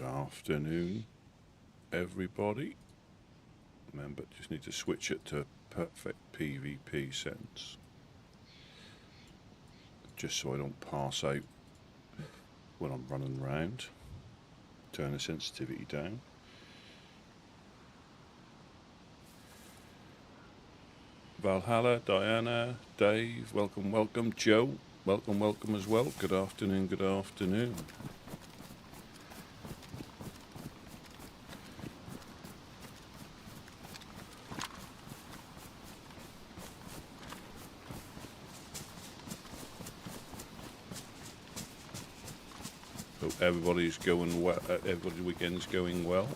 afternoon, everybody. Remember, just need to switch it to perfect PvP sense, just so I don't pass out when I'm running around. Turn the sensitivity down. Valhalla, Diana, Dave, welcome, welcome. Joe, welcome, welcome as well. Good afternoon, good afternoon. Hope everybody's going well. Everybody's weekend's going well.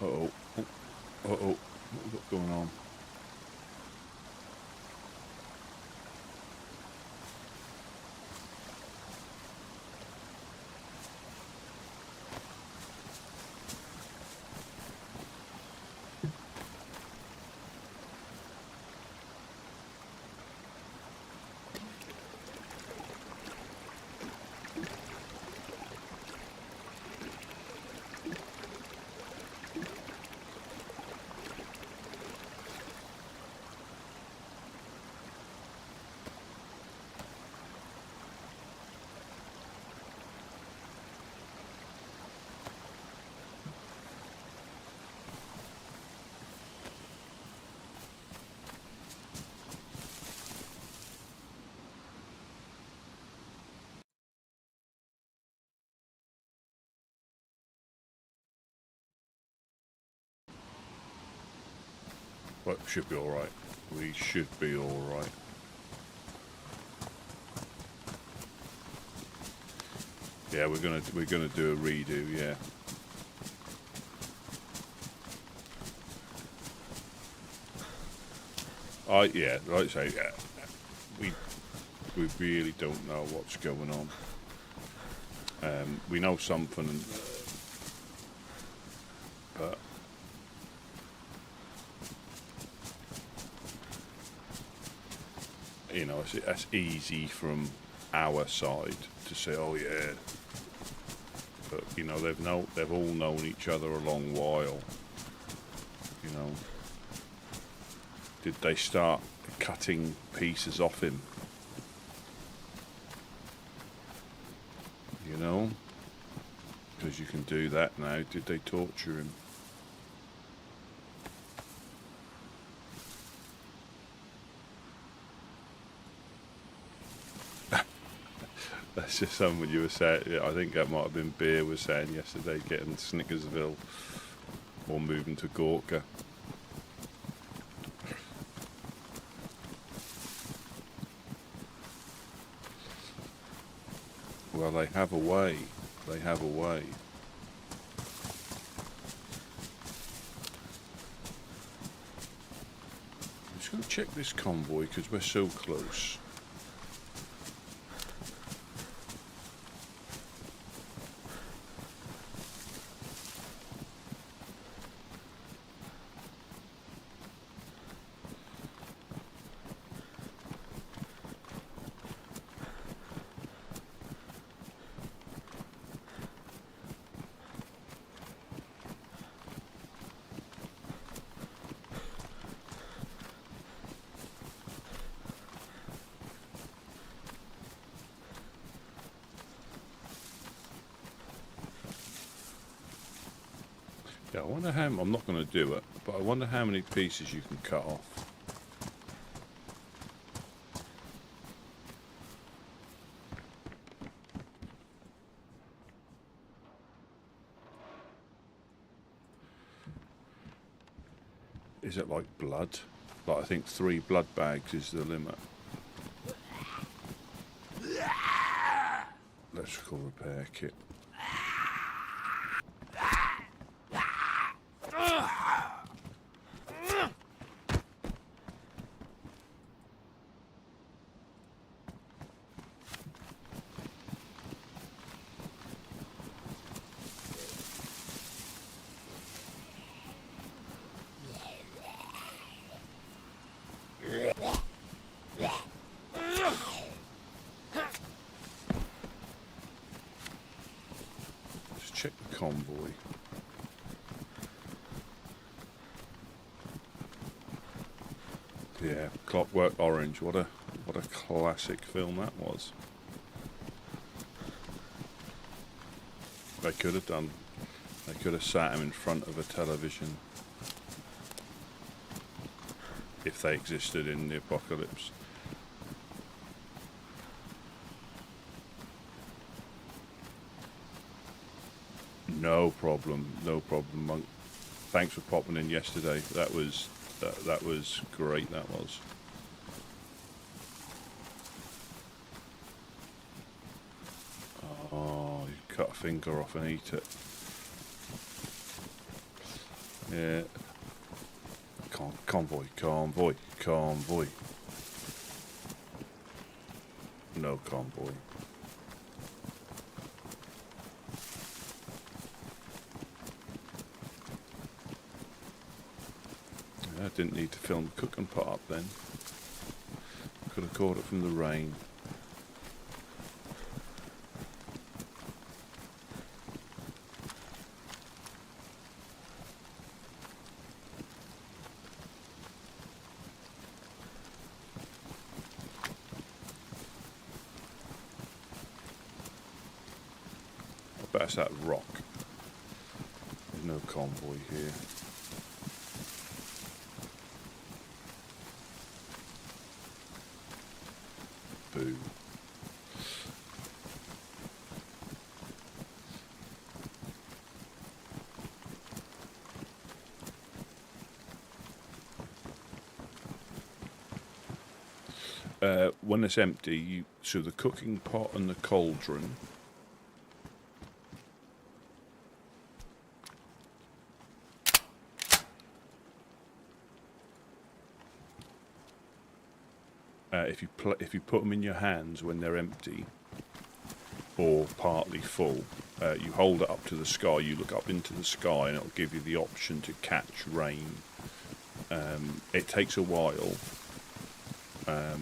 Uh-oh. Uh-oh. What have we got going on? Right, should be all right. We should be all right. Yeah, we're gonna do a redo. Yeah. Yeah, like I say, yeah, we really don't know what's going on. We know something, but you know, it's easy from our side to say, oh yeah, but you know, they've all known each other a long while. You know, did they start cutting pieces off him? You know, because you can do that now. Did they torture him? That's just something you were saying. I think that might have been Beer was saying yesterday, getting Snickersville or moving to Gorka. Well, they have a way. They have a way. I'm just going to check this convoy because we're so close. Yeah, I wonder how. I'm not going to do it, but I wonder how many pieces you can cut off. Is it like blood? Like I think 3 blood bags is the limit. Electrical repair kit. Check the convoy. Yeah, Clockwork Orange. What a classic film that was. They could have done. They could have sat him in front of a television if they existed in the apocalypse. No problem, Monk. Thanks for popping in yesterday. That was great. That was. Oh, you cut a finger off and eat it. Yeah. Convoy. No convoy. I didn't need to film the cooking pot up then. Could have caught it from the rain. I bet it's that rock. There's no convoy here. Boo. When it's empty, so the cooking pot and the cauldron. If you put them in your hands when they're empty or partly full, you hold it up to the sky. You look up into the sky, and it'll give you the option to catch rain. It takes a while, but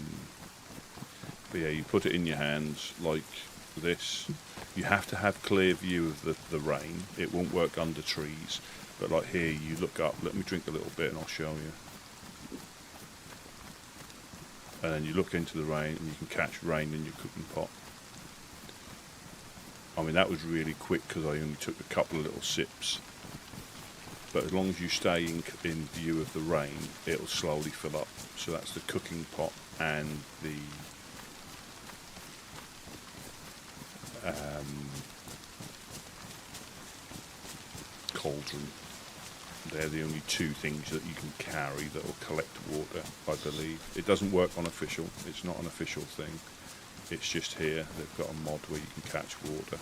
yeah, you put it in your hands like this. You have to have clear view of the rain. It won't work under trees, but like here, you look up. Let me drink a little bit, and I'll show you. And then you look into the rain and you can catch rain in your cooking pot. I mean, that was really quick because I only took a couple of little sips. But as long as you stay in view of the rain, it'll slowly fill up. So that's the cooking pot and the cauldron. They're the only two things that you can carry that will collect water, I believe. It doesn't work on official. It's not an official thing. It's just here. They've got a mod where you can catch water.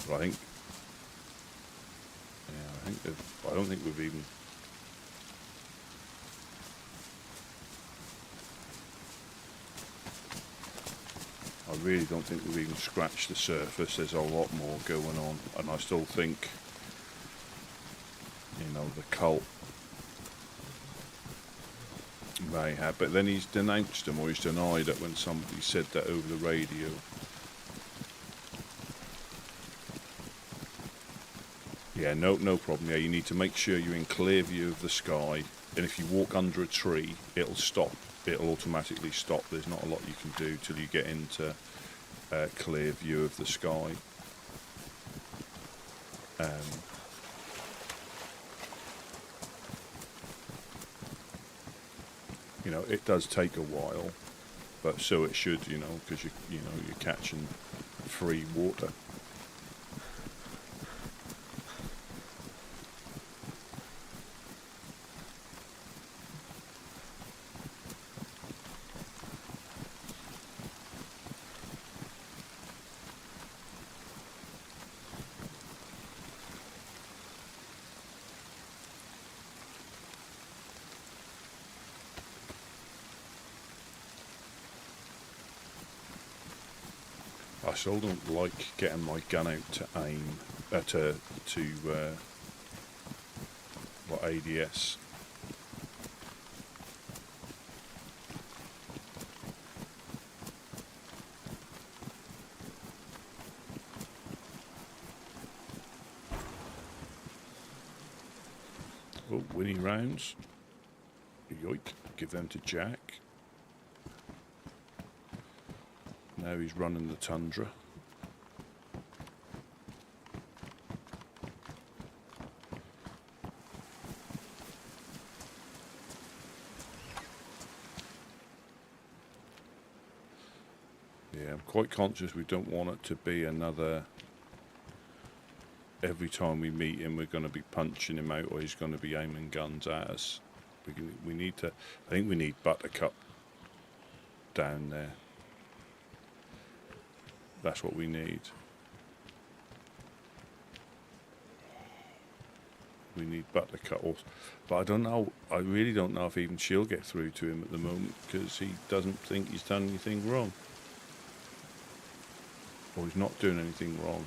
But I don't think we've even. I really don't think we've even scratched the surface. There's a lot more going on, and I still think, the cult may have, but then he's denounced them, or he's denied it when somebody said that over the radio. Yeah, no problem. Yeah, you need to make sure you're in clear view of the sky, and if you walk under a tree, it'll stop. It'll automatically stop. There's not a lot you can do till you get into clear view of the sky. It does take a while, but so it should, because you're catching free water. I still don't like getting my gun out to aim, what, ADS. Oh, Winnie rounds. Yoik, give them to Jack. Now he's running the Tundra. Yeah, I'm quite conscious we don't want it to be another... Every time we meet him, we're going to be punching him out, or he's going to be aiming guns at us. We need to... I think we need Buttercup down there. That's what we need. We need Buttercup. But I don't know. I really don't know if even she'll get through to him at the moment, because he doesn't think he's done anything wrong. Or he's not doing anything wrong.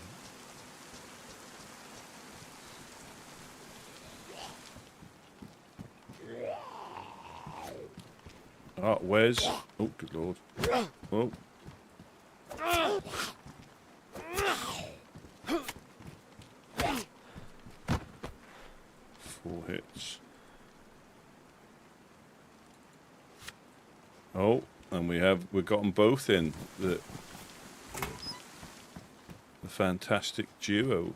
Ah, Wes. Oh, good lord. Oh. 4 hits. Oh, and we've got them both in. The fantastic duo.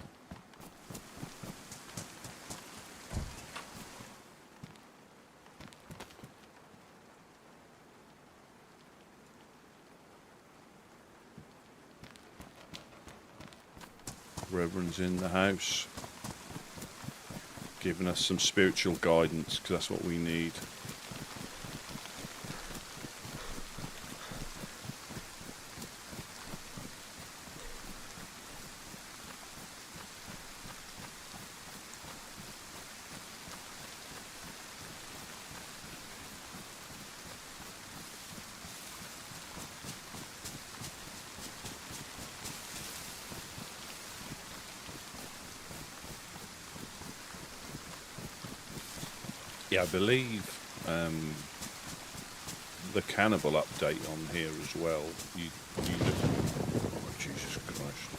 Reverend's in the house, giving us some spiritual guidance, because that's what we need. Yeah, I believe the cannibal update on here as well. Oh, Jesus Christ!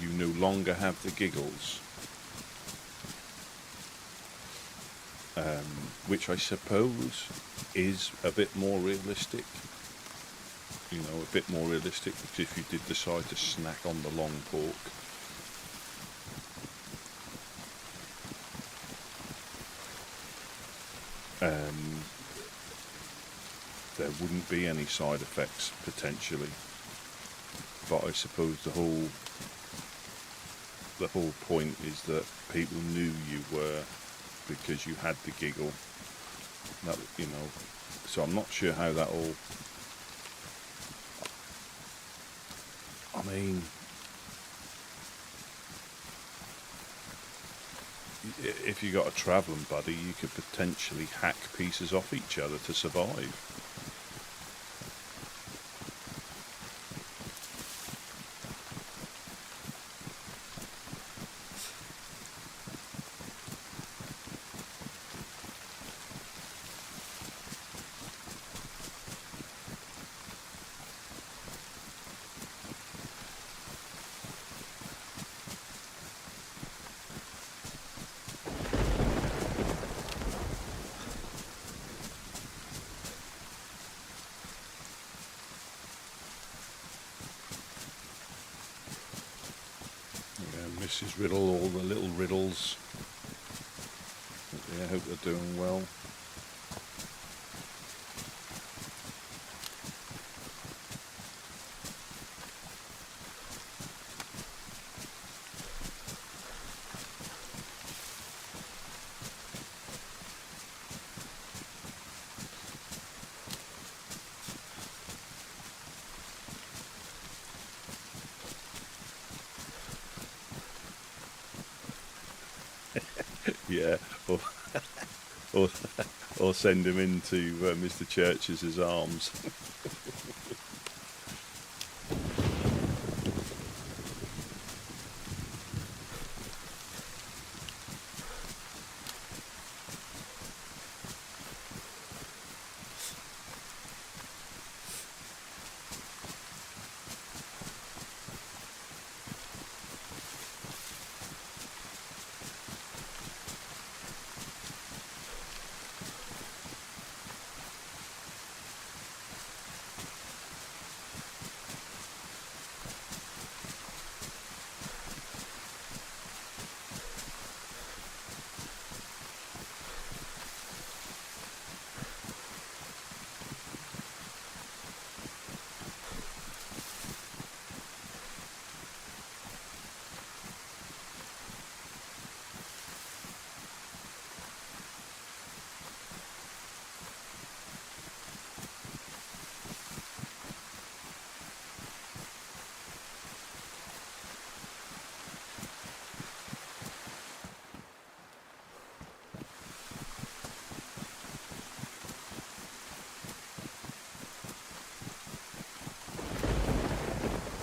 You no longer have the giggles, which I suppose is a bit more realistic. You know, a bit more realistic if you did decide to snack on the long pork. There wouldn't be any side effects potentially, but I suppose the whole point is that people knew you were, because you had the giggle. That, you know, so I'm not sure how that all. I mean, if you got a travelling buddy, you could potentially hack pieces off each other to survive. Mrs. Riddle, all the little riddles. Yeah, I hope they're doing well. Yeah, or send him into Mr. Church's arms.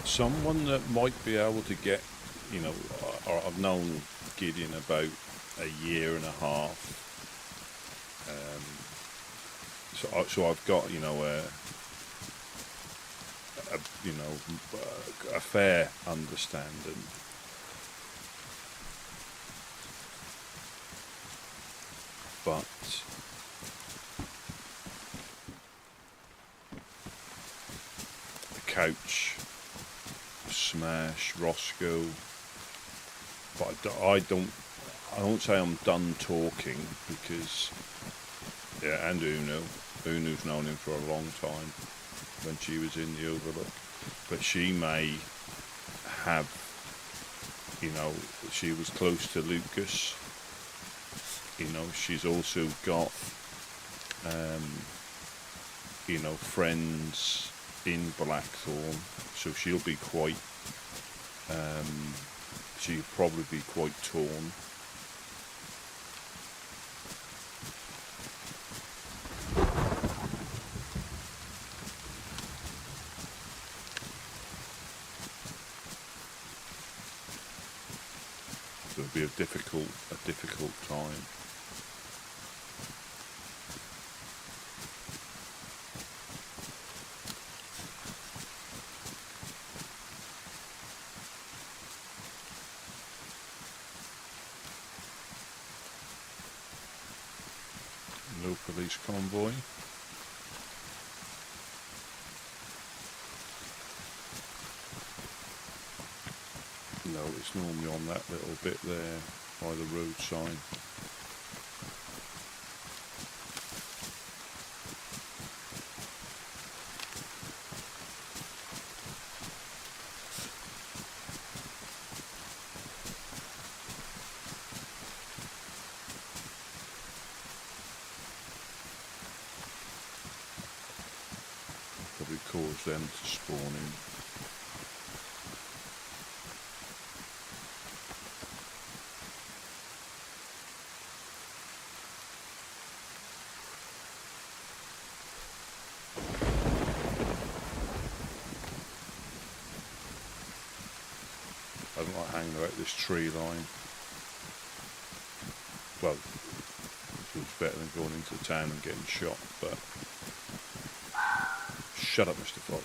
someone that might be able to get, you know, I've known Gideon about a year and a half. So I've got, you know, a fair understanding. But the couch, Smash, Roscoe. But I won't say I'm done talking, because yeah, and Unu's known him for a long time when she was in the Overlook. But she may have, you know, she was close to Lucas. You know, she's also got, you know, friends in Blackthorn, so she'll be quite, she'll probably be quite torn. So it'll be a difficult time. No police convoy. No, it's normally on that little bit there by the road sign. Probably cause them to spawn in. I don't like hanging about this tree line. Well, it's better than going into town and getting shot, but shut up, Mr. Fox.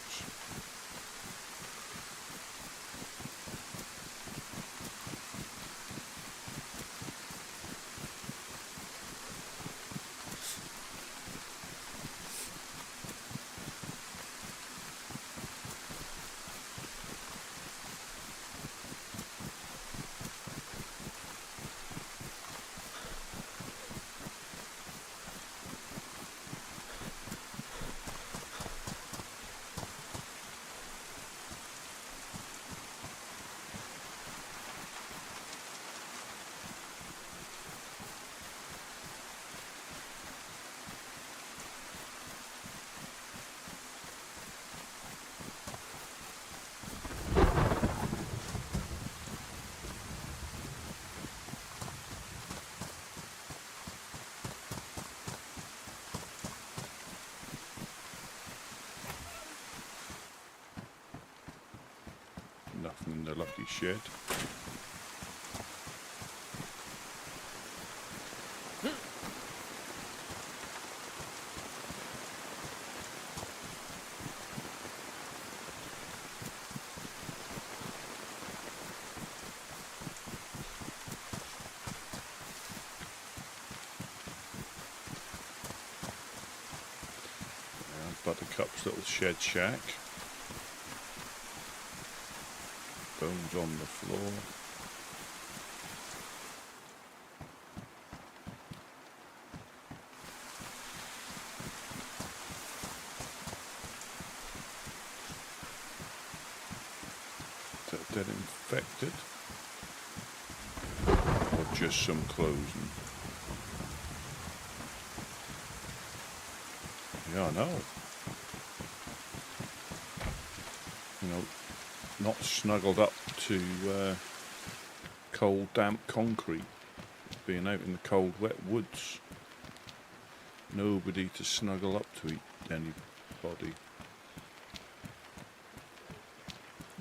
Nothing in the lucky shed. Buttercup's little shed shack. Bones on the floor. Is that dead infected? Or just some closing? Yeah, I know. You know, not snuggled up to cold, damp concrete, being out in the cold, wet woods. Nobody to snuggle up to anybody.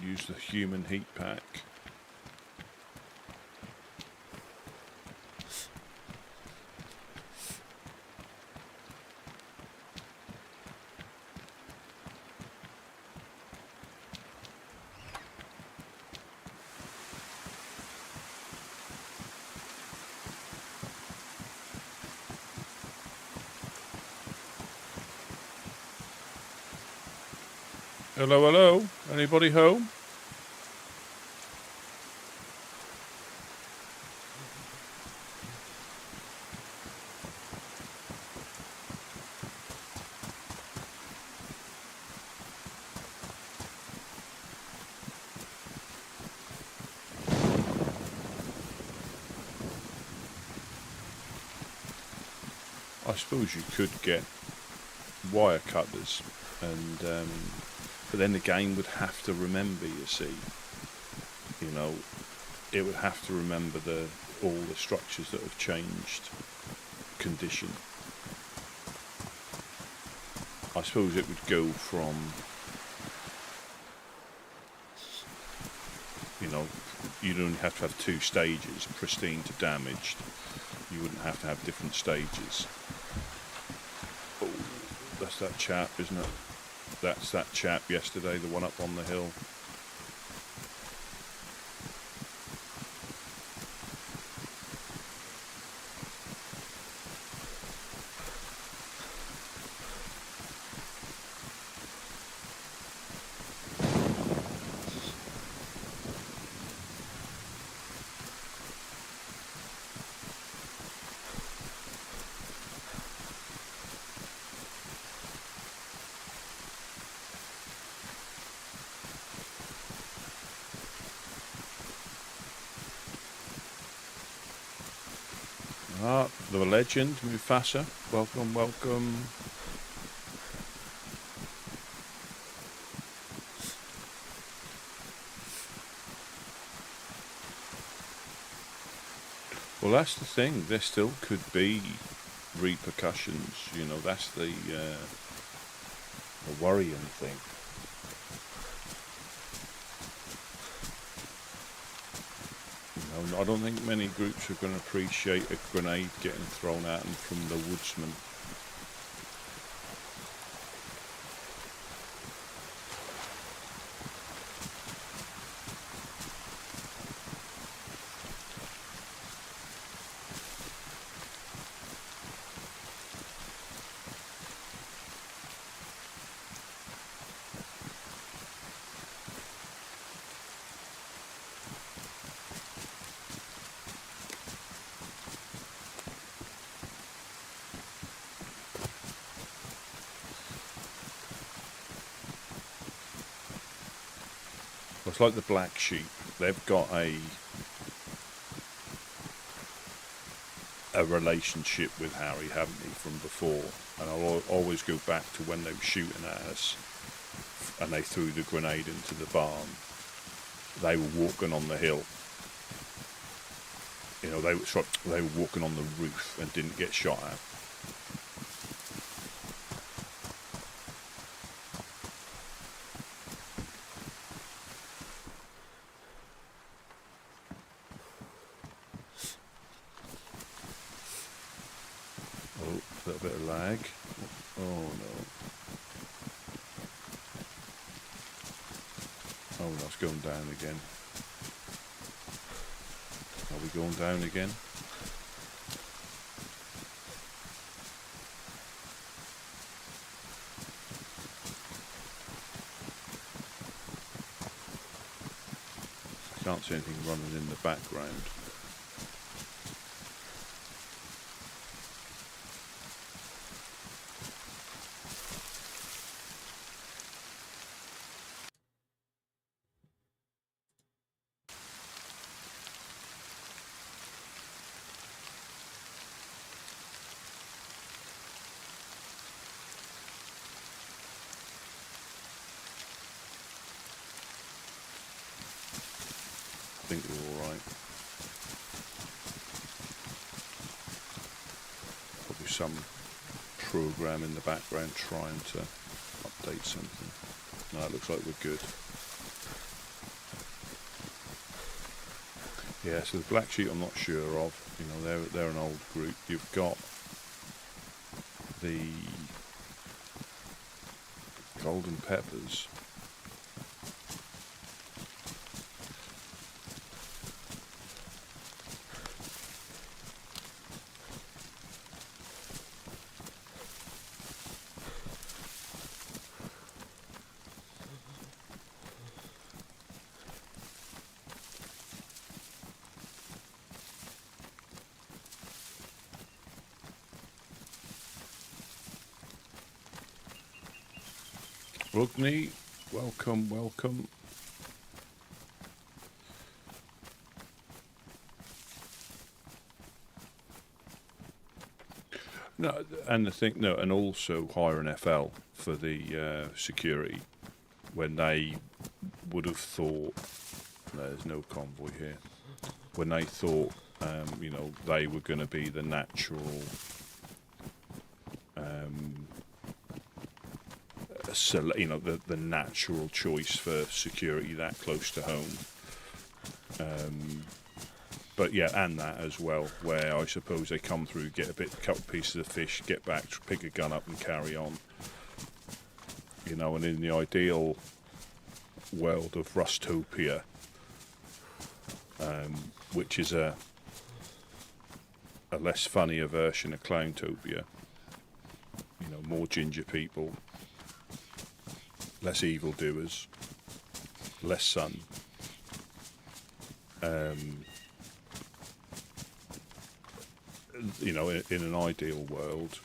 Use the human heat pack. Hello, hello. Anybody home? I suppose you could get wire cutters, and but then the game would have to remember. You see, you know, it would have to remember all the structures that have changed condition. I suppose it would go from, you know, you'd only have to have 2 stages, pristine to damaged. You wouldn't have to have different stages. Oh, that's that chap, isn't it? That's that chap yesterday, the one up on the hill. Ah, the legend, Mufasa. Welcome, welcome. Well, that's the thing. There still could be repercussions. You know, that's the worrying thing. You know, I don't think many groups are going to appreciate a grenade getting thrown at them from the Woodsmen. It's like the Black Sheep. They've got a relationship with Harry, haven't they, from before? And I'll always go back to when they were shooting at us and they threw the grenade into the barn. They were walking on the hill. You know, they were walking on the roof and didn't get shot at. A little bit of lag. Oh no. Oh no, it's going down again. Are we going down again? Can't see anything running in the background. I think we're all right. Probably some program in the background trying to update something. No, it looks like we're good. Yeah, so the Black Sheep I'm not sure of. You know, they're an old group. You've got the Golden Peppers. Rugni, welcome, welcome. No, and the thing, no, and also hire an FL for the security when they would have thought. No, there's no convoy here. When they thought, you know, they were going to be the natural, you know, the natural choice for security that close to home. But yeah, and that as well, where I suppose they come through, get a couple pieces of fish, get back, pick a gun up, and carry on. You know, and in the ideal world of Rustopia, which is a less funnier version of Clowntopia, you know, more ginger people, less evildoers, less sun. You know, in an ideal world,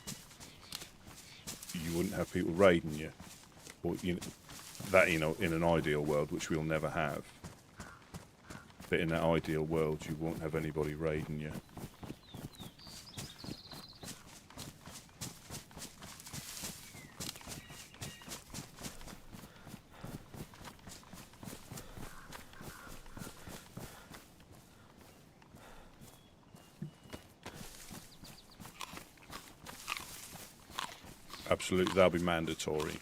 you wouldn't have people raiding you, or you know, that, you know, in an ideal world, which we'll never have. But in that ideal world, you won't have anybody raiding you. Absolutely, that'll be mandatory.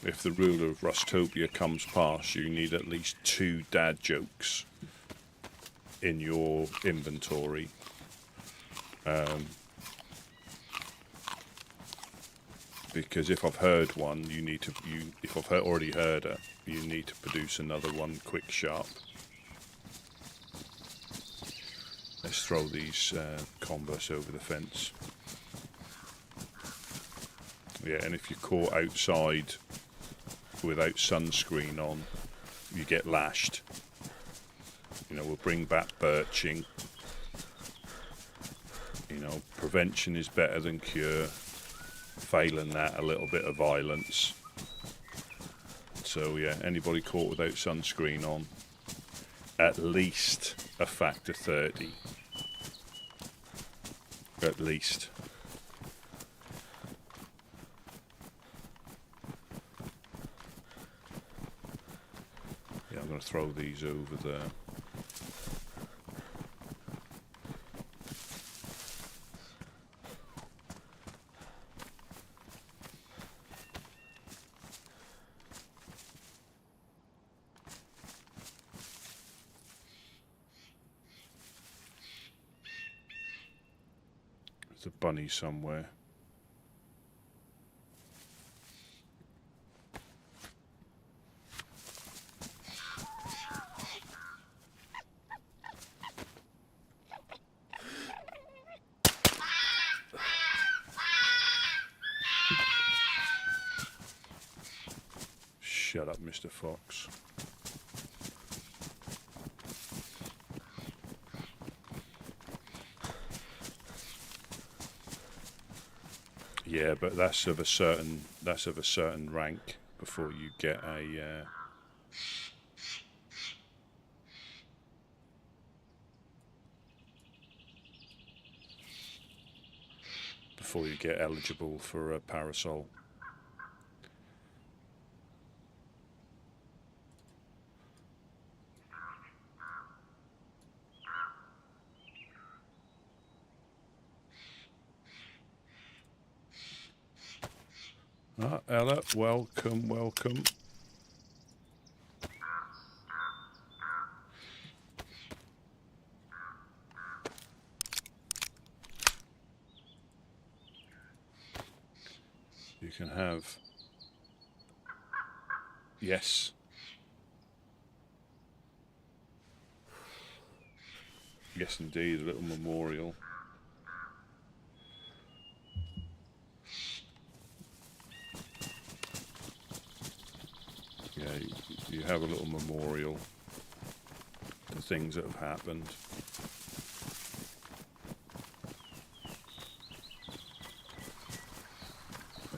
If the ruler of Rustopia comes past, you need at least 2 dad jokes in your inventory. Because if I've heard one, if I've already heard it, you need to produce another one quick, sharp. Let's throw these Converse over the fence. Yeah, and if you're caught outside without sunscreen on, you get lashed. You know, we'll bring back birching. You know, prevention is better than cure. Failing that, a little bit of violence. So yeah, anybody caught without sunscreen on, at least a factor 30. At least. Yeah, I'm going to throw these over there. There's a bunny somewhere. Shut up, Mr. Fox. Yeah, but that's of a certain rank before you get a before you get eligible for a parasol. Ah, Ella, welcome, welcome. You can have... Yes. Yes, indeed, a little memorial. Yeah, you have a little memorial to things that have happened.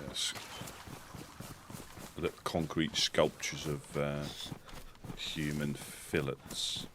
Yes. Little concrete sculptures of human fillets.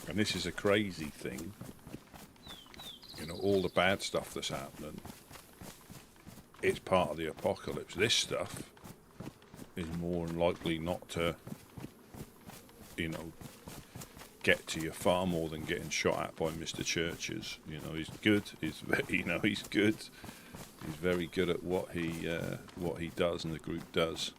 And this is a crazy thing. You know, all the bad stuff that's happening, it's part of the apocalypse. This stuff is more than likely not to, you know, get to you far more than getting shot at by Mr. Churches. You know, he's good. He's good. He's very good at what he does and the group does.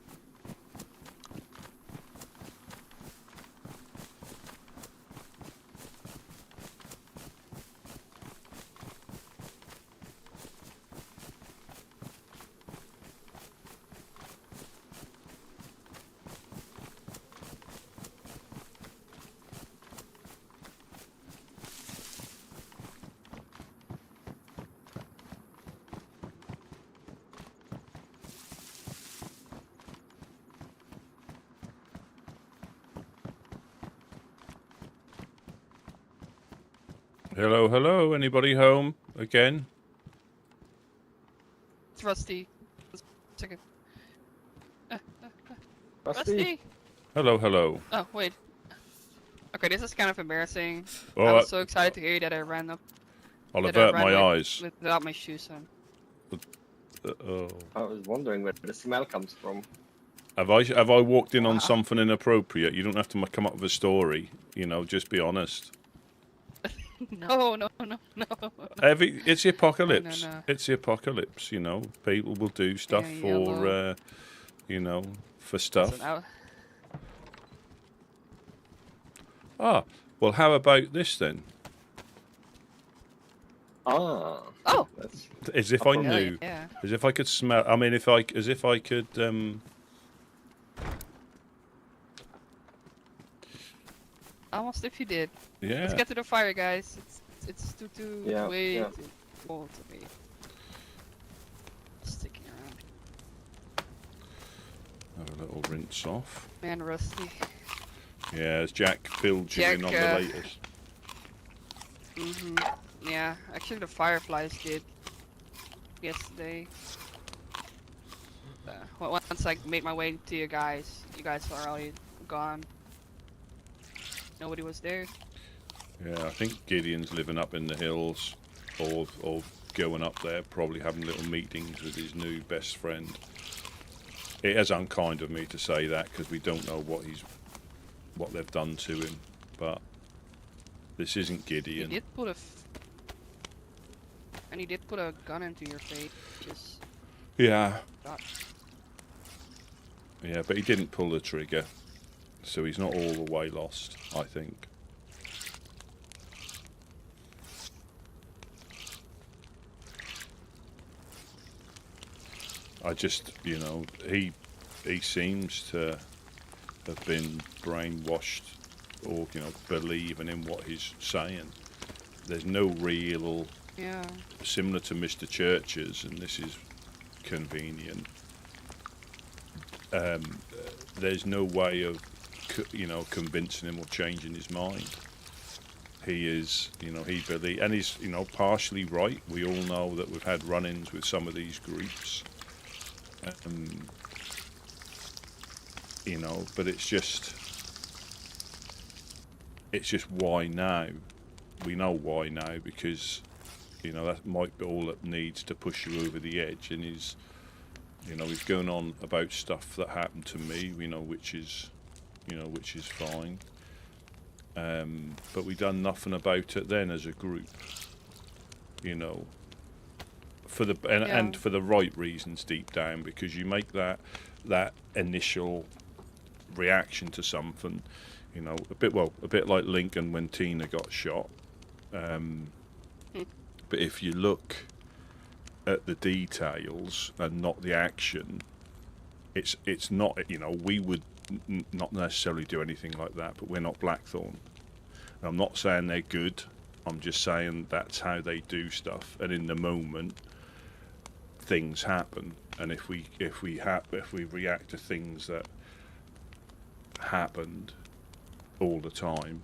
Hello, hello. Anybody home again? It's Rusty. Second. Rusty? Hello, hello. Oh, wait. Okay, this is kind of embarrassing. Oh, I was so excited to hear you that I ran up. I'll that I avert ran my with- eyes. Without my shoes on. Oh. I was wondering where the smell comes from. Have I walked in on Wow. something inappropriate? You don't have to come up with a story. You know, just be honest. No. It's the apocalypse. No. It's the apocalypse. You know, people will do stuff Yeah, for, well. you know, for stuff. Listen, Ah, well, how about this then? Ah. Oh. That's, As if I Hell knew. Yeah. As if I could smell. I mean, as if I could. Almost if you did. Yeah. Let's get to the fire, guys. It's too Yeah, way yeah. too cold to me. Sticking around. Have a little rinse off. Man, Rusty. Yeah, as Jack filled you in on the Jack, latest. Yeah, actually the fireflies did yesterday. Once I made my way to you guys were already gone. Nobody was there. Yeah, I think Gideon's living up in the hills, or going up there, probably having little meetings with his new best friend. It is unkind of me to say that because we don't know what they've done to him, but this isn't Gideon. He did put a gun into your face. Just Yeah, thought. yeah, but he didn't pull the trigger, so he's not all the way lost, I think. I just, you know, he seems to have been brainwashed, or, you know, believing in what he's saying. There's no real, Yeah. similar to Mr. Church's, and this is convenient. There's no way of, you know, convincing him or changing his mind. He is, you know, he believes, and he's, you know, partially right. We all know that we've had run-ins with some of these groups. You know, but it's just, it's just why now. We know why now because, you know, that might be all it needs to push you over the edge. And he's, you know, he's going on about stuff that happened to me, you know, which is fine. But we done nothing about it then as a group, you know, for the and for the right reasons deep down, because you make that initial reaction to something, you know, a bit like Lincoln when Tina got shot. But if you look at the details and not the action, it's not, you know, we would not necessarily do anything like that, but we're not Blackthorn. And I'm not saying they're good, I'm just saying that's how they do stuff, and in the moment things happen, and if we react to things that happened all the time,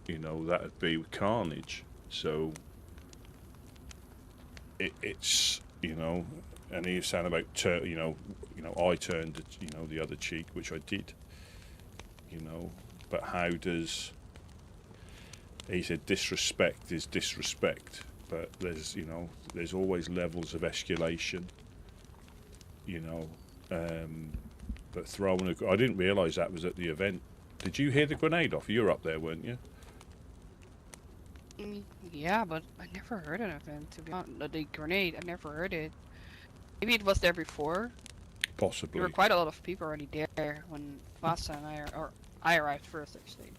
you know, that'd be carnage. So it's, you know, and he's saying about you know, I turned, you know, the other cheek, which I did, you know, but how does, he said disrespect is disrespect, but there's, you know, there's always levels of escalation, you know. But throwing I didn't realise that was at the event. Did you hear the grenade off? You were up there, weren't you? Yeah, but I never heard anything, to be honest. The grenade, I never heard it. Maybe it was there before. Possibly. There were quite a lot of people already there when Vasa and I arrived first, actually.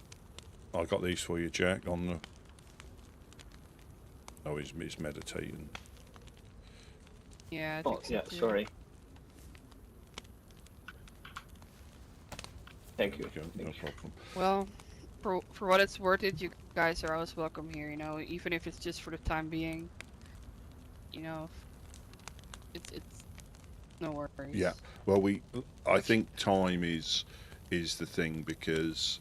I got these for you, Jack, on the... Oh, he's meditating. Yeah, I think so yeah, too. sorry. Thank you. No problem. Well, for what it's worth, you guys are always welcome here, you know, even if it's just for the time being. You know, it's no worries. Yeah. Well, I think time is the thing, because,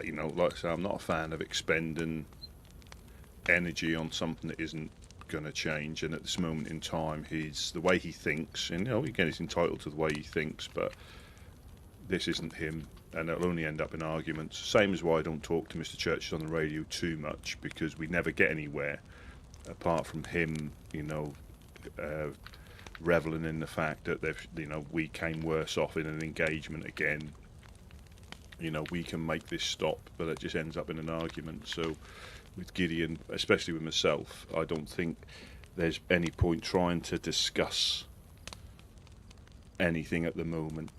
you know, like I say, I'm not a fan of expending energy on something that isn't going to change. And at this moment in time, the way he thinks, and, you know, again, he's entitled to the way he thinks, but this isn't him, and it'll only end up in arguments. Same as why I don't talk to Mr. Churches on the radio too much, because we never get anywhere apart from him, you know, reveling in the fact that we came worse off in an engagement again. You know, we can make this stop, but it just ends up in an argument. So with Gideon, especially with myself, I don't think there's any point trying to discuss anything at the moment,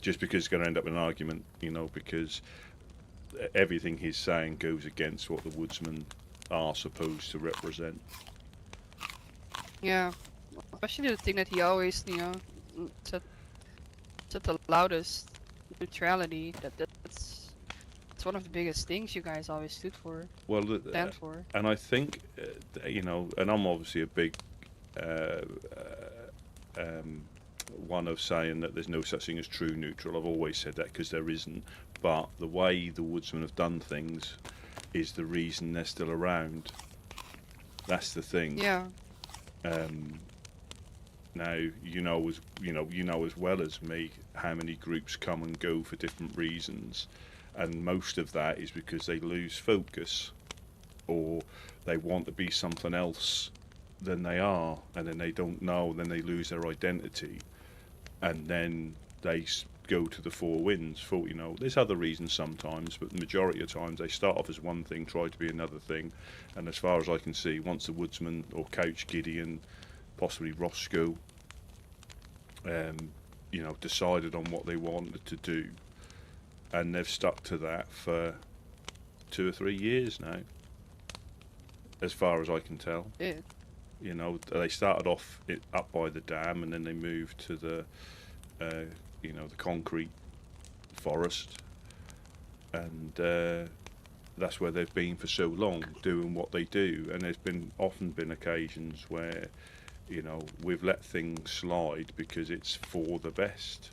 just because it's going to end up in an argument, you know, because everything he's saying goes against what the Woodsmen are supposed to represent. Yeah, especially the thing that he always, you know, said the loudest, neutrality. That's one of the biggest things you guys always stood for. Well, stand for. And I think, you know, and I'm obviously a big one of saying that there's no such thing as true neutral. I've always said that, because there isn't. But the way the Woodsmen have done things is the reason they're still around. That's the thing. Yeah. Now, you know as well as me how many groups come and go for different reasons, and most of that is because they lose focus, or they want to be something else than they are, and then they don't know, then they lose their identity, and then they go to the four winds. For, you know, there's other reasons sometimes, but the majority of times they start off as one thing, try to be another thing, and as far as I can see, once the Woodsman or Couch Gideon, possibly Roscoe, you know, decided on what they wanted to do, and they've stuck to that for 2 or 3 years now, as far as I can tell. Yeah. You know, they started off up by the dam, and then they moved to the, you know, the concrete forest, and that's where they've been for so long, doing what they do. And there's often been occasions where, you know, we've let things slide because it's for the best.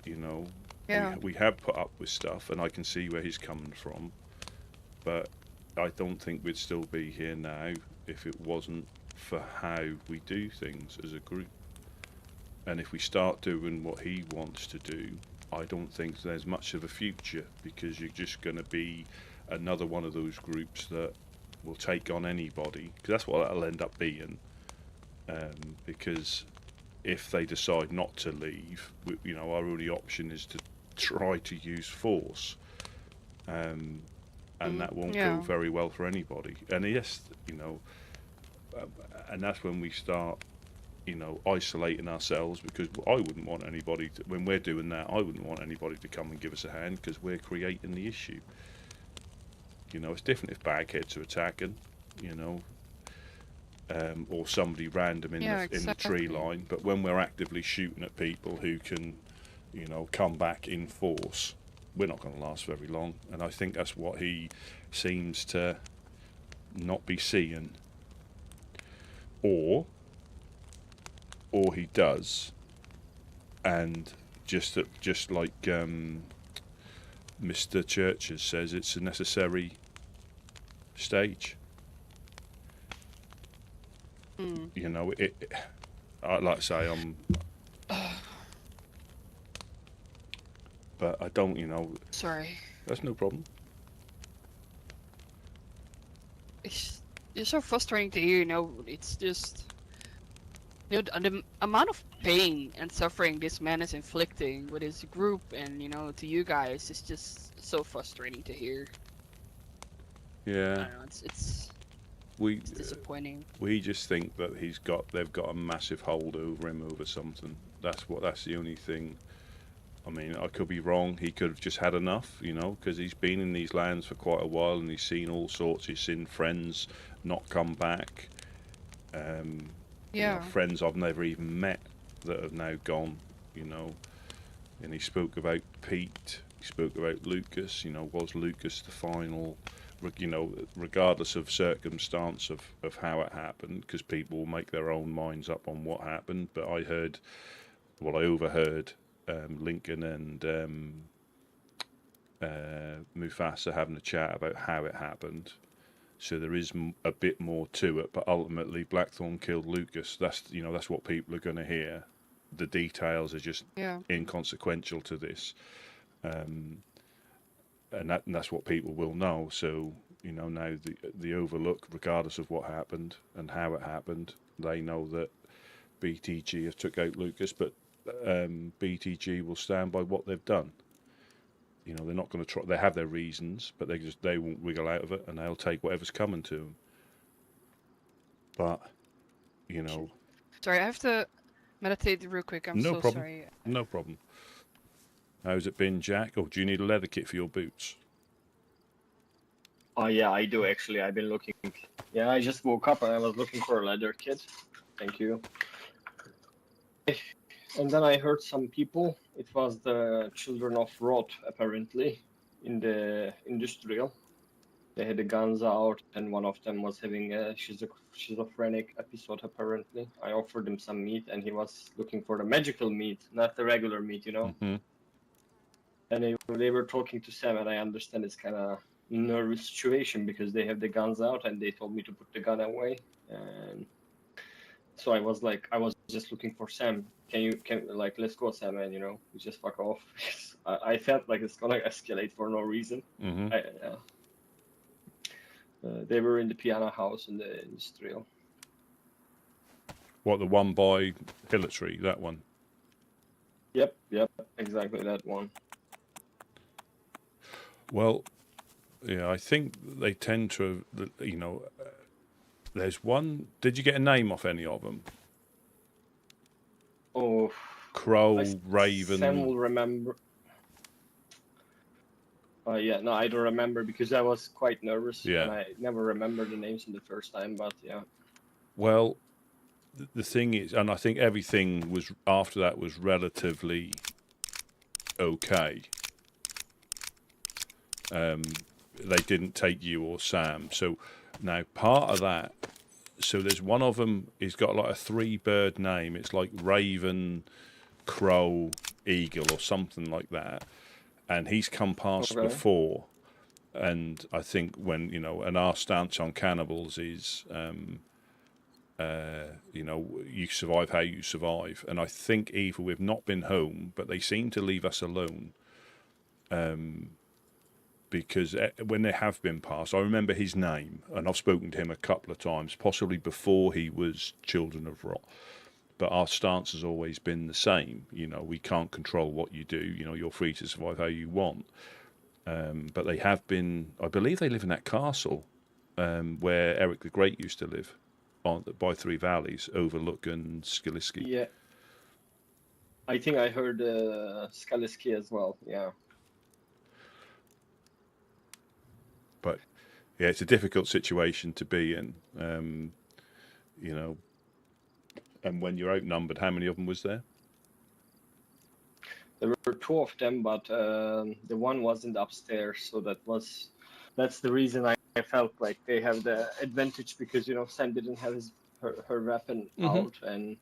You know, Yeah. we have put up with stuff, and I can see where he's coming from, but I don't think we'd still be here now if it wasn't for how we do things as a group. And if we start doing what he wants to do, I don't think there's much of a future, because you're just going to be another one of those groups that will take on anybody, because that's what it'll end up being. Because if they decide not to leave, our only option is to try to use force, and that won't go very well for anybody. And yes, and that's when we start, isolating ourselves, because I wouldn't want anybody to, when we're doing that, I wouldn't want anybody to come and give us a hand, because we're creating the issue. It's different if bagheads are attacking, or somebody random in the tree line. But when we're actively shooting at people who can, come back in force, we're not going to last very long. And I think that's what he seems to not be seeing, or he does, and just like Mr. Churches says, it's a necessary stage. I like to say but I don't, Sorry. That's no problem. It's so frustrating to hear, it's just... the amount of pain and suffering this man is inflicting with his group and, to you guys is just so frustrating to hear. Yeah. I don't know, it's disappointing. We just think that they've got a massive hold over him over something. That's the only thing. I mean, I could be wrong. He could have just had enough, because he's been in these lands for quite a while and he's seen all sorts. He's seen friends not come back. Friends I've never even met that have now gone, And he spoke about Pete. He spoke about Lucas. Was Lucas the final? Regardless of circumstance of how it happened, because people will make their own minds up on what happened. But I overheard Lincoln and Mufasa having a chat about how it happened. So there is a bit more to it, but ultimately Blackthorn killed Lucas. That's what people are going to hear. The details are just inconsequential to this, and that's what people will know. So now the overlook, regardless of what happened and how it happened, they know that BTG have took out Lucas, but BTG will stand by what they've done. They're not going to try. They have their reasons, but they won't wiggle out of it, and they'll take whatever's coming to them. But Sorry, I have to meditate real quick. I'm no so problem. sorry. No problem. How's it been, Jack? Oh, do you need a leather kit for your boots? Oh yeah, I do actually. I've been looking. Yeah, I just woke up and I was looking for a leather kit. Thank you. And then I heard some people. It was the children of Roth, apparently, in the industrial. They had the guns out, and one of them was having a schizophrenic episode, apparently. I offered him some meat, and he was looking for the magical meat, not the regular meat, Mm-hmm. And they were talking to Sam, and I understand it's kind of nervous situation because they have the guns out, and they told me to put the gun away. And so I was just looking for Sam. Let's go, Sam, and we just fuck off. I felt like it's gonna escalate for no reason. Mm-hmm. They were in the piano house in the industrial. What, the one by Hillary, that one? Yep, exactly that one. Well, yeah, I think they tend to, there's one. Did you get a name off any of them? Oh, Crow, Raven. Sam will remember. Yeah, no, I don't remember because I was quite nervous. Yeah. And I never remember the names in the first time, but yeah. Well, the thing is, and I think everything was after that was relatively okay. They didn't take you or Sam. So now part of that, so there's one of them, he's got like a 3-bird name. It's like Raven, Crow, Eagle or something like that. And he's come past before. And I think when, and our stance on cannibals is You know, you survive how you survive. And I think either we've not been home, but they seem to leave us alone. Because when they have been past, I remember his name, and I've spoken to him a couple of times, possibly before he was Children of Rot. But our stance has always been the same. You know, we can't control what you do. You know, you're free to survive how you want. But they have been, I believe they live in that castle where Eric the Great used to live, by Three Valleys, overlooking Skaliski. Yeah. I think I heard Skaliski as well, yeah. But yeah, it's a difficult situation to be in, you know. And when you're outnumbered, how many of them was there? There were 2 of them, but the one wasn't upstairs, so that's the reason I felt like they have the advantage, because, you know, Sam didn't have her weapon out, and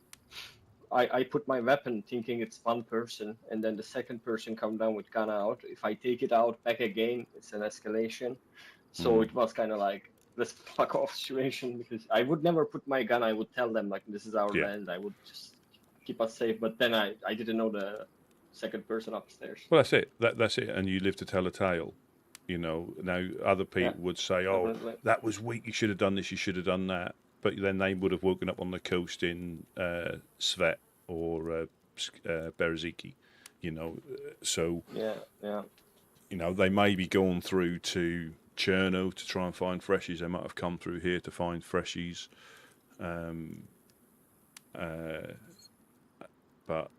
I put my weapon thinking it's one person, and then the second person come down with gun out. If I take it out back again, it's an escalation. So it was kind of like, let's fuck off situation, because I would never put my gun. I would tell them, like, this is our land. I would just keep us safe. But then I didn't know the second person upstairs. Well, that's it. That's it. And you live to tell a tale. You know, now other people would say, oh, definitely. that was weak. You should have done this. You should have done that. But then they would have woken up on the coast in Svet or Bereziki, you know. So, Yeah. you know, they may be going through to Cherno to try and find freshies. They might have come through here to find freshies. But,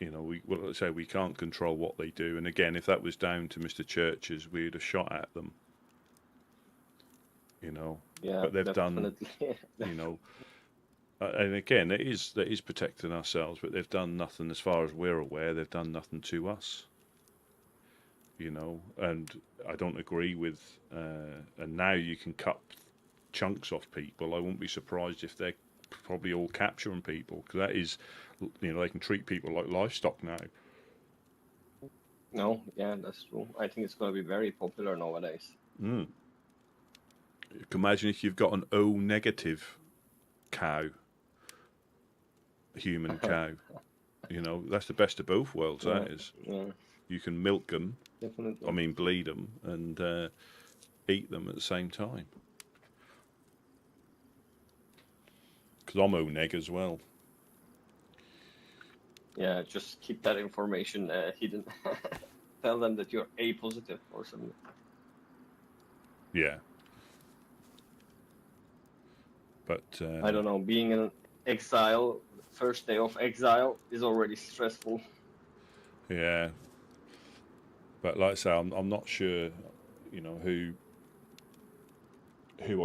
you know, let's say we can't control what they do. And again, if that was down to Mr. Churches, we'd have shot at them. You know, but they've definitely. done, you know, and again, it is protecting ourselves, but they've done nothing, as far as we're aware, they've done nothing to us. You know, and I don't agree with, and now you can cut chunks off people. I won't be surprised if they're probably all capturing people, because that is, you know, they can treat people like livestock now. No, yeah, that's true. I think it's going to be very popular nowadays. You can imagine if you've got an O negative cow, human cow. You know, that's the best of both worlds, that is. Yeah. You can milk them, Definitely. I mean bleed them, and eat them at the same time. Because I'm O-neg as well. Yeah, just keep that information hidden. Tell them that you're A positive or something. Yeah. But I don't know, being in exile, first day of exile is already stressful. Yeah. But like I say, I'm not sure, you know, who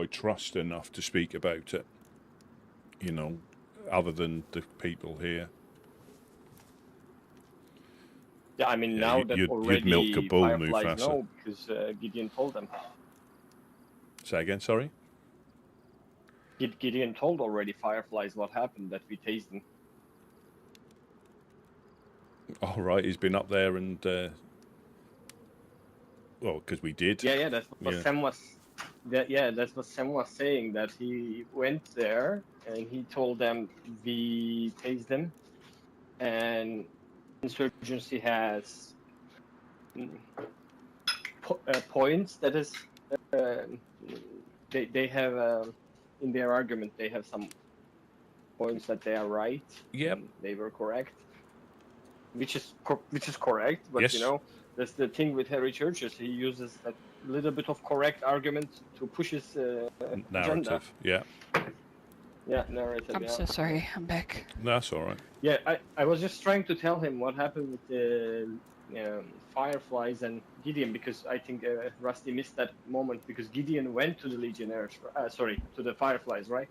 I trust enough to speak about it, you know, other than the people here. Yeah, I mean, now that already you'd milk a bull, Fireflies Mufasa. know, because Gideon told them. Say again, sorry? Gideon told already Fireflies what happened, that we tased them. All right, he's been up there and, well, because we did. Yeah, that's what Sam was. That's what Sam was saying. That he went there and he told them we tased them, and insurgency has points. That is, they have in their argument they have some points that they are right. Yep. They were correct, which is correct. But yes. you know, that's the thing with Harry Churches. He uses that little bit of correct argument to push his agenda. Yeah. Yeah, narrative. I'm so sorry. I'm back. No, that's all right. Yeah, I was just trying to tell him what happened with the Fireflies and Gideon, because I think Rusty missed that moment, because Gideon went to the Legionnaires, to the Fireflies, right?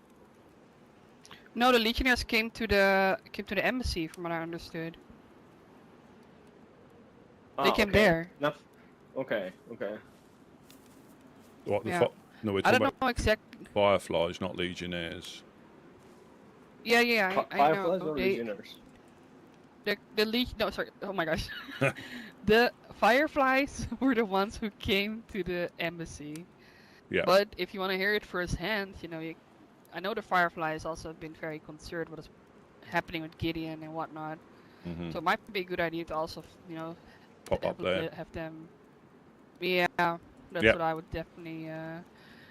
No, the Legionnaires came to the embassy, from what I understood. They came there. Okay. What the Yeah. No, we're I talking don't about know exactly. Fireflies, not Legionnaires. Yeah, I Fireflies know. or Legionnaires? No, sorry. Oh my gosh. The Fireflies were the ones who came to the embassy. Yeah. But if you want to hear it firsthand, you know, I know the Fireflies also have been very concerned what is happening with Gideon and whatnot. Hmm. So it might be a good idea to also, Pop up there. have them. Yeah, that's Yep. what I would definitely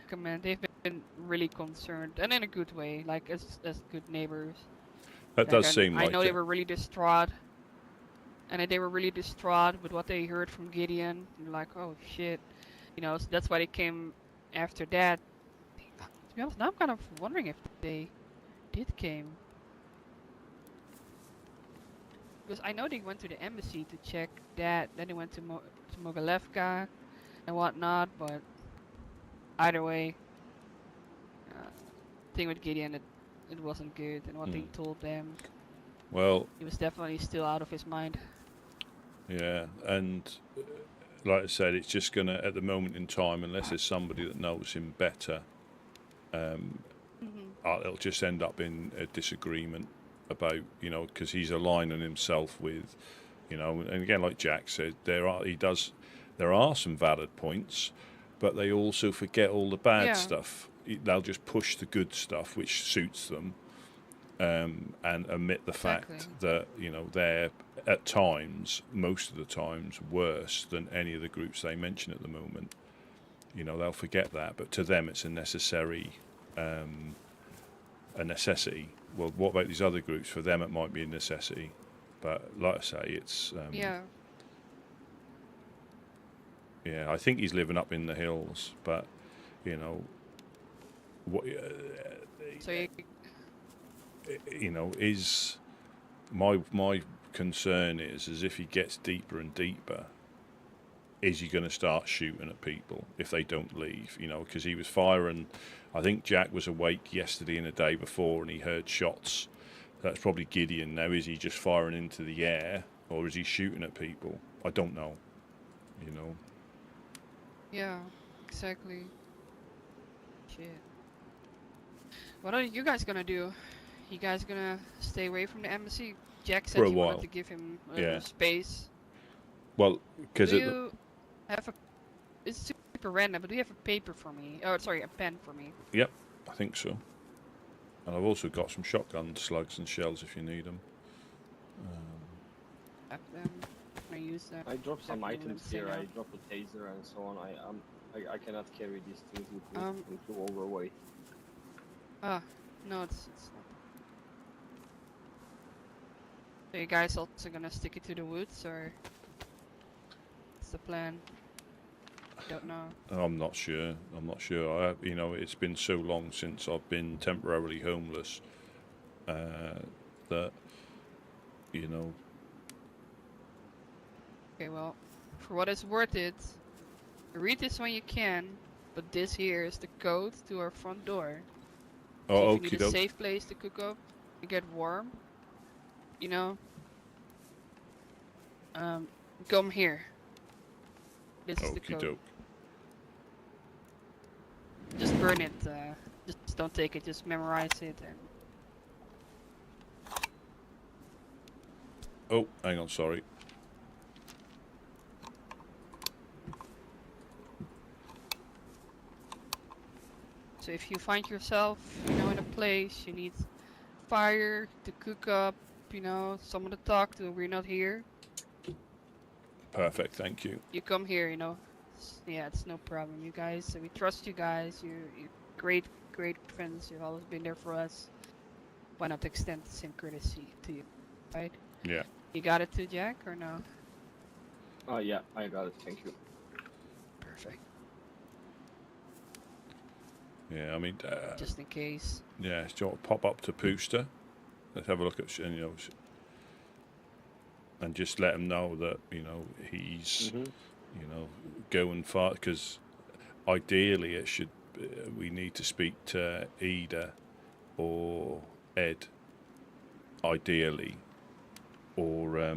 recommend. They've been really concerned, and in a good way, like as good neighbors. That does And seem I like know they it. were really distraught, and they were really distraught with what they heard from Gideon. And like, oh shit, so that's why they came after that. To be honest, now I'm kind of wondering if they did came. Because I know they went to the embassy to check that, then they went to Mogalevka and whatnot, but either way, thing with Gideon, it wasn't good, and what they told them, Well, he was definitely still out of his mind. yeah, and like I said, it's just gonna at the moment in time, unless there's somebody that knows him better, it'll just end up in a disagreement about because he's aligning himself with, and again, like Jack said, there are some valid points, but they also forget all the bad Yeah. stuff. They'll just push the good stuff, which suits them, and omit the Exactly. fact that they're at times, most of the times, worse than any of the groups they mention at the moment. They'll forget that, but to them it's a necessity. Well, what about these other groups? For them it might be a necessity, but like I say, it's Yeah. yeah. I think he's living up in the hills, but what So you, is my concern is if he gets deeper and deeper, is he going to start shooting at people if they don't leave? Because he was firing. I think Jack was awake yesterday and the day before, and he heard shots. That's probably Gideon now. Is he just firing into the air, or is he shooting at people? I don't know. yeah, exactly. Shit. What are you guys gonna do? You guys gonna stay away from the embassy? Jack said For a you while. wanted to give him a little Yeah. space. Well, because Do you have a? It's super random, but do you have a paper for me? Oh, sorry, a pen for me. yep, I think so. And I've also got some shotgun slugs and shells if you need them. Have them. I use them. I dropped some Definitely items wouldn't say here. no. I dropped a taser and so on. I cannot carry these things with me. Um, I'm too overweight. No, it's not. So you guys also gonna stick it to the woods, or what's the plan? Don't know. I'm not sure. It's been so long since I've been temporarily homeless that Okay, well, for what it's worth it, read this when you can, but this here is the code to our front door. So Oh, if you need okie a doke. safe place to cook up, to get warm, come here. This is the Okie code. doke. Just burn it. Just don't take it. Just memorize it. And Oh, hang on, sorry. so if you find yourself, in a place you need fire to cook up, someone to talk to, we're not here. Perfect, thank you. You come here, Yeah, it's no problem, you guys. We trust you guys. You're great, great friends. You've always been there for us. Why not extend the same courtesy to you, right? Yeah. You got it too, Jack, or no? Oh yeah, I got it. Thank you. Perfect. Yeah, I mean, Just in case. yeah, do you want to pop up to Pooster? Let's have a look at, and just let him know that, he's, going far, because ideally we need to speak to Ida or Ed, ideally, or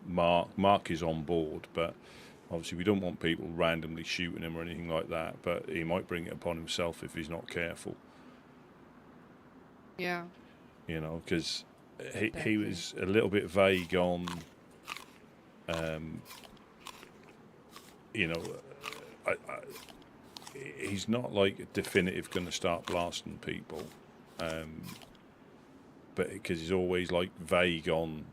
Mark. Mark is on board, but obviously we don't want people randomly shooting him or anything like that, but he might bring it upon himself if he's not careful. Yeah. Because he Exactly. was a little bit vague on, he's not like definitive going to start blasting people. but because he's always like vague on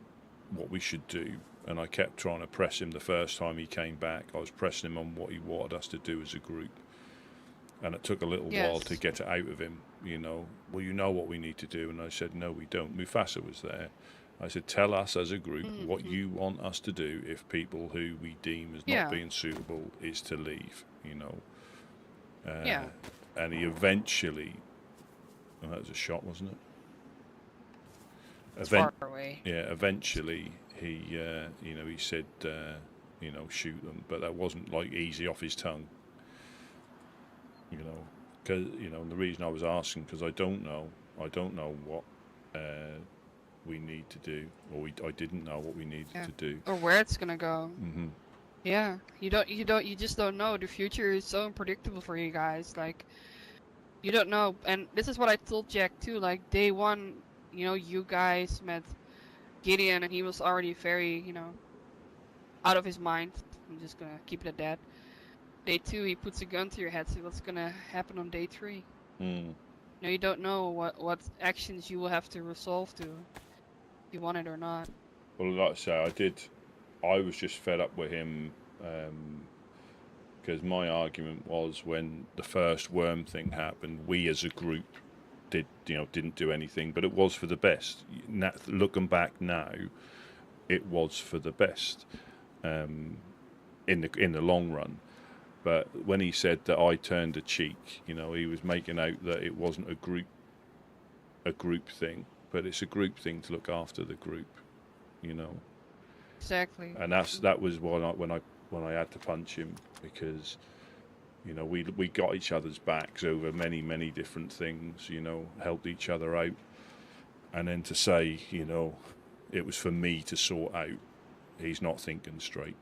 what we should do, and I kept trying to press him the first time he came back. I was pressing him on what he wanted us to do as a group, and it took a little while to get it out of him. Well, you know what we need to do, and I said, no, we don't. Mufasa was there. I said, tell us as a group what you want us to do if people who we deem as not being suitable is to leave, And he eventually, and that was a shot, wasn't it? It's far away. Yeah, eventually he, he said, shoot them, but that wasn't like easy off his tongue. Because and the reason I was asking, because I don't know what we need to do, or I didn't know what we needed to do, or where it's gonna go. Mm-hmm. Yeah, you just don't know. The future is so unpredictable for you guys. Like, you don't know, and this is what I told Jack too. Like day one, you guys met Gideon, and he was already very, out of his mind. I'm just gonna keep it at that. Day 2, he puts a gun to your head. See what's gonna happen on day 3. You don't know what actions you will have to resolve to, if you want it or not. Well, like I say, I was just fed up with him, because my argument was when the first worm thing happened, we as a group didn't do anything, but it was for the best. Looking back now, it was for the best, in the long run. But when he said that I turned a cheek, he was making out that it wasn't a group thing, but it's a group thing to look after the group, Exactly. And that was when I had to punch him, because we got each other's backs over many different things, helped each other out, and then to say it was for me to sort out, he's not thinking straight.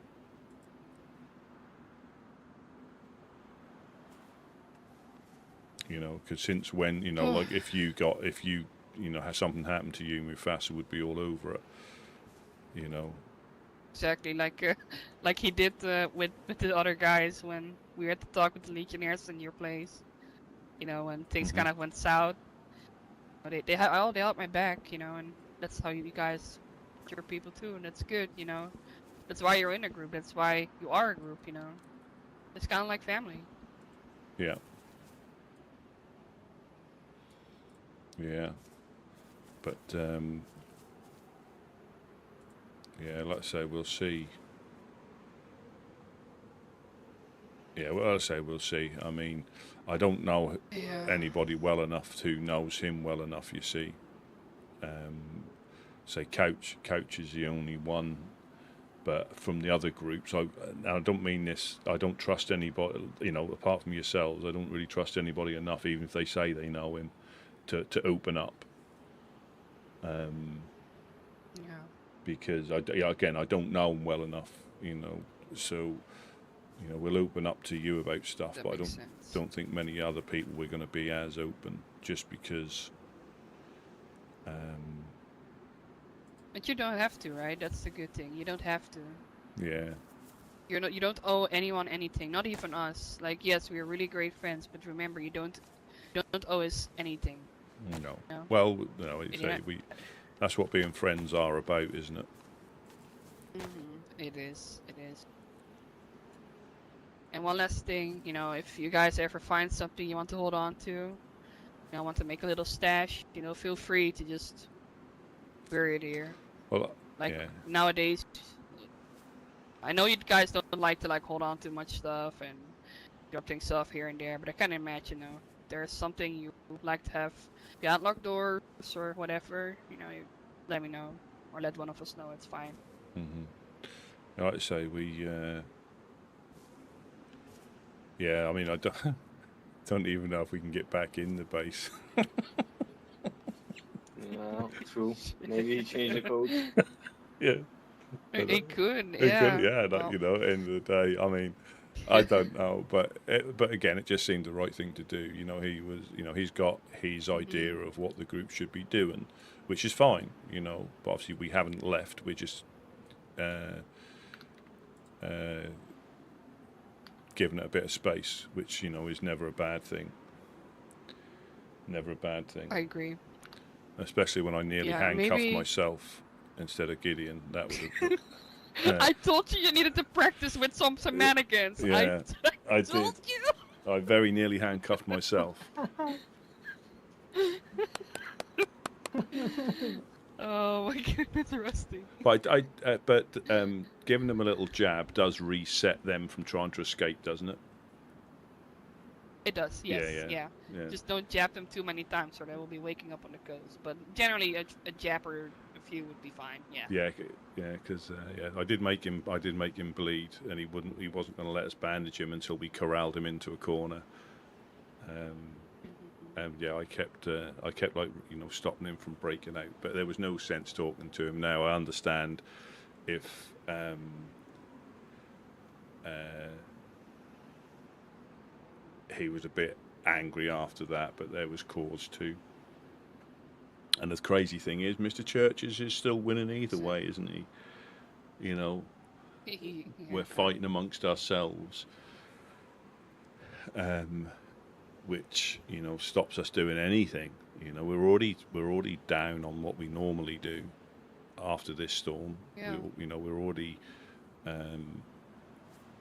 Because since when, like if you had something happen to you, Mufasa would be all over it, Exactly, like he did with the other guys when we had to talk with the Legionnaires in your place. When things kind of went south. But they helped my back, and that's how you guys, your people too, and that's good, That's why you're in a group. That's why you are a group, It's kind of like family. Yeah. Yeah, but like I say, we'll see. Yeah, well, I say we'll see. I mean, I don't know anybody well enough who knows him well enough. You see, say Couch is the only one, but from the other groups, I don't mean this. I don't trust anybody. Apart from yourselves, I don't really trust anybody enough, even if they say they know him, to open up. Because I don't know him well enough, so we'll open up to you about stuff, That but I makes don't think many other people we're going to be as open, just because. But you don't have to, right? That's the good thing. You don't have to. Yeah. You don't owe anyone anything, not even us. Like, yes, we're really great friends, but remember, you don't owe us anything. No. No. Well, that's what being friends are about, isn't it? It is. And one last thing, if you guys ever find something you want to hold on to, want to make a little stash, feel free to just bury it here. Well, nowadays, I know you guys don't like to hold on to much stuff and drop things off here and there, but I can imagine, there's something you would like to have, the unlocked doors or whatever, you let me know, or let one of us know. It's fine. Like I say, we. I mean, I don't even know if we can get back in the base. No, true. Maybe change the code. Yeah. It could, It could, end of the day, I mean, I don't know, but again, it just seemed the right thing to do. He was, he's got his idea of what the group should be doing, which is fine, but obviously we haven't left. We're just giving it a bit of space, which, is never a bad thing. Never a bad thing. I agree. Especially when I nearly Yeah, handcuffed maybe- myself instead of Gideon. That would have. I told you needed to practice with some shenanigans. Yeah, I told did. you. I very nearly handcuffed myself. Oh my goodness, Rusty. But giving them a little jab does reset them from trying to escape, doesn't it? It does, yes, yeah. Yeah. Just don't jab them too many times, or they will be waking up on the coast. But generally, a jab or a few would be fine. Yeah. Because I did make him bleed, and he wasn't going to let us bandage him until we corralled him into a corner. And yeah, I kept like stopping him from breaking out, but there was no sense talking to him. Now I understand if he was a bit angry after that, but there was cause to. And the crazy thing is, Mr. Churches is still winning either way, isn't he? We're fighting amongst ourselves, which stops us doing anything. We're already down on what we normally do after this storm. Yeah. We're already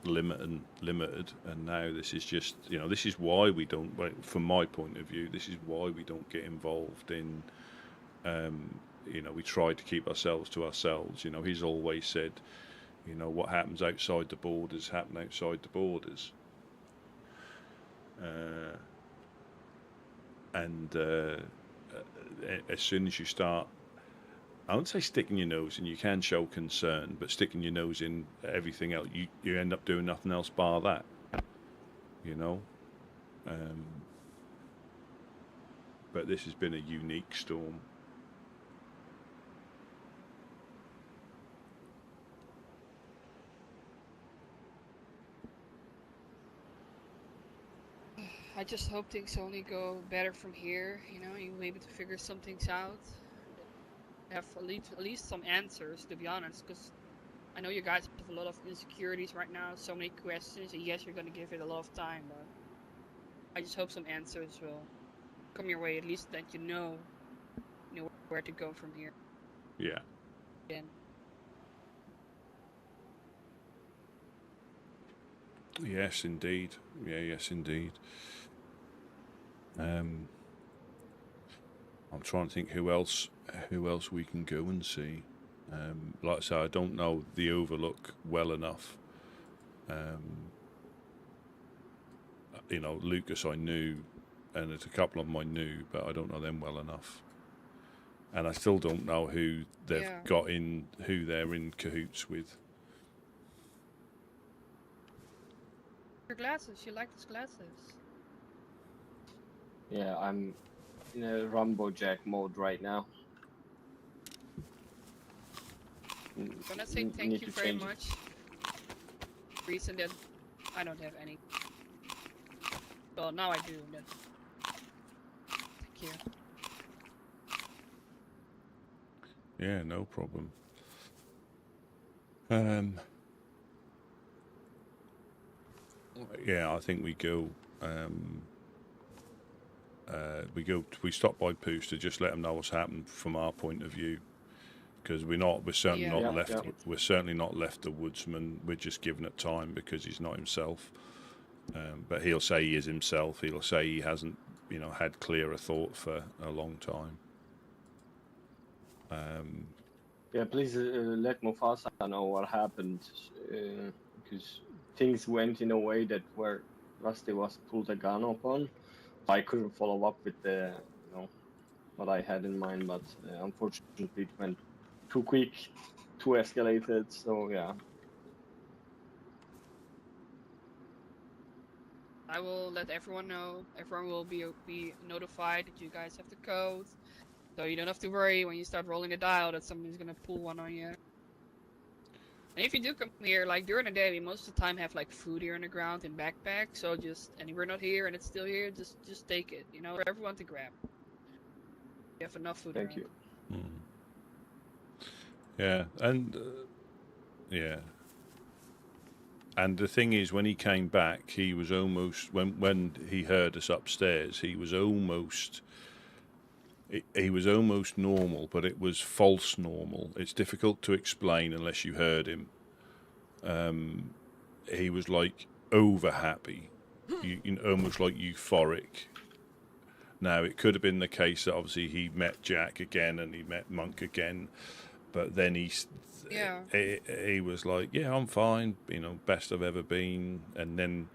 limited, and now this is just this is why we don't. From my point of view, this is why we don't get involved in. We try to keep ourselves to ourselves. He's always said, what happens outside the borders happen outside the borders. And as soon as you start, I won't say sticking your nose in, you can show concern, but sticking your nose in everything else, you end up doing nothing else bar that. But this has been a unique storm. I just hope things only go better from here. You'll be able to figure some things out. Have at least some answers, to be honest, because I know you guys have a lot of insecurities right now, so many questions, and yes, you're going to give it a lot of time, but I just hope some answers will come your way, at least that you know where to go from here. Yeah. Again. Yes, indeed. Yes, indeed. I'm trying to think who else we can go and see. Like I say, I don't know the Overlook well enough. Lucas I knew, and there's a couple of them I knew, but I don't know them well enough. And I still don't know who they've got in, who they're in cahoots with. Your glasses, you like those glasses? Yeah, I'm in a Rumbo Jack mode right now. I'm gonna say thank you very much. Reason that I don't have any. Well, now I do. Then. Thank you. Yeah, no problem. Yeah, I think we go. We stop by Poos to just let them know what's happened from our point of view, because we're certainly not left. Yeah. We're certainly not left the Woodsman. We're just giving it time because he's not himself. But he'll say he is himself. He'll say he hasn't, had clearer thought for a long time. Yeah, please let Mufasa know what happened, because things went in a way that where Rusty was pulled a gun upon. I couldn't follow up with the, what I had in mind, but unfortunately it went too quick, too escalated. So yeah. I will let everyone know. Everyone will be notified that you guys have the code. So you don't have to worry when you start rolling the dial that somebody's gonna pull one on you. And if you do come here, like during the day, we most of the time have like food here on the ground in backpacks. So and we're not here and it's still here, just take it, for everyone to grab. You have enough food. Thank you. Yeah, and yeah. And the thing is, when he came back, he was almost when he heard us upstairs. He was almost normal, but it was false normal. It's difficult to explain unless you heard him. He was like over happy, almost like euphoric. Now, it could have been the case that obviously he met Jack again and he met Monk again, but then he was like, yeah, I'm fine, best I've ever been. And then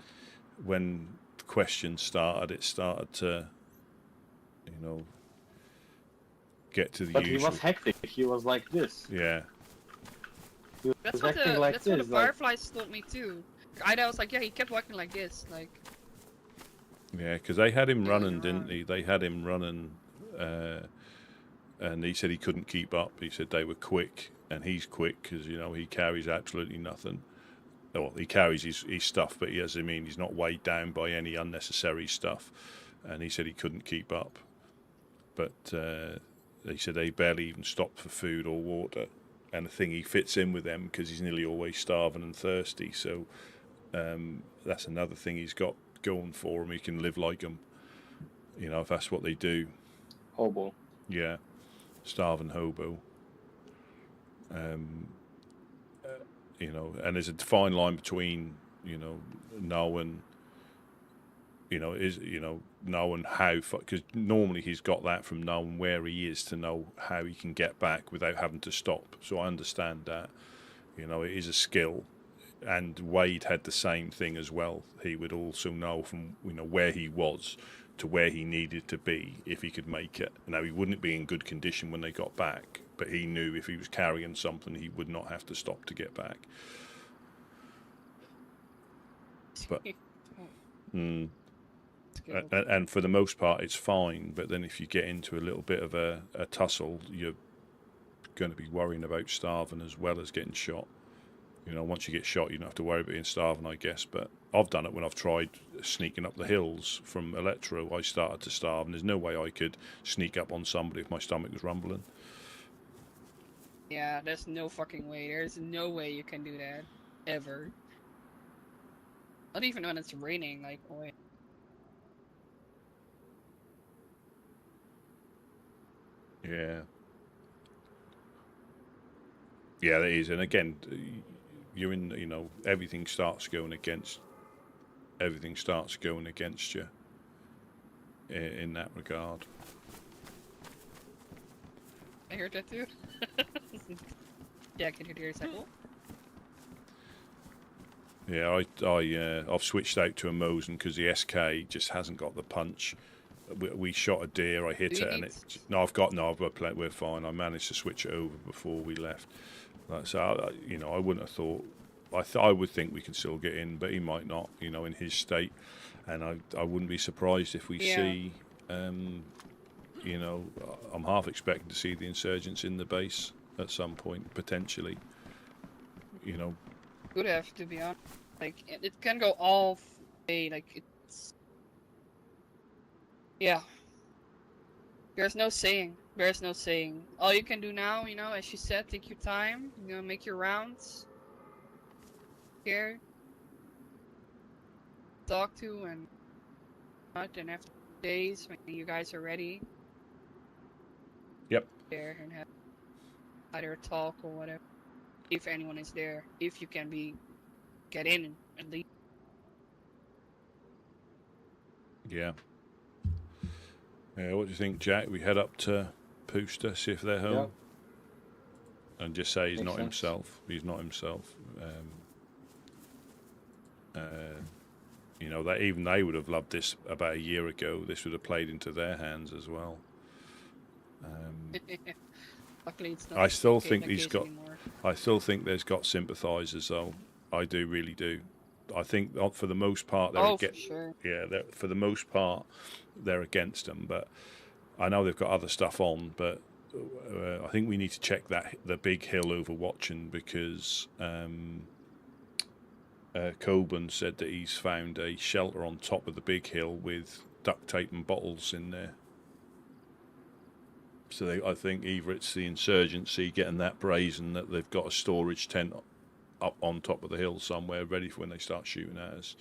when the questions started, it started to, get to the But usual. he was hectic. He was like this. Yeah. He That's was what acting the like that's what this. the Like, Fireflies told me too. I was like, yeah, he kept walking like this, like. Yeah, because they had him Yeah, running, you're didn't right. they? They had him running, and he said he couldn't keep up. He said they were quick, and he's quick because he carries absolutely nothing. Well, he carries his stuff, but he's not weighed down by any unnecessary stuff. And he said he couldn't keep up. But he said they barely even stopped for food or water. And the thing, he fits in with them because he's nearly always starving and thirsty. So that's another thing he's got going for him. He can live like them, if that's what they do. hobo. Yeah, starving hobo. And there's a fine line between, knowing, knowing how, because normally he's got that from knowing where he is to know how he can get back without having to stop. So I understand that, it is a skill. And Wade had the same thing as well. He would also know from, where he was to where he needed to be if he could make it. Now, he wouldn't be in good condition when they got back, but he knew if he was carrying something, he would not have to stop to get back. But, and for the most part, it's fine. But then if you get into a little bit of a tussle, you're going to be worrying about starving as well as getting shot. Once you get shot, you don't have to worry about being starving, I guess. But I've done it when I've tried sneaking up the hills from Electro. I started to starve, and there's no way I could sneak up on somebody if my stomach was rumbling. Yeah, there's no fucking way. There's no way you can do that. Ever. Not even when it's raining, like, boy. Yeah. Yeah, that is. And again, you're in, everything starts going against you in that regard. I heard that too. Yeah, I can hear your cycle. Yeah, I've switched out to a Mosin because the SK just hasn't got the punch. We shot a deer, I hit it, and we're fine. I managed to switch it over before we left. So I wouldn't have thought. I would think we can still get in, but he might not. In his state, and I wouldn't be surprised if we see. I'm half expecting to see the insurgents in the base at some point potentially. Could have, to be honest. Like, it can go all way. Like, it's. Yeah. There's no saying. There's no saying. All you can do now, as you said, take your time. Make your rounds. Here. Talk to and after days when you guys are ready. Yep. There and have either a talk or whatever. If anyone is there, if you can get in and leave. Yeah. Yeah. What do you think, Jack? We head up to Pooster, see if they're home, and just say he's not himself. He's not himself. That even they would have loved this about a year ago. This would have played into their hands as well. Luckily, it's not. I still think he's got. Anymore. I still think there's got sympathisers, though. I do, really do. I think for the most part they're for sure. Yeah, for the most part they're against them. But I know they've got other stuff on. But I think we need to check the big hill over Watching because Coburn said that he's found a shelter on top of the big hill with duct tape and bottles in there. So I think either it's the insurgency getting that brazen that they've got a storage tent up on top of the hill somewhere, ready for when they start shooting at us.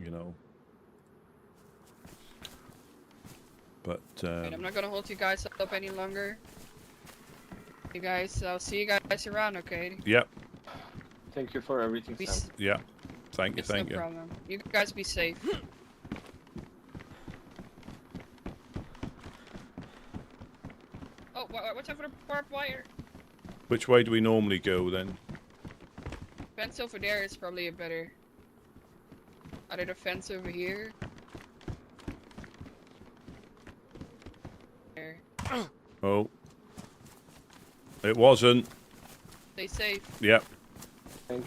You know. But I'm not gonna hold you guys up any longer. You guys, I'll see you guys around, okay? yep, Thank you for everything, Be Sam. yeah. Thank you, It's thank no you. problem. You guys be safe. Oh, watch out for the barbed wire. Which way do we normally go then? Fence over there is probably a better. Either the fence over here. There. Oh, it wasn't. Stay safe. Yep. Thank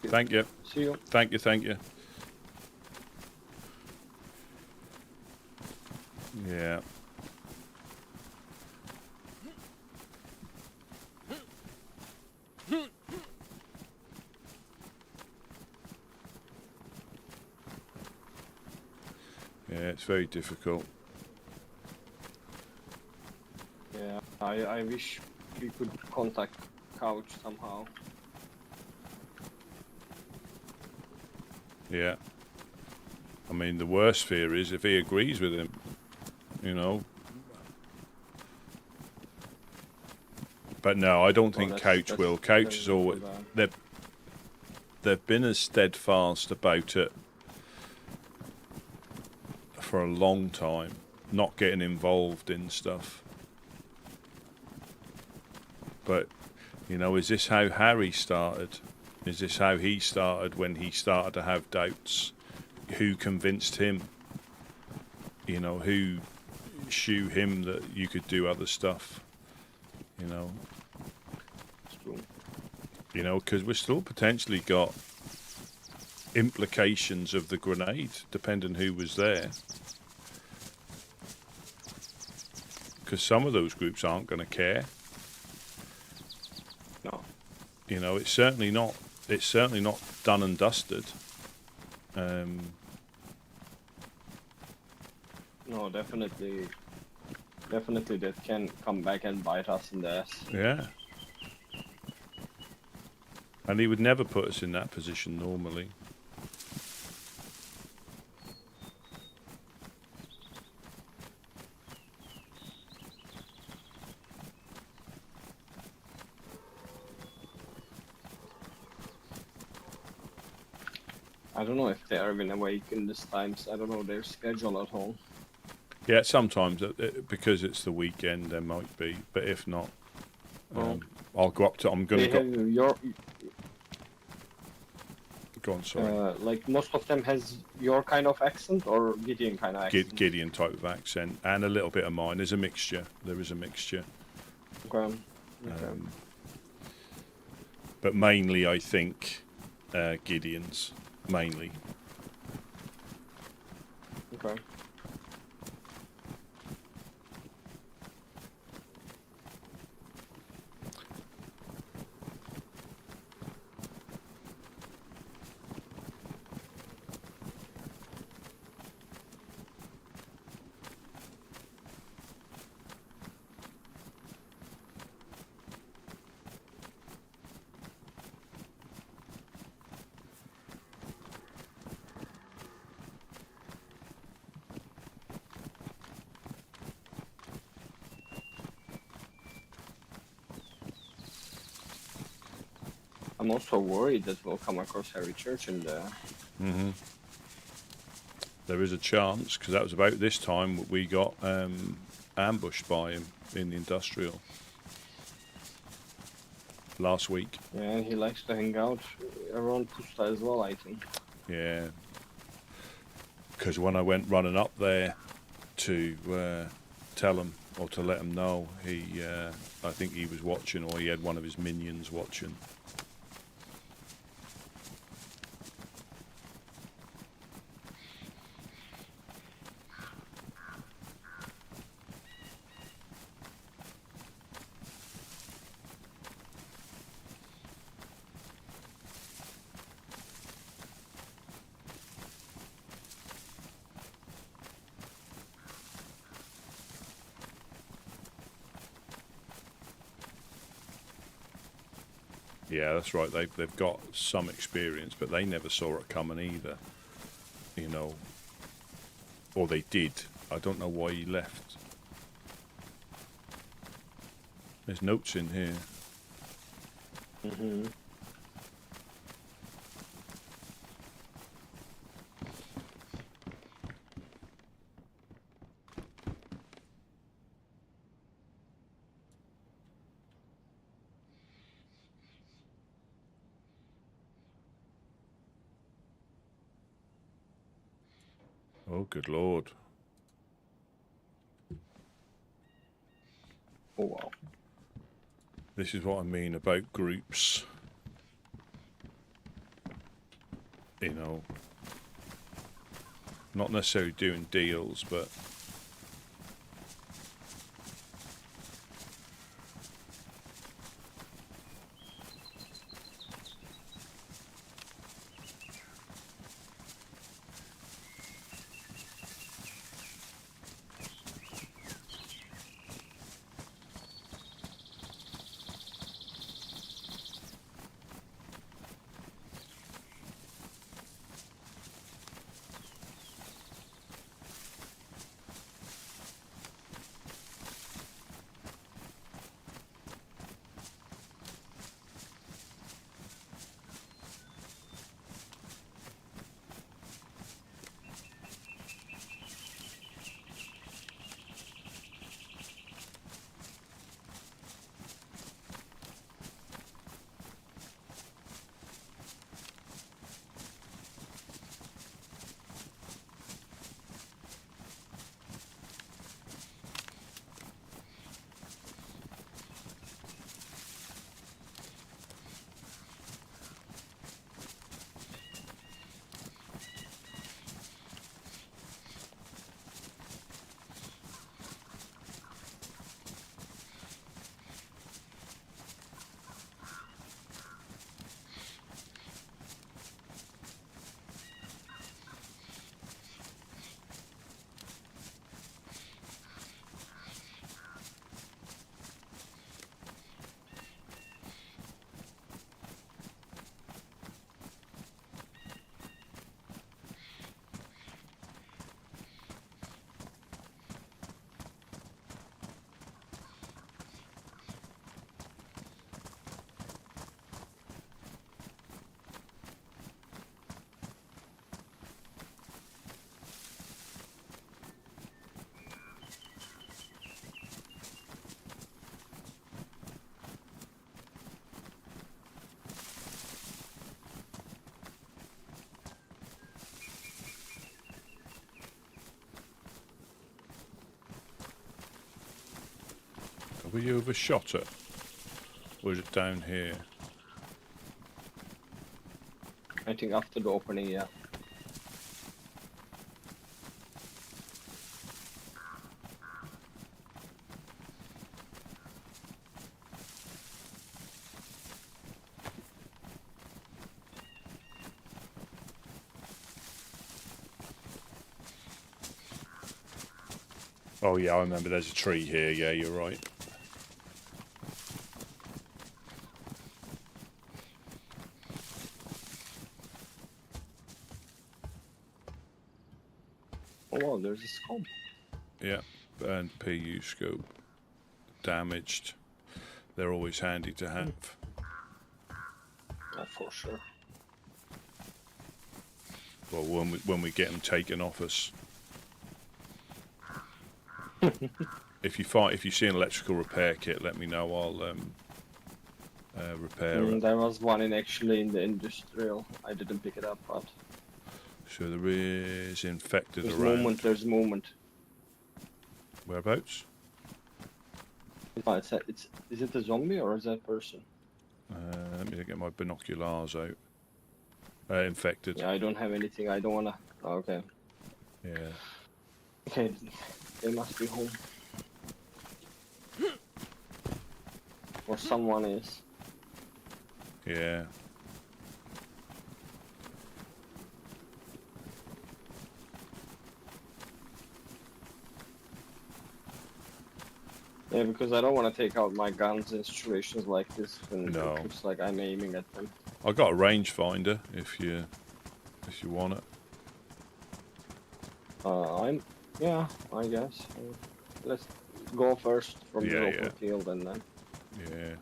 you. Thank you. See you. Thank you. Thank you. Yeah. Yeah, it's very difficult. Yeah, I wish we could contact Couch somehow. Yeah. I mean, the worst fear is if he agrees with him, you know. But no, I don't think Couch will. Couch is always they've been as steadfast about it for a long time, not getting involved in stuff. But, you know, is this how Harry started? Is this how he started when he started to have doubts? Who convinced him? You know, who showed him that you could do other stuff? You know? It's true. You know, because we've still potentially got implications of the grenade, depending who was there. Because some of those groups aren't going to care. No. You know, it's certainly not. It's certainly not done and dusted. No, definitely that can come back and bite us in the ass. Yeah. And he would never put us in that position normally. I don't know if they are even awake in this times. I don't know their schedule at all. Yeah, sometimes because it's the weekend there might be, but if not, I'll go up to. I'm going to They go. have your Go on, sorry. like most of them has your kind of accent or Gideon kind of accent. Gideon type of accent and a little bit of mine. There's a mixture. There is a mixture. Okay. But mainly, I think Gideon's mainly. Okay. I'm also worried that we'll come across Harry Church in there. Mm-hmm. There is a chance, because that was about this time we got ambushed by him in the industrial last week. Yeah, and he likes to hang out around Pusta as well, I think. Yeah. Because when I went running up there to tell him or to let him know, I think he was watching, or he had one of his minions watching. Yeah, that's right. They've got some experience, but they never saw it coming either. You know, or they did. I don't know why he left. There's notes in here. Mm-hmm. Oh, good lord. Oh wow. This is what I mean about groups. You know, not necessarily doing deals, but have we overshot it? Or is it down here? I think after the opening, yeah. Oh yeah, I remember there's a tree here. Yeah, you're right. Oh wow, there's a scope. Yeah, and PU scope. Damaged. They're always handy to have. Oh, for sure. Well, when we get them taken off us. If you see an electrical repair kit, let me know. I'll repair it. There was one actually in the industrial. I didn't pick it up, but So there is infected there's around. movement. There's movement. Whereabouts? No, is it a zombie or is that a person? Let me get my binoculars out. Infected. Yeah, I don't have anything. I don't wanna. Oh, okay. Yeah. Okay, they must be home. Or someone is. Yeah. Yeah, because I don't want to take out my guns in situations like this when No. it looks like I'm aiming at them. I got a rangefinder if you want it. Yeah, I guess. Let's go first from the Yeah, open yeah. field and then. Yeah.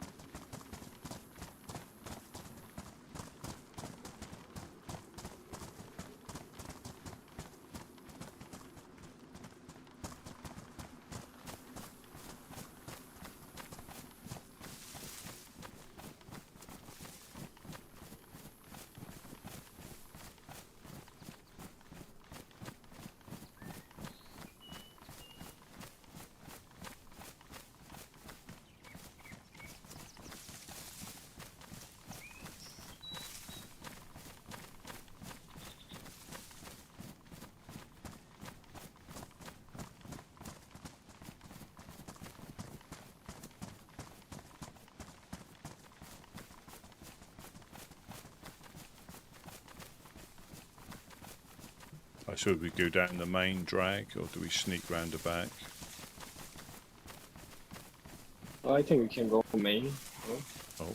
Should we go down the main drag or do we sneak round the back? I think we can go main. Oh.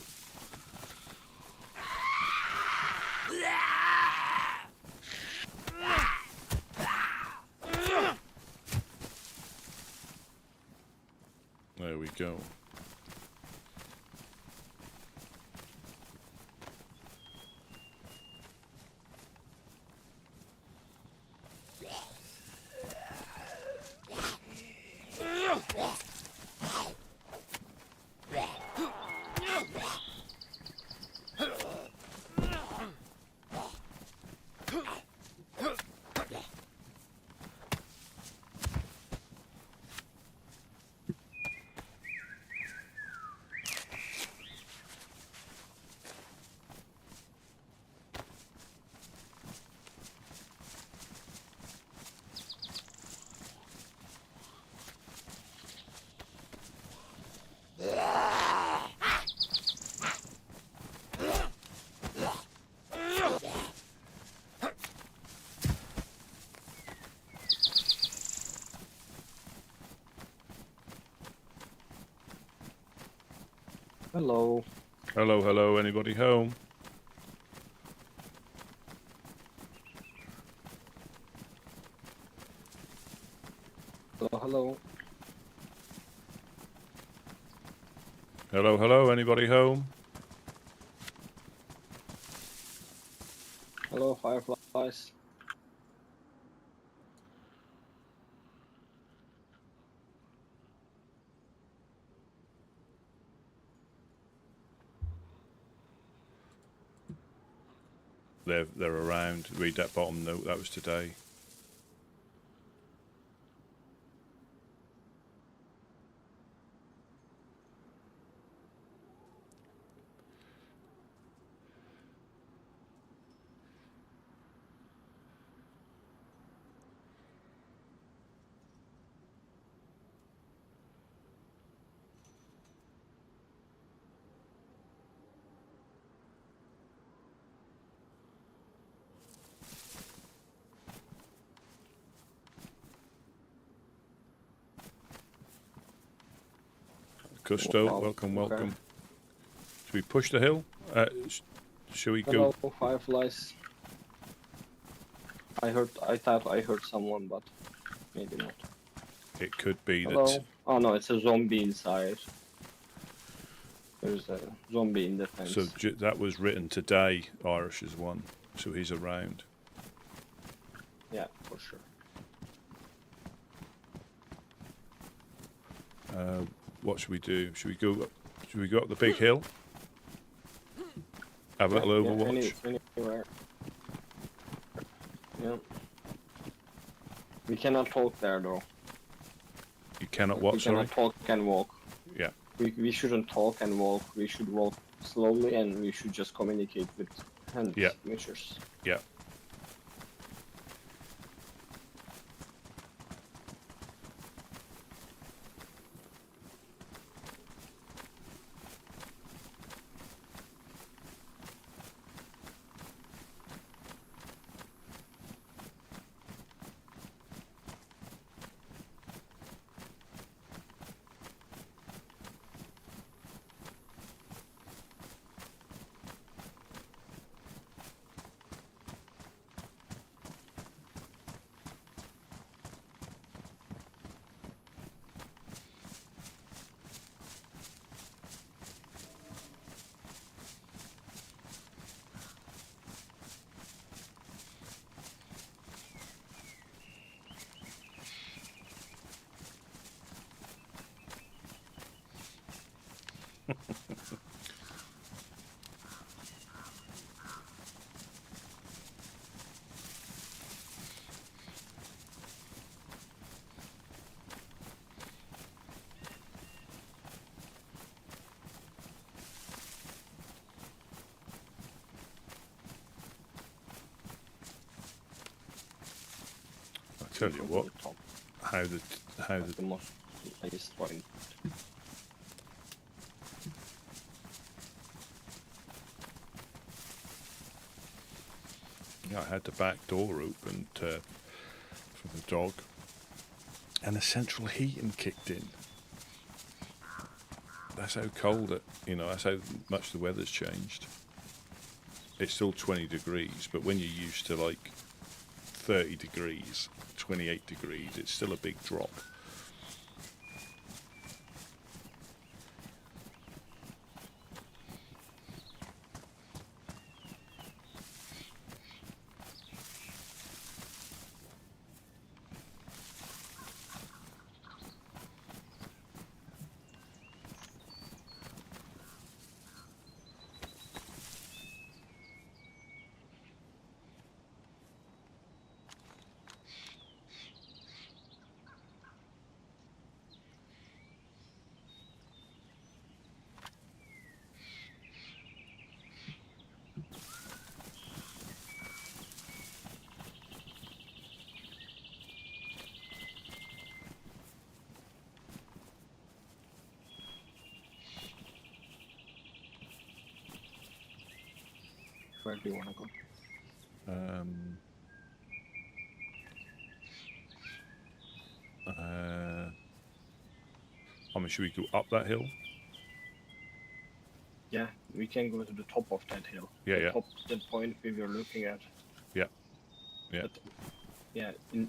There we go. Hello. Hello, hello, anybody home? Hello, hello. Hello, hello, anybody home? Hello, fireflies. They're around. Read that bottom note, that was today. Gusto, Wow, welcome, okay. welcome. Should we push the hill? Shall we Hello, go? fireflies. I thought I heard someone, but maybe not. It could be Hello. that. Oh no, it's a zombie inside. There's a zombie in the fence. So that was written today, Irish's one. So he's around. Yeah, for sure. What should we do? Should we go? Should we go up the big hill? Have a little Overwatch. Anywhere. Yeah. We cannot talk there though. You cannot what? We Sorry. cannot talk and walk. Yeah. We shouldn't talk and walk. We should walk slowly and we should just communicate with hand gestures. Yeah. I tell you what, Top. how the That's the most highest point. I had the back door open for the dog, and the central heating kicked in. That's how cold it, that's how much the weather's changed. It's still 20 degrees, but when you're used to like 30 degrees, 28 degrees, it's still a big drop. Where do you want to go? Should we go up that hill? Yeah, we can go to the top of that hill. Yeah, the yeah. Top, the point we were looking at. Yeah. Yeah. But, yeah, too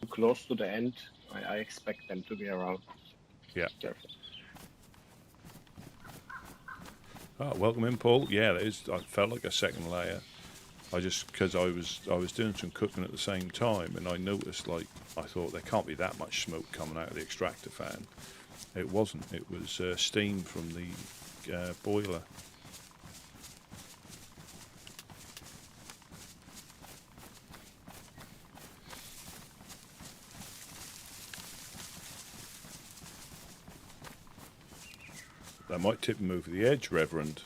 close to the end, I expect them to be around. Yeah. Careful. Oh, welcome in, Paul. Yeah, that is. I felt like a second layer. Because I was doing some cooking at the same time, and I noticed, I thought there can't be that much smoke coming out of the extractor fan. It wasn't. It was steam from the boiler. That might tip him over the edge, Reverend.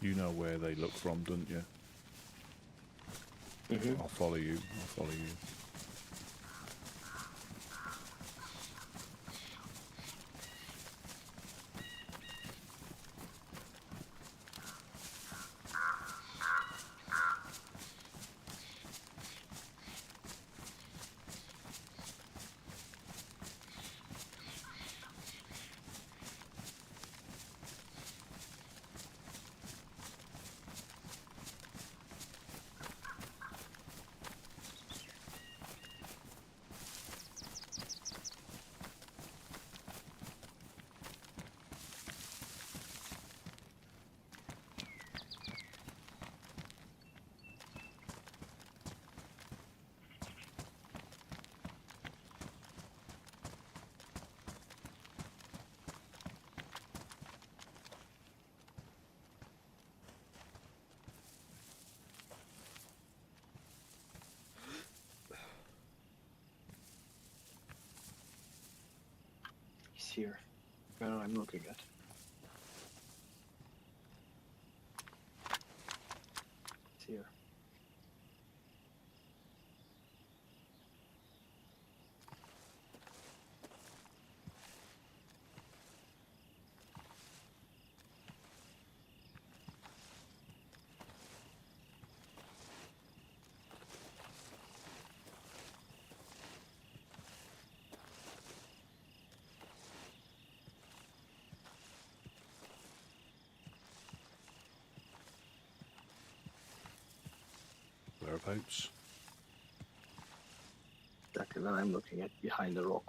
You know where they look from, don't you? Mm-hmm. I'll follow you. I'll follow you. here. Where I'm looking at. It's here. Whereabouts? Exactly where I'm looking at, behind the rock.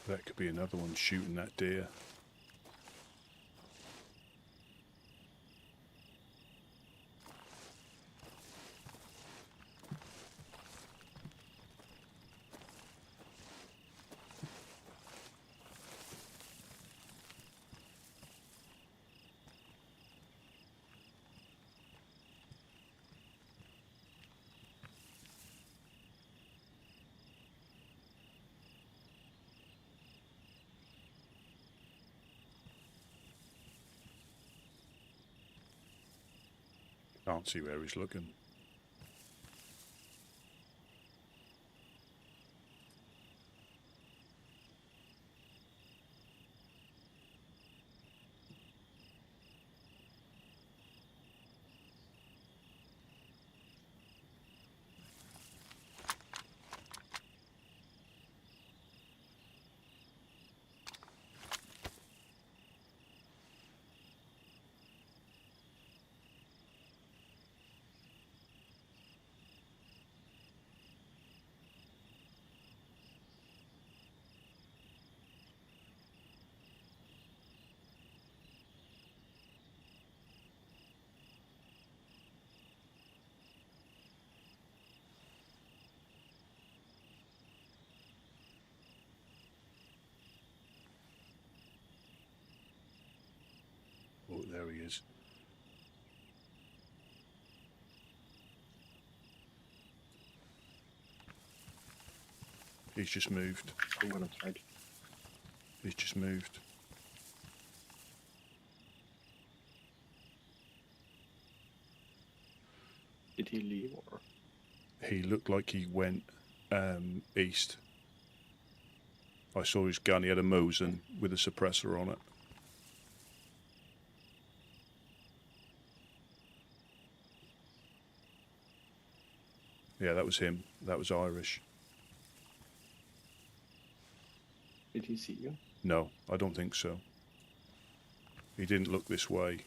That could be another one shooting that deer. Can't see where he's looking. Oh, there he is. He's just moved. I'm gonna try to. He's just moved. Did he leave or? He looked like he went east. I saw his gun. He had a Mosin with a suppressor on it. Yeah, that was him. That was Irish. Did he see you? No, I don't think so. He didn't look this way.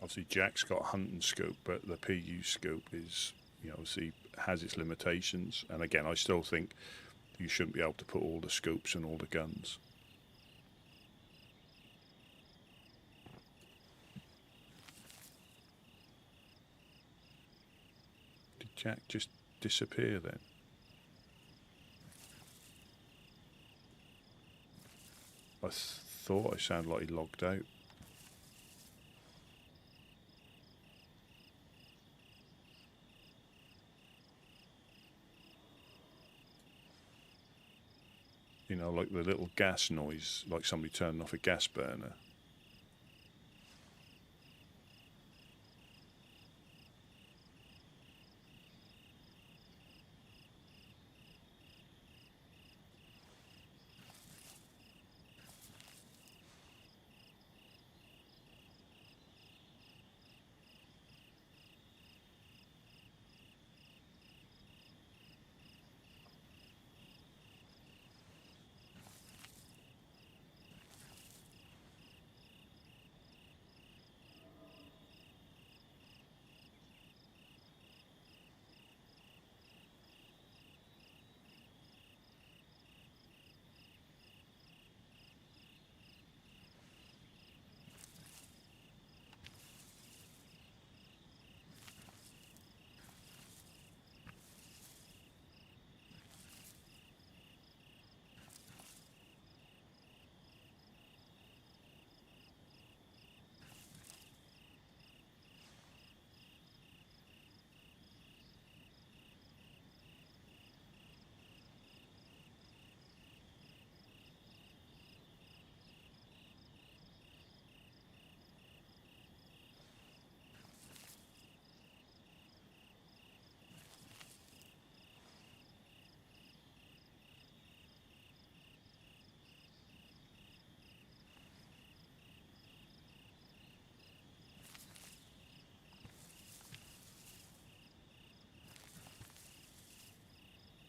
obviously Jack's got a hunting scope, but the PU scope is, obviously has its limitations. And again, I still think you shouldn't be able to put all the scopes in all the guns. Did Jack just disappear then? I thought I sounded like he logged out. Like the little gas noise, like somebody turning off a gas burner.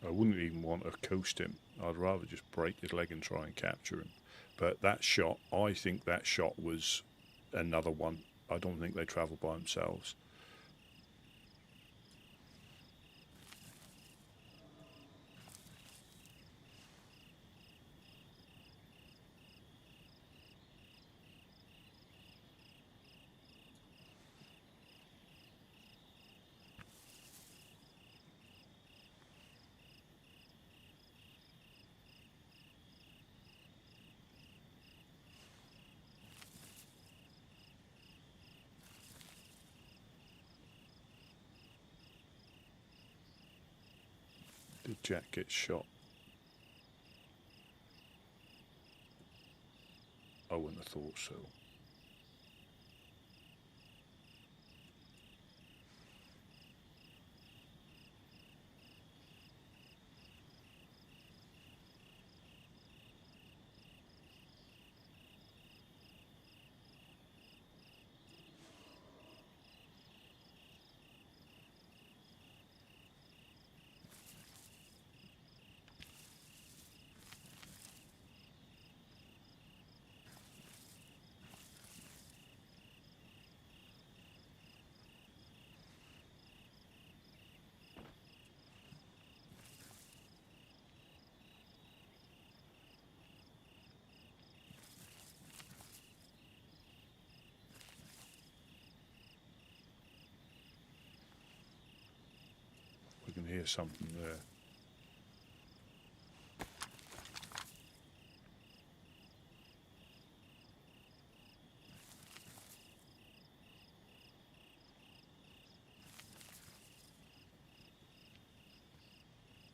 I wouldn't even want to coast him. I'd rather just break his leg and try and capture him. But that shot, I think that shot was another one. I don't think they travel by themselves. Did Jack get shot? I wouldn't have thought so. We can hear something there.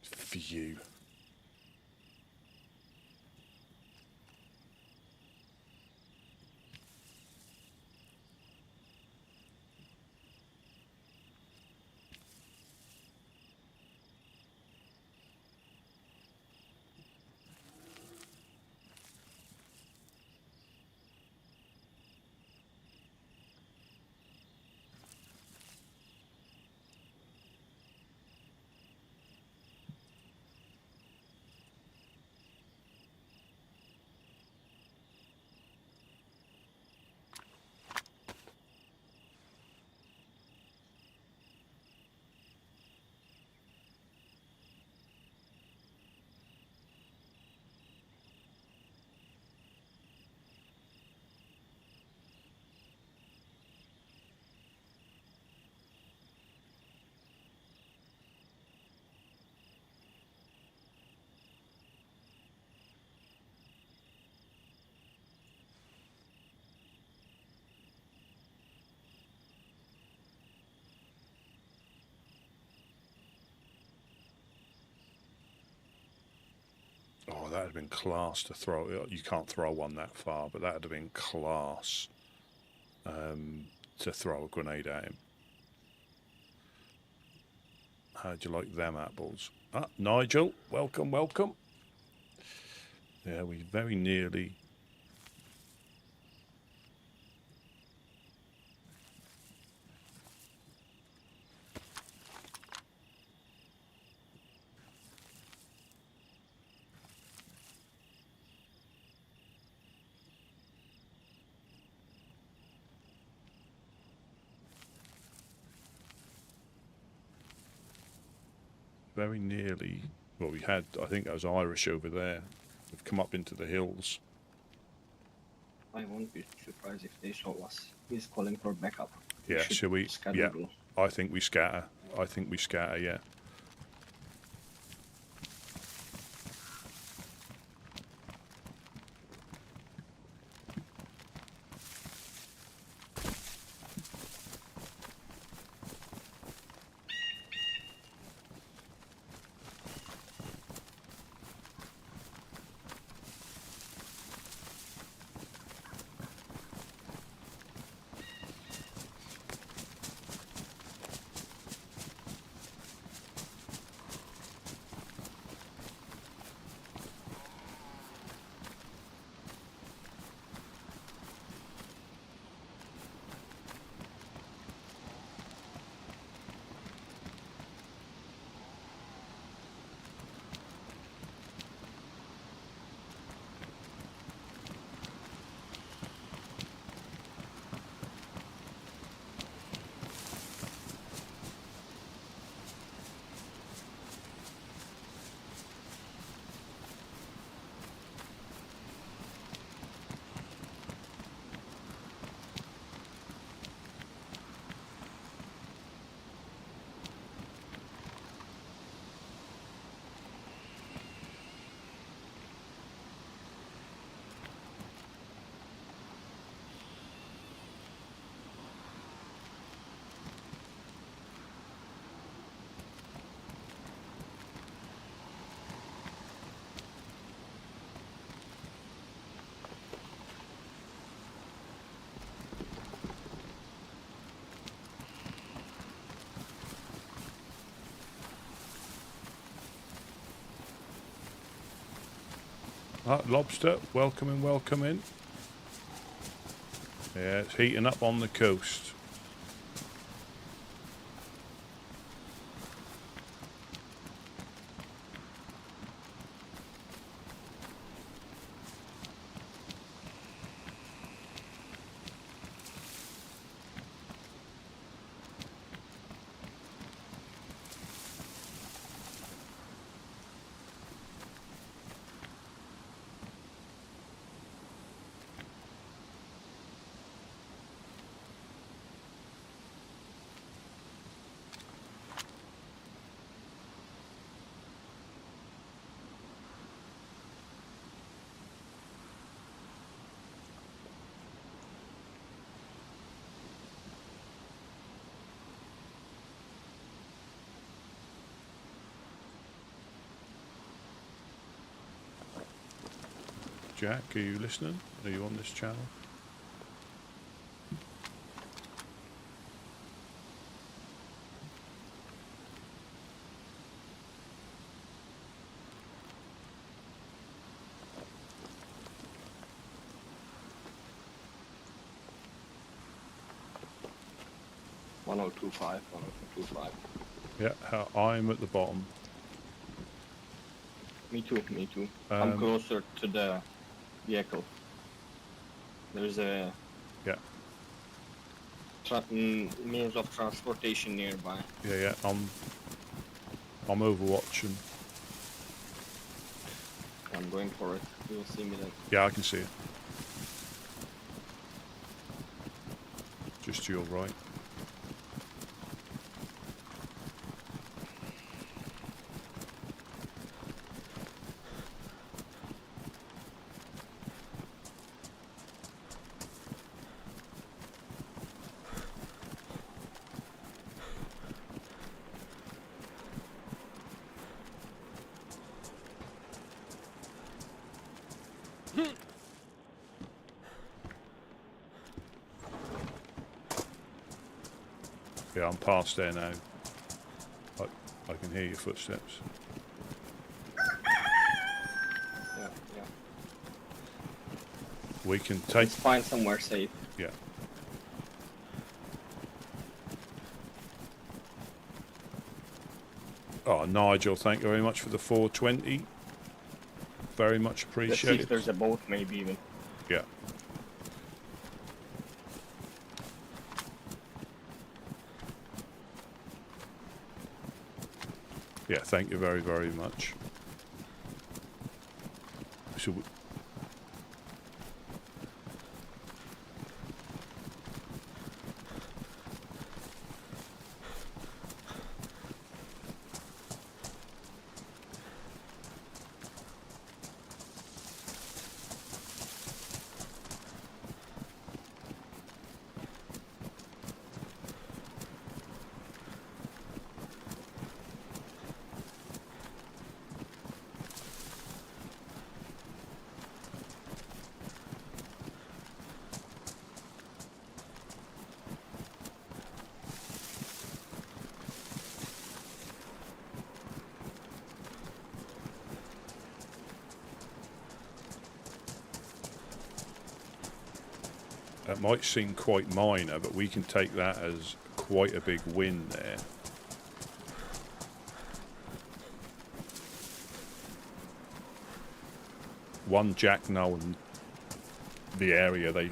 Phew. that'd have been class to throw. You can't throw one that far, but that'd have been class to throw a grenade at him. How'd you like them apples? Ah, Nigel, welcome, welcome. Yeah, we very nearly... Very nearly... Well, we had, I think that was Irish over there. We've come up into the hills. I won't be surprised if they show us. He's calling for backup. Yeah, shall we? Yeah, Skedaddle. I think we scatter. I think we scatter, yeah. Ah, lobster, welcome in, welcome in. Yeah, it's heating up on the coast. Jack, are you listening? Are you on this channel? One oh two five. Yeah, I'm at the bottom. Me too. I'm closer to the vehicle. There's a Yeah, means of transportation nearby. yeah, I'm overwatching. I'm going for it. You'll see me then. Yeah, I can see it. Just to your right. Yeah, I'm past there now. I can hear your footsteps. Yeah, yeah. We can take... Let's find somewhere safe. Yeah. Oh, Nigel, thank you very much for the 420. Very much Let's see appreciated. if there's a boat, maybe even. Yeah. Yeah, thank you very, very much. So that might seem quite minor, but we can take that as quite a big win there. One Jack now in the area they...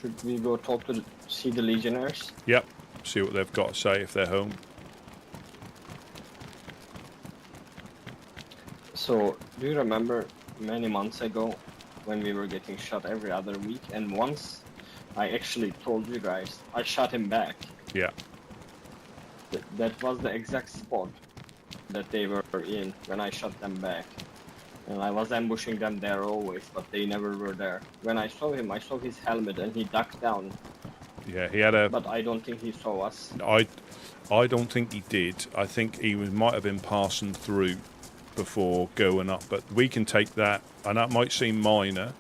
Should we go talk to see the Legionnaires? Yep, see what they've got to say if they're home. So, do you remember many months ago when we were getting shot every other week? And once I actually told you guys, I shot him back. Yeah. That was the exact spot that they were in when I shot them back. And I was ambushing them there always, but they never were there. When I saw him, I saw his helmet and he ducked down. Yeah, he had a... But I don't think he saw us. I don't think he did. I think he might have been passing through before going up. But we can take that, and that might seem minor,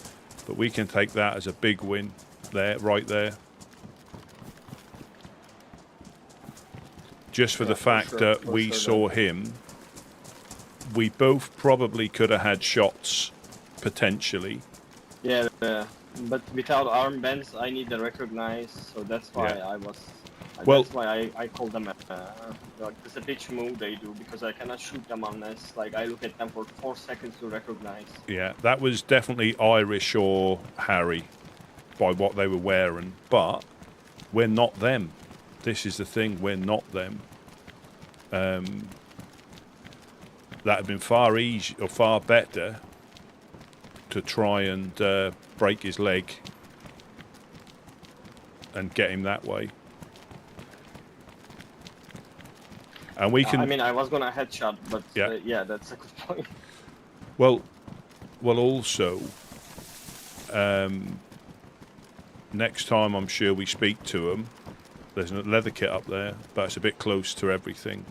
but we can take that as a big win there, right there. Just for the fact that we saw him. We both probably could have had shots, potentially. Yeah, but without armbands, I need to recognize, so that's why I was... Well, that's why I call them like, it's a bitch move they do, because I cannot shoot them unless like I look at them for 4 seconds to recognize. Yeah, that was definitely Irish or Harry by what they were wearing, but we're not them. This is the thing, we're not them. That had been far easier or far better to try and break his leg and get him that way. And we can... I mean, I was gonna headshot, but yeah, yeah, that's a good point. Well, also, next time I'm sure we speak to him, there's a leather kit up there, but it's a bit close to everything.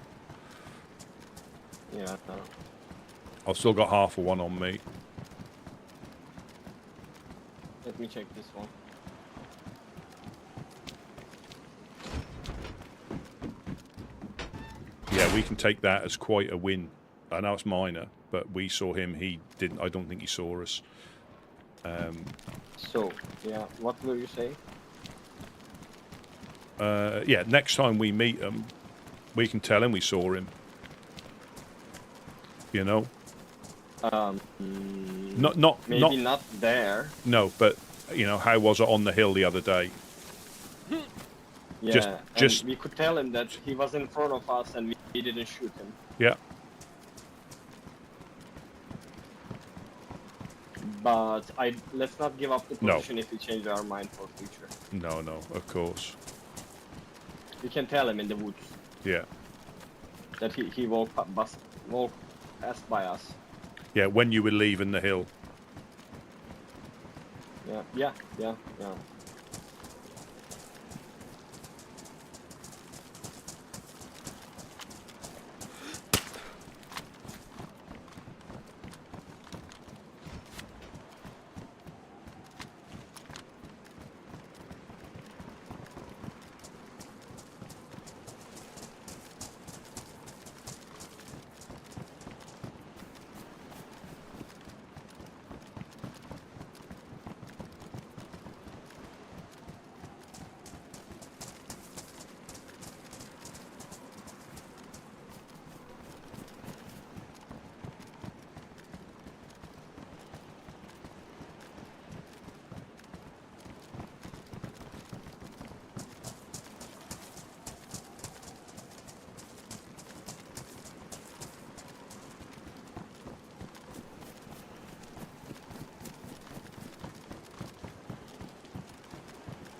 Yeah. I've still got half of one on me. Let me check this one. Yeah, we can take that as quite a win. I know it's minor, but we saw him. He didn't. I don't think he saw us. So, yeah, what will you say? Yeah, next time we meet him, we can tell him we saw him. You know. Maybe not there. No, but you know, how was it on the hill the other day? Yeah, just we could tell him that he was in front of us and we didn't shoot him. Yeah. But let's not give up the position if we change our mind for future. No, of course. We can tell him in the woods. Yeah. That he walked past by us. Yeah, when you were leaving the hill. Yeah.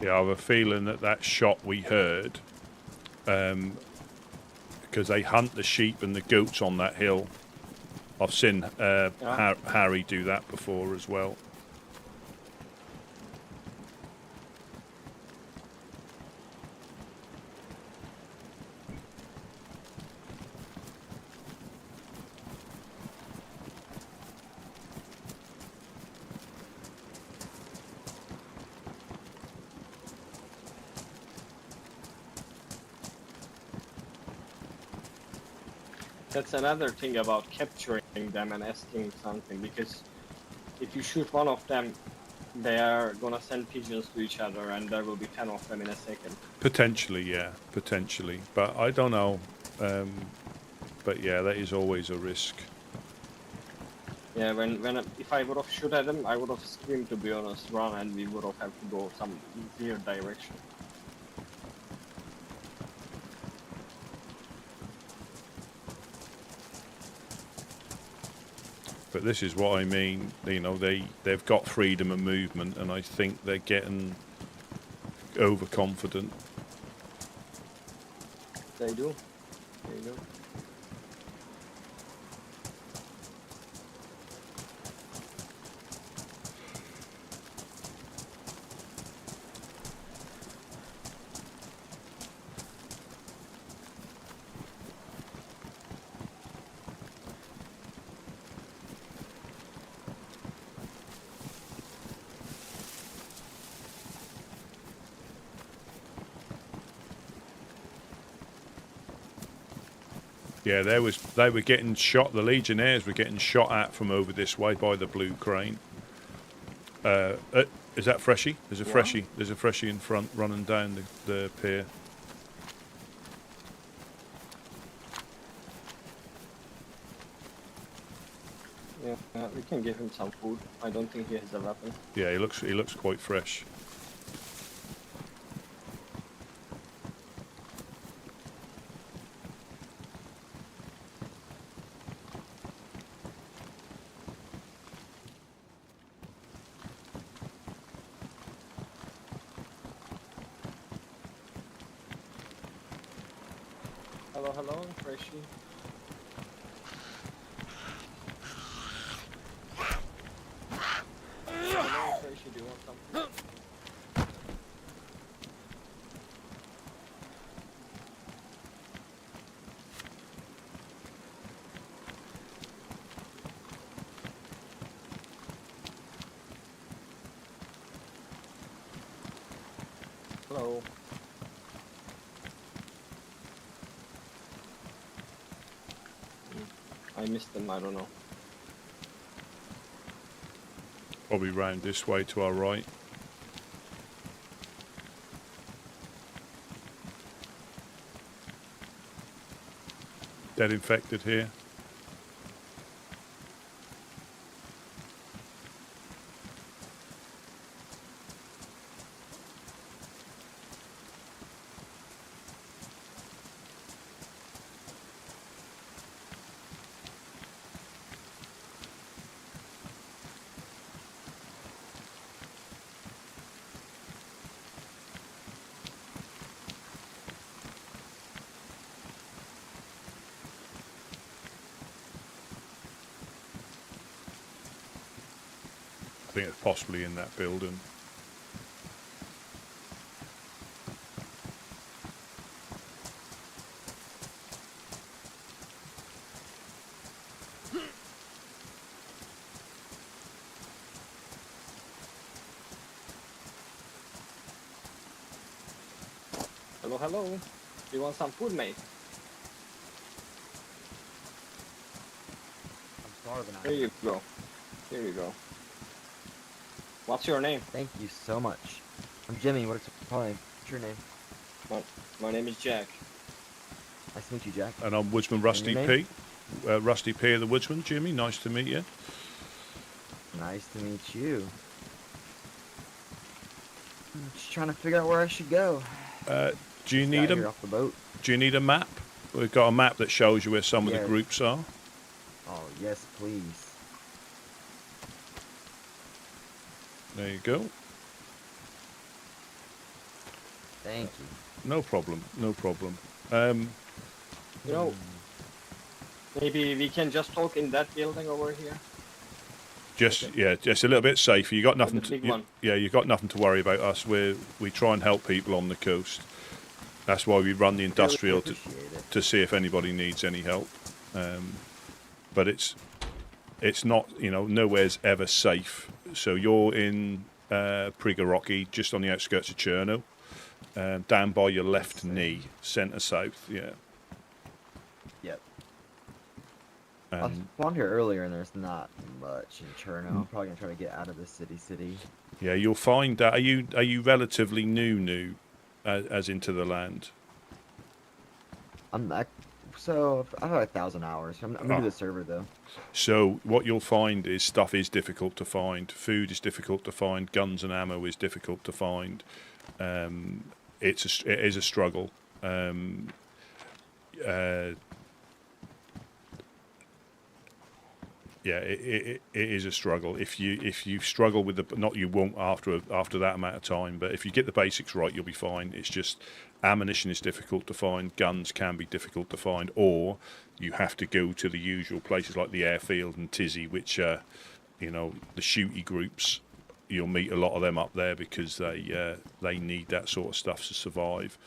Yeah, I have a feeling that shot we heard, because they hunt the sheep and the goats on that hill. I've seen Harry do that before as well. That's another thing about capturing them and asking something, because if you shoot one of them, they are gonna send pigeons to each other, and there will be 10 of them in a second. Potentially, yeah, potentially, but I don't know. But yeah, that is always a risk. Yeah, if I would have shot at them, I would have screamed, to be honest, run, and we would have had to go some weird direction. But this is what I mean. You know, they've got freedom of movement, and I think they're getting overconfident. They do. They do. Yeah, they were getting shot. The Legionnaires were getting shot at from over this way by the blue crane. Is that Freshie? There's a Freshie. There's a Freshie in front running down the pier. Yeah, we can give him some food. I don't think he has a weapon. Yeah, he looks quite fresh. Hello, Freshie. Hello, Freshie, do you want something? Hello. I missed them, I don't know. Probably round this way to our right. Dead infected here. I think it's possibly in that building. Hello. Do you want some food, mate? I'm starving. Here you go. Here you go. What's your name? Thank you so much. I'm Jimmy. What's your name? My name is Jack. Nice to meet you, Jack. And I'm Woodsman Rusty your P. Rusty P of the Woodsman. Jimmy, nice to meet you. Nice to meet you. I'm just trying to figure out where I should go. Do you Just need got here off the boat. Do you need a map? We've got a map that shows you where some of the Yes. groups are. Oh yes, please. There you go. Thank you. No problem. No problem. You know, maybe we can just talk in that building over here. Just just a little bit safer. You got nothing The big to one. you got nothing to worry about us. We try and help people on the coast. That's why we run the industrial Really appreciate it. to see if anybody needs any help. But it's not, you know, nowhere's ever safe. So you're in Prigoroki, just on the outskirts of Cherno, down by your left knee, centre south. Yeah. Yep. I spawned here earlier and there's not much in Cherno. I'm probably gonna try to get out of the city. Yeah, you'll find that. Are you relatively new, as into the land? So I've had 1,000 hours. I'm new to the server though. So what you'll find is stuff is difficult to find. Food is difficult to find. Guns and ammo is difficult to find. It is a struggle. Yeah, it is a struggle. If you struggle with you won't after that amount of time. But if you get the basics right, you'll be fine. It's just ammunition is difficult to find. Guns can be difficult to find, or you have to go to the usual places like the airfield and Tizzy, which are, you know, the shooty groups. You'll meet a lot of them up there because they need that sort of stuff to survive.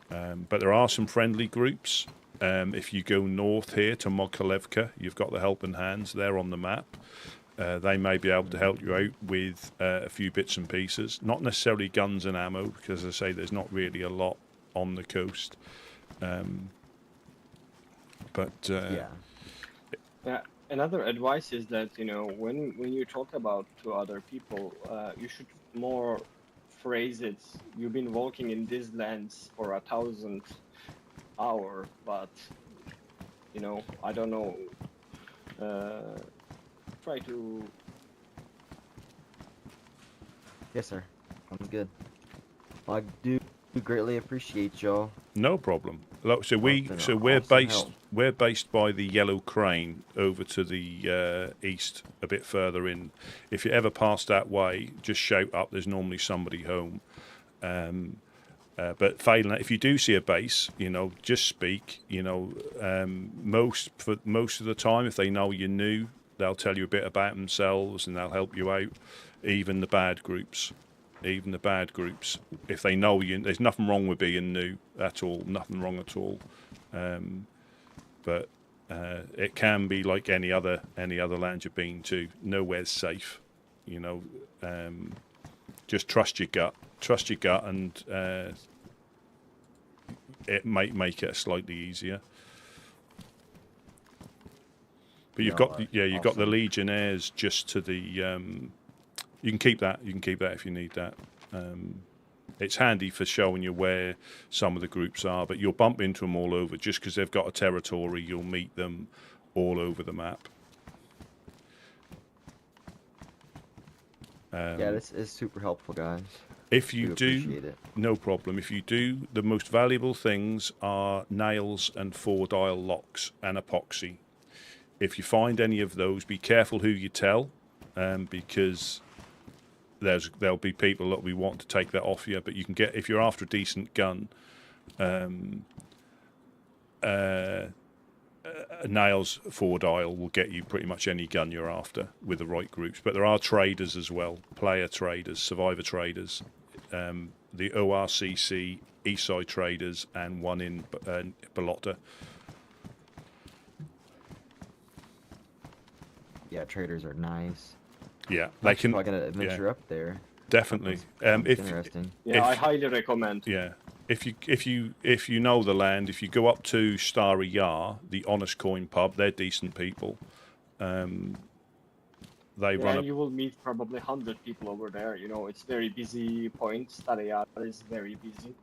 But there are some friendly groups. If you go north here to Mokolevka, you've got the Helping Hands there on the map. They may be able to help you out with a few bits and pieces. Not necessarily guns and ammo, because as I say, there's not really a lot on the coast. Yeah. Another advice is that, you know, when you talk about to other people, you should more phrase it. You've been walking in these lands for 1,000 hours, but you know, I don't know. Try to. Yes, sir. I'm good. Well, I do greatly appreciate y'all. No problem. Look, so we're awesome help. we're based by the Yellow Crane over to the east, a bit further in. If you ever pass that way, just shout up. There's normally somebody home. But failing that, if you do see a base, you know, just speak. You know, most of the time, if they know you're new, they'll tell you a bit about themselves and they'll help you out. Even the bad groups, if they know you, there's nothing wrong with being new at all. Nothing wrong at all. But it can be like any other land you've been to. Nowhere's safe. You know, just trust your gut. And it might make it slightly easier. But you've got the Legionnaires just to the. You can keep that. If you need that. It's handy for showing you where some of the groups are, but you'll bump into them all over. Just because they've got a territory, you'll meet them all over the map. Yeah, this is super helpful, guys. If you do, appreciate it. no problem. If you do, the most valuable things are nails and 4-dial locks and epoxy. If you find any of those, be careful who you tell, because there'll be people that we want to take that off you. But you can get, if you're after a decent gun, nails 4-dial will get you pretty much any gun you're after with the right groups. But there are traders as well, player traders, survivor traders, the ORCC, Eastside traders, and one in Balota. Yeah, traders are nice. Yeah, they can. I'm gonna adventure up there. Definitely. Interesting. Yeah, I highly recommend. Yeah. If you know the land, if you go up to Starry Yar, the Honest Coin pub, they're decent people. They run. You will meet probably 100 people over there. You know, it's very busy point. Starry Yar is very busy.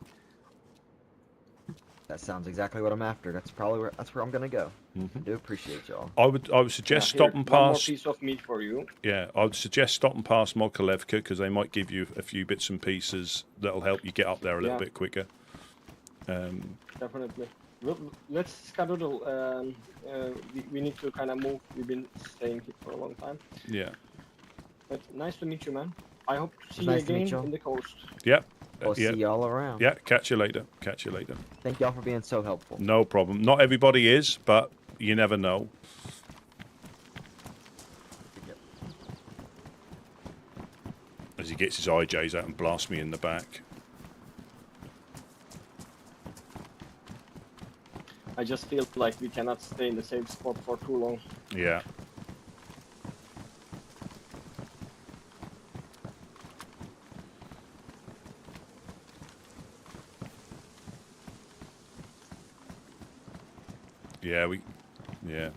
That sounds exactly what I'm after. That's where I'm gonna go. I do appreciate y'all. I would suggest stop and One more pass. piece of meat for you. Yeah, I would suggest stop and pass Mokolevka, because they might give you a few bits and pieces that'll help you get up there a little bit quicker. Definitely. Let's schedule. We need to kind of move. We've been staying here for a long time. Yeah. But nice to meet you, man. I hope to see Nice you to meet again you. in the coast. Yep. We'll yeah. see y'all around. Yeah, catch you later. Catch you later. Thank y'all for being so helpful. No problem. Not everybody is, but you never know. Yep. As he gets his IJs out and blasts me in the back. I just feel like we cannot stay in the same spot for too long. Yeah. Yeah.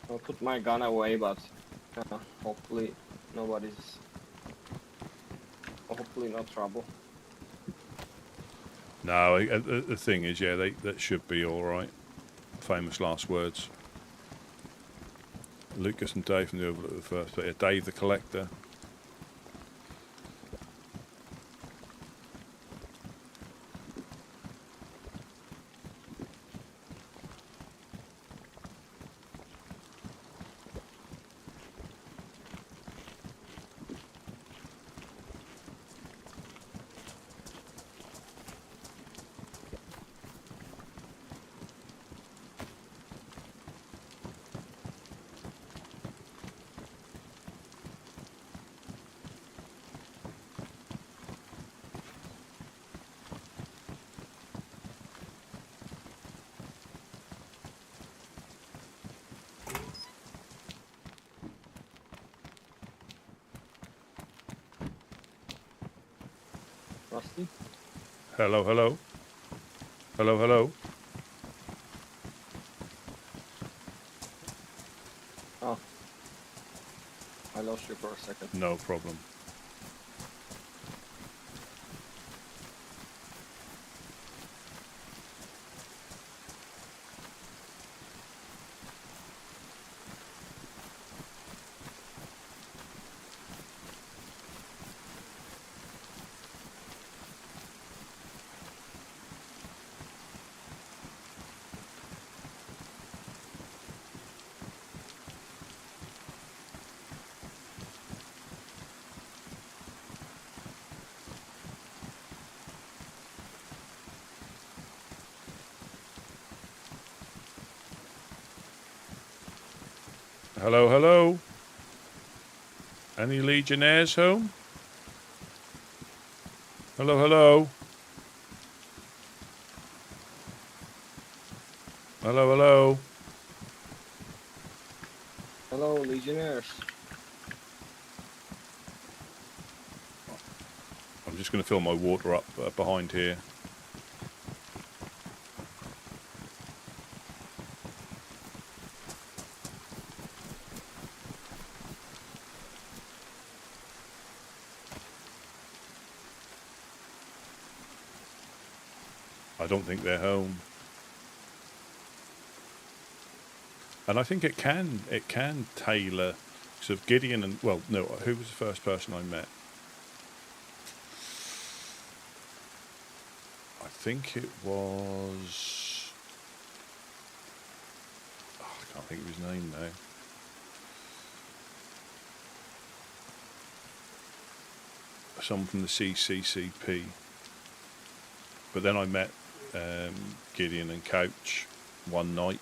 I'll put my gun away, but hopefully hopefully no trouble. No, the thing is, yeah, that should be all right. Famous last words. Lucas and Dave from the Overlook the first, but yeah, Dave the Collector. Rusty? Hello, hello. Hello, hello. Oh. I lost you for a second. No problem. Hello, hello. Any Legionnaires home? Hello, hello. Hello, hello. Hello, Legionnaires. I'm just going to fill my water up behind here. I don't think they're home. And I think it can tailor sort of Gideon and, well, no, who was the first person I met? I think it was, I can't think of his name now. Someone from the CCCP. But then I met Gideon and Couch one night,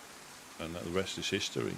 and the rest is history.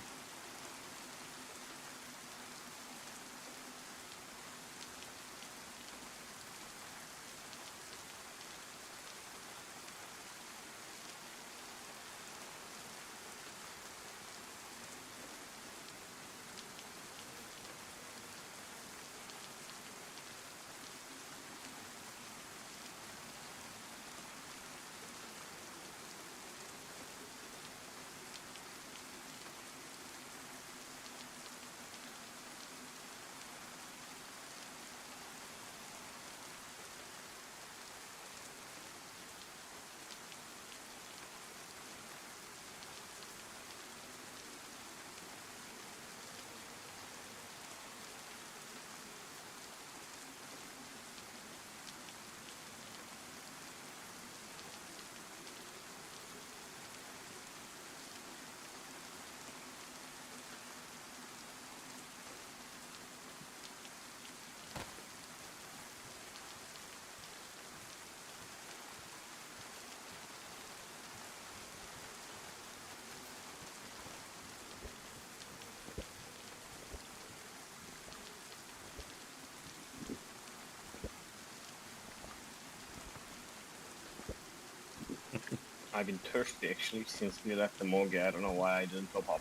I've been thirsty actually since we left the morgue. I don't know why I didn't top up.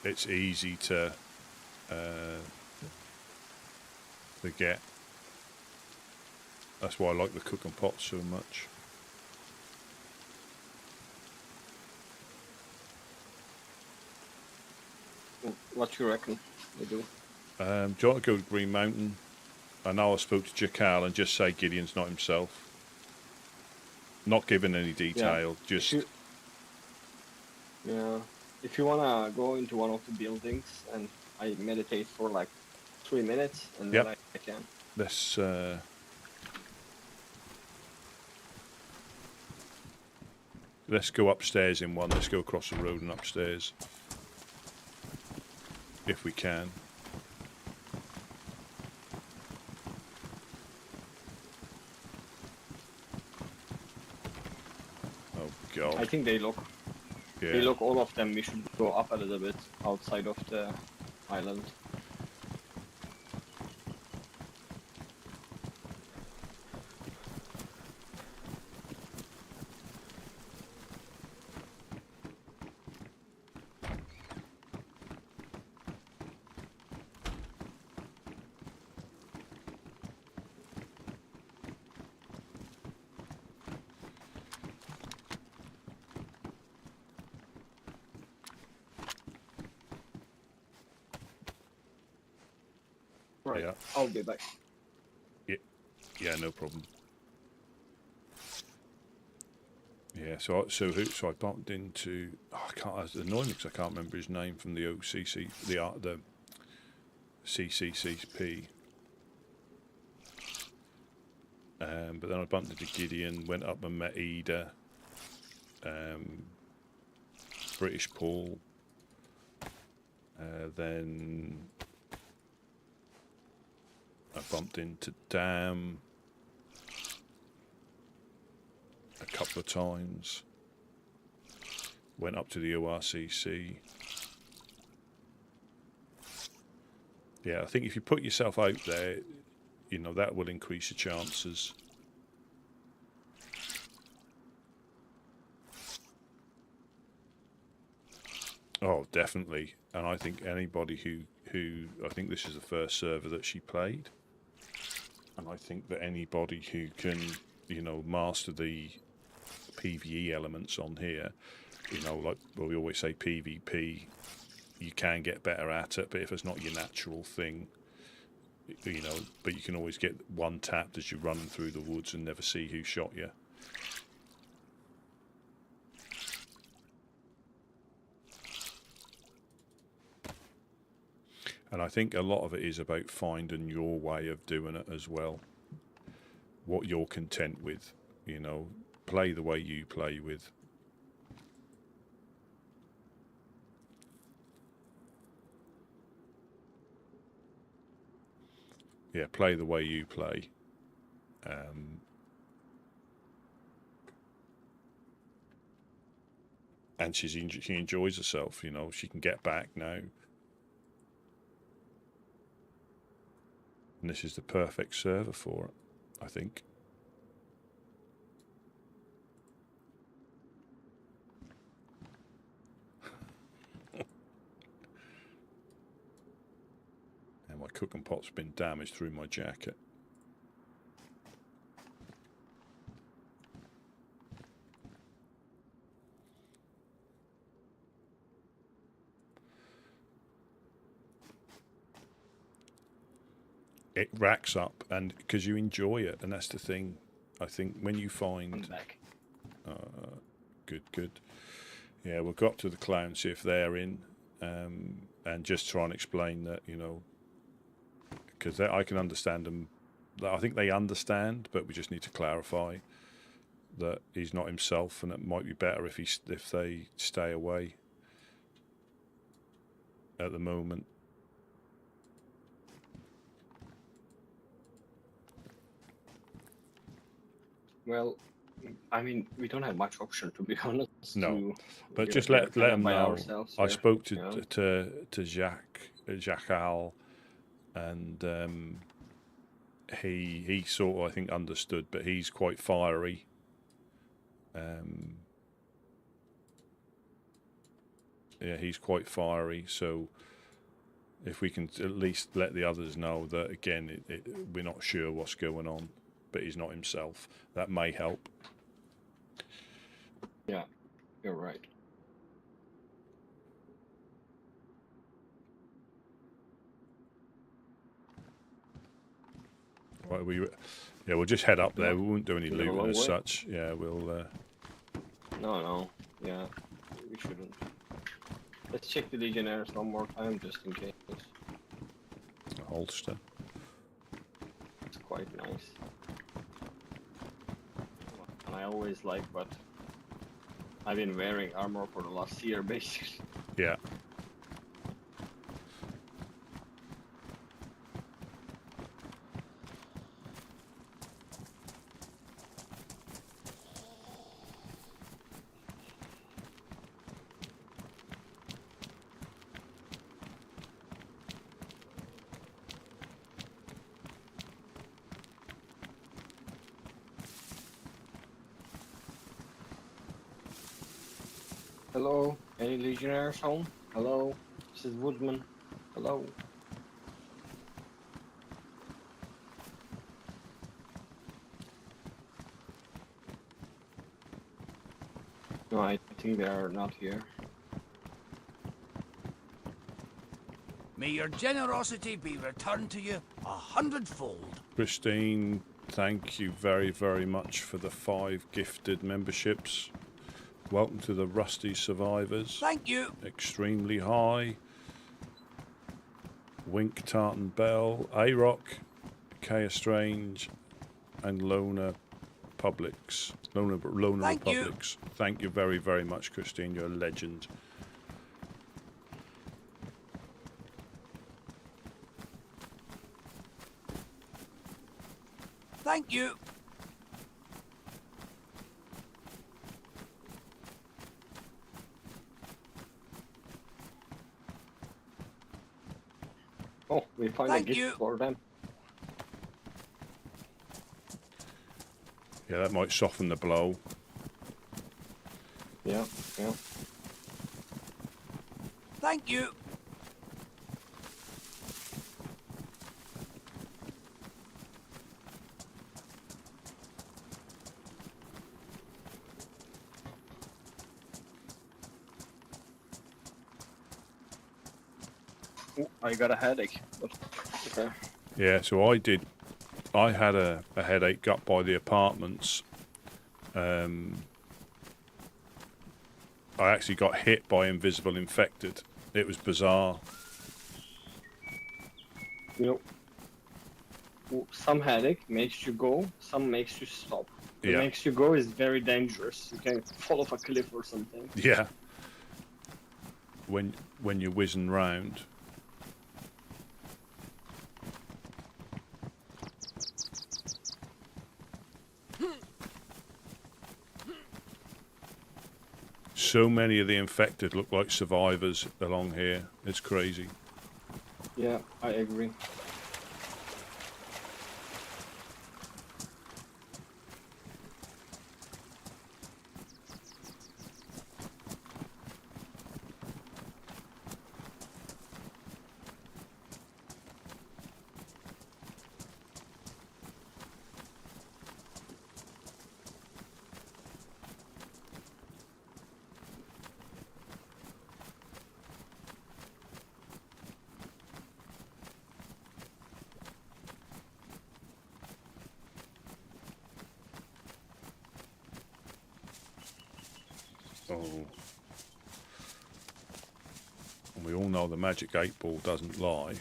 It's easy to get. That's why I like the cooking pot so much. What you reckon we do? Do you want to go to Green Mountain? I know I spoke to Jakal and just say Gideon's not himself. Not giving any detail, just... If you wanna go into one of the buildings and I meditate for like 3 minutes and then I can. Let's go upstairs in one. Let's go across the road and upstairs. If we can. Oh God. I think they look. Yeah. They look, all of them. We should go up a little bit outside of the island. Right, Yeah. I'll be back. Yeah, no problem. Yeah, so I bumped into. Oh, I can't. It's annoying because I can't remember his name from the OCC, the CCCP. But then I bumped into Gideon, went up and met Ida, British Paul, then I bumped into Dam a couple of times, went up to the ORCC. Yeah, I think if you put yourself out there, you know, that will increase your chances. Oh, definitely. And I think anybody who I think this is the first server that she played. And I think that anybody who can, you know, master the PvE elements on here, you know, like we always say PvP, you can get better at it, but if it's not your natural thing, you know, but you can always get one tapped as you're running through the woods and never see who shot you. And I think a lot of it is about finding your way of doing it as well. What you're content with, you know, play the way you play with. Yeah, play the way you play. And she enjoys herself, you know, she can get back now. And this is the perfect server for it, I think. And my cooking pot's been damaged through my jacket. It racks up, and because you enjoy it, and that's the thing. I think when you find, I'm back. good. Yeah, we'll go up to the clown, see if they're in, and just try and explain that, you know, because I can understand them. I think they understand, but we just need to clarify that he's not himself, and it might be better if they stay away at the moment. Well, I mean, we don't have much option, to be honest. No, but just let them know. I spoke to Jacques Al, and he sort of, I think, understood, but he's quite fiery. Yeah, he's quite fiery. So if we can at least let the others know that, again, we're not sure what's going on, but he's not himself, that may help. Yeah, you're right. Right, we'll just head up there. Yeah. We won't do any We got a looting long as way. such. Yeah, we'll. No, yeah, we shouldn't. Let's check the Legionnaires one more time, just in case. A holster. It's quite nice. And I always like what I've been wearing armor for the last year, basically. Yeah. Hello, any Legionnaires home? Hello, this is Woodsmen. Hello. No, I think they are not here. May your generosity be returned to you 100-fold. Christine, thank you very, very much for the 5 gifted memberships. Welcome to the Rusty Survivors. Thank you. Extremely High. Wink Tartan Bell. A-Rock. Kaya Strange. And Lona Publix. Lona Thank you. Republics. Thank you very, very much, Christine. You're a legend. Thank you. Oh, we find a Thank gift you. for them. Yeah, that might soften the blow. Yeah, yeah. Thank you. Ooh, I got a headache. But, okay. Yeah, so I had a headache up by the apartments. I actually got hit by invisible infected. It was bizarre. You know, some headache makes you go, some makes you stop. What Yeah. makes you go is very dangerous. You can fall off a cliff or something. Yeah. When you're whizzing round. So many of the infected look like survivors along here. It's crazy. Yeah, I agree. Oh. And we all know the magic 8-ball doesn't lie.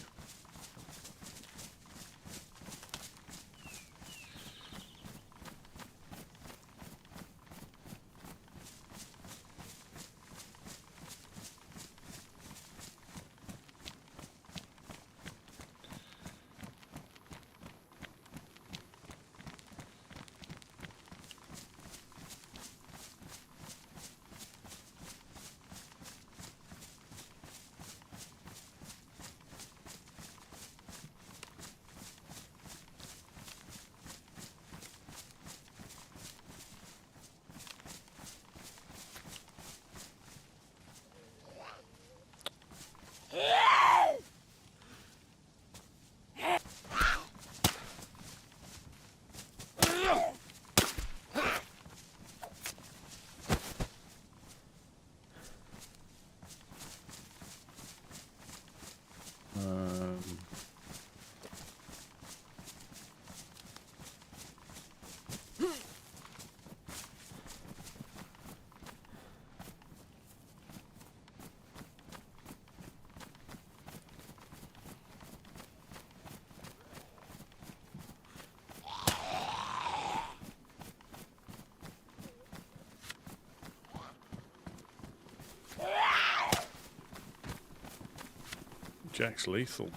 Jack's lethal.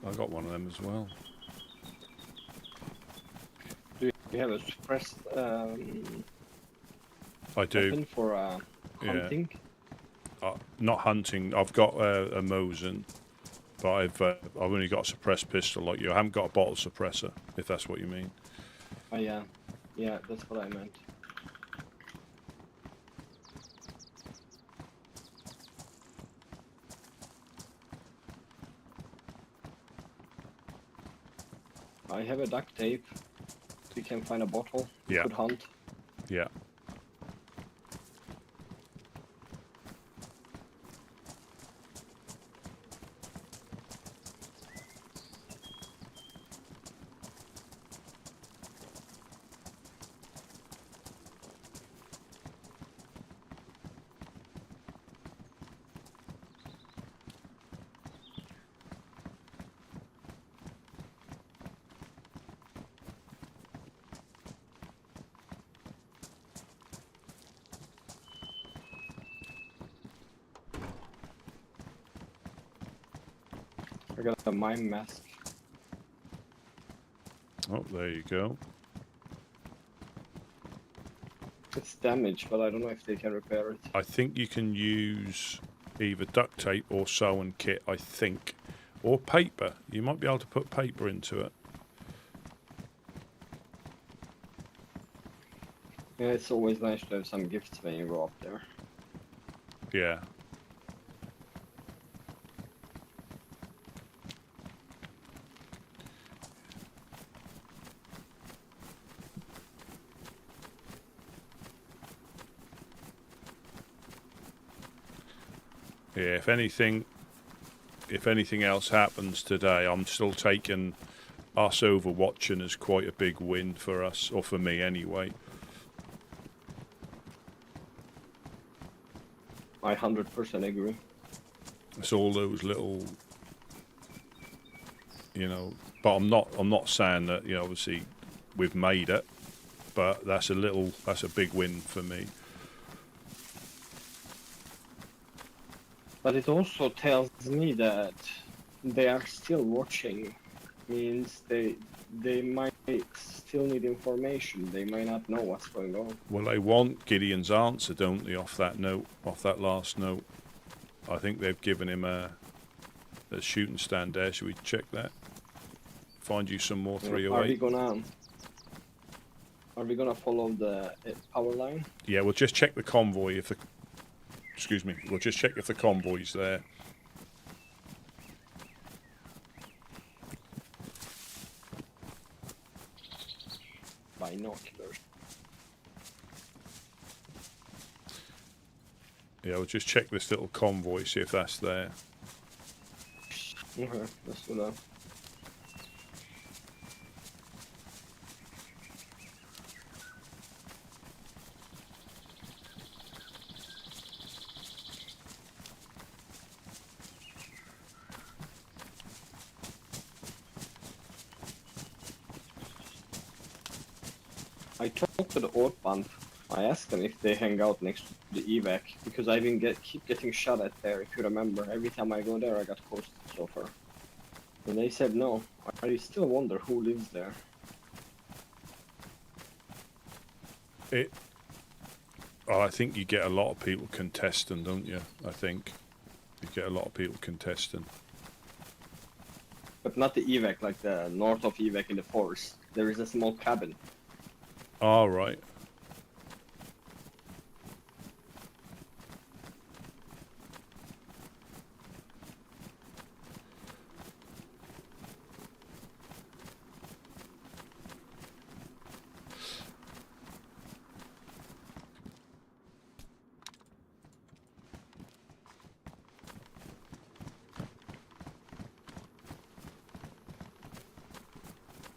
I got one of them as well. Do you have a suppressed I do. weapon for Yeah. hunting? Not hunting. I've got a Mosin, but I've only got a suppressed pistol like you. I haven't got a bottle suppressor, if that's what you mean. Oh yeah, yeah, that's what I meant. I have a duct tape. We can find a bottle. We Yeah. could hunt. Yeah. I got a mime mask. Oh, there you go. It's damaged, but I don't know if they can repair it. I think you can use either duct tape or sew-and kit, I think. Or paper. You might be able to put paper into it. Yeah, it's always nice to have some gifts when you go up there. Yeah. Yeah, if anything else happens today, I'm still taking us overwatching as quite a big win for us, or for me anyway. I 100% agree. It's all those little, you know. But I'm not saying that, you know, obviously we've made it, but that's a big win for me. But it also tells me that they are still watching. Means they might still need information. They might not know what's going on. Well, they want Gideon's answer, don't they? Off that last note. I think they've given him a shooting stand there. Should we check that? Find you some more 308. Are we gonna follow the power line? Yeah, we'll just check the convoy if the. Excuse me. We'll just check if the convoy's there. Binoculars. Yeah, we'll just check this little convoy, see if that's there. Okay, let's do that. I talked to the Ortband. I asked them if they hang out next to the evac because I've been keep getting shot at there. If you remember, every time I go there, I got posted so far. And they said no. I still wonder who lives there. I think you get a lot of people contesting, don't you? I think you get a lot of people contesting. But not the evac, like the north of evac in the forest. There is a small cabin. All right.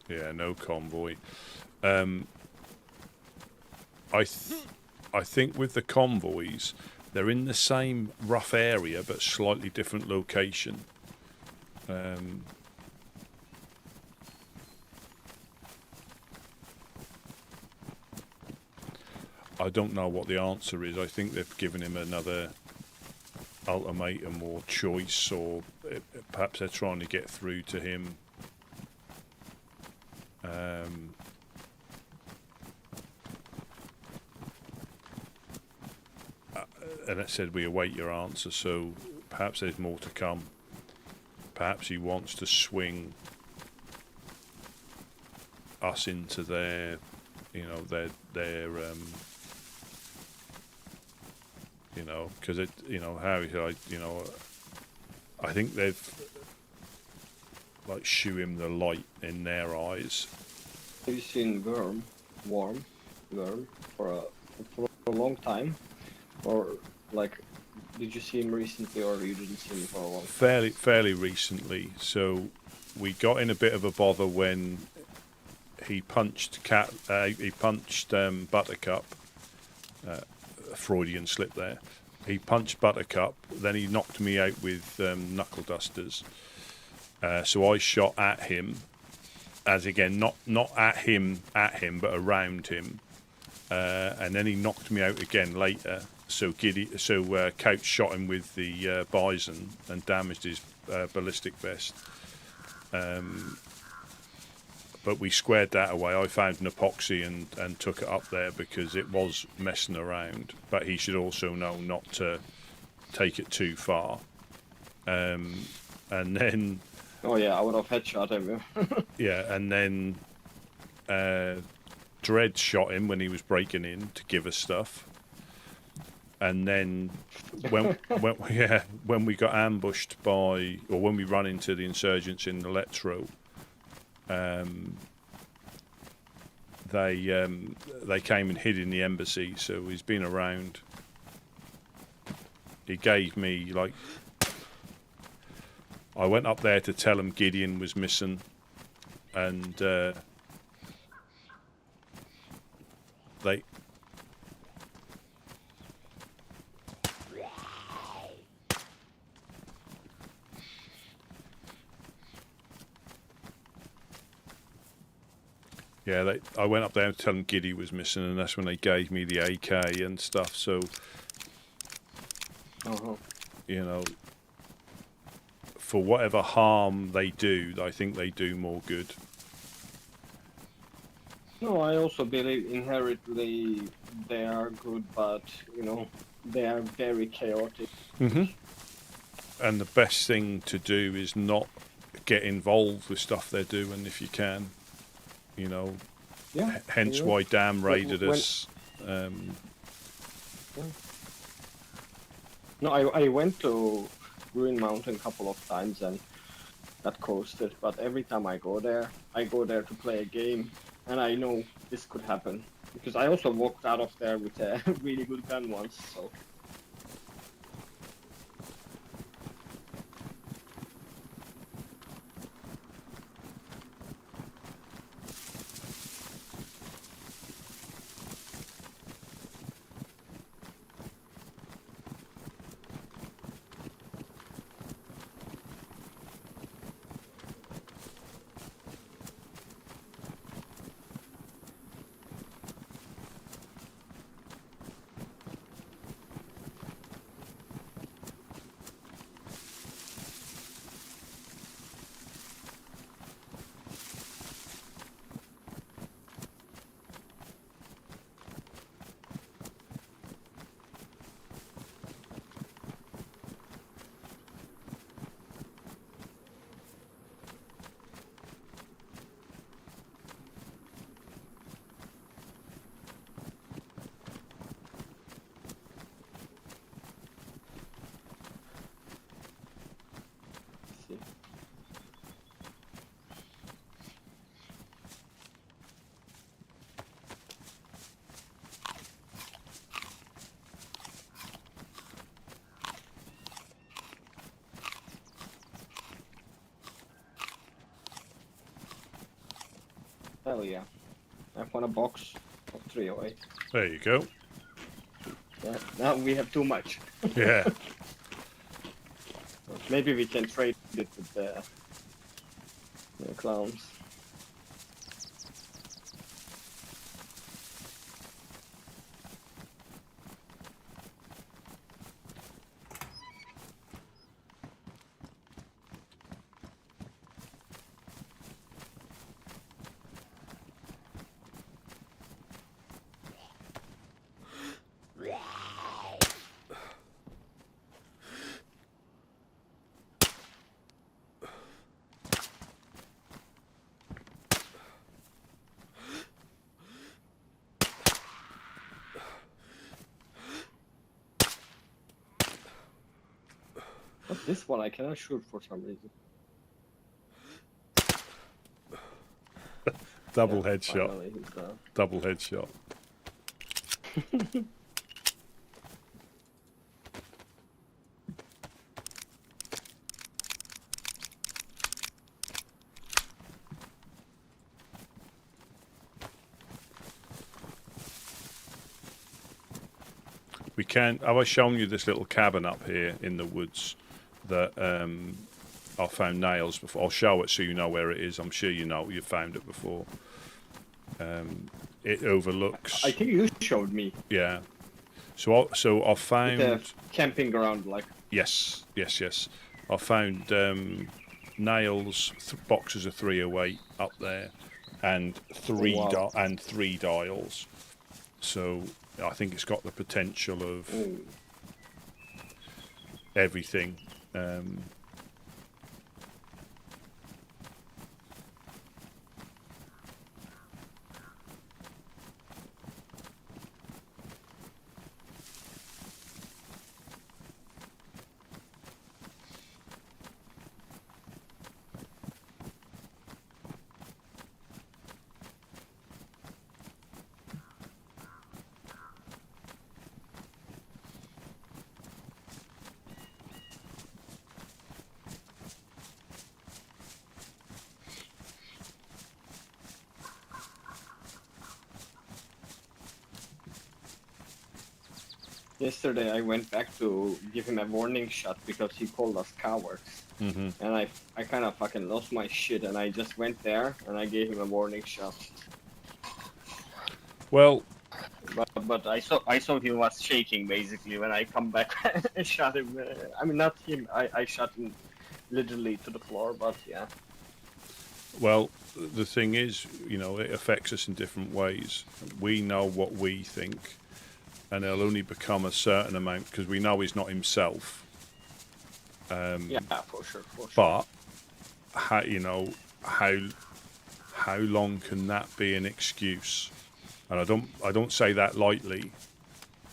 Yeah, no convoy. I think with the convoys, they're in the same rough area but slightly different location. I don't know what the answer is. I think they've given him another ultimatum or choice, or perhaps they're trying to get through to him. And it said we await your answer, so perhaps there's more to come. Perhaps he wants to swing us into their, you know, their you know, because it, you know, how you know, I think they've like shoe him the light in their eyes. Have you seen Worm for a long time, or like, did you see him recently, or you didn't see him for a long time? Fairly recently. So we got in a bit of a bother when he punched Buttercup. A Freudian slip there. He punched Buttercup, then he knocked me out with knuckle dusters. So I shot at him, as again not at him, but around him, and then he knocked me out again later. So Couch shot him with the Bison and damaged his ballistic vest. But we squared that away. I found an epoxy and took it up there because it was messing around. But he should also know not to take it too far. And then... Oh yeah, I would have headshot him. Yeah, and then Dredd shot him when he was breaking in to give us stuff. And then when we got ambushed by, or when we run into the insurgents in Electro, they came and hid in the embassy. So he's been around. He gave me like, I went up there to tell him Gideon was missing, and they. Yeah, I went up there to tell them Giddy was missing, and that's when they gave me the AK and stuff. So, you know, for whatever harm they do, I think they do more good. No, I also believe inherently they are good, but, you know, they are very chaotic. Mm-hmm. And the best thing to do is not get involved with stuff they're doing if you can. You know, Yeah. hence yeah. why Dam raided us. Yeah. No, I went to Green Mountain a couple of times and got coasted, but every time I go there to play a game, and I know this could happen. Because I also walked out of there with a really good gun once, so... Hell yeah. I've won a box of 308. There you go. Yeah, now we have too much. Yeah. Maybe we can trade it with the clowns. But this one I cannot shoot for some reason. Double Yeah, headshot. finally he's down. Double headshot. We can. Have I shown you this little cabin up here in the woods that I found nails before? I'll show it so you know where it is. I'm sure you know. You've found it before. It overlooks. I think you showed me. Yeah. So I found. It's a camping ground, like. Yes. I found nails, boxes of 308 up there, and three Wow. three dials. So I think it's got the potential of everything. Yesterday I went back to give him a warning shot because he called us cowards. Mm-hmm. And I kind of fucking lost my shit and I just went there and I gave him a warning shot. Well, But I saw he was shaking basically when I come back and shot him. I mean, not him. I shot him literally to the floor, but yeah. well, the thing is, you know, it affects us in different ways. We know what we think, and it'll only become a certain amount because we know he's not himself. Yeah, for sure. But how long can that be an excuse? And I don't say that lightly.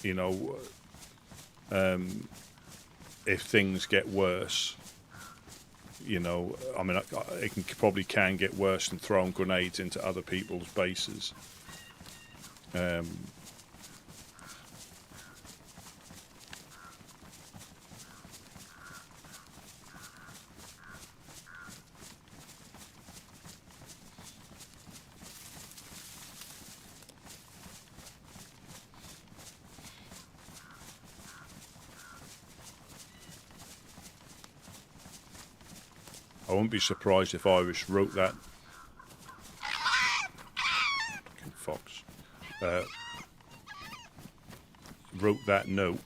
You know, if things get worse, you know, I mean, it probably can get worse than throwing grenades into other people's bases. I wouldn't be surprised if Irish wrote that. Fucking fox. Wrote that note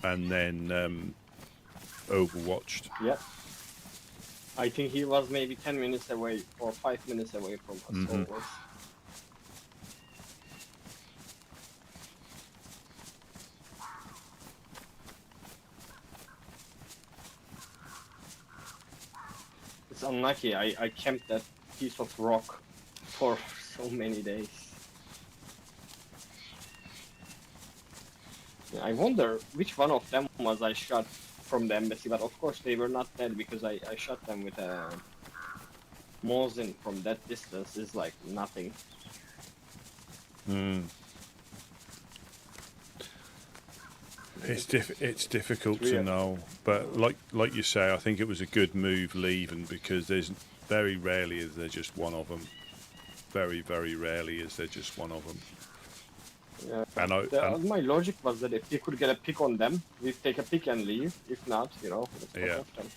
and then overwatched. Yeah. I think he was maybe 10 minutes away or 5 minutes away from us. Mhm. Always. It's unlucky. I camped that piece of rock for so many days. Yeah, I wonder which one of them was I shot from the embassy, but of course they were not dead because I shot them with a Mosin from that distance is like nothing. It's difficult Yeah. to know, but like you say, I think it was a good move leaving because there's very rarely is there just one of them. Very rarely is there just one of them. Yeah. And My logic was that if we could get a pick on them, we'd take a pick and leave. If not, you know, let's fuck Yeah. off them.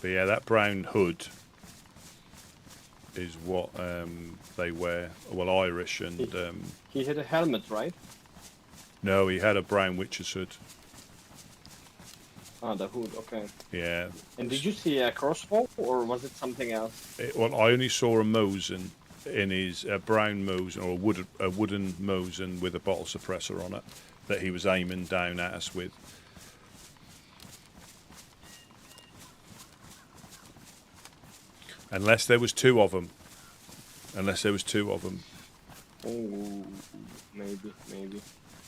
But yeah, that brown hood is what they wear. Well, Irish and He had a helmet, right? no, he had a brown witch's hood. Ah, the hood, okay. Yeah. And did you see a crossbow, or was it something else? Well, I only saw a Mosin in his brown Mosin or a wooden Mosin with a bottle suppressor on it that he was aiming down at us with. Unless there was two of them. Oh, maybe.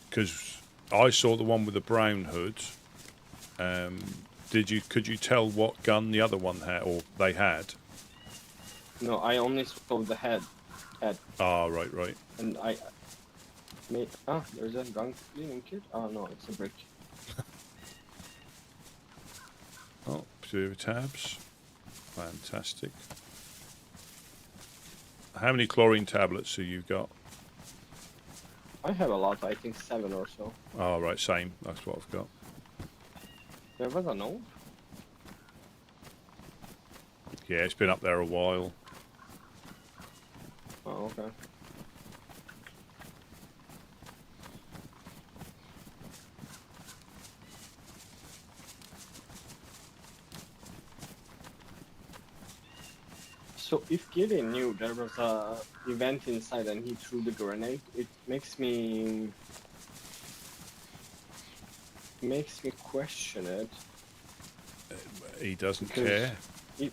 because I saw the one with the brown hood. Could you tell what gun the other one had, or they had? No, I only saw the head. Ah, right. And there's a gun cleaning kit? Oh no, it's a brick. Oh, two tabs. Fantastic. How many chlorine tablets have you got? I have a lot, I think 7 or so. Oh, right, same. That's what I've got. There was a note? Yeah, it's been up there a while. Oh, okay. So if Gideon knew there was a event inside and he threw the grenade, it makes me question it. He doesn't Because care.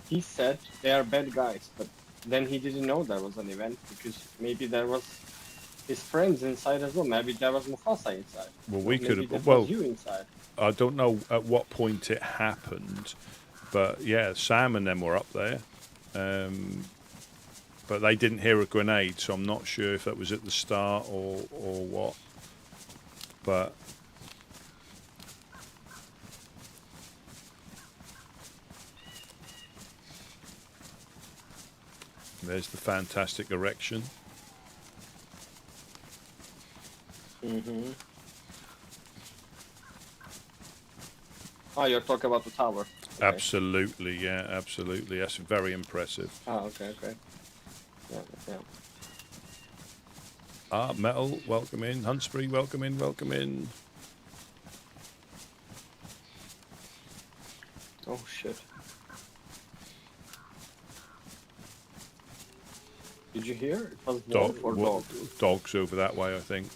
He said they are bad guys, but then he didn't know there was an event because maybe there was his friends inside as well. Maybe there was Mufasa inside. Well, we Maybe could have. that Well, was you inside. I don't know at what point it happened, but yeah, Sam and them were up there. But they didn't hear a grenade, so I'm not sure if that was at the start or what. But there's the fantastic erection. Mm-hmm. Oh, you're talking about the tower. Okay. Absolutely, yeah, absolutely. That's very impressive. Oh, okay. Yeah. Ah, Metal, welcome in. Hunsbury, welcome in. Oh shit. Did you hear? It was wolf or dog? Dogs over that way, I think.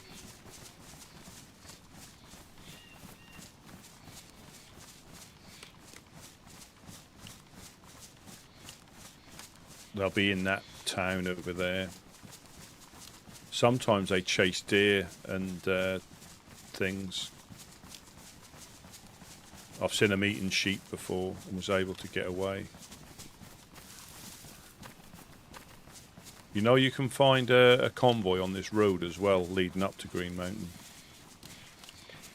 They'll be in that town over there. Sometimes they chase deer and things. I've seen them eating sheep before and was able to get away. You know, you can find a convoy on this road as well, leading up to Green Mountain.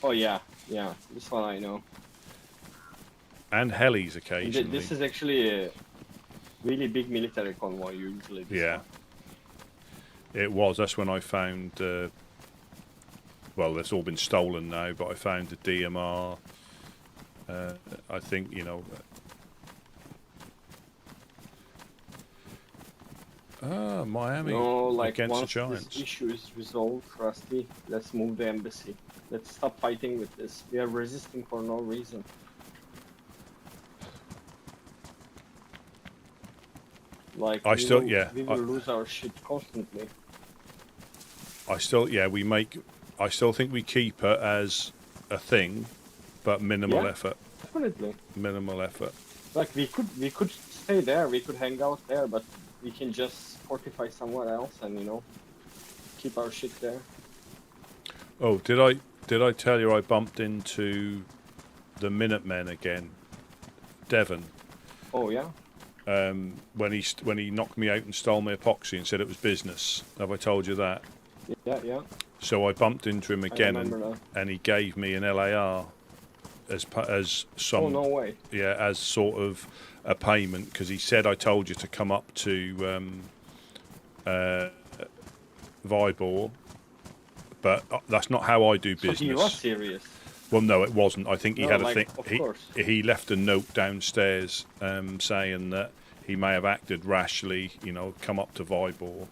Oh yeah. This one I know. And helis occasionally. This is actually a really big military convoy usually. Yeah. It was. That's when I found. Well, it's all been stolen now, but I found the DMR. I think Miami No, like against the once Giants. this issue is resolved, Rusty, let's move the embassy. Let's stop fighting with this. We are resisting for no reason. Like we will lose our shit constantly. I still think we keep it as a thing, but minimal effort. Definitely. Minimal effort. Like we could stay there, we could hang out there, but we can just fortify somewhere else and keep our shit there. Oh, did I tell you I bumped into the Minutemen again, Devon? Oh yeah. When he knocked me out and stole my epoxy and said it was business. Have I told you that? Yeah. So I bumped into him again and he gave me an LAR as some. Oh no way. Yeah, as sort of a payment because he said I told you to come up to Vybor, but that's not how I do business. So he was serious. Well, no, it wasn't. I think he had a thing. Of course. He left a note downstairs saying that he may have acted rashly, come up to Vybor.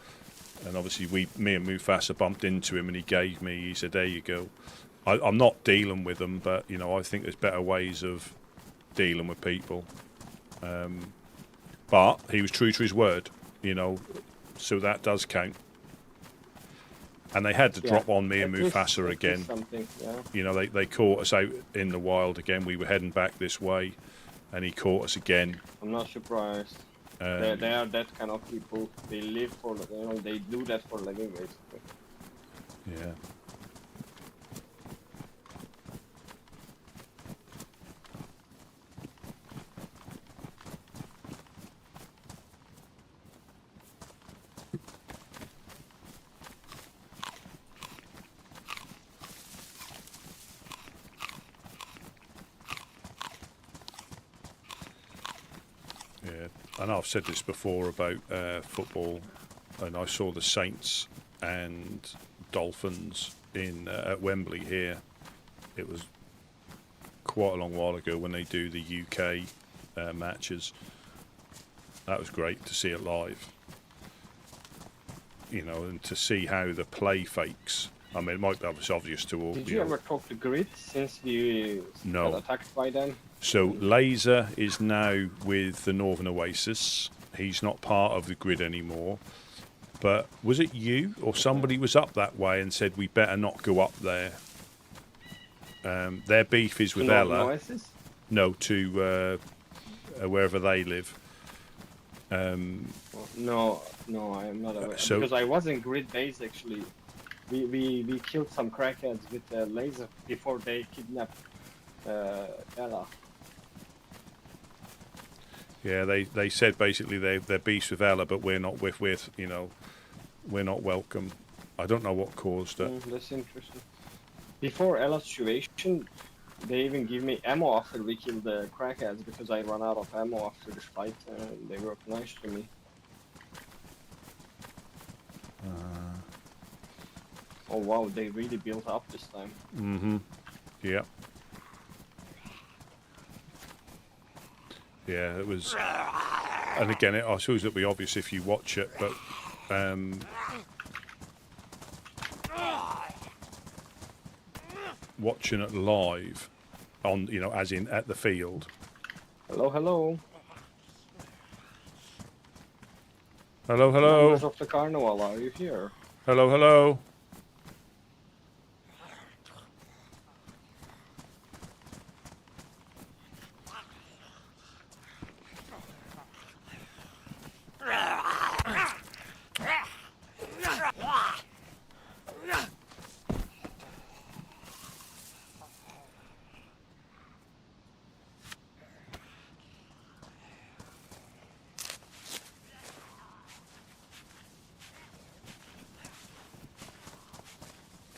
And obviously, me and Mufasa bumped into him, and he said, "There you go." I'm not dealing with them, but I think there's better ways of dealing with people. But he was true to his word, so that does count. And they had to drop on me and Mufasa again. Yeah. They caught us out in the wild again. We were heading back this way, and he caught us again. I'm not surprised. They are that kind of people. They live for, they do that for living, basically. Yeah. Yeah, I know I've said this before about football, and I saw the Saints and Dolphins in at Wembley here. It was quite a long while ago when they do the UK matches. That was great to see it live. You know, and to see how the play fakes. I mean, it might be obvious to all. Did you ever talk to Grid since you No. got attacked by them? So Laser is now with the Northern Oasis. He's not part of the Grid anymore. But was it you or somebody was up that way and said we better not go up there? Their beef is with To Northern Ella. Oasis? No, to wherever they live. No, I am not aware. So- because I was in Grid base actually. We killed some crackheads with the laser before they kidnapped Ella. Yeah, they said basically they're beefs with Ella, but we're not we're not welcome. I don't know what caused it. That's interesting. Before Ella's situation, they even give me ammo after we killed the crackheads because I ran out of ammo after the fight. They were nice to me. Oh wow, they really built up this time. Mm-hmm. Yeah. Yeah, it was. And again, I suppose it'll be obvious if you watch it, but watching it live on, as in at the field. Hello, hello. Hello, hello. Members of the carnival, are you here? Hello, hello.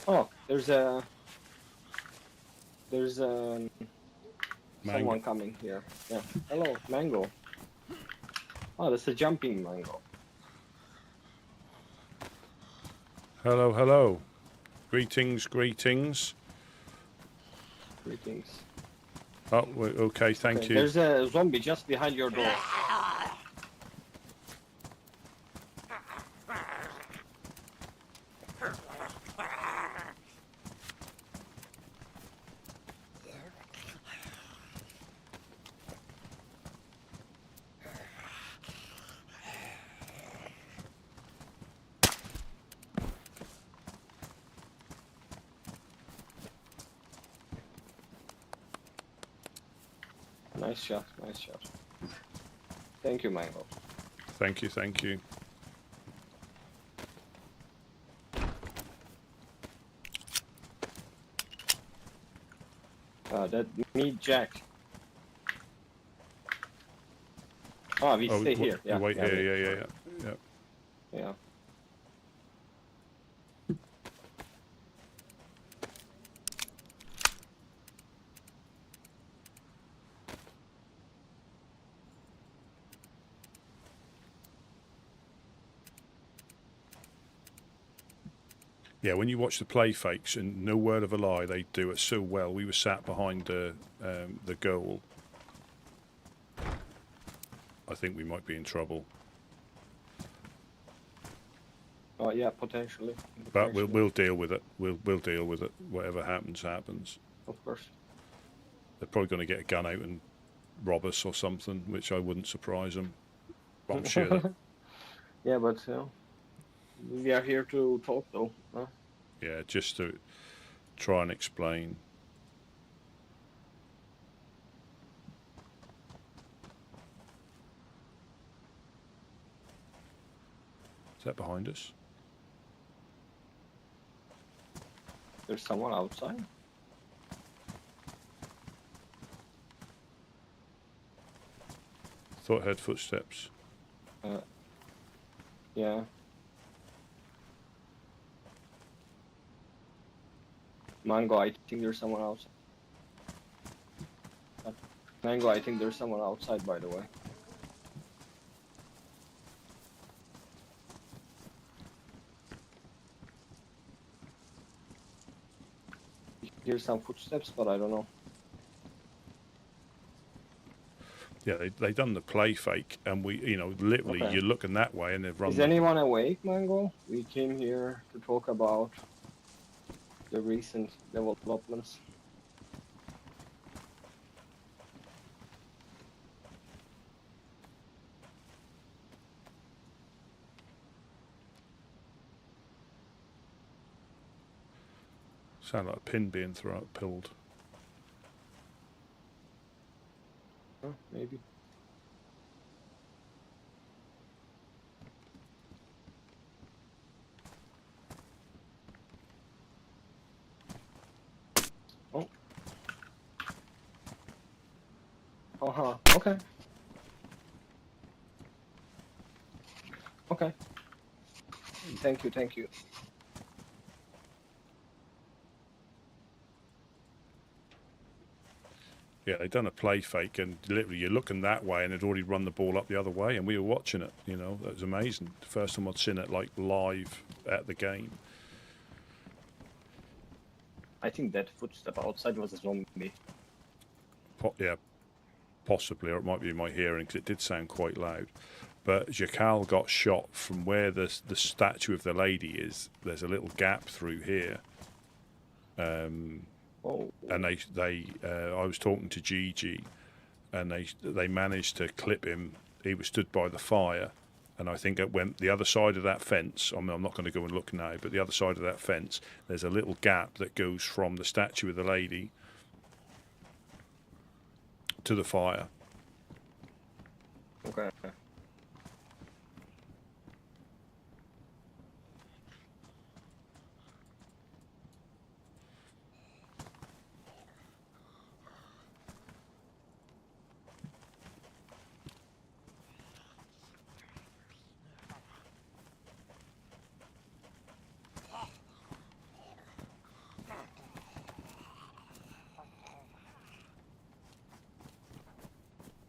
Oh, there's someone coming here. Yeah. Hello, Mango. Oh, that's a jumping Mango. Hello, hello. Greetings, greetings. Greetings. Oh, okay, thank you. There's a zombie just behind your door. Nice shot, nice shot. Thank you, Mango. Thank you, thank you. That me, Jack. Oh, we stay here. Yeah. Wait yeah, here, yeah. Yeah. Yeah, when you watch the play fakes, and no word of a lie, they do it so well. We were sat behind the goal. I think we might be in trouble, Oh yeah, potentially. but we'll deal with it. We'll deal with it. Whatever happens, happens. Of course. They're probably going to get a gun out and rob us or something, which I wouldn't surprise them. But I'm sure that, Yeah, but we are here to talk though. Huh? yeah, just to try and explain. Is that behind us? There's someone outside. Thought I heard footsteps. Yeah. Mango, I think there's someone outside. Mango, I think there's someone outside, by the way. Hear some footsteps, but I don't know. Yeah, they done the play fake, and we, you know, literally Okay. you're looking that way, and they've run. Is anyone awake, Mango? We came here to talk about the recent developments. Sound like a pin being pulled. Huh, maybe. Oh. Uh-huh. Okay. Okay. Thank you, thank you. Yeah, they done a play fake, and literally you're looking that way, and they'd already run the ball up the other way, and we were watching it. You know, that was amazing. The first time I'd seen it like live at the game. I think that footstep outside was a zombie. Yeah, possibly, or it might be in my hearing because it did sound quite loud. But Jakal got shot from where the statue of the lady is. There's a little gap through here. Oh. And I was talking to Gigi, and they managed to clip him. He was stood by the fire, and I think it went the other side of that fence. I mean, I'm not going to go and look now, but the other side of that fence, there's a little gap that goes from the statue of the lady to the fire. Okay.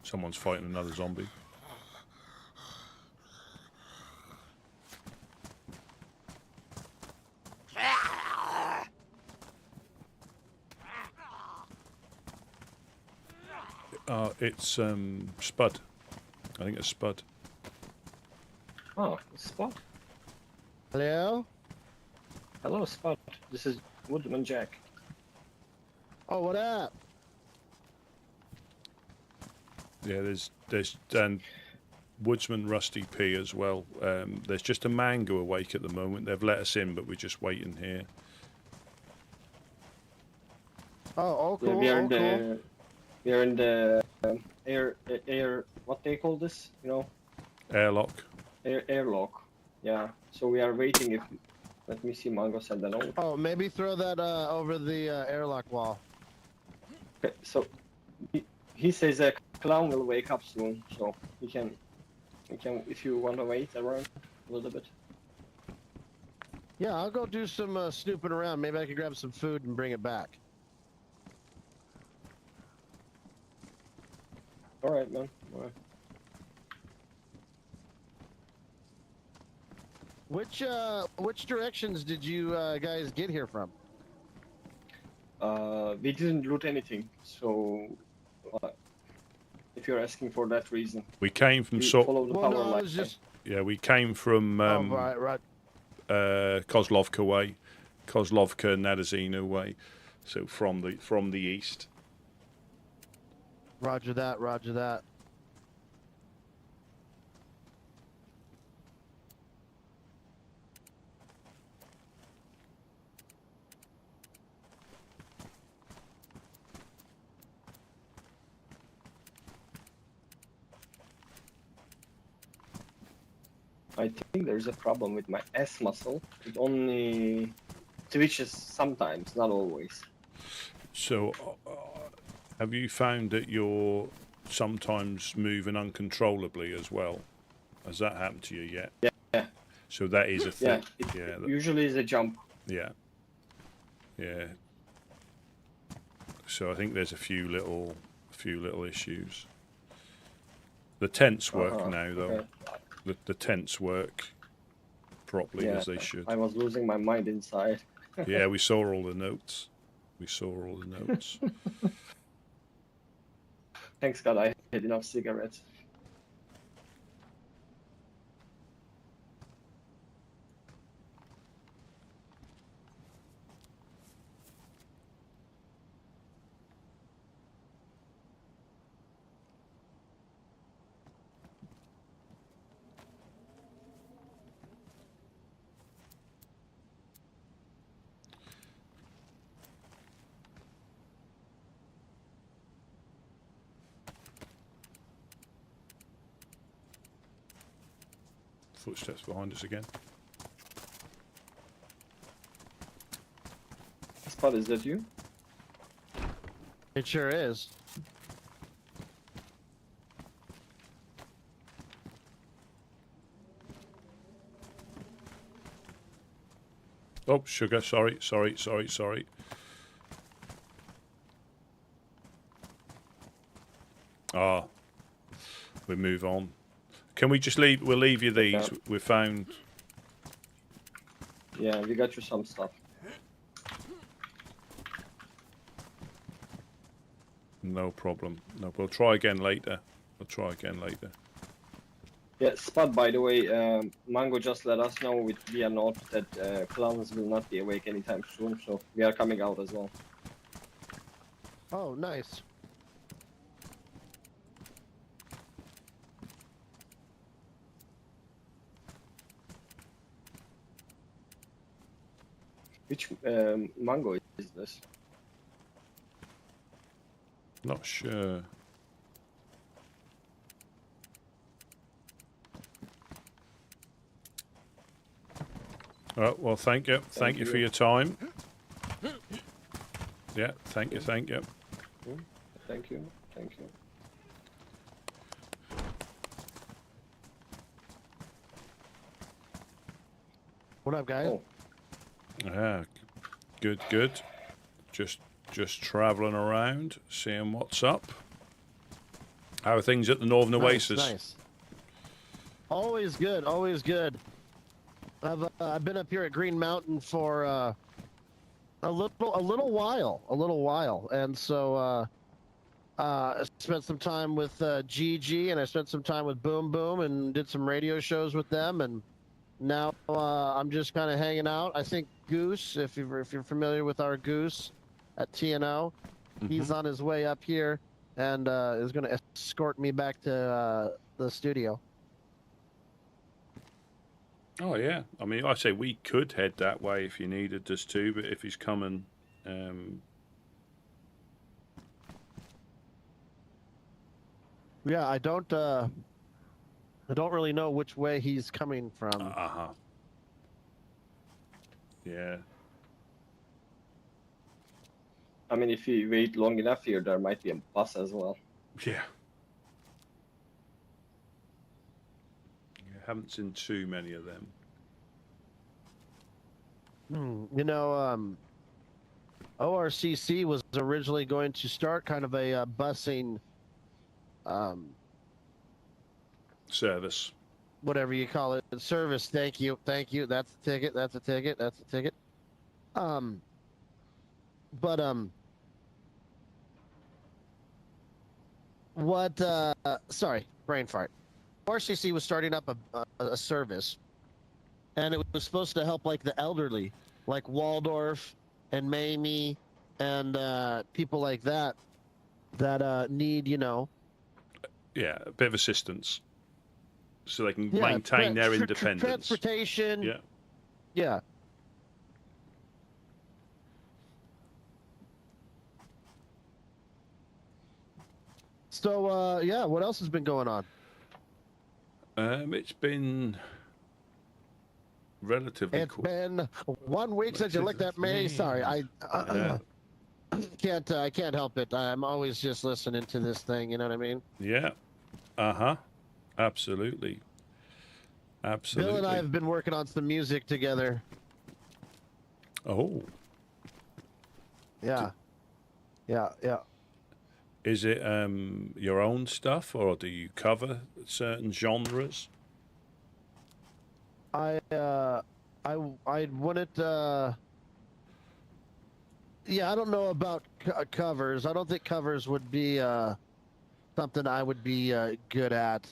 Someone's fighting another zombie. It's Spud. I think it's Spud. Oh, Spot. Hello? Hello, Spot. This is Woodman Jack. Oh, what up? Yeah, there's Woodsman Rusty P as well. There's just a Mango awake at the moment. They've let us in, but we're just waiting here. Oh, Yeah, cool. we are Oh, in cool. the we are in the air. What they call this? You know, Airlock. airlock. Yeah. So we are waiting. If let me see, Mango said that. Oh, maybe throw that over the airlock wall. Okay, so he says a clown will wake up soon, so we can if you want to wait around a little bit. Yeah, I'll go do some snooping around. Maybe I can grab some food and bring it back. All right, man. All right. Which directions did you guys get here from? We didn't loot anything, so if you're asking for that reason, We came from we sort. follow the Well, power no, I line. was just. Yeah, we came from Oh, right. Kozlovka way, Kozlovka Nadazina way. So from the east. Roger that. Roger that. I think there's a problem with my S muscle. It only Twitches sometimes, not always. So, have you found that you're sometimes moving uncontrollably as well? Has that happened to you yet? Yeah. So that is a thing. Yeah, it Yeah. usually is a jump. Yeah. Yeah. So I think there's a few little issues. The tents work now though. Okay. The tents work properly as they should. I was losing my mind inside. Yeah, we saw all the notes. Thanks God I had enough cigarettes. Footsteps behind us again. Spot, is that you? It sure is. Oh, sugar, sorry. Ah, we move on. Can we just leave? We'll leave you these. Yeah. We found. Yeah, we got you some stuff. No problem. No, we'll try again later. Yeah, Spot, by the way, Mango just let us know via note that clowns will not be awake anytime soon, so we are coming out as well. Oh, nice. Which Mango is this? Not sure. Oh, well, thank you. Thank you for your time. Yeah, thank you. Thank you. What up, guys? Oh, Yeah, good. Just travelling around, seeing what's up. How are things at the Northern Oasis? Nice. Always good. Always good. I've been up here at Green Mountain for a little while, and so I spent some time with GG, and I spent some time with Boom Boom, and did some radio shows with them, and now I'm just kind of hanging out. I think Goose, if you're familiar with our Goose at TNO, he's on his way up here and is going to escort me back to the studio. Oh yeah, I mean, I say we could head that way if you needed us to, but if he's coming, Yeah, I don't really know which way he's coming from. Yeah. I mean, if you wait long enough here, there might be a bus as well. Yeah. Haven't seen too many of them. You know, ORCC was originally going to start kind of a busing, Service. whatever you call it, service. Thank you. That's a ticket. Sorry, brain fart. RCC was starting up a service, and it was supposed to help like the elderly, like Waldorf and Mamie, and people like that need, you know. Yeah, a bit of assistance, so they can maintain their independence. Transportation. Yeah. Yeah. So yeah, what else has been going on? It's been relatively It's quick. been 1 week since you looked at me. Sorry, Yeah. I can't help it. I'm always just listening to this thing. You know what I mean? Yeah. Uh-huh. Absolutely. Absolutely. Bill and I have been working on some music together. Oh, Yeah, yeah. is it your own stuff, or do you cover certain genres? I wouldn't. Yeah, I don't know about covers. I don't think covers would be something I would be good at.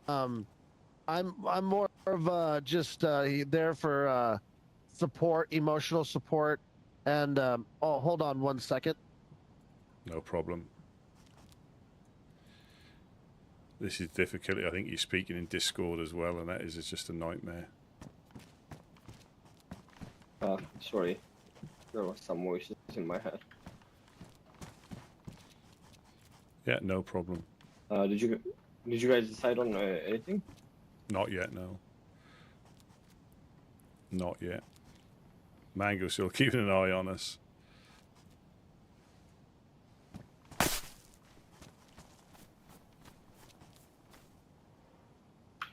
Um, I'm more of just there for support, emotional support, and oh, hold on 1 second. No problem. This is difficult. I think you're speaking in Discord as well, and that is just a nightmare. Sorry, there was some voices in my head. Yeah, no problem. Did you guys decide on anything? Not yet, no. Not yet. Mango's still keeping an eye on us.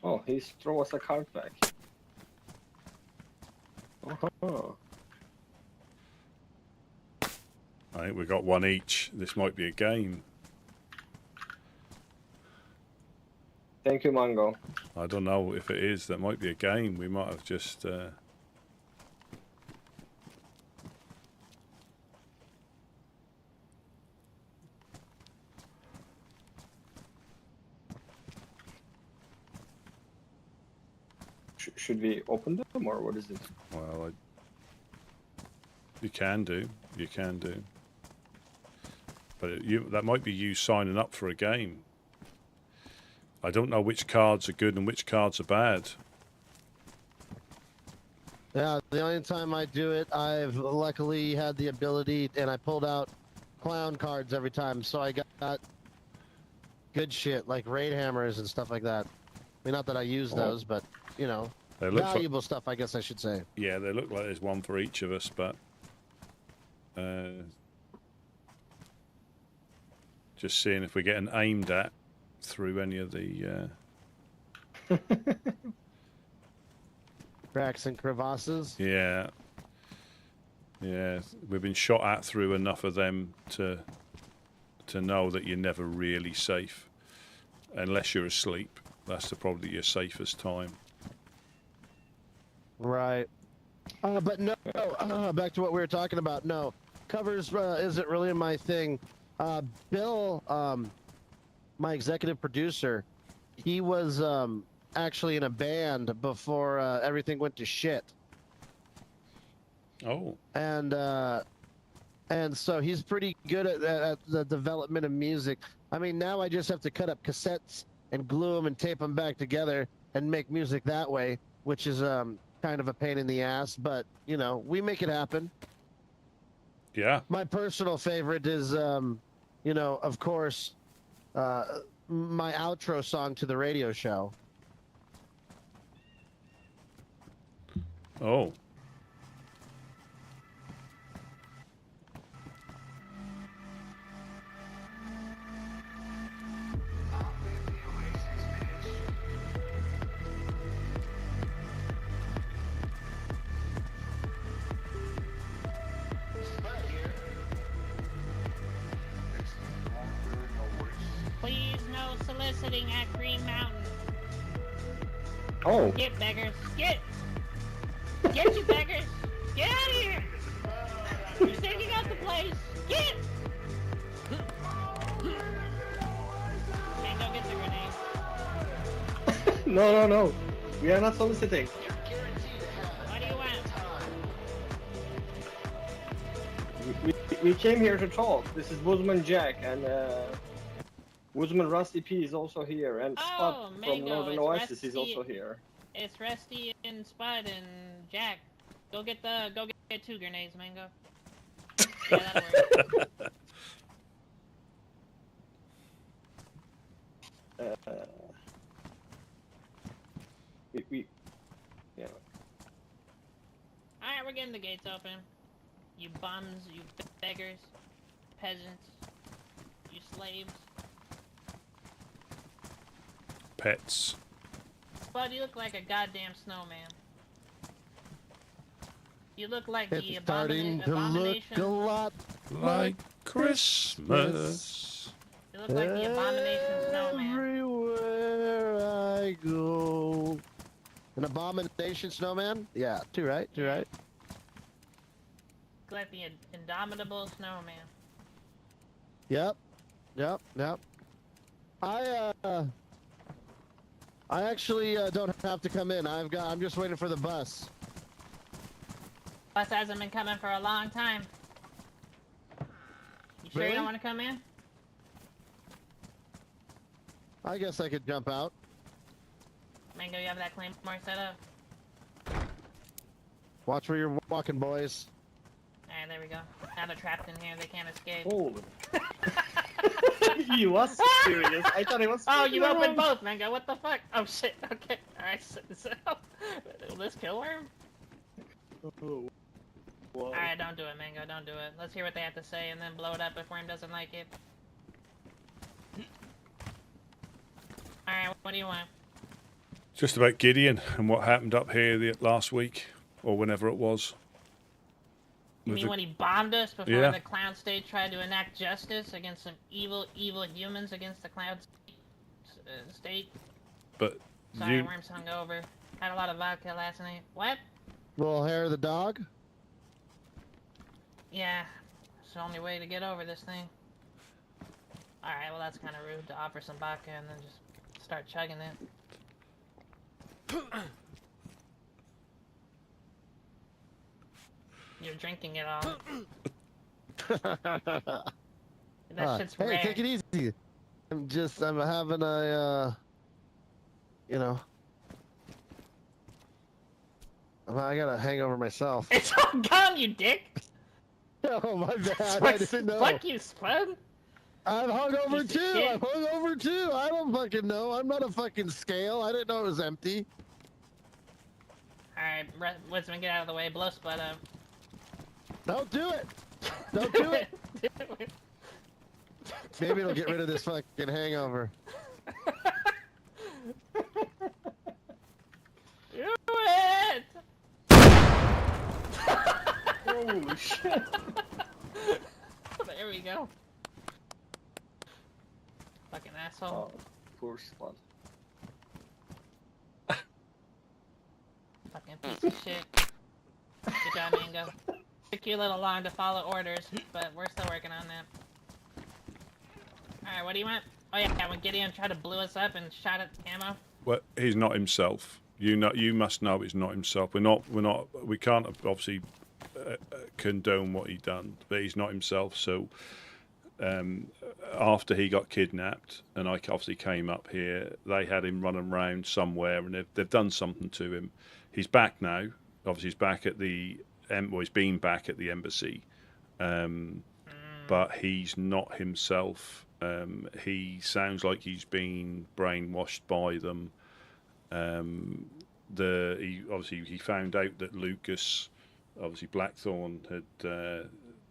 Oh, he's throw us a card back. Oh. I think we got one each. This might be a game. Thank you, Mango. I don't know if it is. That might be a game. We might have just... Should we open them, or what is it? Well, you can do. You can do. But that might be you signing up for a game. I don't know which cards are good and which cards are bad. Yeah, the only time I do it, I've luckily had the ability, and I pulled out clown cards every time, so I got good shit like raid hammers and stuff like that. I mean, not that I use those, but you know, They look valuable stuff, I guess I should say. Yeah, they look like there's one for each of us, but just seeing if we're getting aimed at through any of the Cracks and crevasses. yeah, we've been shot at through enough of them to know that you're never really safe unless you're asleep. That's probably your safest time. Right. But no, back to what we were talking about. No, covers isn't really my thing. Bill, my executive producer, he was actually in a band before everything went to shit. Oh, And so he's pretty good at the development of music. I mean, now I just have to cut up cassettes and glue them and tape them back together and make music that way, which is kind of a pain in the ass, but you know, we make it happen. yeah. My personal favorite is, you know, of course, my outro song to the radio show. Oh. Please, no soliciting at Green Mountain. Oh, Get beggars. Get you beggars. Get out of here. You're stinking out the place. Get. Mango, get the grenade. no. We are not soliciting. What do you want? We came here to talk. This is Woodsman Jack, and Woodsman Rusty P is also here, and Spud from Mango, Northern it's Oasis is Rusty. also here. It's Rusty and Spud and Jack. Go get 2 grenades, Mango. Yeah, that'll work. Yeah. never getting the gates open. You bums, you beggars, peasants, you slaves. Pets. Spud, you look like a goddamn snowman. You look like It's the starting to look abomination. a lot Like Christmas. You look like the abomination snowman. everywhere I go. An abomination snowman? Yeah, two right, two right. Look like the indomitable snowman. Yep, yep, yep. I actually don't have to come in. I'm just waiting for the bus. Bus hasn't been coming for a long time. You sure you Really? don't want to come in? I guess I could jump out. Mango, you have that claymore set up? Watch where you're walking, boys. Alright, there we go. Now they're trapped in here, they can't escape. Oh. He was serious. I thought he was. Oh, you opened both, Mango, what the fuck? Oh shit, okay. Alright, so will this kill worm? Oh. Wow. Alright, don't do it, Mango, don't do it. Let's hear what they have to say and then blow it up if Worm doesn't like it. Alright, what do you want? Just about Gideon and what happened up here last week, or whenever it was. You With mean the- when he bombed us before Yeah. the Cloud State tried to enact justice against some evil humans against the Cloud State? But Sorry, you, Worm's hungover. Had a lot of vodka last night. What? Little hair of the dog. Yeah, it's the only way to get over this thing. Alright, well that's kind of rude to offer some vodka and then just start chugging it. You're drinking it all. That shit's hey, rare. take it easy. I'm having a, you know. I got a hangover myself. It's all gone, you dick! Oh, my bad. I didn't know. Fuck you, Spud! I'm hungover Piece of too. shit. I'm hungover too. I don't fucking know. I'm not a fucking scale. I didn't know it was empty. Alright, Woodsman, get out of the way. Blow Spud up. Don't do it. Don't do it. Do it. Maybe it'll get rid of this fucking hangover. Do it! Holy shit. There we go. Fucking asshole. Oh, poor Spud. Fucking piece of shit. Good job, Mango. Took you a little long to follow orders, but we're still working on that. Alright, what do you want? Oh yeah, when Gideon tried to blow us up and shot at ammo. well, he's not himself. You must know he's not himself. We can't obviously condone what he done, but he's not himself. So after he got kidnapped, and I obviously came up here, they had him running around somewhere, and they've done something to him. He's back now. Obviously, he's back at the he's been back at the embassy, but he's not himself. He sounds like he's been brainwashed by them. He found out that Lucas, obviously Blackthorn had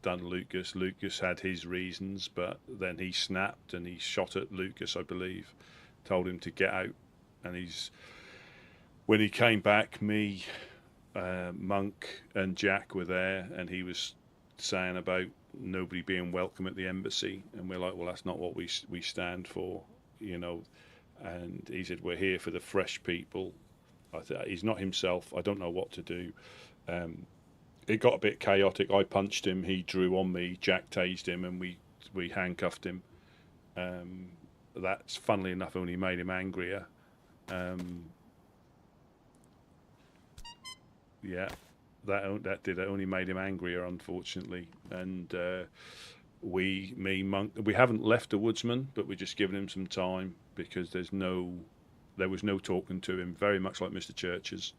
done Lucas. Lucas had his reasons, but then he snapped and he shot at Lucas, I believe, told him to get out. And when he came back, me, Monk and Jack were there, and he was saying about nobody being welcome at the embassy, and we're like, well, that's not what we stand for, you know. And he said, we're here for the fresh people. He's not himself. I don't know what to do. It got a bit chaotic. I punched him, he drew on me, Jack tased him, and we handcuffed him. That's, funnily enough, only made him angrier. Yeah, that did. It only made him angrier, unfortunately. And Monk, we haven't left the Woodsman, but we're just giving him some time because there was no talking to him. Very much like Mr. Church's,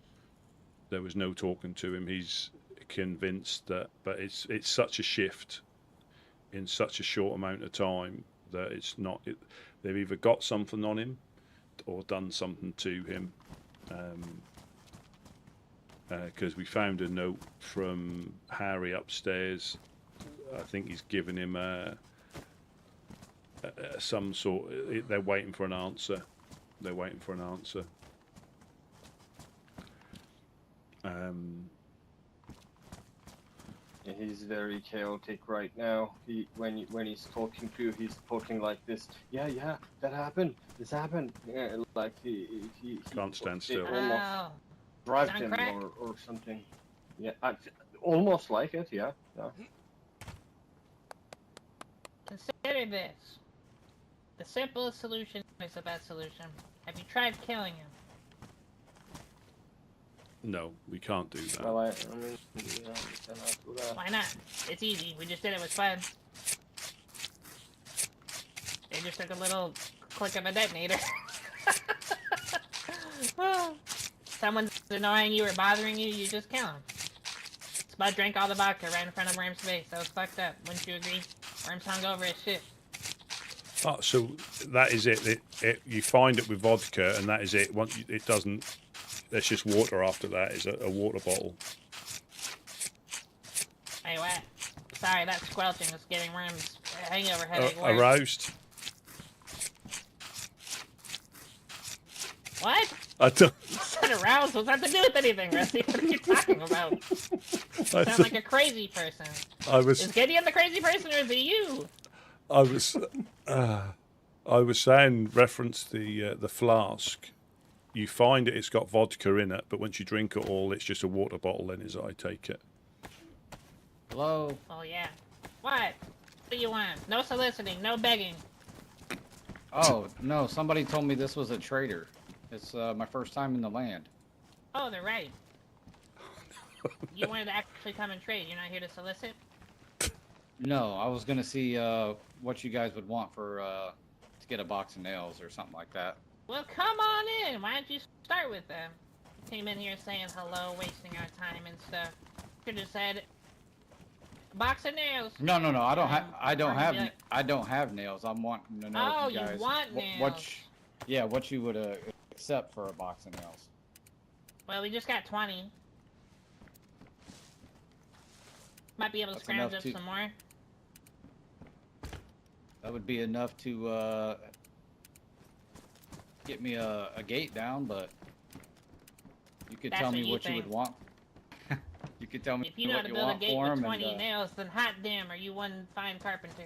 there was no talking to him. He's convinced that, but it's such a shift in such a short amount of time that it's not. They've either got something on him or done something to him. because we found a note from Harry upstairs. I think he's given him some sort. They're waiting for an answer. They're waiting for an answer. Yeah, he's very chaotic right now. When he's talking to you, he's talking like this. Yeah, that happened. This happened. Yeah, like he Can't stand still. almost Oh, drive Sound him crack? or something. Yeah, almost like it. Yeah. consider this. The simplest solution is the best solution. Have you tried killing him? No, we can't do that. Well, I mean, yeah, we cannot do that. Why not? It's easy. We just did it with fun. They just took a little click of a detonator. Someone's annoying you or bothering you, you just kill him. Spud drank all the vodka right in front of Worm's face. That was fucked up. Wouldn't you agree? Worm's hung over his shit. Oh, so that is it. You find it with vodka, and that is it. Once it doesn't, there's just water after that. Is a water bottle. Hey, what? Sorry, that squelching was getting Worm's hangover headache worse. Aroused. What? I don't. You said aroused. What's that to do with anything, Rusty? What are you talking about? You sound like a crazy person. Is Gideon the crazy person, or is it you? I was saying, reference the flask. You find it; it's got vodka in it, but once you drink it all, it's just a water bottle. Then, as I take it. Hello? Oh, yeah. What? What do you want? No soliciting, no begging. Oh, no, somebody told me this was a trader. It's my first time in the land. Oh, they're right. You wanted to actually come and trade. You're not here to solicit? No, I was gonna see what you guys would want for to get a box of nails or something like that. Well, come on in. Why don't you start with them? Came in here saying hello, wasting our time and stuff. Could have said, box of nails. No, I don't have. I don't Or have. be like- I don't have nails. I'm wanting to know Oh, if you guys. you want nails. Yeah, what you would accept for a box of nails. Well, we just got 20. Might be able to That's scrounge enough up to- some more. That would be enough to get me a gate down, but you could That's tell what me you what you think. would want. You could tell me If you know how what to you build a want gate for with them. 20 nails, then hot damn, are you one fine carpenter?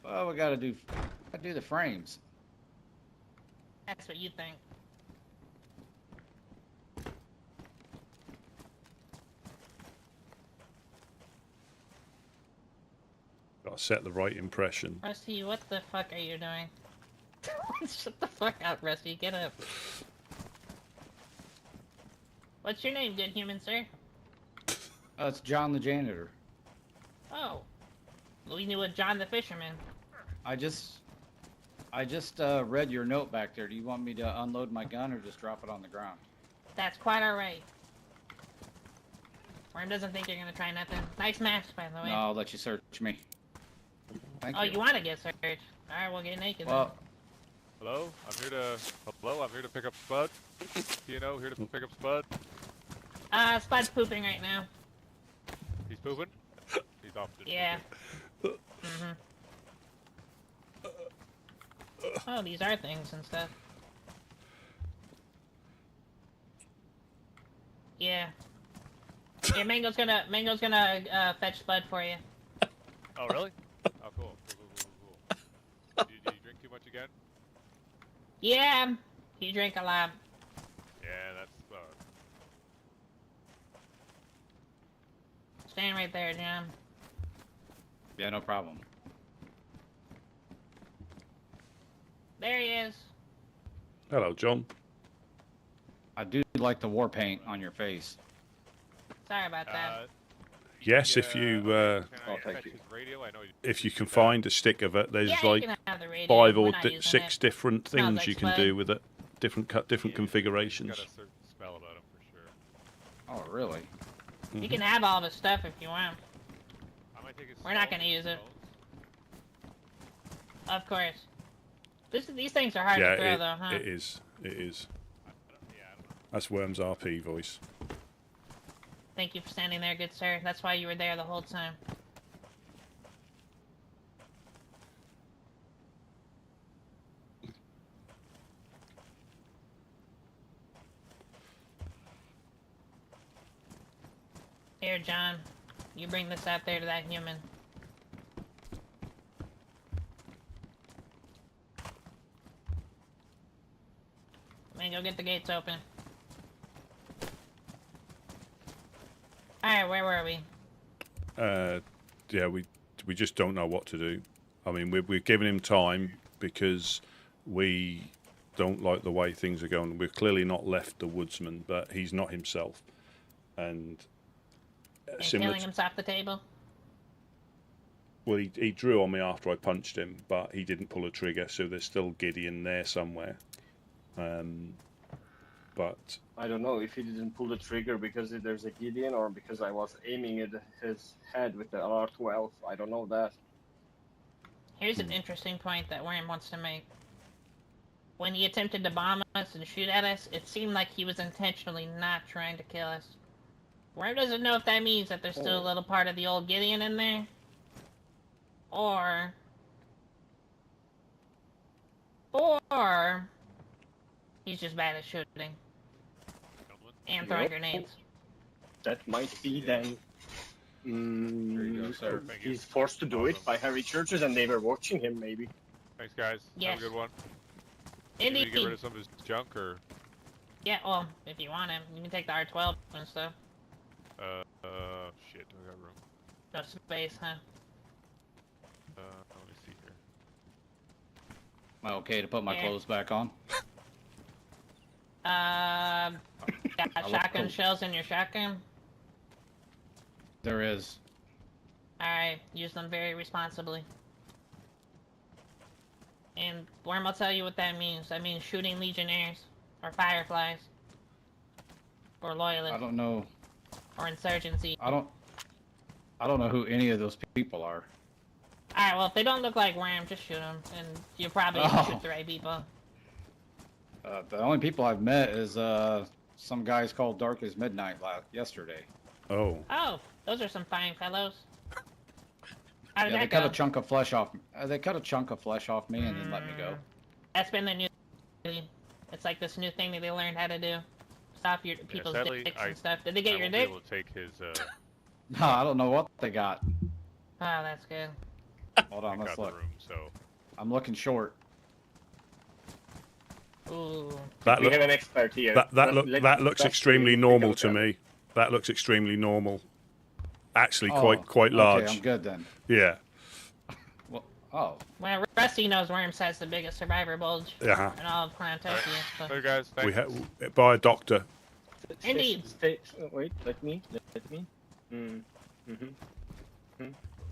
Well, we gotta do the frames. That's what you think. Got to set the right impression. Rusty, what the fuck are you doing? Shut the fuck up, Rusty. Get up. What's your name, good human sir? It's John the janitor. Oh. We knew a John the fisherman. I just read your note back there. Do you want me to unload my gun or just drop it on the ground? That's quite alright. Worm doesn't think you're gonna try nothing. Nice mask, by the way. No, I'll let you search me. Thank Oh, you. you wanna get searched? Alright, we'll get naked Well, Hello, I'm here to pick up Spud. Here to pick up Spud. then. Spud's pooping right now. He's pooping. He's off. Yeah. Mm-hmm. Oh, these are things and stuff. Yeah. Yeah, Mango's gonna fetch Spud for you. Oh really? Oh cool. Did you drink too much again? Yeah, you drink a lot. Yeah, that's Spud. Stand right there, John. yeah, no problem. There he is. Hello, John. I do like the war paint on your face. Sorry about that. Yes, if you Can Oh, I thank fetch you. his radio? I know you if you can find a stick of it, there's Yeah, like you can have the radio. 5 We're or not using 6 it. different Smells things like you can Spud. do with it. Different He's configurations. got a certain spell about him for sure. Oh, really? You can have all the stuff if you want. I might take his We're not spells, gonna use it. spells. Of course. These things are hard Yeah, to throw, though, huh? it is. It is. I don't know. That's Worm's RP voice. Thank you for standing there, good sir. That's why you were there the whole time. Here, John. You bring this out there to that human. Man, go get the gates open. Alright, where were we? Yeah, we just don't know what to do. I mean, we're giving him time because we don't like the way things are going. We've clearly not left the Woodsman, but he's not himself. And And similar killing him's off the table? well, he drew on me after I punched him, but he didn't pull a trigger, so there's still Gideon there somewhere. But I don't know if he didn't pull the trigger because there's a Gideon or because I was aiming at his head with the LR-12. I don't know that. Here's an interesting point that Worm wants to make. When he attempted to bomb us and shoot at us, it seemed like he was intentionally not trying to kill us. Worm doesn't know if that means that there's still a little part of the old Gideon in there. Or he's just bad at shooting. And throwing grenades. That might be then. There you go, sir. Thank you. He's forced to do it by Harry Churches and they were watching him maybe. Thanks, guys. Yes. Have a good one. You need to get rid Indeed. of some of his junk, or Yeah, well, if you want him, you can take the R12 and stuff. shit. I got room. No space, huh? Let me see here. Am I okay to put my Yeah. clothes back on? Got I look shotgun cool. shells in your shotgun? There is. Alright, use them very responsibly. And Worm will tell you what that means. That means shooting legionnaires, or fireflies, or I loyalists, don't know. or insurgency. I don't know who any of those people are. Alright, well, if they don't look like Worm, just shoot them, and you'll probably Oh. shoot the right people. The only people I've met is some guys called Dark as Midnight yesterday. oh, Oh, those are some fine fellows. How did Yeah, they that cut go? a chunk of flesh off. They cut a chunk of flesh off me and then let me go. That's been the new. It's like this new thing that they learned how to do. Stop your people's sadly, dicks I- and stuff. Did they get I your won't be dick? able to take his. No, I don't know what they got. Oh, that's good. Hold on, kick let's out the look. room. So I'm looking short. Ooh. that We have look an expert here. that looks Let's extremely pick normal out to that. me. That looks extremely normal. Actually, Oh, quite large. Okay, I'm good then. Yeah, Well, oh, Well, Rusty knows Worms has the biggest survivor bulge yeah. in all of Clowntosia. So. hey guys, thanks. We by a doctor. Indeed. Wait, let me.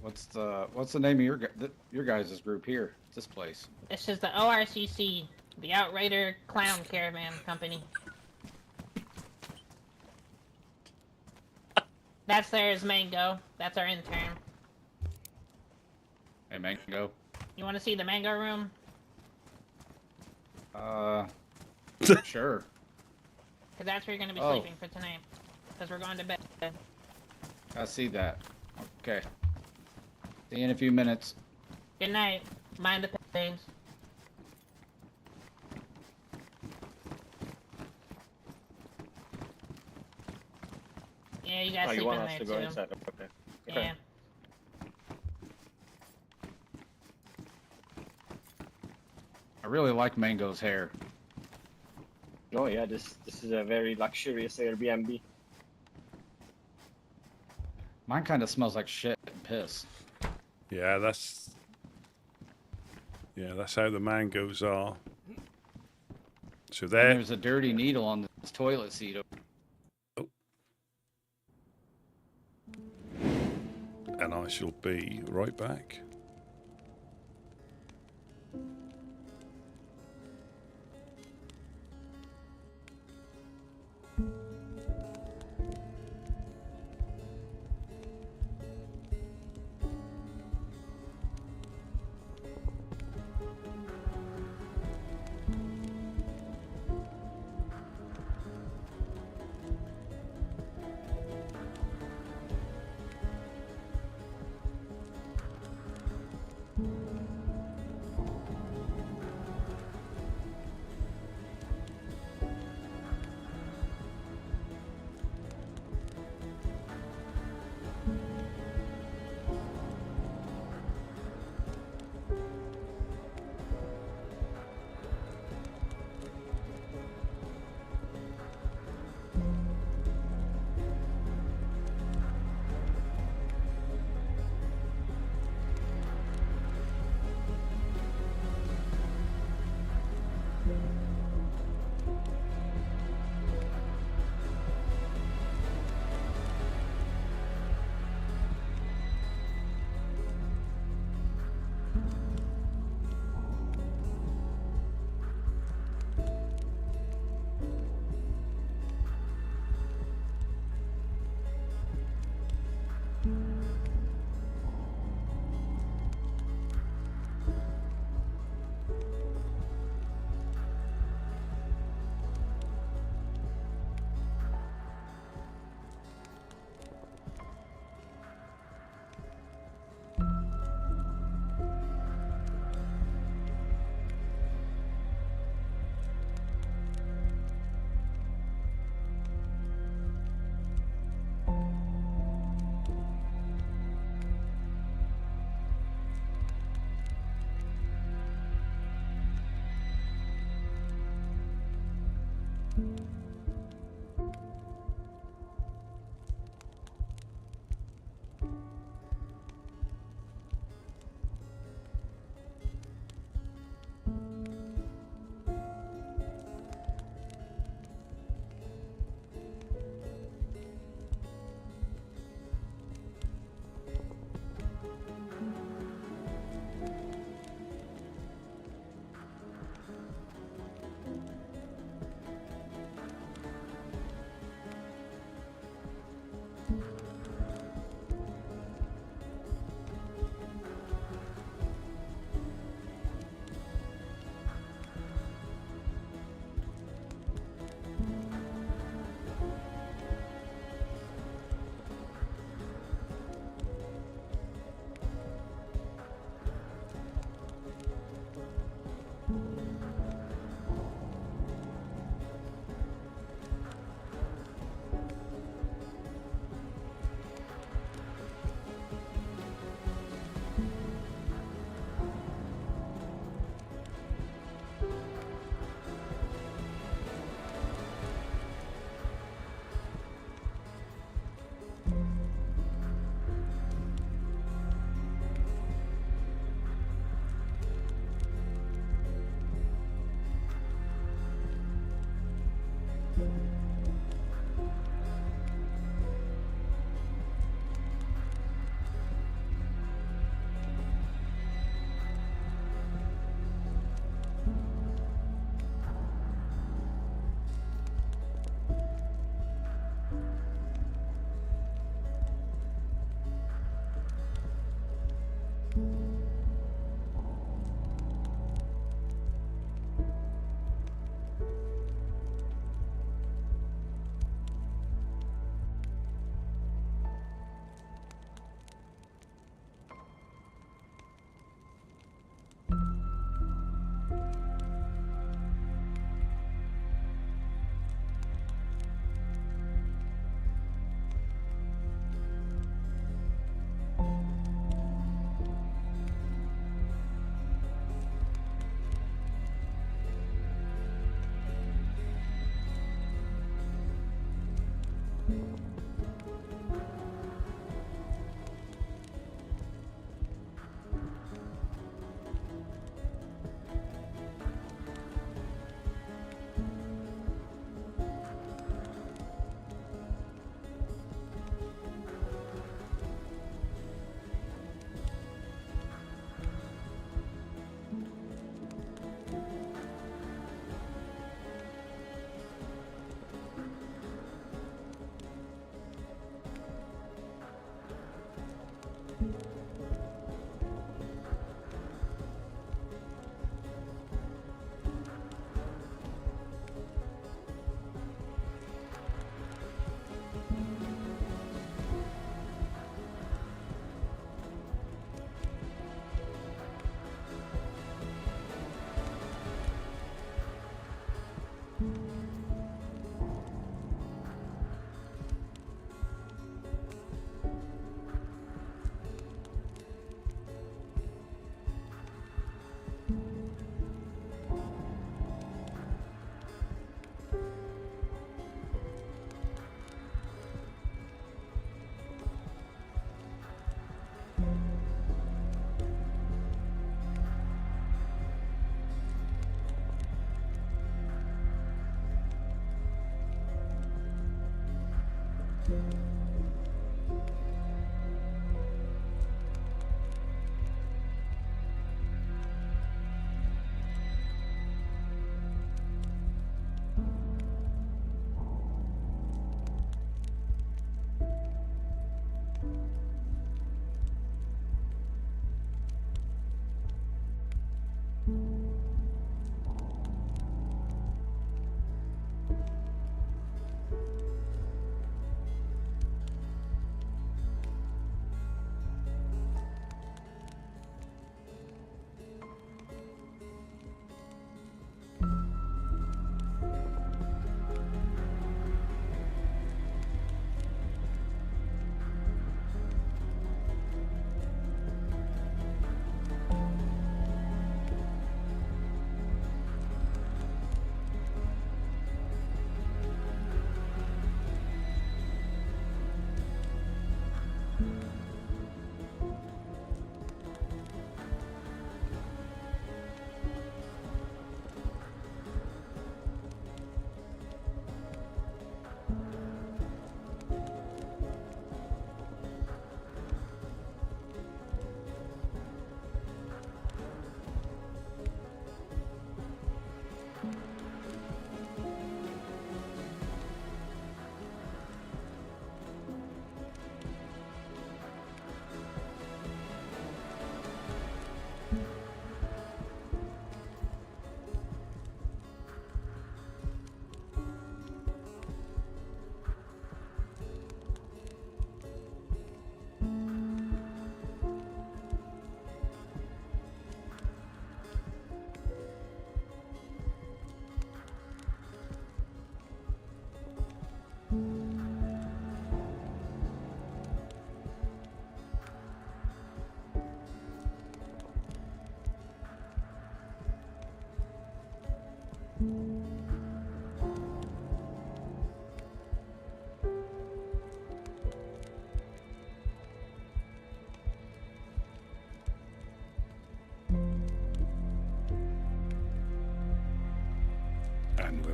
what's the name of your guys' group here? This place. This is the ORCC, the Outrider Clown Caravan Company. That's there's Mango. That's our intern. Hey, Mango. You want to see the Mango room? Sure. Because that's where you're going to be Oh. sleeping for tonight. Because we're going to bed. I see that. Okay. See you in a few minutes. Good night. Mind the things. Yeah, you guys Oh, sleep you want in us there to too. go inside? Okay. Okay. Yeah. I really like Mango's hair. Oh yeah, this is a very luxurious Airbnb. Mine kind of smells like shit and piss. Yeah, that's how the mangoes are. So And there. there's a dirty needle on this toilet seat. And I shall be right back.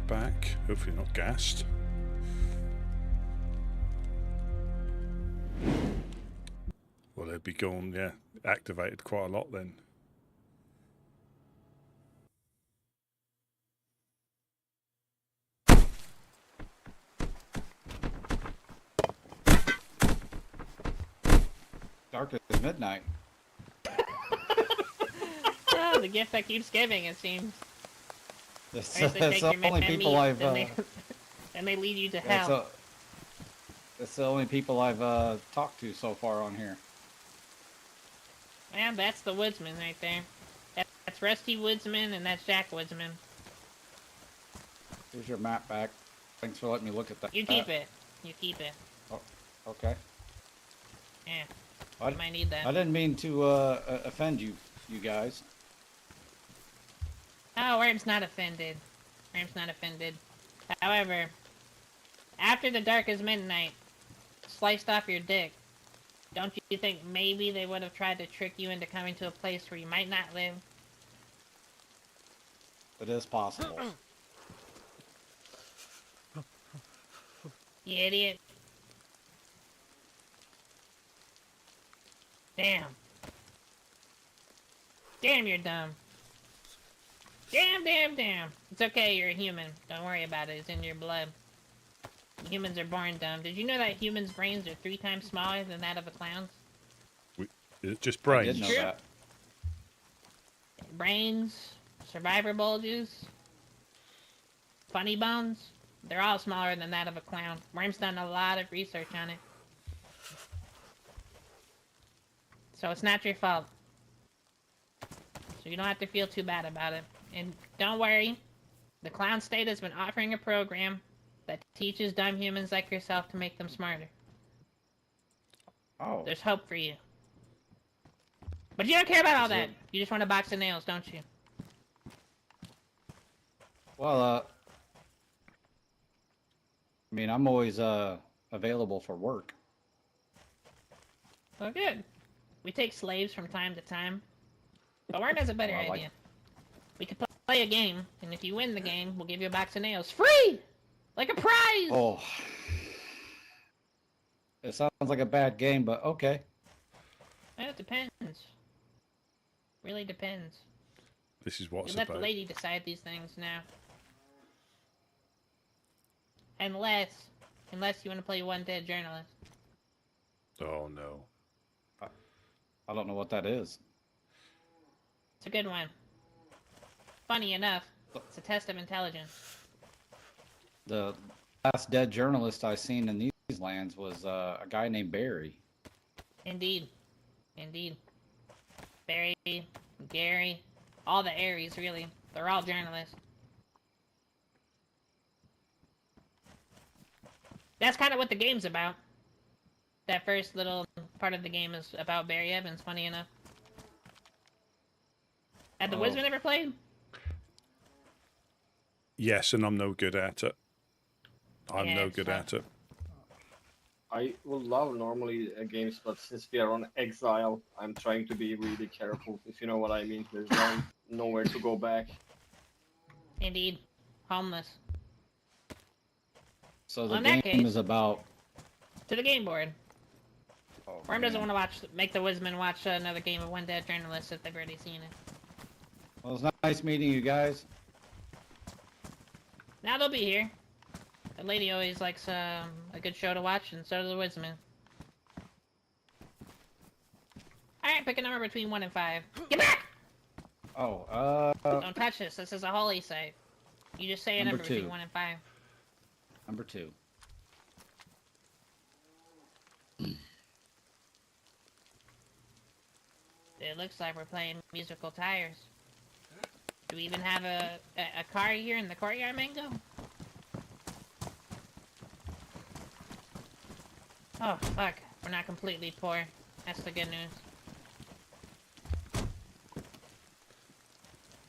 get back. Hopefully not gassed. Well, they'd be gone, yeah. Activated quite a lot then. Dark as midnight. Oh, the gift that keeps giving, it seems. It's, First they it's take the your only meat, people I've. then they lead you to It's, hell. it's the only people I've talked to so far on here. Yeah, that's the Woodsman right there. That's Rusty Woodsman, and that's Jack Woodsman. Here's your map back. Thanks for letting me look at that. You keep it. You keep it. Oh, okay. Yeah. I, You might need that. I didn't mean to offend you guys. Oh, Worm's not offended. Worm's not offended. However, after the dark as midnight sliced off your dick, don't you think maybe they would have tried to trick you into coming to a place where you might not live? It is possible. You idiot. Damn. Damn, you're dumb. Damn. It's okay, you're a human. Don't worry about it, it's in your blood. Humans are born dumb. Did you know that humans' brains are 3 times smaller than that of a clown's? Is it just I brains? did know that. Brains, survivor bulges, funny bones, they're all smaller than that of a clown. Worm's done a lot of research on it. So it's not your fault. So you don't have to feel too bad about it. And don't worry, the clown state has been offering a program that teaches dumb humans like yourself to make them smarter. Oh. There's hope for you. But you don't care about all that. You just want a box of nails, don't you? Well, I mean, I'm always available for work. Well, good. We take slaves from time to time. But Worm has a better Well, idea. We could play a game, and if you win the game, we'll give you a box of nails. Free! Like a prize! Oh. It sounds like a bad game, but okay. Well, it depends. Really depends. This is what's You let the about. lady decide these things now. Unless you want to play One Dead Journalist. Oh no. I don't know what that is. It's a good one. Funny enough, it's a test of intelligence. The last dead journalist I seen in these lands was a guy named Barry. Indeed. Barry, Gary, all the Aries, really. They're all journalists. That's kind of what the game's about. That first little part of the game is about Barry Evans, funny enough. Had the Woodsmen ever played? Yes, and I'm no good at it. I'm Yeah, no it's good tough. at it. I would love normally games, but since we are on exile, I'm trying to be really careful, if you know what I mean. There's nowhere to go back. Indeed. Homeless. So the Well, in that game case- is about. To the game board. Oh, Worm doesn't man. want to make the Woodsmen watch another game of One Dead Journalist if they've already seen it. Well, it's nice meeting you guys. Now they'll be here. The lady always likes a good show to watch, and so do the Woodsmen. Alright, pick a number between 1 and 5. Get back! Oh, Don't touch this. This is a holy site. You just say a Number number between 2. 1 and 5. number 2. It looks like we're playing musical tires. Do we even have a car here in the courtyard, Mango? Oh, fuck. We're not completely poor. That's the good news.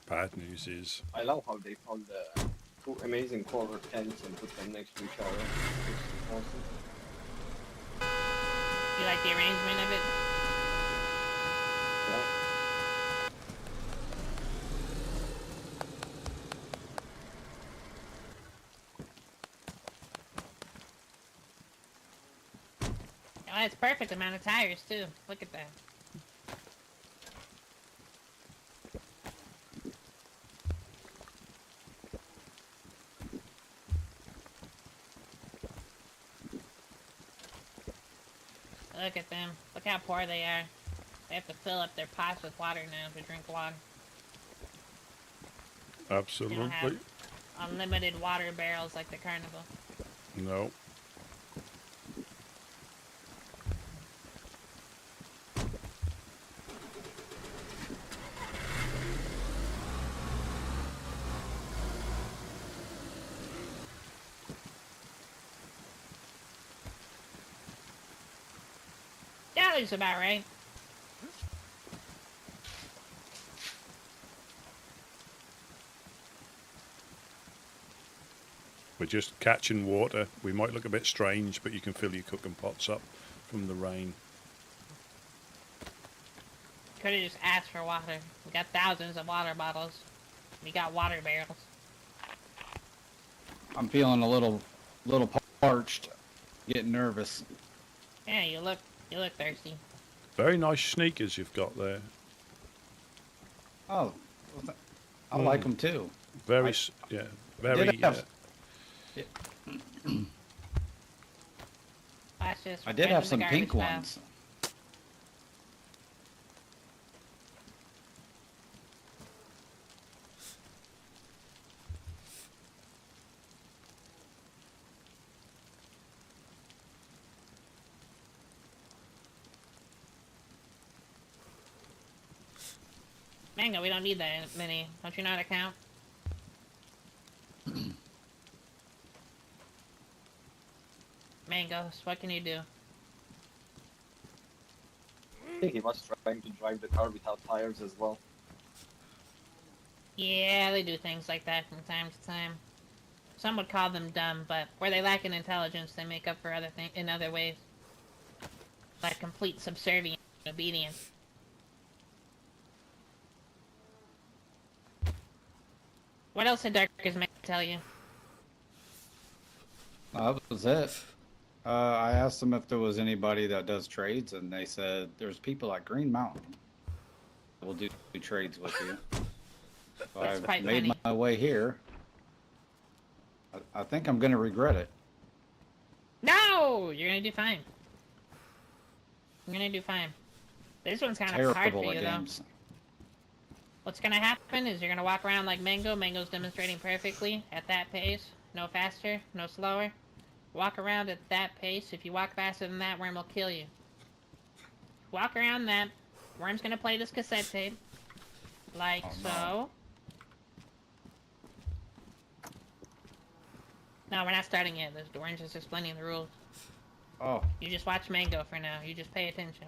Bad news is I love how they found the 2 amazing color tents and put them next to each other. It's awesome. You like the arrangement of it? Yeah. Oh, it's perfect amount of tires too. Look at that. Look at them. Look how poor they are. They have to fill up their pots with water now to drink water. They Absolutely. don't have unlimited water barrels like the carnival. No. That looks about right. We're just catching water. We might look a bit strange, but you can fill your cooking pots up from the rain. Could have just asked for water. We got thousands of water bottles. We got water barrels. I'm feeling a little parched, getting nervous. Yeah, you look thirsty. Very nice sneakers you've got there. Oh, I like them too. Very, very. Did have- That's just I did have the some garbage pink pile. ones. Mango, we don't need that many. Don't you know how to count? Mangos, what can you do? I think he was trying to drive the car without tires as well. Yeah, they do things like that from time to time. Some would call them dumb, but where they lack in intelligence, they make up for other things in other ways. Like complete subservience and obedience. What else did Darkest Man tell you? That was it. I asked them if there was anybody that does trades, and they said there's people at Green Mountain that will do trades with you. So That's I've quite made funny. my way here. I think I'm going to regret it. No! You're gonna do fine. You're gonna do fine. This one's kind of hard for Terrible you, at though. games. What's gonna happen is you're gonna walk around like Mango. Mango's demonstrating perfectly at that pace. No faster, no slower. Walk around at that pace. If you walk faster than that, Worm will kill you. Walk around that. Worm's gonna play this cassette tape. Like Oh, so. no. No, we're not starting yet. Orange is explaining the rules. Oh, You just watch Mango for now. You just pay attention.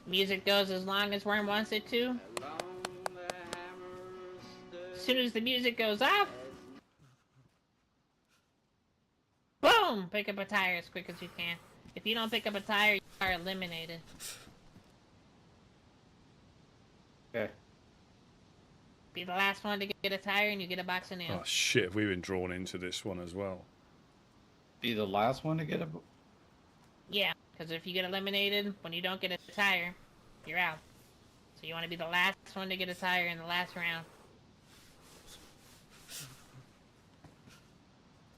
Music goes as long as Worm wants it to. As soon as the music goes off, boom! Pick up a tire as quick as you can. If you don't pick up a tire, you are eliminated. okay. Be the last one to get a tire and you get a box of Oh nails. shit! We've been drawn into this one as well. Be the last one to get a... Yeah, because if you get eliminated when you don't get a tire, you're out. So you want to be the last one to get a tire in the last round.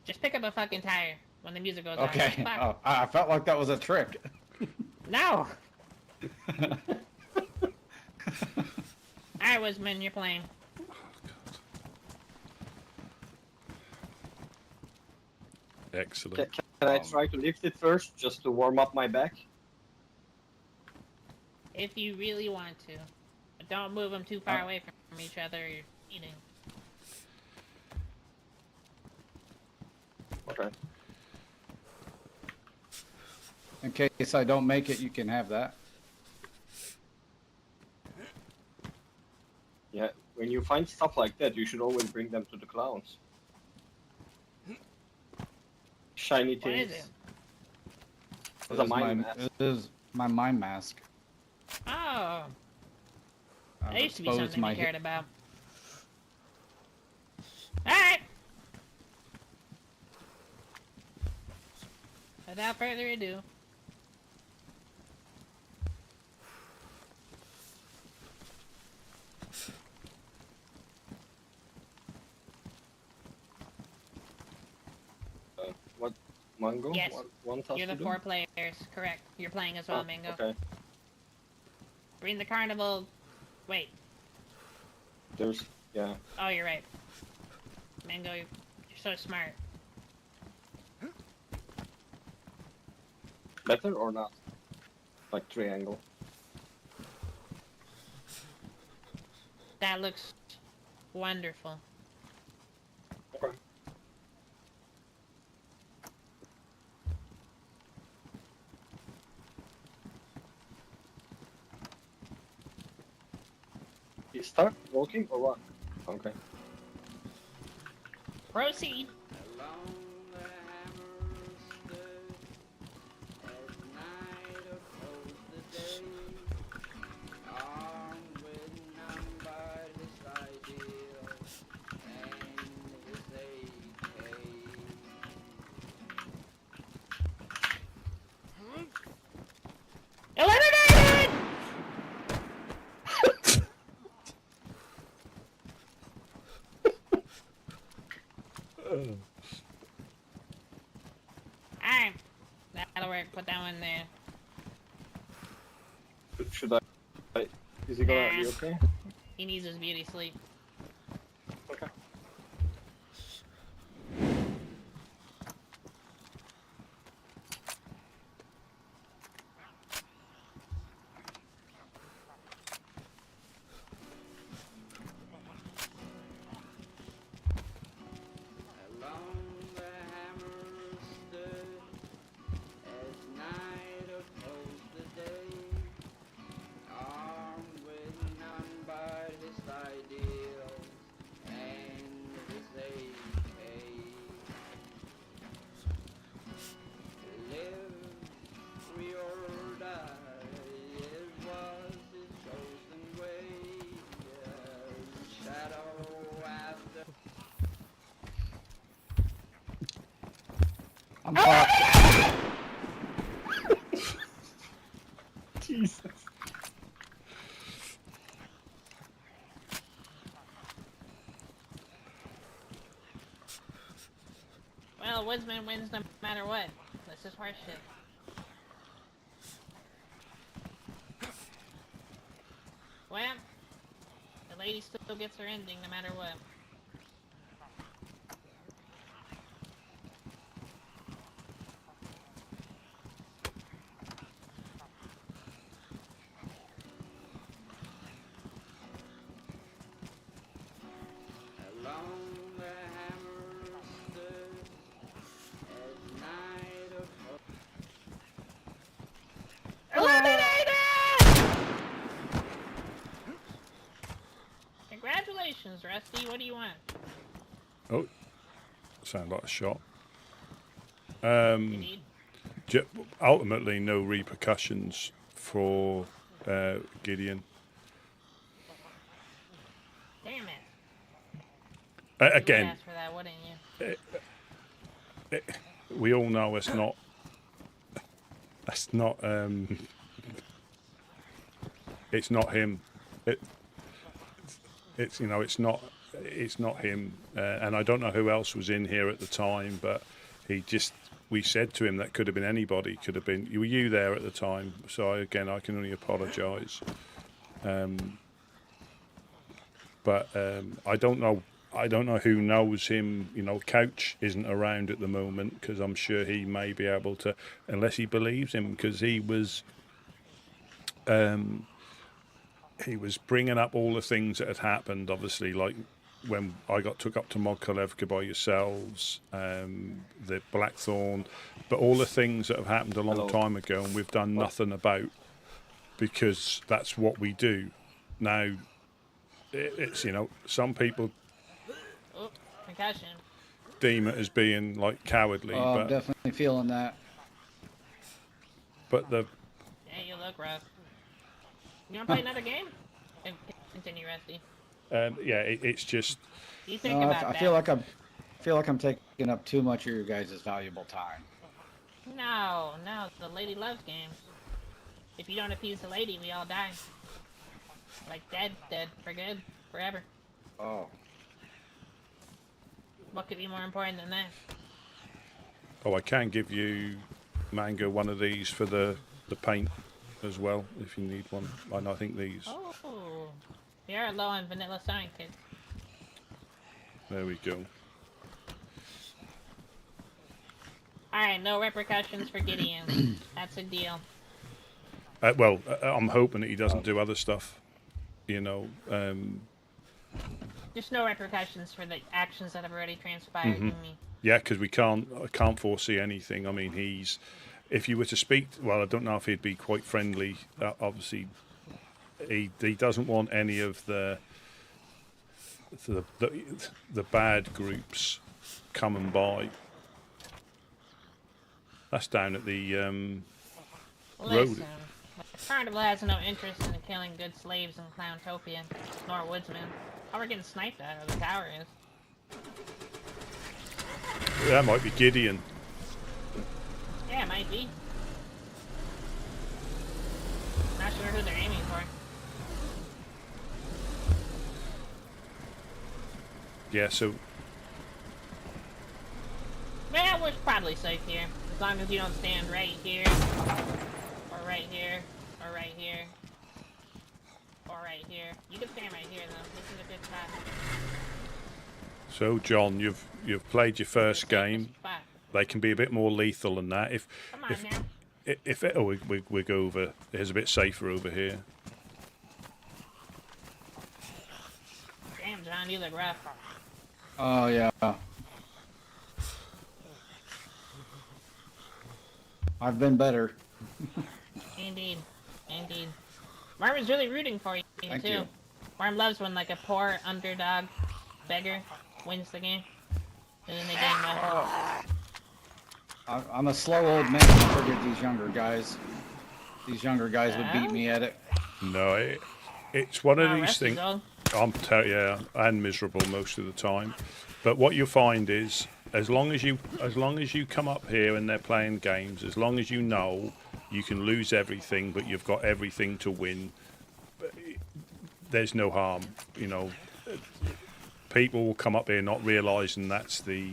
Just pick up a fucking tire when the music goes on. Okay. Fuck. Oh, I felt like that was a trick. No! Alright, Woodsmen, you're playing. Excellent. Can I try to lift it first, just to warm up my back? If you really want to. But don't move them too far away from each other or you're eating. Okay. In case I don't make it, you can have that. Yeah, when you find stuff like that, you should always bring them to the clowns. Shiny What is things. it? It's a mine mask. It is my mind mask. Oh! I've That used to be exposed something my I cared about. Alright! Without further ado. What? Mango? Yes. What one task You're to the do? 4 players, correct. You're playing as well, Oh, Mango. okay. Bring the carnival. Wait. There's yeah. Oh, you're right. Mango, you're so smart. Better or not? Like triangle. That looks wonderful. Okay. You start walking or what? Okay. Proceed. Eliminated! Alright. That'll work. Put that one there. Should I? Is he gonna be okay? He needs his beauty sleep. Okay. I'm fucked. Jesus. Well, Woodsman wins no matter what. This is horse shit. Well, the lady still gets her ending no matter what. Congratulations, Rusty. What do you want? Oh, sound like a shot. Indeed. Ultimately, no repercussions for Gideon. Damn it. Again, You would ask for that, wouldn't you? we all know it's not. That's not. It's not him. It's you know it's not him, and I don't know who else was in here at the time, but we said to him that could have been anybody. Could have been. Were you there at the time? So again, I can only apologise. But I don't know who knows him. You know, Couch isn't around at the moment because I'm sure he may be able to, unless he believes him, because he was bringing up all the things that had happened. Obviously, like when I got took up to Modkolevka by yourselves, the Blackthorn, but all the things that have happened a long time ago, and we've done nothing about because that's what we do now. It's some people Concussion. deem it as being like cowardly, Oh, but I'm definitely feeling that. but the Yeah, you look rough. You wanna play another game? Continue, Rusty. it's just You think No, about I that. feel like I'm taking up too much of your guys' valuable time. No, the lady loves games. If you don't appease the lady, we all die. Like dead, for good, forever. Oh. What could be more important than that? Oh, I can give you, Mango, one of these for the paint as well, if you need one. And I think these. Oh, we are low on vanilla sign, kids. There we go. Alright, no repercussions for Gideon. That's a deal. I'm hoping that he doesn't do other stuff. You know. Just no repercussions for the actions that have already transpired to me. Yeah, because I can't foresee anything. I mean, if you were to speak, well, I don't know if he'd be quite friendly. Obviously, he doesn't want any of the bad groups coming by. That's down at the road. Listen, the Carnival has no interest in killing good slaves in Clowntopia, nor Woodsmen. Oh, we're getting sniped at, or the tower is. That might be Gideon. Yeah, it might be. Not sure who they're aiming for. Yeah, so Well, we're probably safe here. As long as you don't stand right here, or right here, or right here, or right here. You can stand right here, though. This is a good spot. So, John, you've played your first game. They can be a bit more lethal than that. Come on now. We go over. It's a bit safer over here. Damn, John, you look rough. Oh, yeah. I've been better. Indeed. Worm is really rooting for you, Thank too. you. Worm loves when, like, a poor underdog beggar wins the game. And then they game well. I'm a slow old man compared to these younger guys. These younger guys would beat me at it. No, it's one of these Rusty's things. old. I'm miserable most of the time. But what you find is, as long as you come up here and they're playing games, as long as you know you can lose everything, but you've got everything to win, there's no harm. You know, people will come up here not realising that's the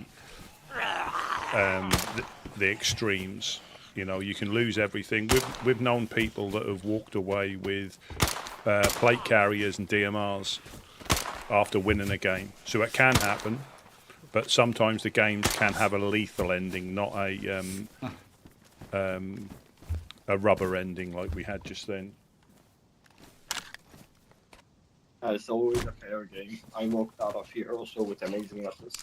extremes. You know, you can lose everything. We've known people that have walked away with plate carriers and DMRs after winning a game. So it can happen, but sometimes the games can have a lethal ending, not a rubber ending like we had just then. It's always a fair game. I walked out of here also with amazing weapons.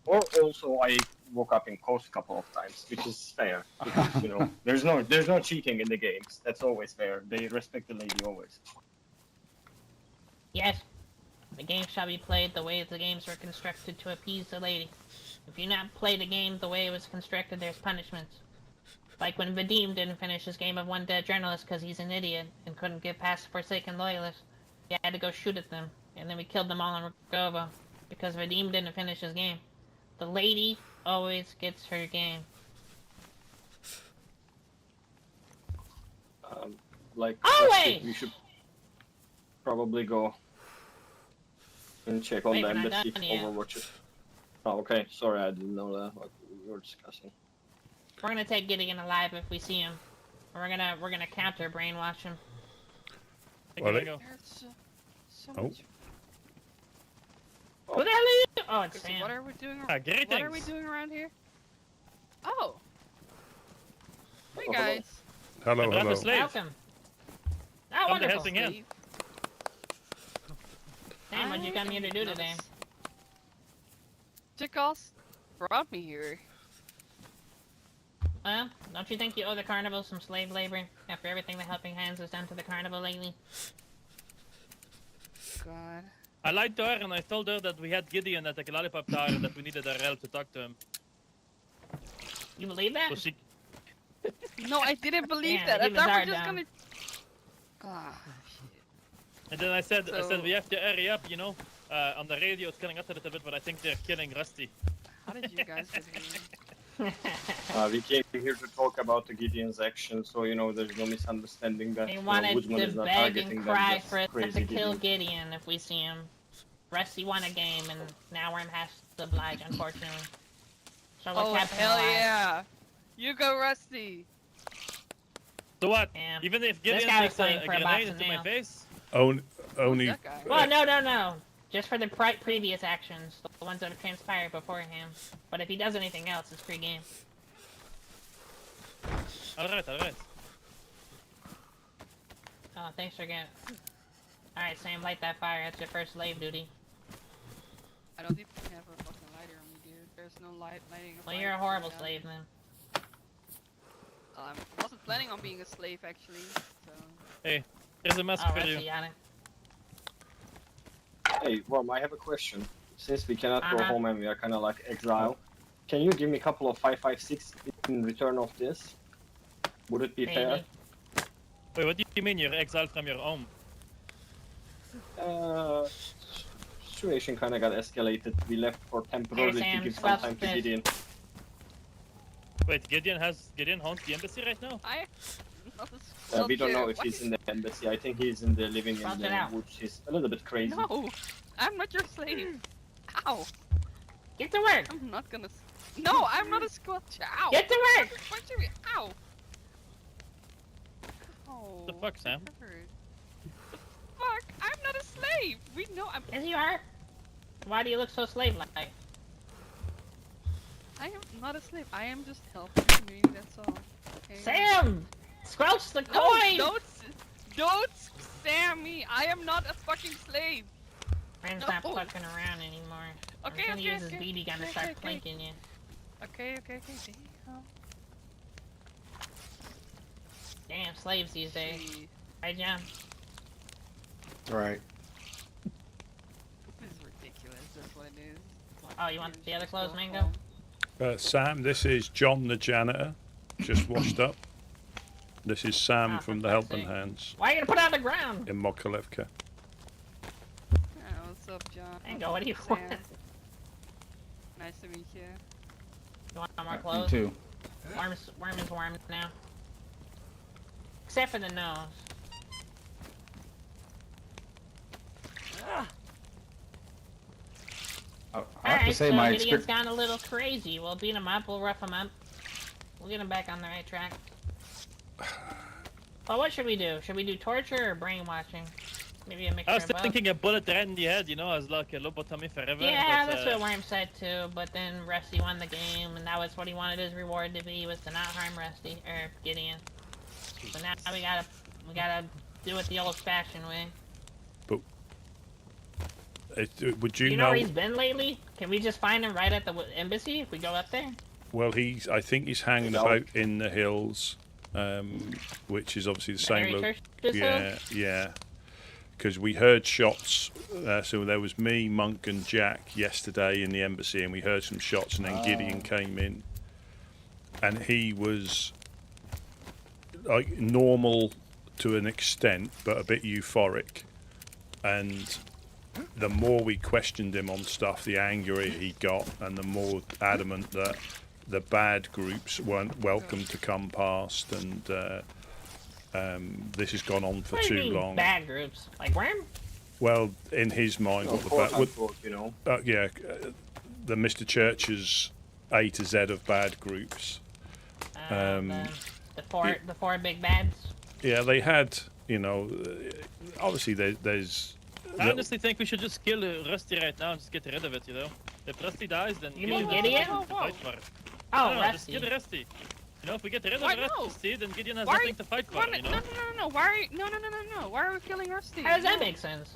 Or also I woke up in coast a couple of times, which is fair. Because, you know, there's no cheating in the games. That's always fair. They respect the lady always. Yes. The game shall be played the way the games were constructed to appease the lady. If you not play the game the way it was constructed, there's punishments. Like when Vadim didn't finish his game of One Dead Journalist because he's an idiot and couldn't get past the Forsaken Loyalists. He had to go shoot at them, and then we killed them all in Rogova because Vadim didn't finish his game. The lady always gets her game. Like, Always! we should probably go and check on Wait, the we're not embassy done yet. Overwatch it. Oh, okay. Sorry, I didn't know that. What we were discussing. We're gonna take Gideon alive if we see him. We're gonna counter brainwash him. Well, There's so Oh. much. Who the hell are you? Oh, it's So Sam. what are we doing? Greetings. What are we doing around here? Oh. Hey Oh, hello. guys. Hello, Brother hello. Slave. Welcome. Oh, Come to wonderful. helping hand. Steve. Sam, what'd you come here to do today? Chicos brought me here. Well, don't you think you owe the carnival some slave labor after everything the Helping Hands has done to the carnival lately? God. I lied to her and I told her that we had Gideon at the Lollipop Tower and that we needed a rel to talk to him. You believe that? So she... No, I didn't believe Yeah, that. he I was thought we hard were just down. gonna. Ah, shit. And then I said, So- we have to hurry up, you know. On the radio it's killing us a little bit, but I think they're killing Rusty. How did you guys get here? We came here to talk about the Gideon's action, so you know there's no misunderstanding that We you know, wanted Woodsman to is not beg targeting and them, cry just for them crazy to kill Gideon. Gideon if we see him. Rusty won a game, and now Worm has to oblige, unfortunately. So we're Oh kept him hell alive. yeah! You go, Rusty. So what? Yeah. Even if This Gideon guy was takes playing a for a box grenade of into my nails. face, Only. That guy. Well, no. Just for the previous actions, the ones that have transpired beforehand. But if he does anything else, it's free game. alright. Oh, thanks for getting. Alright, Sam, light that fire. That's your first slave duty. I don't even have a fucking lighter on me, dude. There's no lighting. Well, you're a horrible slave then. I wasn't planning on being a slave actually. So. Hey, there's a mask Oh, for Rusty you. got it. Hey, Worm, I have a question. Since we cannot go Uh-huh. home and we are kind of like exile, can you give me a couple of 556 in return of this? Would it be fair? Maybe. Wait, what do you mean you're exiled from your home? Situation kind of got escalated. We left for temporarily Sam, to give some scratch time to this. Gideon. Wait, Gideon haunts the embassy right now? We don't know if he's in the embassy. I think he's in the living in Scratch it the out. woods. He's a little bit crazy. No, I'm not your slave. Ow! Get to work! I'm not gonna. No, I'm not a squatch. Ow! Get to work! Stop punching me. Ow! Oh. The fuck, Sam? that hurt. The fuck! I'm not a slave. We know I'm. Yes, you are. Why do you look so slave-like? I am not a slave. I am just helping the community. That's all. Okay? Sam! Squelch the No, coin! don't Sam me. I am not a fucking slave. Friend's No. not fucking around anymore. Okay, I'm gonna okay, use his okay, BB gun to okay, start okay. flanking you. Okay. Damn. Damn, slaves these days. Jeez. Right, John? Right. This is ridiculous. That's what it is. Oh, you want the other clothes, Go Mango? home. Sam, this is John the janitor, just washed up. This is Sam Ah, from the fantastic. Helping Hands Why are you gonna put it on the ground? in Mokolevka. Oh, what's up, John? Mango, what do you Sam. want? Nice to meet you. You want more Me clothes? too. Worm is warm now. Except for the nose. I have to Alright, say so my Gideon's experience. gone a little crazy. We'll beat him up, we'll rough him up. We'll get him back on the right track. Well, what should we do? Should we do torture or brainwashing? Maybe a mixture I was of both. thinking a bullet right in the head, you know, as like a lobotomy forever. Yeah, but, that's what Worm said too, but then Rusty won the game, and that was what he wanted his reward to be, was to not harm Rusty, or Gideon. So now we gotta do it the old-fashioned way. Would Do you you know know? where he's been lately? Can we just find him right at the embassy if we go up there? Well, I think he's hanging No. about in the hills, which is obviously the same. Mary Church's Yeah, Hill? yeah. Because we heard shots. So there was me, Monk, and Jack yesterday in the embassy, and we heard some shots, and then Gideon came in, and he was like normal to an extent, but a bit euphoric, and the more we questioned him on stuff, the angrier he got, and the more adamant that the bad groups weren't welcome to come past, and this has gone on for What do too you mean, long. bad groups? Like Worm? Well, in his mind, what the Quote, bad, unquote, you know. the Mr. Church's A to Z of bad groups. The four big bads? Yeah, they had, you know, obviously there's. I honestly think we should just kill Rusty right now and just get rid of it, you know? If Rusty dies, then You mean has Gideon? nothing to fight for. Oh, No, just Rusty. kill Rusty. You know, if we get rid of Why no? Rusty, then Gideon has Why- nothing to fight for, Why, you know? no. Why are you, no. Why are we killing Rusty? How does that No. make sense?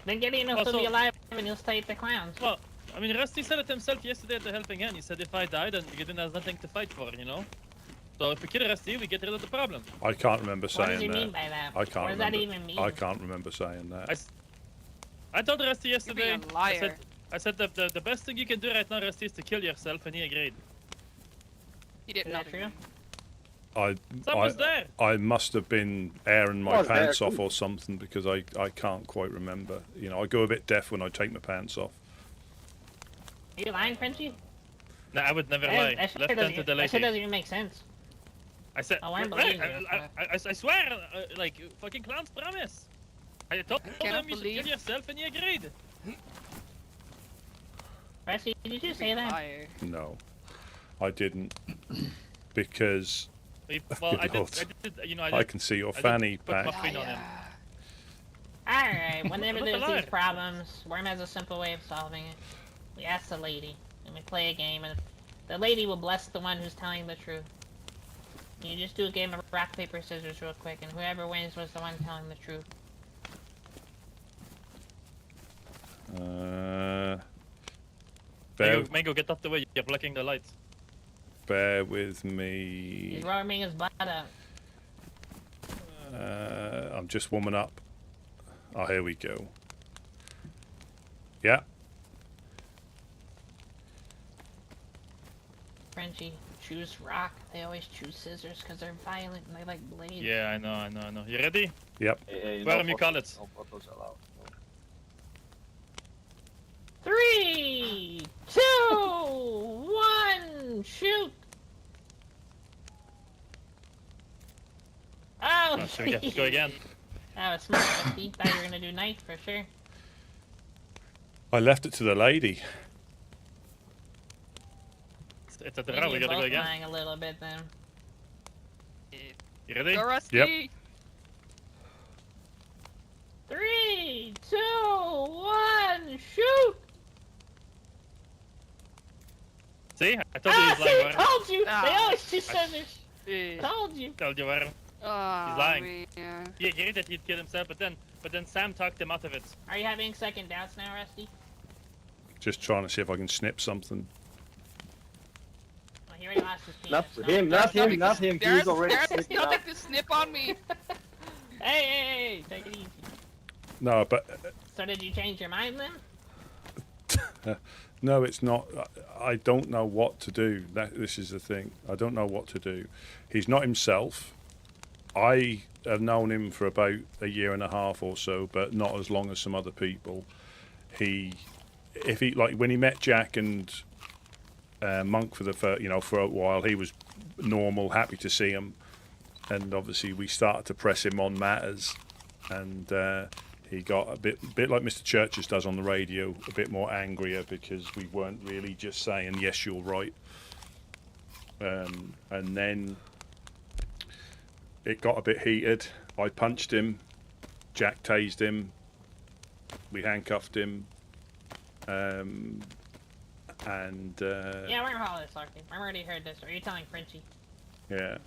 Then Gideon will Well, still be so- alive and he'll stay at the clowns. Well, I mean, Rusty said it himself yesterday at the Helping Hand. He said if I die, then Gideon has nothing to fight for, you know? So if we kill Rusty, we get rid of the problem. I can't remember What does saying he that. mean by that? I can't What does remember. that even mean? I can't remember saying that. I told Rusty You're being yesterday, a liar. I said that the best thing you can do right now, Rusty, is to kill yourself, and he agreed. He did Is not that true? agree. Someone's there! I must have been airing my Was there, pants off too. or something, because I can't quite remember. You know, I go a bit deaf when I take my pants off. Are you lying, Frenchie? No, I would never That, lie. that, shit Left hand to doesn't, the that shit lady. doesn't even make sense. I said, Oh, I "Right, believe you, I swear, like, fucking clown's promise. I told cannot him you should believe- kill yourself and he agreed. Rusty, did you say that? Liar. No, I didn't. Because Well, Good Lord. you know, I can see your I did fanny put my back. feet on him. Alright, whenever What there's the these liar? problems, Worm has a simple way of solving it. We ask the lady, and we play a game, and the lady will bless the one who's telling the truth. You just do a game of rock, paper, scissors real quick, and whoever wins was the one telling the truth. Bear, Mango, get up the way. You're blocking the lights. bear with me. He's warming his butt up. I'm just warming up. Oh, here we go. Yeah. Frenchie, choose rock. They always choose scissors because they're violent and they like blades. Yeah, I know. You ready? Yep. Where you call it? No photos allowed. No. 3, 2, 1, shoot! Oh, Should we go again? That was smart, Rusty. Thought you were gonna do night for sure. I left it to the lady. It's at the Maybe row. We you're gotta go both again. lying a little bit then. You ready? Go, Rusty. Yep. 3, 2, 1, shoot! See? I told you he's lying. Warren. Told you! They Ah. always choose scissors! Eh. Told you! Told you, Warren. Oh, lying. man. He agreed that he'd kill himself, but then Sam talked him out of it. Are you having second doubts now, Rusty? Just trying to see if I can snip something. Well, he already lost his penis. Not No, him, no, not no, him, not him. There's He's already nothing sick now. to snip on me. Hey, take it easy. No, but So did you change your mind then? no, it's not. I don't know what to do. This is the thing. I don't know what to do. He's not himself. I have known him for about a year and a half or so, but not as long as some other people. If he like when he met Jack and Monk for for a while, he was normal, happy to see him, and obviously we started to press him on matters, and he got a bit like Mr. Churches does on the radio, a bit more angrier because we weren't really just saying yes, you're right, and then it got a bit heated. I punched him, Jack tased him, we handcuffed him, and Yeah, we're gonna follow this, Larky. I already heard this. Are you telling Frenchie? yeah.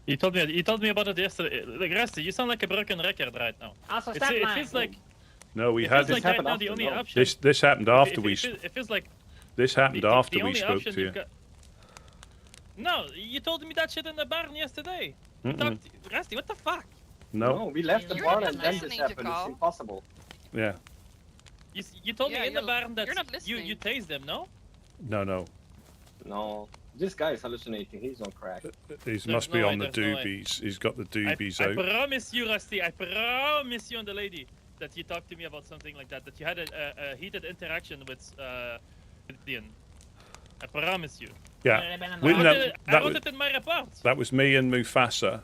He told me about it yesterday. Like, Rusty, you sound like a broken record right now. Also, It stop lying. feels like No, we it had feels like This right happened now the after, only no. option. this happened after we It feels like this happened the after we only spoke option to you. you've got- No, you told me that shit in the barn yesterday. Mm-mm. Rusty, what the fuck? No, No, we left the You're barn not and then this listening to happened. Carl. It's impossible. yeah, You told Yeah, me in the you're- barn that you're not you listening. tased them, no? no. No, this guy is hallucinating. He's on crack. He must be no on way, the there's no way. doobies. He's got the I doobies out. promise you, Rusty, I promise you and the lady that you talked to me about something like that, that you had a heated interaction with Gideon. I promise you. Yeah, Would it have been in We- the I no, wrote, it, I that wrote was- it in my report. that was me and Mufasa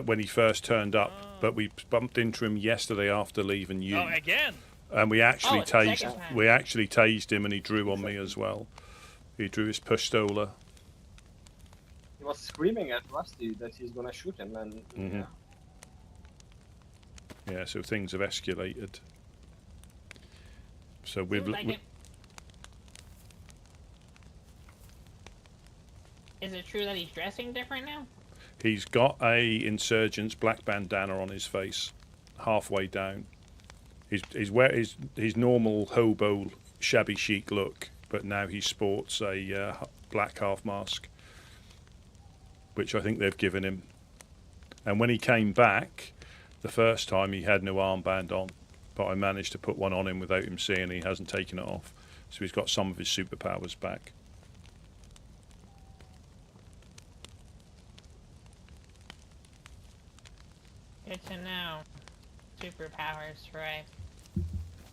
when he first turned up. Oh. But we bumped into him yesterday after leaving you, Oh, again? and we actually Oh, it's the second tased. time. We actually tased him, and he drew on me as well. He drew his pistola. He was screaming at Rusty that he's gonna shoot him, and Mhm. Yeah, so things have escalated. So we've. Seems like it. Is it true that he's dressing different now? He's got a insurgent's black bandana on his face, halfway down. He's wear his normal hobo shabby chic look, but now he sports a black half mask, which I think they've given him. And when he came back, the first time he had no armband on, but I managed to put one on him without him seeing. He hasn't taken it off, so he's got some of his superpowers back. Good to know. Superpowers, right?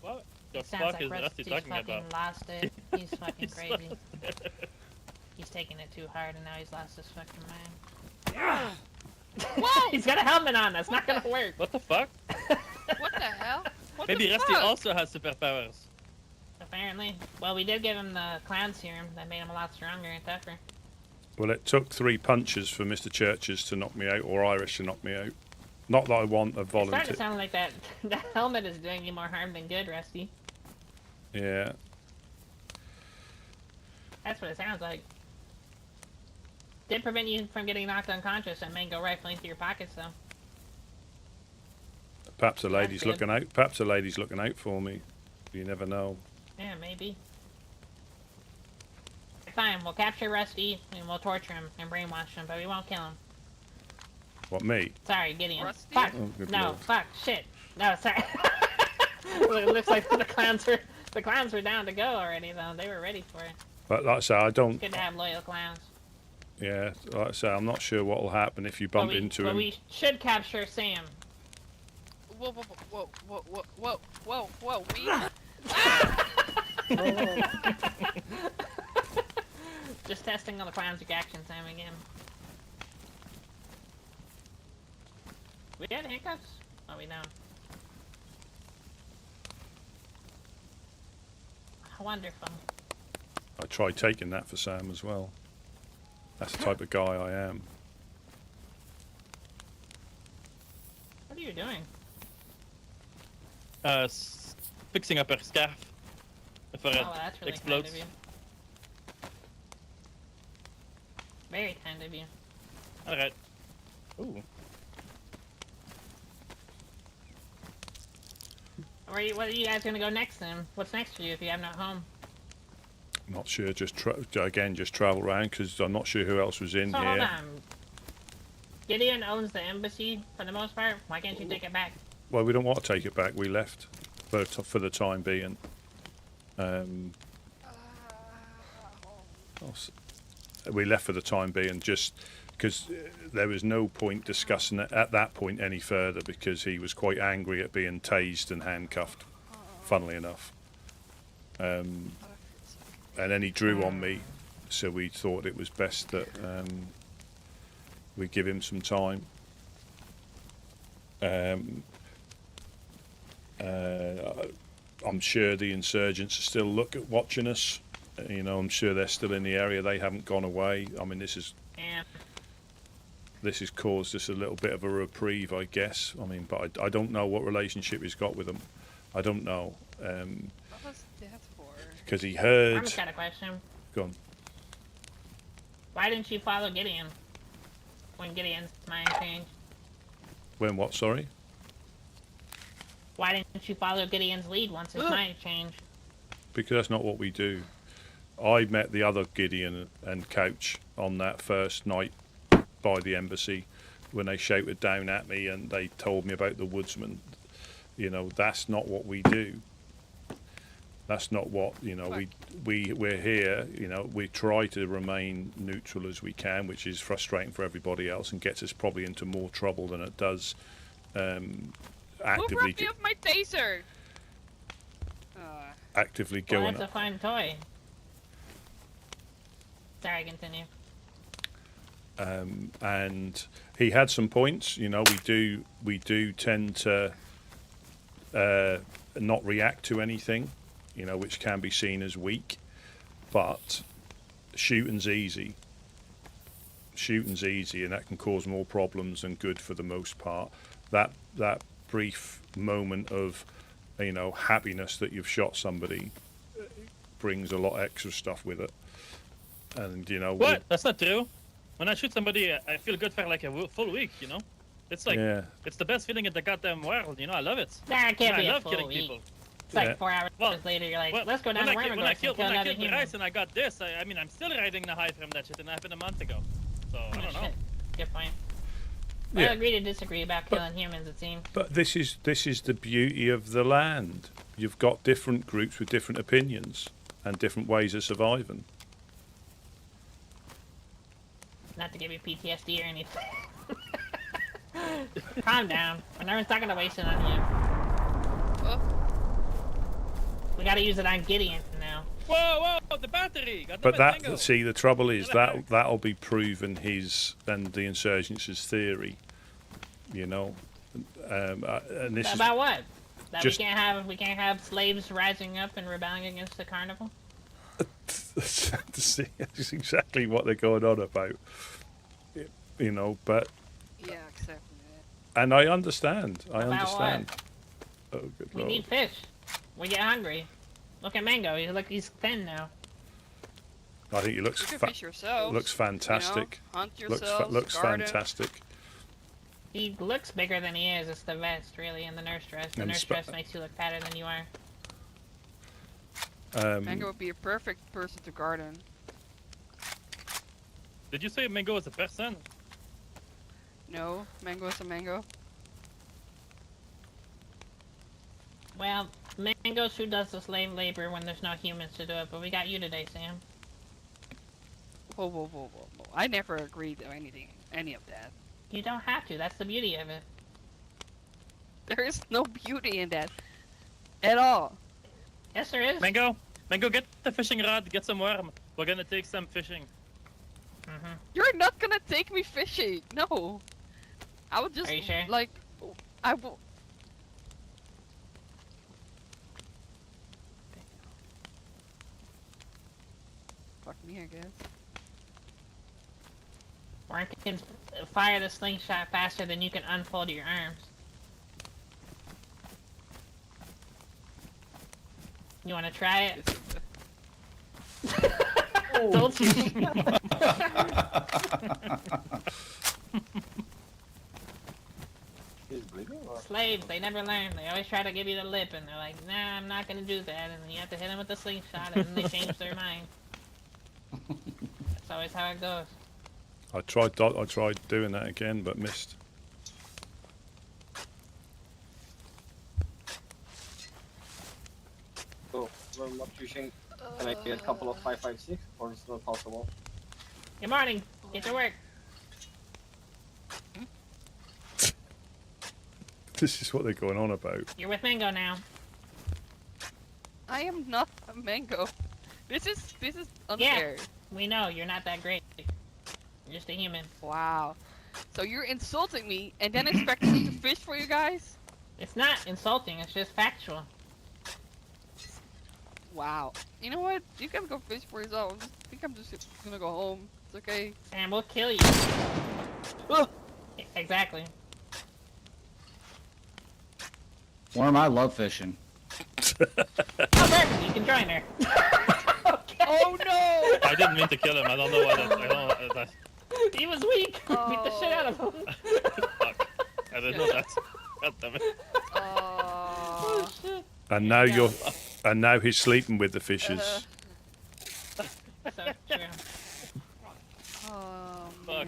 What the Sounds fuck like is Rusty Rusty's talking fucking about? lost it. He's fucking He's crazy. lost. He's taking it too hard, and now he's lost his fucking mind. What? He's got a helmet on. That's not gonna work. What the fuck? What the hell? What Maybe the Rusty fuck? also has superpowers. Apparently. Well, we did give him the clown serum. That made him a lot stronger and tougher. Well, it took 3 punches for Mr. Churches to knock me out, or Irish to knock me out. Not that I want a It's starting volunteer. to sound like that helmet is doing you more harm than good, Rusty. Yeah. That's what it sounds like. Did prevent you from getting knocked unconscious and may go rifling through your pockets, though. Perhaps the lady's good. looking out. Perhaps the lady's looking out for me. You never know. Yeah, maybe. Fine, we'll capture Rusty and we'll torture him and brainwash him, but we won't kill him. What, me? Sorry, Gideon. Rusty? Fuck. Oh, good No, lord. fuck. Shit. No, sorry. It looks like the clowns were down to go already, though. They were ready for it. But like I say, I don't. Good to have loyal clowns. Yeah, like I say, I'm not sure what will happen if you bump into but him. we should capture Sam. Whoa, whoa, whoa, whoa, whoa, whoa, whoa, we... Just testing on the clown's reaction time again. We had handcuffs? Oh, we don't. Wonderful. I tried taking that for Sam as well. That's the type of guy I am. What are you doing? Fixing up her scarf. Before it Oh, that's really explodes. kind of you. Very kind of you. Alright. Ooh. What are you guys gonna go next then? What's next for you if you have no home? I'm not sure. Just travel around because I'm not sure who else was in So hold here. on. Gideon owns the embassy for the most part. Why can't you take it back? Well, we don't want to take it back. We left for the time being. We left for the time being just because there was no point discussing it at that point any further because he was quite angry at being tased and handcuffed, funnily enough. And then he drew on me, so we thought it was best that we give him some time. I'm sure the insurgents are still watching us. You know, I'm sure they're still in the area. They haven't gone away. I mean, this has caused us a little bit of a reprieve, I guess. I mean, but I don't know what relationship he's got with them. I don't know. What was that for? Because he I heard. just got a question. Go on. Why didn't you follow Gideon when Gideon's mind changed? When what? Sorry. Why didn't you follow Gideon's lead once his mind changed? Because that's not what we do. I met the other Gideon and Couch on that first night by the embassy when they shouted down at me and they told me about the Woodsmen. You know, that's not what we do. That's not what, you know, we're here, you know, we try to remain neutral as we can, which is frustrating for everybody else and gets us probably into more trouble than it does Who brought me up my taser? actively Well, going that's up. a fun toy. Sorry, continue. And he had some points. You know, we do tend to not react to anything, you know, which can be seen as weak. But shooting's easy. Shooting's easy, and that can cause more problems than good for the most part. That brief moment of, you know, happiness that you've shot somebody brings a lot of extra stuff with it. And you know What? That's not true. When I shoot somebody, I feel good for like a full week, you know? It's like, Yeah. it's the best feeling in the goddamn world, you know? I love it. That can't I be a love full killing week. people. It's like Yeah. 4 hours later, you're like, let's go down to when I Wormagorsk and kill killed another the human. rice and I got this, I mean, I'm still riding the high from that shit, and it happened a month ago. So, I Oh, don't know. shit. Good point. We'll Yeah. agree to disagree about killing humans, it seems. But this is the beauty of the land. You've got different groups with different opinions and different ways of surviving. Not to give you PTSD or anything. Calm down. Nervin's not gonna waste it on you. We gotta use it on Gideon now. Whoa, the battery! God But damn it, that, Mango. see, the trouble is Get it that'll be proven his and the insurgents' theory. You know, and this is About what? That just- we can't have slaves rising up and rebelling against the carnival? see, that's exactly what they're going on about. You know, but Yeah, exactly. and I understand. I About understand. Oh, good We lord. need fish. We get hungry. Look at Mango. He's thin now. I think he looks You can fa- fish yourself. looks fantastic. You know, hunt Looks yourself. looks garden. fantastic. He looks bigger than he is. It's the vest, really, and the nurse dress. The And nurse spa- dress makes you look fatter than you are. Mango would be a perfect person to garden. Did you say Mango is a person? No, Mango is a mango. Well, Mango's who does the slave labor when there's no humans to do it, but we got you today, Sam. Whoa. I never agreed to any of that. You don't have to. That's the beauty of it. There is no beauty in that. At all. Yes, there is. Mango, get the fishing rod, get some worm. We're gonna take some fishing. Mm-hmm. You're not gonna take me fishing. No. I would just Are you sure? like I will. Fuck me, I guess. Worm can fire the slingshot faster than you can unfold your arms. You want to try it? Told you. He's bleeding or? Slaves, they never learn. They always try to give you the lip, and they're like, nah, I'm not gonna do that. And then you have to hit them with the slingshot, and then they change their mind. That's always how it goes. I tried doing that again, but missed. So, we're not fishing. Can I get a couple of 5.56 or is it not possible? Good morning. Get to work. This is what they're going on about. You're with Mango now. I am not a mango. This is unfair. We know you're not that great. You're just a human. Wow. So you're insulting me and then expecting me to fish for you guys? It's not insulting. It's just factual. Wow. You know what? You can go fish for yourself. I think I'm just gonna go home. It's okay. And we'll kill you. Exactly. Worm, I love fishing. Oh, perfect. You can join her. Okay. Oh no! I didn't mean to kill him. I don't know why that. I don't. That, He was weak. Beat the shit out of him. fuck. I didn't know that. God damn it. Oh shit. And now Yeah. and now he's sleeping with the fishes. So true. Oh Fuck. man.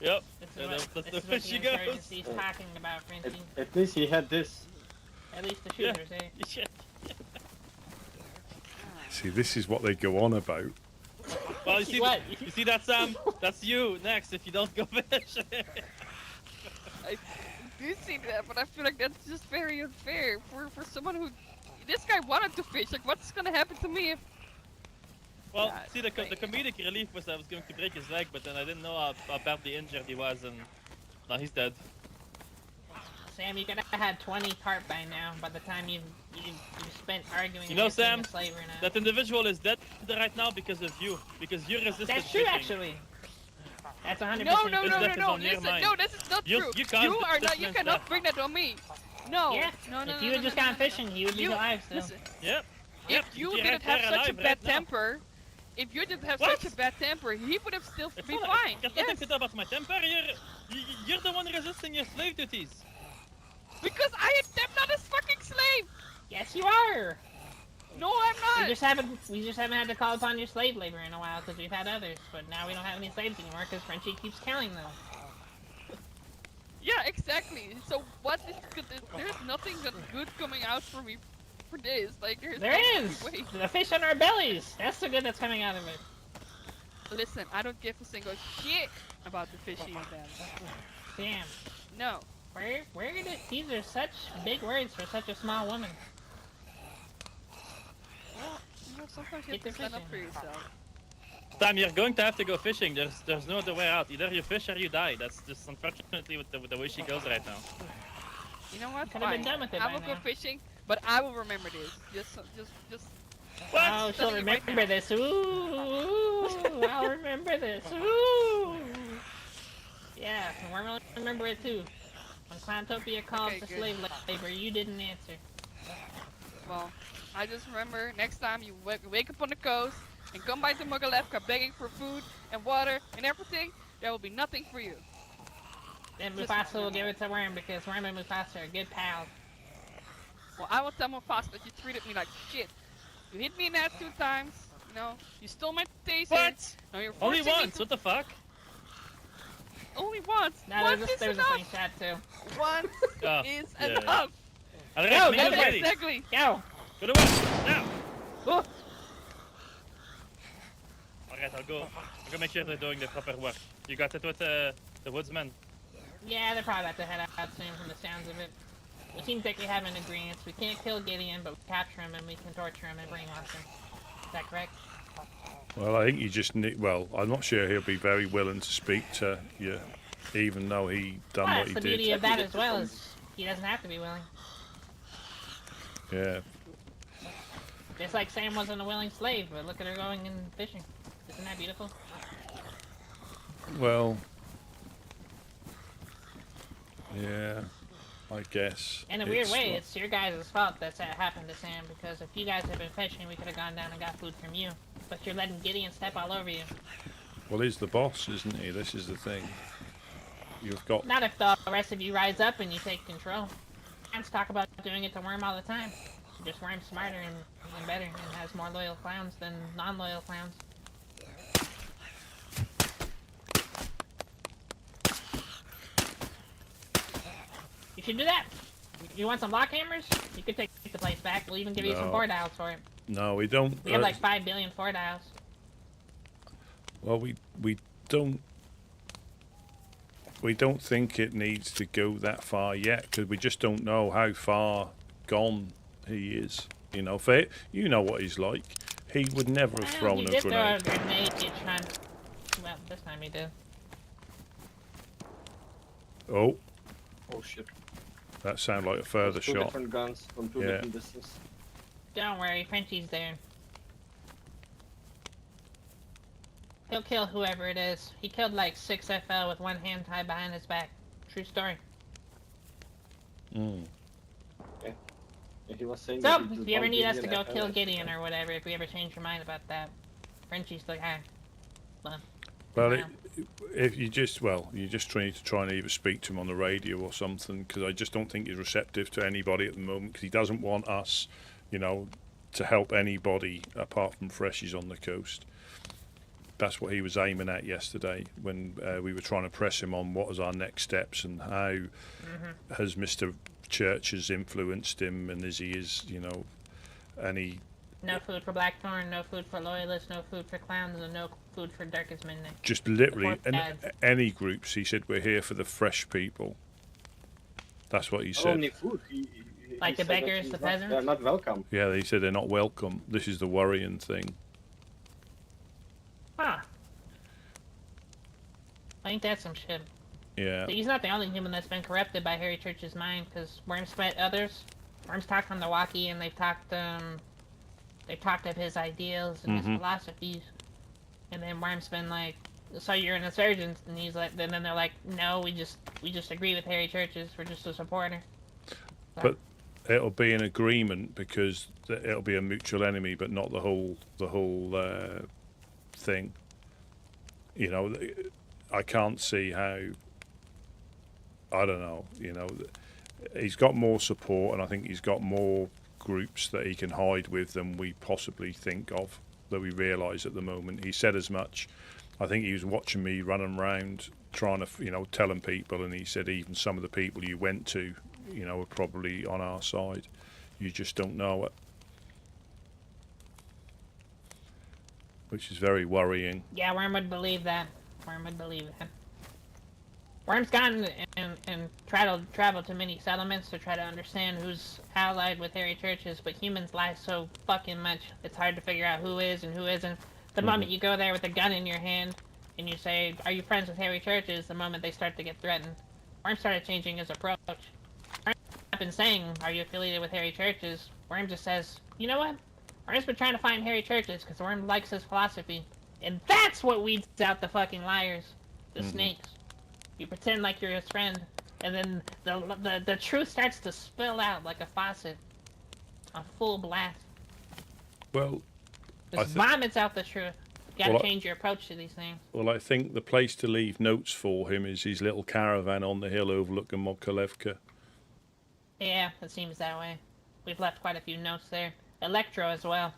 Yep. This is Yeah, what, that's the this is what fishy the goes. insurgency's talking about, Frenchie. At least he had this. At least the Yeah. shooters, eh? Shit. See, this is what they go on about. Well, you see, What? you see that, Sam? That's you next if you don't go fish. I do see that, but I feel like that's just very unfair for someone who. This guy wanted to fish. Like, what's gonna happen to me if? Well, God see, the damn. comedic relief was I was going to break his leg, but then I didn't know how badly injured he was, and now he's dead. Sam, you could have had 20 carp by now. By the time you spent arguing. You know, against being Sam, a slave or not. That individual is dead right now because of you, because you resisted That's true, fishing. actually. That's 100%. No, His death is on your listen, mind. no, this is not You- true. you can't are not. You dismiss cannot that. bring that on me. No. Yeah. No. If you had just gone fishing, you would be alive still. Listen, Yep. if you you're didn't right have there such a alive bad right now. temper, if you didn't have What? such a bad temper, he would have still It's been not, fine. Got Yes. nothing to do about my temper. You're the one resisting your slave duties. Because I am not a fucking slave. Yes, you are. No, I'm We not. just haven't had to call upon your slave labor in a while because we've had others, but now we don't have any slaves anymore because Frenchie keeps killing them. Yeah, exactly. So what is good? There's nothing good coming out for me for this. Like there's There no is way. the fish on our bellies. That's the good that's coming out of it. Listen, I don't give a single shit about the fishy and that. Damn. No. Where did these are such big words for such a small woman. Well, you know, sometimes you have to stand up for yourself. Sam, you're going to have to go fishing. There's no other way out. Either you fish or you die. That's just unfortunately with the way she goes right now. You know what? Could have been Fine. done with it I by will go now. fishing, but I will remember this. Just. What? Oh, she'll Telling you right remember now. this. Ooh, I'll remember this. Ooh. Yeah, and we're gonna remember it too. When Clowntopia called Okay, for good. slave labor, you didn't answer. Well, I just remember next time you wake up on the coast and come by to Mugalevka begging for food and water and everything, there will be nothing for you. Then Just Mufasa will remember give it to Worm because Worm and Mufasa are good pals. Well, I will tell Mufasa that you treated me like shit. You hit me in the ass 2 times. You know, you stole my taser. What? Now you're Only forcing me once. to- What the fuck? Only once. No, Once there's is a enough. slingshot too. Once Oh, is yeah. enough. Alright, Go, me go, and go. ready. Exactly. Go! Go to work now. Oh, Alright, I'll go make sure they're doing the proper work. You got it with the Woodsmen. Yeah, they're probably about to head out soon from the sounds of it. It seems like we have an agreement. We can't kill Gideon, but we capture him and we can torture him and brainwash him. Is that correct? Well, I think you just need. Well, I'm not sure he'll be very willing to speak to you, even though he done Well, what that's he the did. beauty of that as well, is he doesn't have to be willing. Yeah. Just like Sam wasn't a willing slave, but look at her going and fishing. Isn't that beautiful? Well. Yeah. I guess. In a weird it's way, not- it's your guys' fault that happened to Sam, because if you guys had been fishing, we could have gone down and got food from you. But you're letting Gideon step all over you. Well, he's the boss, isn't he? This is the thing. You've got. Not if the rest of you rise up and you take control. Fans talk about doing it to Worm all the time. Just Worm's smarter and better and has more loyal clowns than non-loyal clowns. You should do that. You want some lock hammers? You could take the place back. We'll even give you some No. 4 dials for it. No, we don't. We have like 5 billion 4 dials. Well, we don't. We don't think it needs to go that far yet, because we just don't know how far gone he is. You know, you know what he's like. He would never have Well, thrown he a did throw a grenade. grenade each time. Well, this time he did. Oh, Oh shit. that sounded like a further Two shot. different guns from two Yeah. different distances. Don't worry, Frenchie's there. He'll kill whoever it is. He killed like 6 FL with one hand tied behind his back. True story. Mm. Yeah, he was saying So, that he if just you ever bumped need us to Gideon go at kill LS. Gideon or whatever, if we ever change your mind about that, Frenchie's the guy. Well, Well, wow. if you just you just need to try and either speak to him on the radio or something, because I just don't think he's receptive to anybody at the moment, because he doesn't want us, you know, to help anybody apart from Freshies on the coast. That's what he was aiming at yesterday when we were trying to press him on what was our next steps and how has Mr. Churches influenced him, and is you know, any No food for Blackthorn, no food for Loyalists, no food for Clowns, and no food for Darkest Midnight. just literally Support dads. any groups. He said we're here for the fresh people. That's what he said. Only food. He Like the said that beggars, he's the not- peasants? They're not welcome. Yeah, he said they're not welcome. This is the worrying thing. Huh. Ain't that some shit? Yeah. He's not the only human that's been corrupted by Harry Church's mind, because Worm's met others. Worm's talked on the walkie, and they've talked of his ideals and his philosophies. And then Worm's been like, "So you're an insurgent?" And he's like, then they're like, "No, we just agree with Harry Churches. We're just a supporter." But it'll be an agreement, because it'll be a mutual enemy, but not the whole thing. You know, I can't see how. I don't know. You know, he's got more support, and I think he's got more groups that he can hide with than we possibly think of, that we realise at the moment. He said as much. I think he was watching me running around trying to, you know, telling people, and he said even some of the people you went to, you know, are probably on our side. You just don't know it, which is very worrying. Yeah, Worm would believe that. Worm would believe that. Worm's gone and traveled to many settlements to try to understand who's allied with hairy churches, but humans lie so fucking much. It's hard to figure out who is and who isn't. The moment you go there with a gun in your hand and you say, "Are you friends with hairy churches?" the moment they start to get threatened. Worm started changing his approach. I've been saying, "Are you affiliated with hairy churches?" Worm just says, "You know what? Worm's been trying to find hairy churches because Worm likes his philosophy." And that's what weeds out the fucking liars. The snakes. You pretend like you're his friend, and then the truth starts to spill out like a faucet. On full blast. Well, Just vomits out the truth. You gotta change your approach to these things. Well, I think the place to leave notes for him is his little caravan on the hill overlooking Mokolevka. Yeah, it seems that way. We've left quite a few notes there. Electro as well.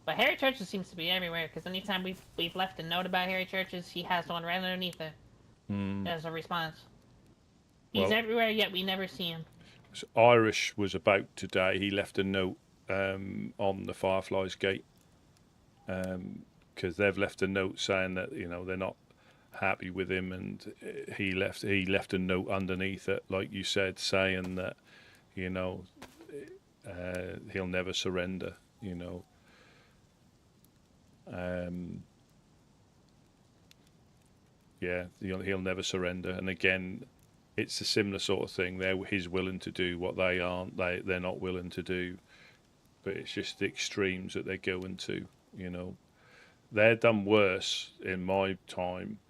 But hairy churches seems to be everywhere, because anytime we've left a note about hairy churches, he has one right underneath it. As a response. He's everywhere, yet we never see him. So Irish was about today. He left a note on the Fireflies Gate because they've left a note saying that they're not happy with him, and he left a note underneath it, like you said, saying that he'll never surrender. Yeah, he'll never surrender. And again, it's a similar sort of thing. He's willing to do what they aren't. They're not willing to do. But it's just the extremes that they're going to. They're done worse in my time.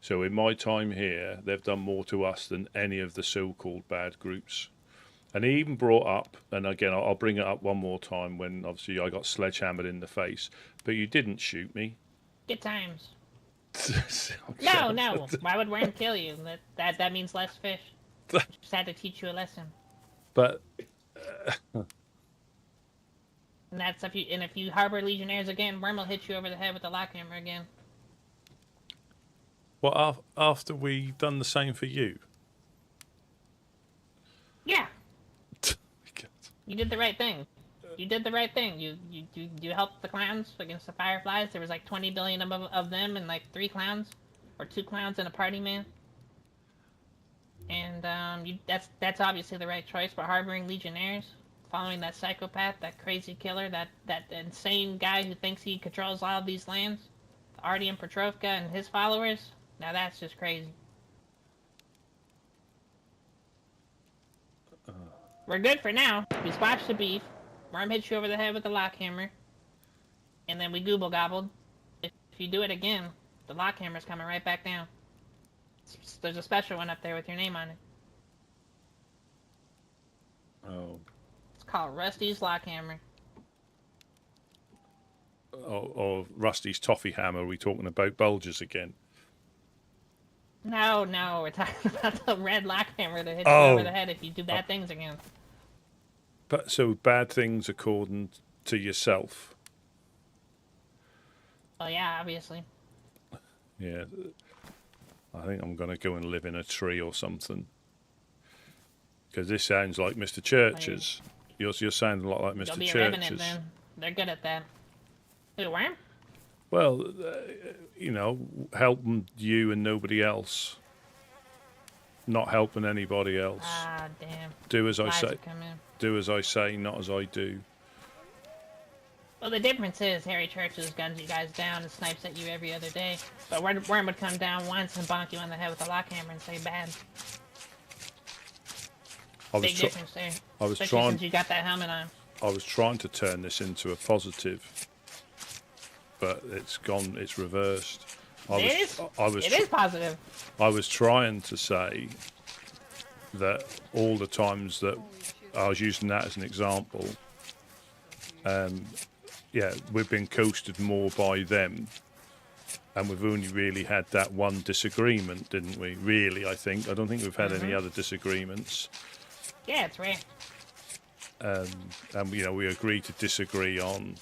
So in my time here, they've done more to us than any of the so-called bad groups. And he even brought up, and again, I'll bring it up one more time when obviously I got sledgehammered in the face, but you didn't shoot me. Good times. No. Why would Worm kill you? That means less fish. Just had to teach you a lesson. But and that's if you harbor legionnaires again, Worm will hit you over the head with the lock hammer again. Well, after we done the same for you. Yeah. You did the right thing. You did the right thing. You helped the clowns against the Fireflies. There was like 20 billion of them and like 3 clowns. Or 2 clowns and a party man. And that's obviously the right choice. But harboring legionnaires, following that psychopath, that crazy killer, that insane guy who thinks he controls all of these lands, Artyom Petrovka and his followers, now that's just crazy. We're good for now. We squashed the beef. Worm hits you over the head with the lock hammer. And then we gooble gobbled. If you do it again, the lock hammer's coming right back down. There's a special one up there with your name on it. Oh. It's called Rusty's lock hammer. Or Rusty's toffee hammer. Are we talking about bulges again? No, we're talking about the red lock hammer that hits you over the head if you do bad things again. But so bad things according to yourself. Well, yeah, obviously. Yeah, I think I'm going to go and live in a tree or something. Because this sounds like Mr. Church's. You're sounding a lot like Mr. You'll be Church's. a revenant then. They're good at that. Who, Worm? Well, helping you and nobody else. Not helping anybody else. Ah, damn. Do as I Lies say. have come in. Do as I say, not as I do. Well, the difference is Harry Churches guns you guys down and snipes at you every other day. But Worm would come down once and bonk you on the head with a lock hammer and say bad. Big difference there. Especially since you got that helmet on. I was trying to turn this into a positive, but it's reversed. It is positive. I was trying to say that all the times that I was using that as an example, we've been coasted more by them, and we've only really had that one disagreement, didn't we? Really, I don't think we've had any other disagreements. Yeah, it's rare. And we agreed to disagree on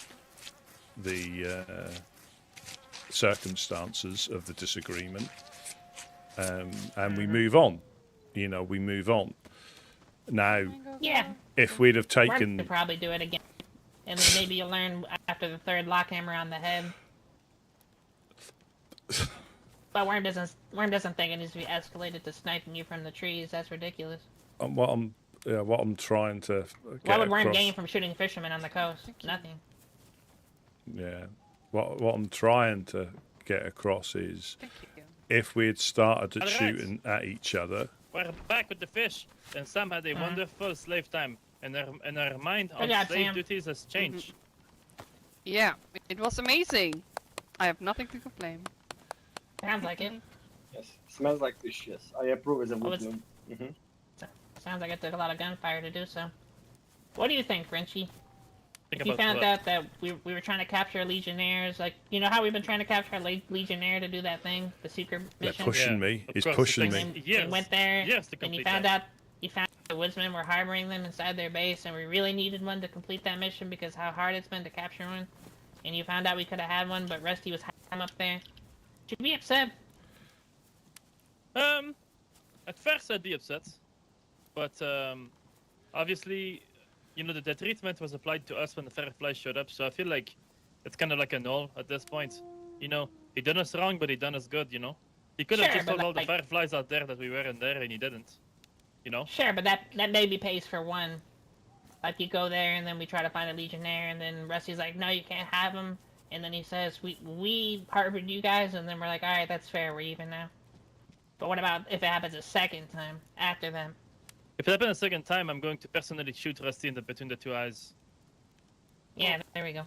the circumstances of the disagreement, and we move on. We move on. Now, yeah, if we'd have taken, Worm could probably do it again, and then maybe you'll learn after the 3rd lock hammer on the head. But Worm doesn't think it needs to be escalated to sniping you from the trees. That's ridiculous. What I'm trying to get What would Worm across. gain from shooting fishermen on the coast? Nothing. Yeah. What I'm trying to get across is, Thank you. if we had started Alright. shooting at each other, We're back with the fish, and Sam had a wonderful slave time, and her mind on Good job, slave Sam. duties has changed. Yeah, it was amazing. I have nothing to complain. Sounds like it. Yes, smells like fish. Yes, I approve as a Well, it's- Woodsman. Mm-hmm. Sounds like it took a lot of gunfire to do so. What do you think, Frenchie? Think If you about found what? out that we were trying to capture Legionnaires, like, you know how we've been trying to capture a Legionnaire to do that thing, the secret they're mission? pushing Yeah, me. of He's course, pushing it's me. like- And Yes, we went there, yes, to and you complete found that. out the Woodsmen were harboring them inside their base, and we really needed one to complete that mission because how hard it's been to capture one. And you found out we could have had one, but Rusty was hiding up there. Should we be upset? At first I'd be upset, but obviously, you know, the treatment was applied to us when the Fireflies showed up, so I feel like it's kind of like a null at this point. You know, he done us wrong, but he done us good, you know? He could have Sure, just but told all the like- Fireflies out there that we weren't there, and he didn't. You know? Sure, but that maybe pays for one. Like, you go there, and then we try to find a Legionnaire, and then Rusty's like, no, you can't have him. And then he says, we harbored you guys, and then we're like, alright, that's fair, we're even now. But what about if it happens a second time, after them? If it happened a second time, I'm going to personally shoot Rusty in between the two eyes. Yeah, there we go.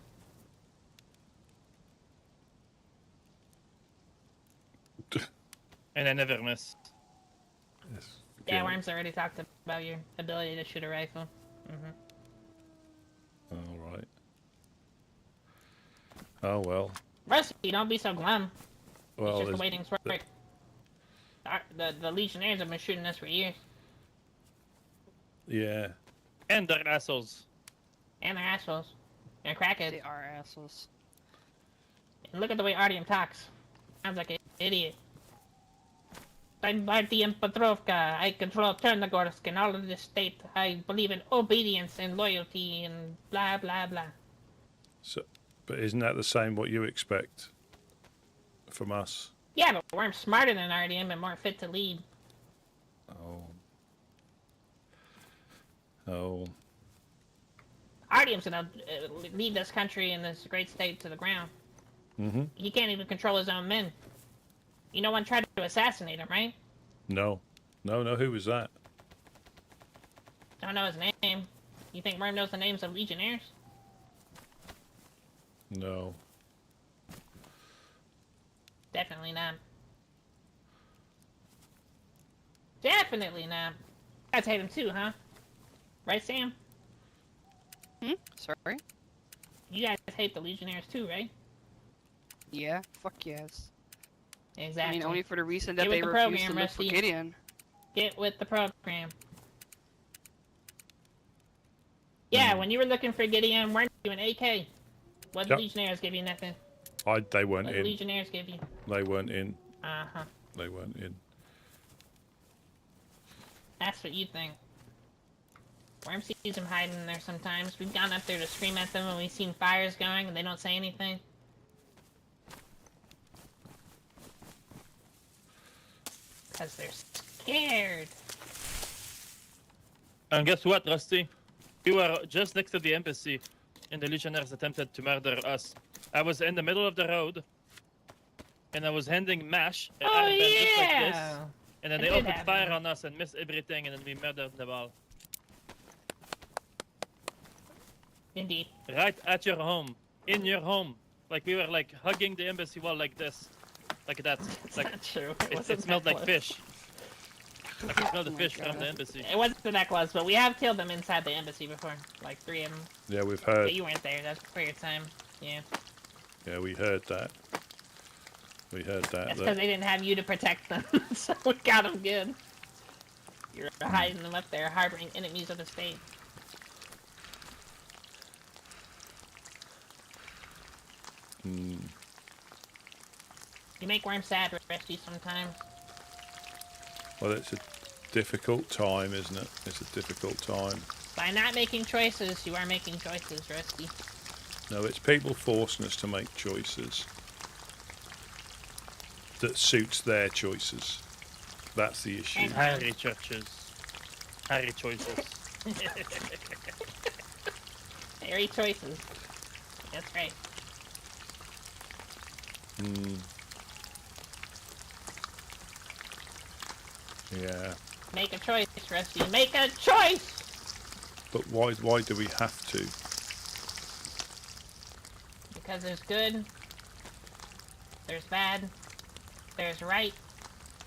And I never miss. Yes. Yeah, Okay. Worms already talked about your ability to shoot a rifle. All right. Oh well. Rusty, don't be so glum. Well, it's just the there's- way things work. The Legionnaires have been shooting us for years. yeah. And they're assholes. And they're assholes. They're crackheads. They are assholes. And look at the way Artyom talks. Sounds like an idiot. I'm Artyom Petrovka. I control Chernogorsk and all of this state. I believe in obedience and loyalty and blah blah blah. So, but isn't that the same what you expect from us? Yeah, but we're smarter than Artyom and more fit to lead. Oh. Artyom's gonna lead this country and this great state to the ground. Mm-hmm. He can't even control his own men. You know, one tried to assassinate him, right? No. No. Who was that? Don't know his name. You think Worm knows the names of Legionnaires? No. Definitely not. Definitely not. I'd hate him too, huh? Right, Sam? Sorry? You guys hate the Legionnaires too, right? Yeah, fuck yes. Exactly. I mean, only for the reason that Get with they the refused to program, look for Rusty. Gideon. Get with the program. Yeah, when you were looking for Gideon, weren't you an AK? What did Yep. Legionnaires give you? Nothing. They weren't What did in. Legionnaires give you? They weren't in. Uh-huh. They weren't in. That's what you think. Worm sees them hiding in there sometimes. We've gone up there to scream at them when we've seen fires going and they don't say anything. Because they're scared. And guess what, Rusty? We were just next to the embassy, and the Legionnaires attempted to murder us. I was in the middle of the road, and I was handing MASH, Oh, just like this, yeah! and then It they did opened happen. fire on us and missed everything, and then we murdered them all. Indeed. Right at your home, in your home. Like we were like hugging the embassy wall like this, like that. It's Like not true. it smelled like fish. Like I smelled the Oh my fish from God. the embassy. It wasn't that close, but we have killed them inside the embassy before. Like 3 of them. Yeah, we've But heard. you weren't there. That's for your time. Yeah. Yeah, we heard that. We heard that. That's that- because they didn't have you to protect them. So we got them good. You're hiding them up there, harboring enemies of the state. Hmm. You make Worm sad, Rusty, sometimes. Well, it's a difficult time, isn't it? It's a difficult time. By not making choices, you are making choices, Rusty. No, it's people forcing us to make choices. that suits their choices. That's the issue. Harry churches. Harry choices. Harry choices. That's right. Yeah. Make a choice, Rusty. Make a choice! But why do we have to? Because there's good, there's bad, there's right,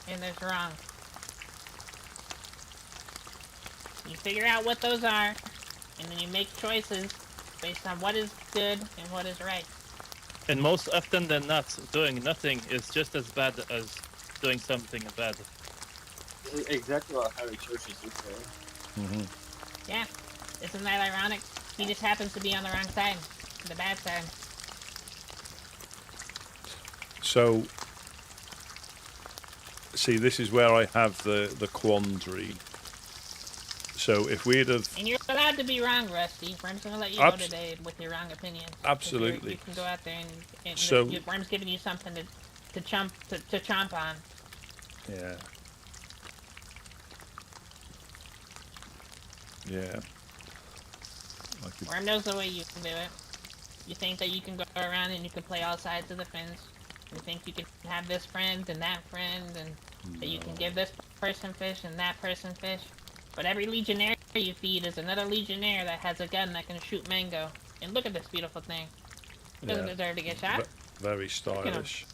and there's wrong. You figure out what those are, and then you make choices based on what is good and what is right. And most often than not, doing nothing is just as bad as doing something bad. This is exactly what Harry Churches is saying. Yeah, isn't that ironic? He just happens to be on the wrong side, the bad side. So, see, this is where I have the quandary. So if we'd have... And you're allowed to be wrong, Rusty. Worm's gonna let you go today with your wrong opinions. Absolutely. You can go out there and So, Worm's giving you something to chomp on. yeah. Yeah. Worm knows the way you can do it. You think that you can go around and you can play all sides of the fence. You think you can have this friend and that friend, and that you can give this person fish and that person fish. But every Legionnaire you feed is another Legionnaire that has a gun that can shoot Mango. And look at this beautiful thing. It doesn't deserve to get shot. Very stylish.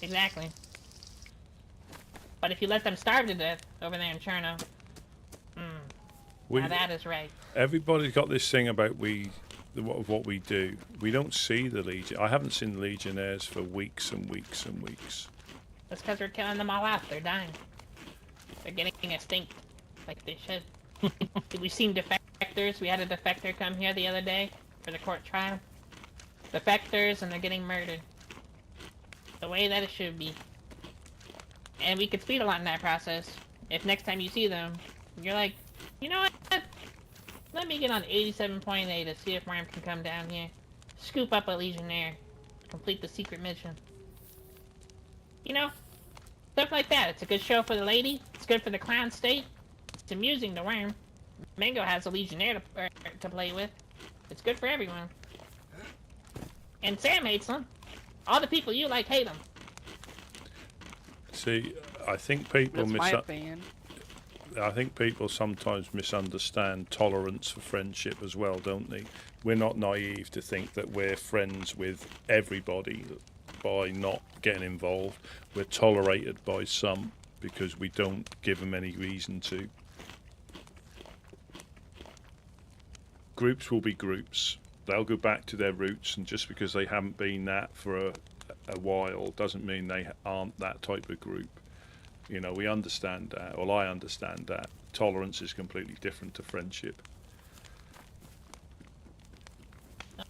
Exactly. But if you let them starve to death over there in Cherno, now that is right. Everybody's got this thing about what we do. We don't see the Legion. I haven't seen the Legionnaires for weeks and weeks and weeks. That's because we're killing them all out. They're dying. They're getting extinct, like they should. We've seen defectors. We had a defector come here the other day for the court trial. Defectors, and they're getting murdered. The way that it should be. And we could speed along that process. If next time you see them, you're like, you know what? Let me get on 87.8 to see if Worm can come down here. Scoop up a Legionnaire. Complete the secret mission. You know? Stuff like that. It's a good show for the lady. It's good for the clown state. It's amusing to Worm. Mango has a Legionnaire to play with. It's good for everyone. And Sam hates them. All the people you like hate them. See, I think people That's my opinion. I think people sometimes misunderstand tolerance for friendship as well, don't they? We're not naive to think that we're friends with everybody by not getting involved. We're tolerated by some because we don't give them any reason to. Groups will be groups. They'll go back to their roots, and just because they haven't been that for a while doesn't mean they aren't that type of group. You know, we understand that. Well, I understand that. Tolerance is completely different to friendship.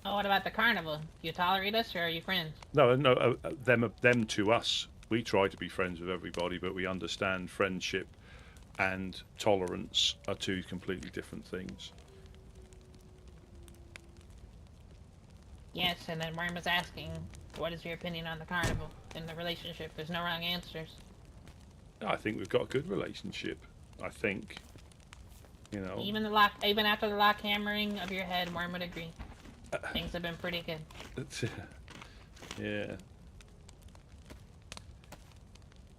Oh, what about the carnival? You tolerate us, or are you friends? No, them to us. We try to be friends with everybody, but we understand friendship and tolerance are two completely different things. Yes, and then Worm was asking, what is your opinion on the carnival and the relationship? There's no wrong answers. I think we've got a good relationship. I think, you know. Even after the lock hammering of your head, Worm would agree. Things have been pretty good. Yeah.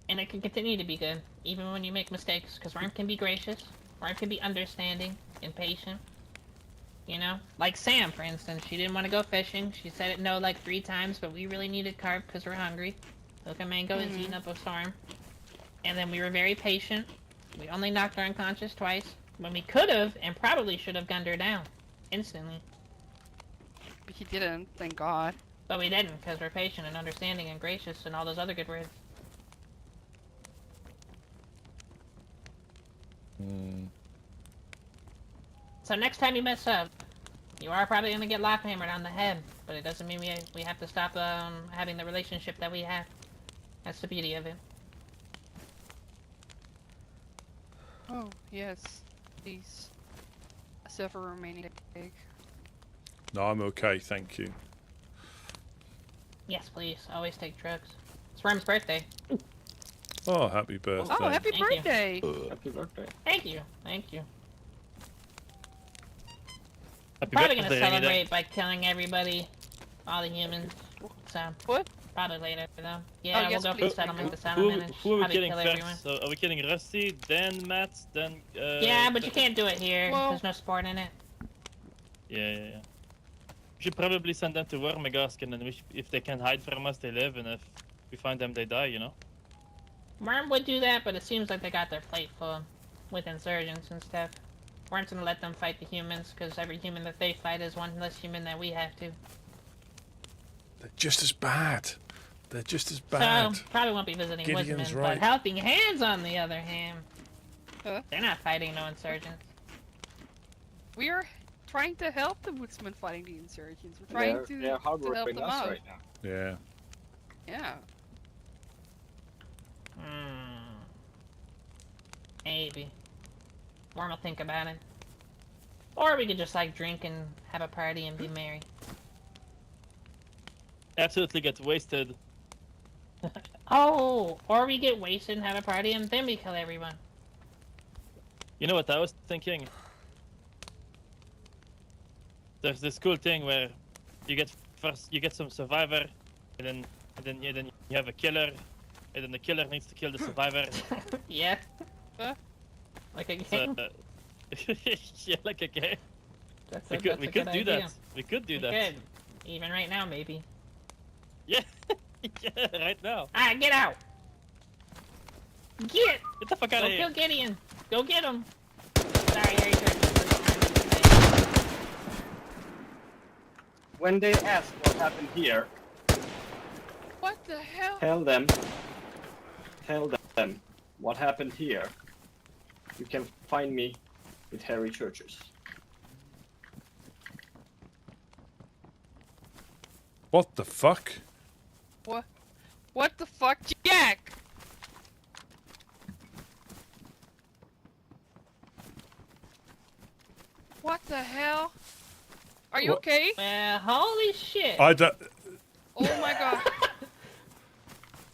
And it can continue to be good, even when you make mistakes, because Worm can be gracious, Worm can be understanding and patient. You know? Like Sam, for instance. She didn't want to go fishing. She said it no like 3 times, but we really needed carp because we're hungry. Look at Mango is eating up a storm. And then we were very patient. We only knocked her unconscious twice, when we could have and probably should have gunned her down. Instantly. But he didn't, thank God. But we didn't, because we're patient and understanding and gracious and all those other good words. So next time you mess up, you are probably going to get lock hammered on the head, but it doesn't mean we have to stop having the relationship that we have. That's the beauty of it. Oh, yes. Please. A silver remaining egg. No, I'm okay, thank you. Yes, please. Always take drugs. It's Worm's birthday. Oh, happy birthday. Oh, happy Thank you. birthday! Happy birthday. Thank you. Thank you. Happy Probably gonna birthday, Anita. celebrate by killing everybody, all the humans. So What? probably later though. Yeah, yes, we'll go for please, the settlement. The Who, settlement and who are we probably killing kill first? everyone. So are we killing Rusty, then Matt, then Yeah, but you can't do it here. Well- There's no sport in it. Yeah. We should probably send them to Wormegask, and then if they can hide from us, they live, and if we find them, they die, you know? Worm would do that, but it seems like they got their plate full with insurgents and stuff. Worm's gonna let them fight the humans, because every human that they fight is one less human that we have to. They're just as bad. They're just as bad. So, probably won't be visiting Gideon's Woodsmen, right. but Helping Hands, on the other hand, Huh? they're not fighting no insurgents. We are trying to help the Woodsmen fighting the insurgents. We're trying They're to help harboring them us out. right now. Yeah. Yeah. Maybe. Worm will think about it. Or we could just, like, drink and have a party and be merry. Absolutely get wasted. Oh! Or we get wasted and have a party and then we kill everyone. You know what I was thinking? There's this cool thing where you get some survivor, and then you have a killer, and then the killer needs to kill the survivor. Yeah. Huh? Like a So, game? yeah, like a game. That's We a could good do idea. that. We could do We that. could. Even right now, maybe. Yeah, yeah, right now. Alright, get out! Get! Get the fuck out Go of kill here. Gideon! Go get him! Sorry, Harry Church. When they ask what happened here, What the hell? tell them what happened here. You can find me with Harry Churches. What the fuck? What? What the fuck, Jack? What the hell? Are you What? okay? Well, holy shit! I don't. Oh my god.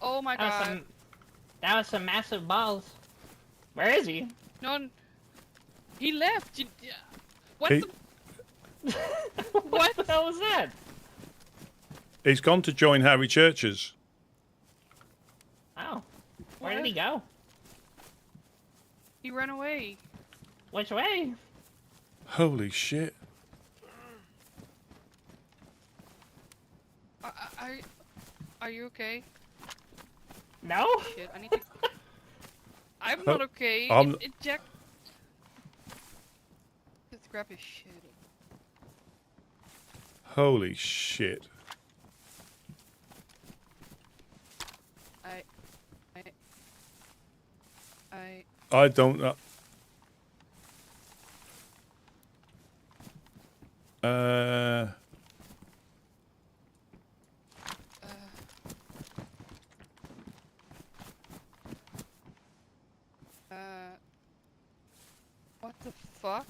Oh my god. That was some massive balls. Where is he? No, he left. What He- the? What the hell was that? He's gone to join Harry Churches. Oh. Where did he go? He ran away. Which way? Holy shit. Are you okay? No? Shit, I need to. I'm not okay. Jack. Let's grab his shit. Holy shit. I don't know. What the fuck?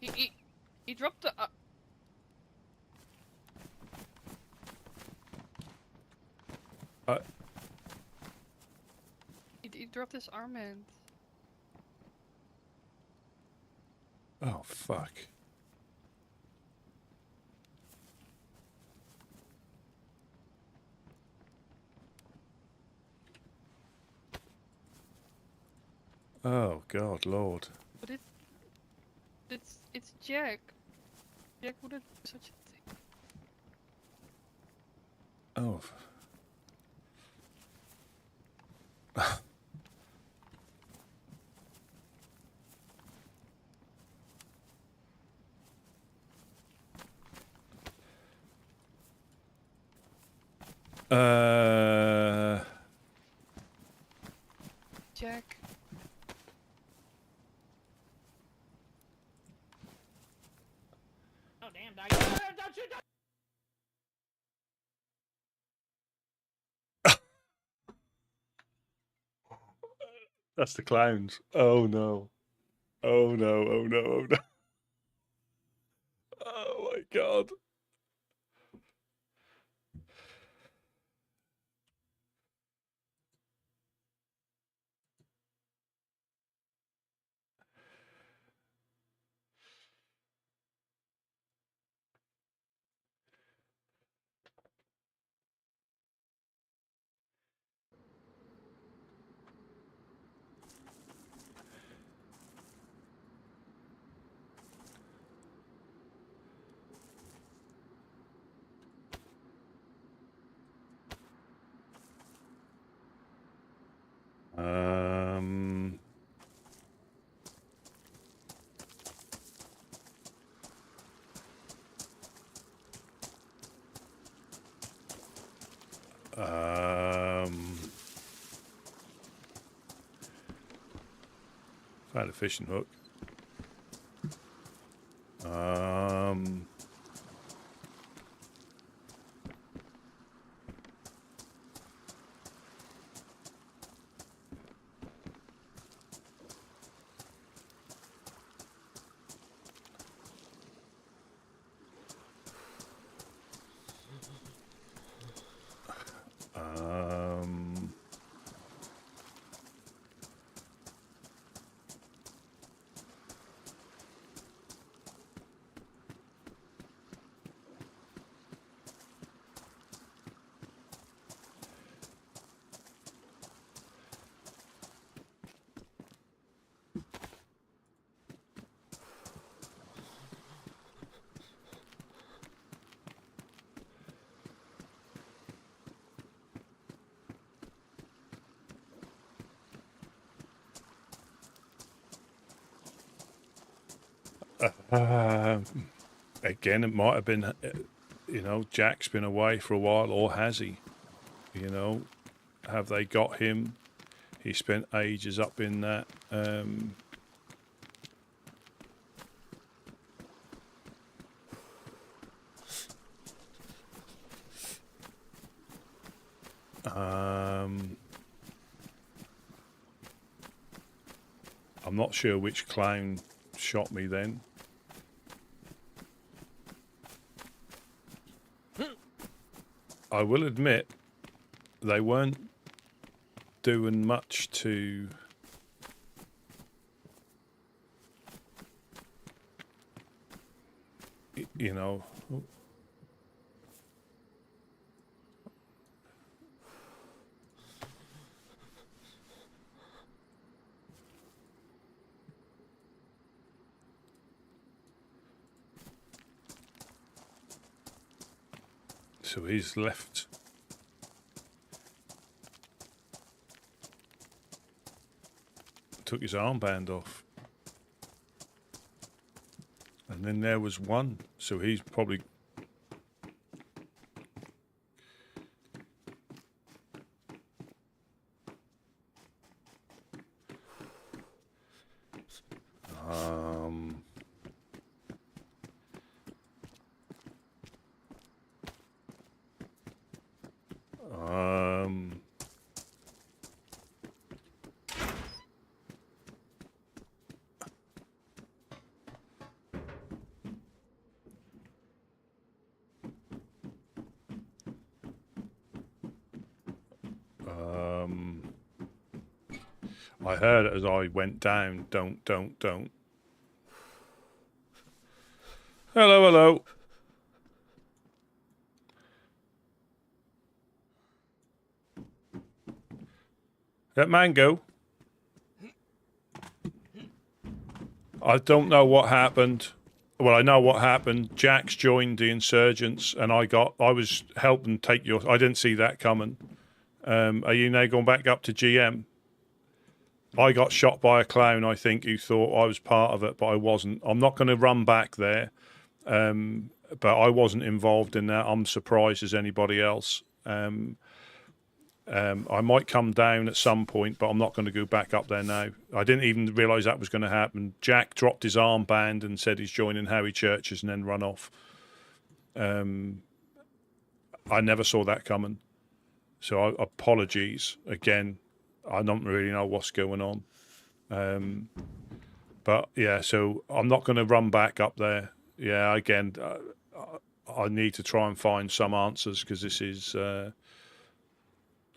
He dropped the. He dropped his armband. Oh, fuck. Oh, God, Lord. But it's Jack. Jack wouldn't do such a thing. Oh. Jack. Oh damn, dog. Don't shoot! That's the clowns. Oh, no. Oh, no, oh, no, oh, no. Oh, my God. Found a fishing hook. Again, it might have been, you know, Jack's been away for a while, or has he? You know, have they got him? He spent ages up in that. I'm not sure which clown shot me then. I will admit, they weren't doing much to you know. So he's left. Took his armband off. And then there was one. So he's probably... I heard it as I went down. Don't. Hello, hello. That mango. I don't know what happened. Well, I know what happened. Jax joined the insurgents, and I was helping take your... I didn't see that coming. Are you now going back up to GM? I got shot by a clown, I think, who thought I was part of it, but I wasn't. I'm not going to run back there, but I wasn't involved in that. I'm surprised as anybody else. I might come down at some point, but I'm not going to go back up there now. I didn't even realise that was going to happen. Jack dropped his armband and said he's joining Howie Churches and then run off. I never saw that coming. So apologies again. I don't really know what's going on. But yeah, so I'm not going to run back up there. Yeah, again, I need to try and find some answers because this is, I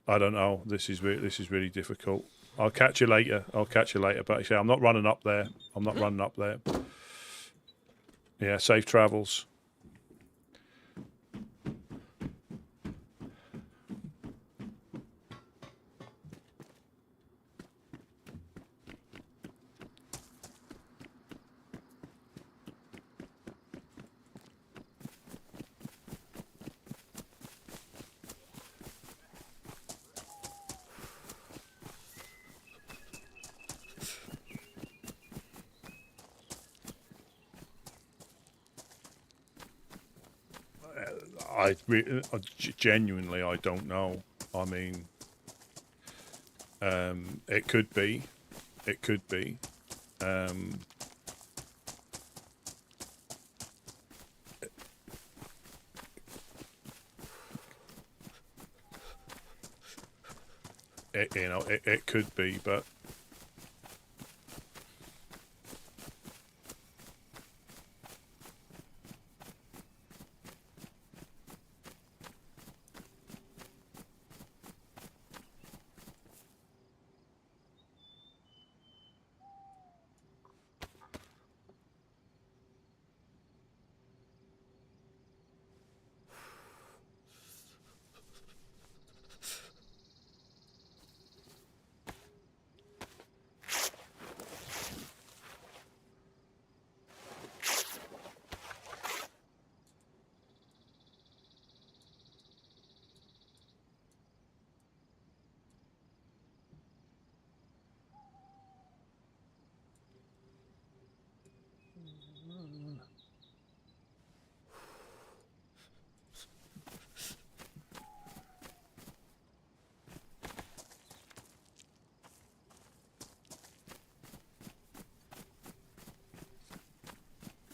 don't know. This is really difficult. I'll catch you later. But actually, I'm not running up there. Yeah, safe travels. Genuinely, I don't know. I mean, it could be. It could be. It could be, but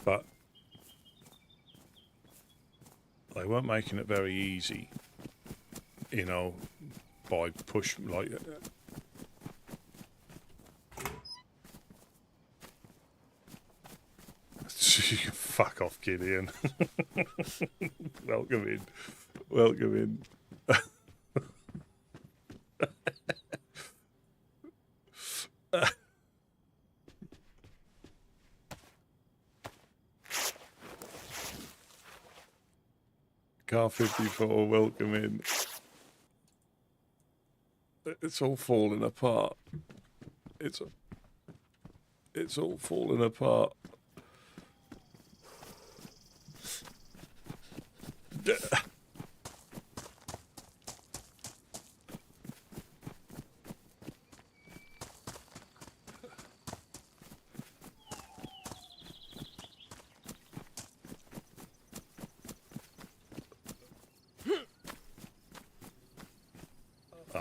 but they weren't making it very easy, you know, by push like. Fuck off, Gideon. Welcome in. Welcome in. Car 54, welcome in. It's all falling apart. It's all falling apart.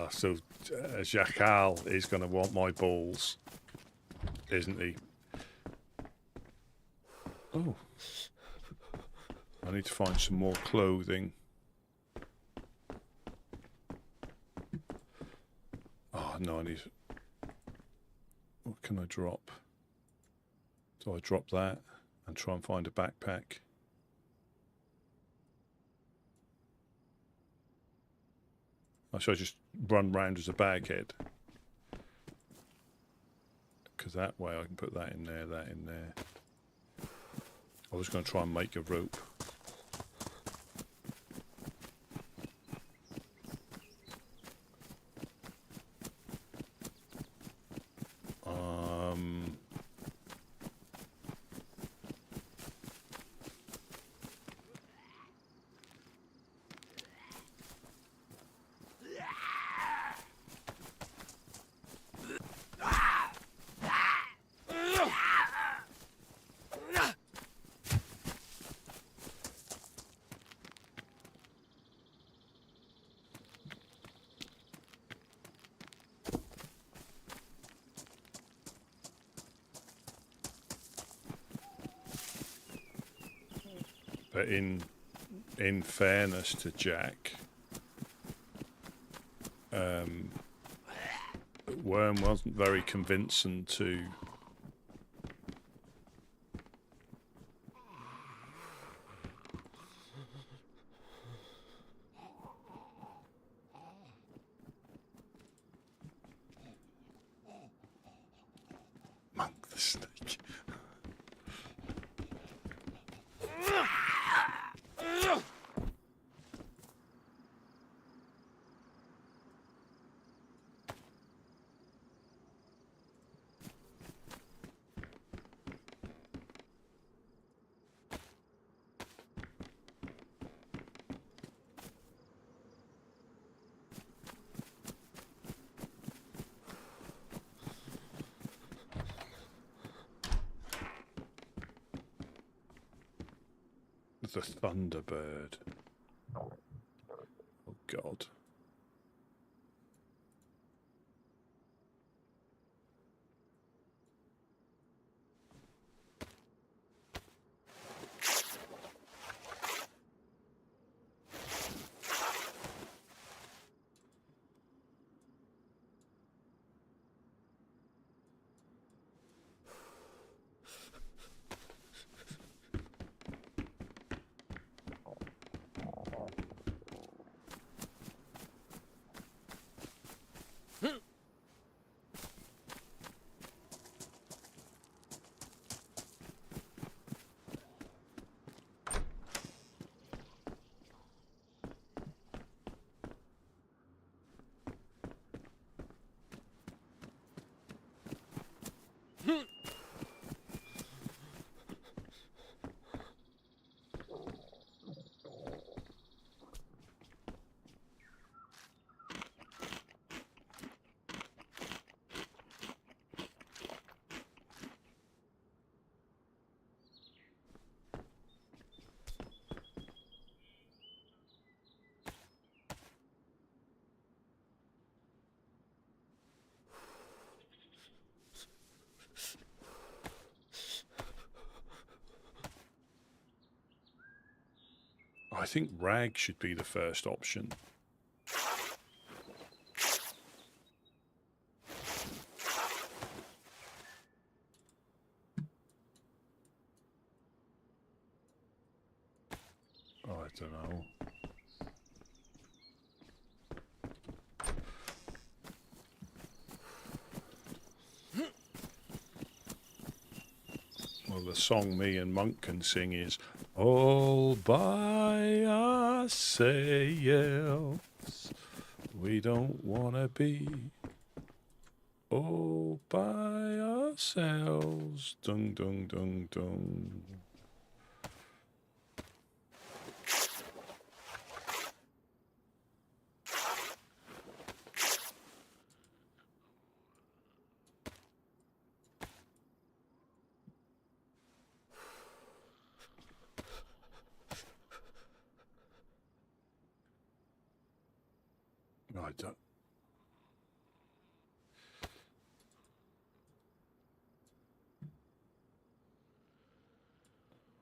So Jackal is going to want my balls, isn't he? Oh. I need to find some more clothing. Oh, no, I need... What can I drop? So I drop that and try and find a backpack. Or should I just run round as a baghead? Because that way I can put that in there, that in there. I was going to try and make a rope. But in fairness to Jack, Worm wasn't very convincing to Monk the Snake. The Thunderbird. Oh God. I think rag should be the first option. I don't know. Well, the song me and Monk can sing is all by ourselves. We don't want to be all by ourselves. Dung, dung, dung, dung. I don't.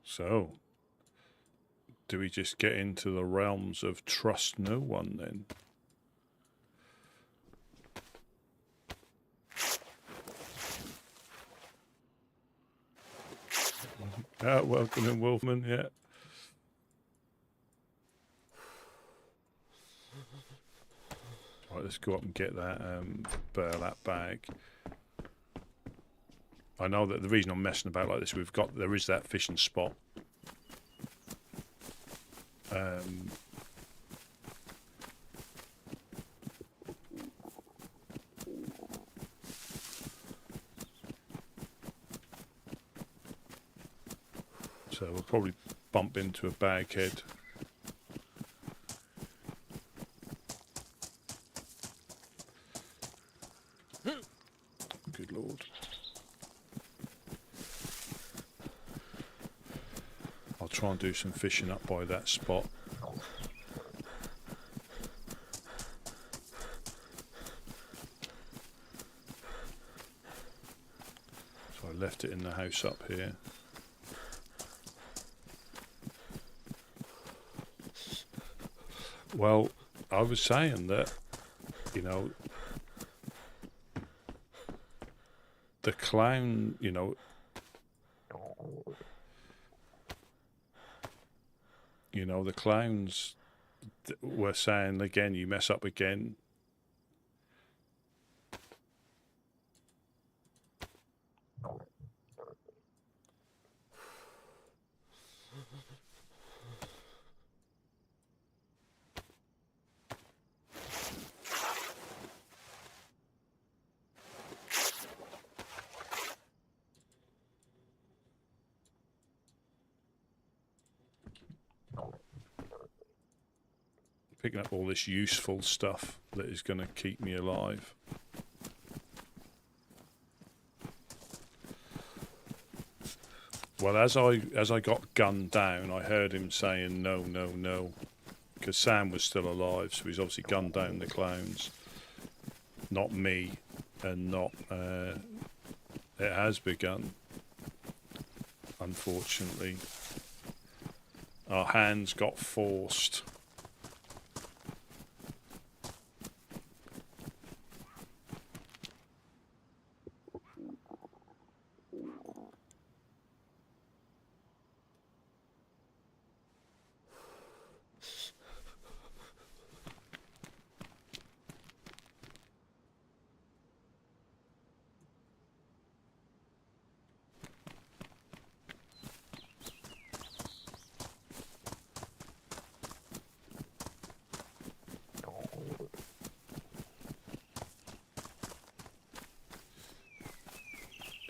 So, do we just get into the realms of trust no one then? Welcome in, Wolfman, yeah. Right, let's go up and get that burlap bag. I know that the reason I'm messing about like this, there is that fishing spot. So we'll probably bump into a baghead. Good Lord. I'll try and do some fishing up by that spot. So I left it in the house up here. Well, I was saying that, you know, the clown, you know, the clowns were saying again, you mess up again. Picking up all this useful stuff that is going to keep me alive. Well, as I got gunned down, I heard him saying no, no, no, because Sam was still alive, so he's obviously gunned down the clowns, not me, and not. It has begun. Unfortunately, our hands got forced.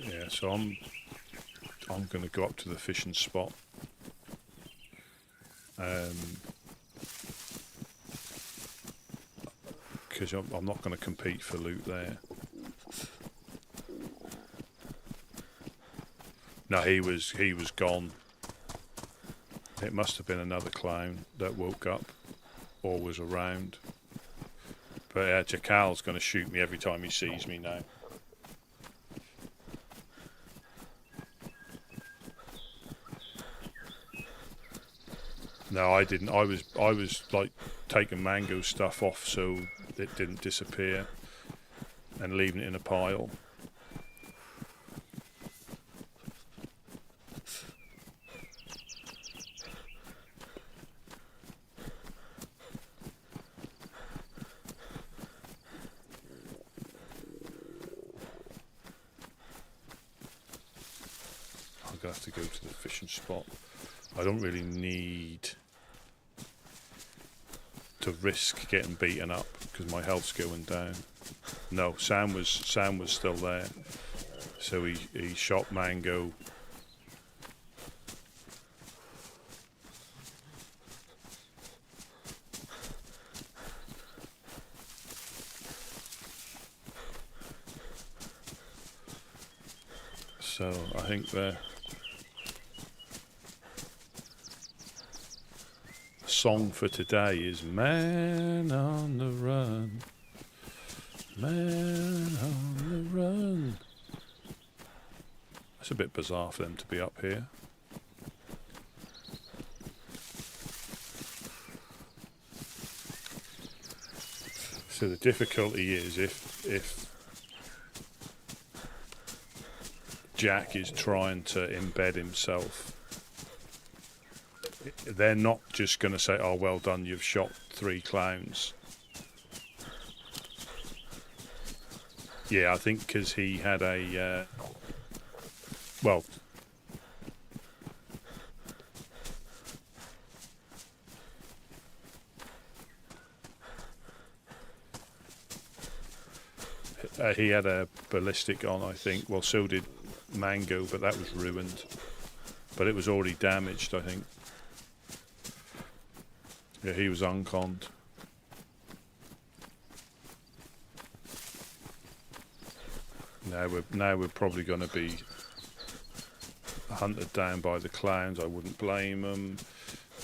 Yeah, so I'm going to go up to the fishing spot. Because I'm not going to compete for loot there. No, he was gone. It must have been another clown that woke up or was around. But Jackal's going to shoot me every time he sees me now. No, I didn't. I was like taking mango stuff off so it didn't disappear, and leaving it in a pile. I'm gonna have to go to the fishing spot. I don't really need to risk getting beaten up because my health's going down. No, Sam was still there, so he shot Mango. So I think the song for today is Man on the Run. Man on the Run. It's a bit bizarre for them to be up here. So the difficulty is if Jack is trying to embed himself, they're not just going to say, oh, well done, you've shot 3 clowns. Yeah, I think because he had a... well... he had a ballistic on, I think. Well, so did Mango, but that was ruined. But it was already damaged, I think. Yeah, he was unconned. Now we're probably going to be hunted down by the clowns. I wouldn't blame them.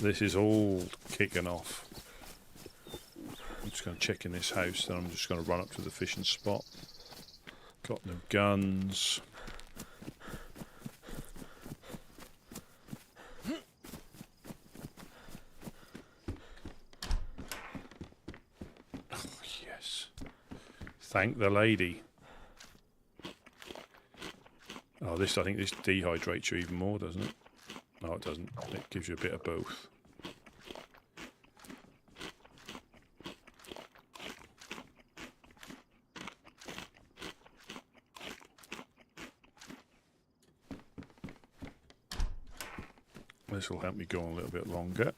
This is all kicking off. I'm just going to check in this house, then I'm just going to run up to the fishing spot. Got no guns. Oh, yes. Thank the lady. Oh, I think this dehydrates you even more, doesn't it? No, it doesn't. It gives you a bit of both. This will help me go on a little bit longer.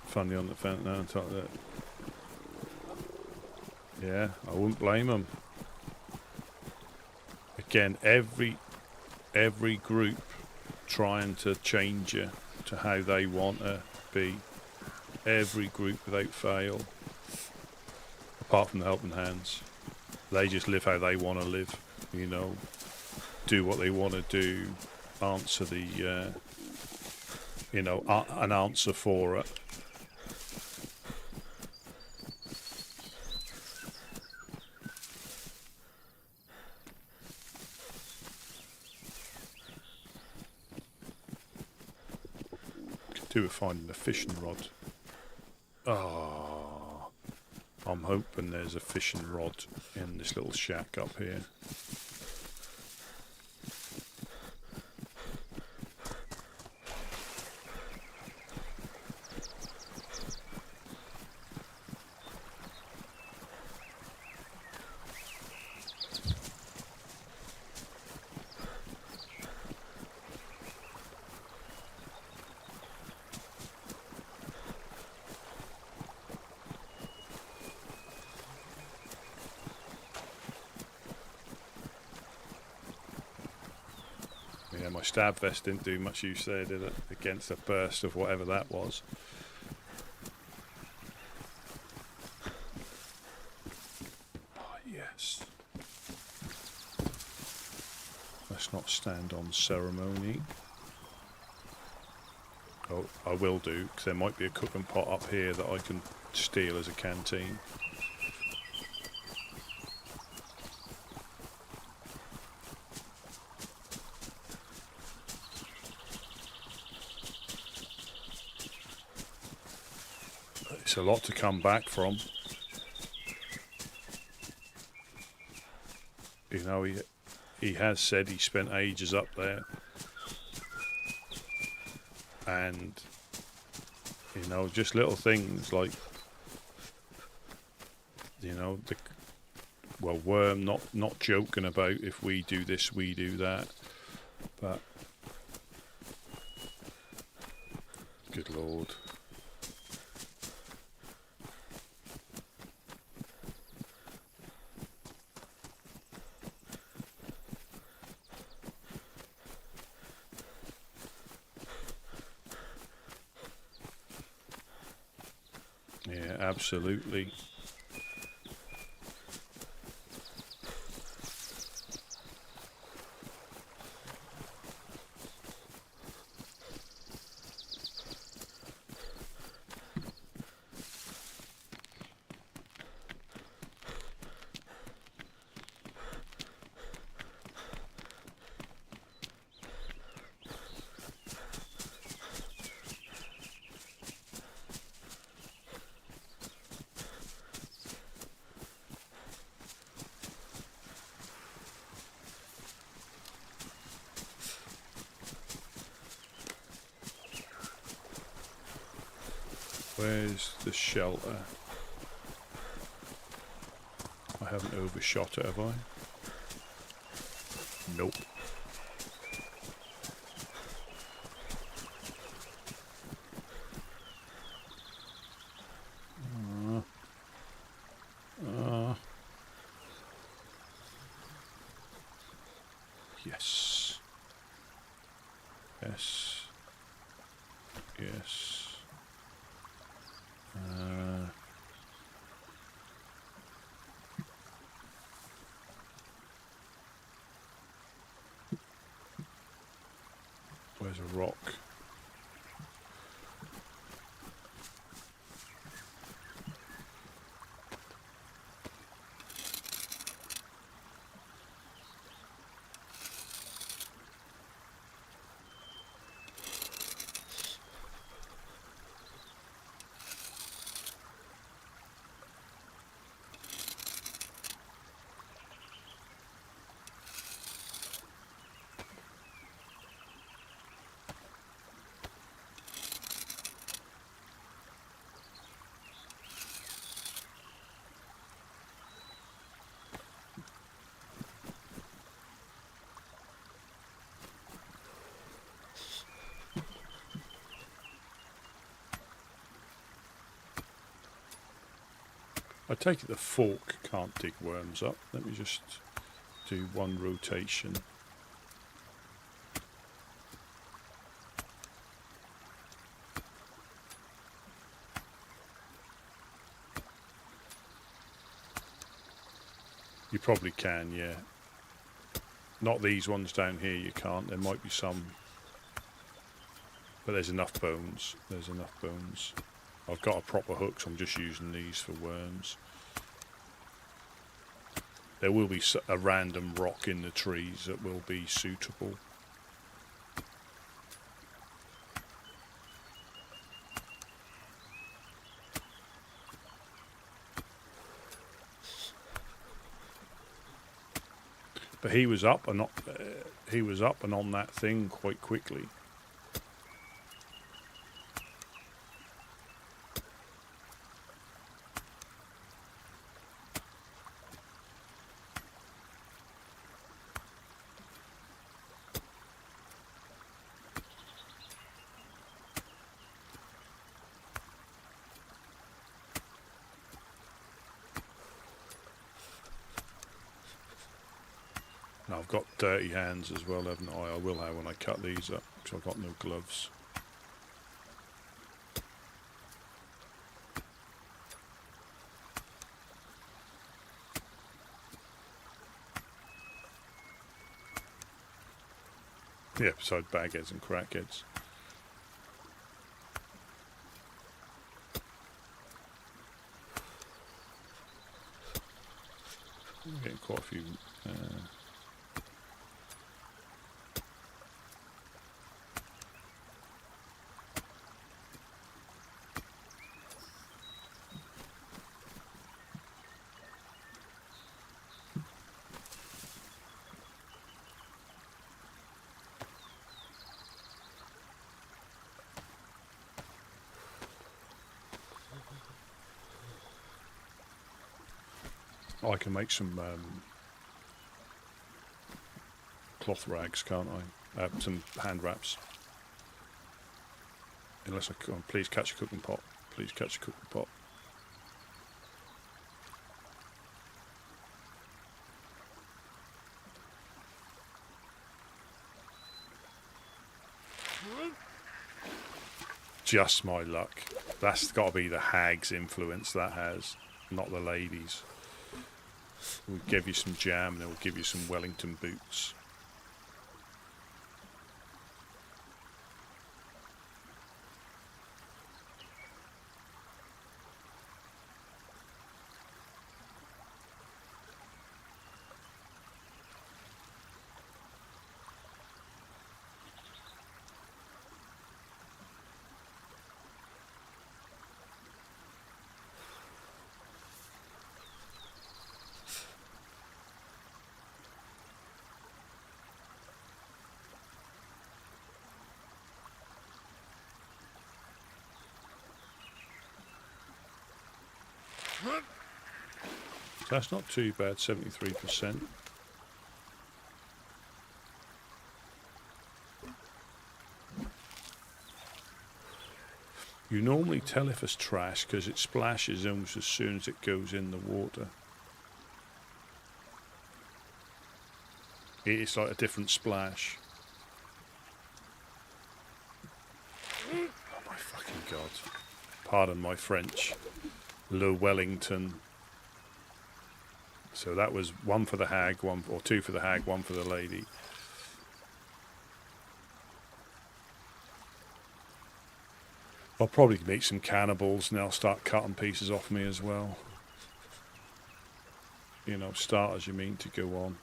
Funny on the fence now on top of that. Yeah, I wouldn't blame them. Again, every group trying to change you to how they want to be. Every group without fail. Apart from the Helping Hands. They just live how they want to live. You know, do what they want to do. Answer the, you know, an answer for it. Do with finding a fishing rod. Oh, I'm hoping there's a fishing rod in this little shack up here. stab vest didn't do much use there, did it? Against a burst of whatever that was. Oh, yes. Let's not stand on ceremony. Oh, I will do, because there might be a cooking pot up here that I can steal as a canteen. It's a lot to come back from. You know, he has said he spent ages up there. And, you know, just little things like, you know, well, Worm not joking about if we do this, we do that. But, good Lord. Yeah, absolutely. Where's the shelter? I haven't overshot it, have I? Nope. Yes. Yes. Yes. Where's a rock? I take it the fork can't dig worms up. Let me just do one rotation. You probably can, yeah. Not these ones down here, you can't. There might be some. But there's enough bones. There's enough bones. I've got a proper hook, so I'm just using these for worms. There will be a random rock in the trees that will be suitable. But he was up and on that thing quite quickly. I've got dirty hands as well, haven't I? I will have when I cut these up, because I've got no gloves. Yeah, beside bagheads and crackheads. Getting quite a few. I can make some cloth rags, can't I? Some hand wraps. Unless I can. Please catch a cooking pot. Please catch a cooking pot. Just my luck. That's got to be the hag's influence that has, not the ladies. We'll give you some jam and then we'll give you some Wellington boots. So that's not too bad, 73%. You normally tell if it's trash because it splashes almost as soon as it goes in the water. It's like a different splash. Oh my fucking God. Pardon my French. Le Wellington. So that was one for the hag, one or two for the hag, one for the lady. I'll probably meet some cannibals and they'll start cutting pieces off me as well. You know, starters you mean to go on.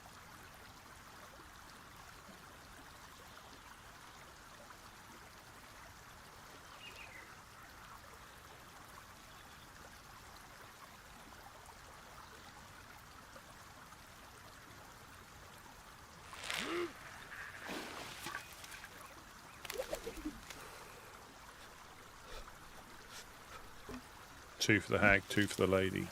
Two for the hag, two for the lady.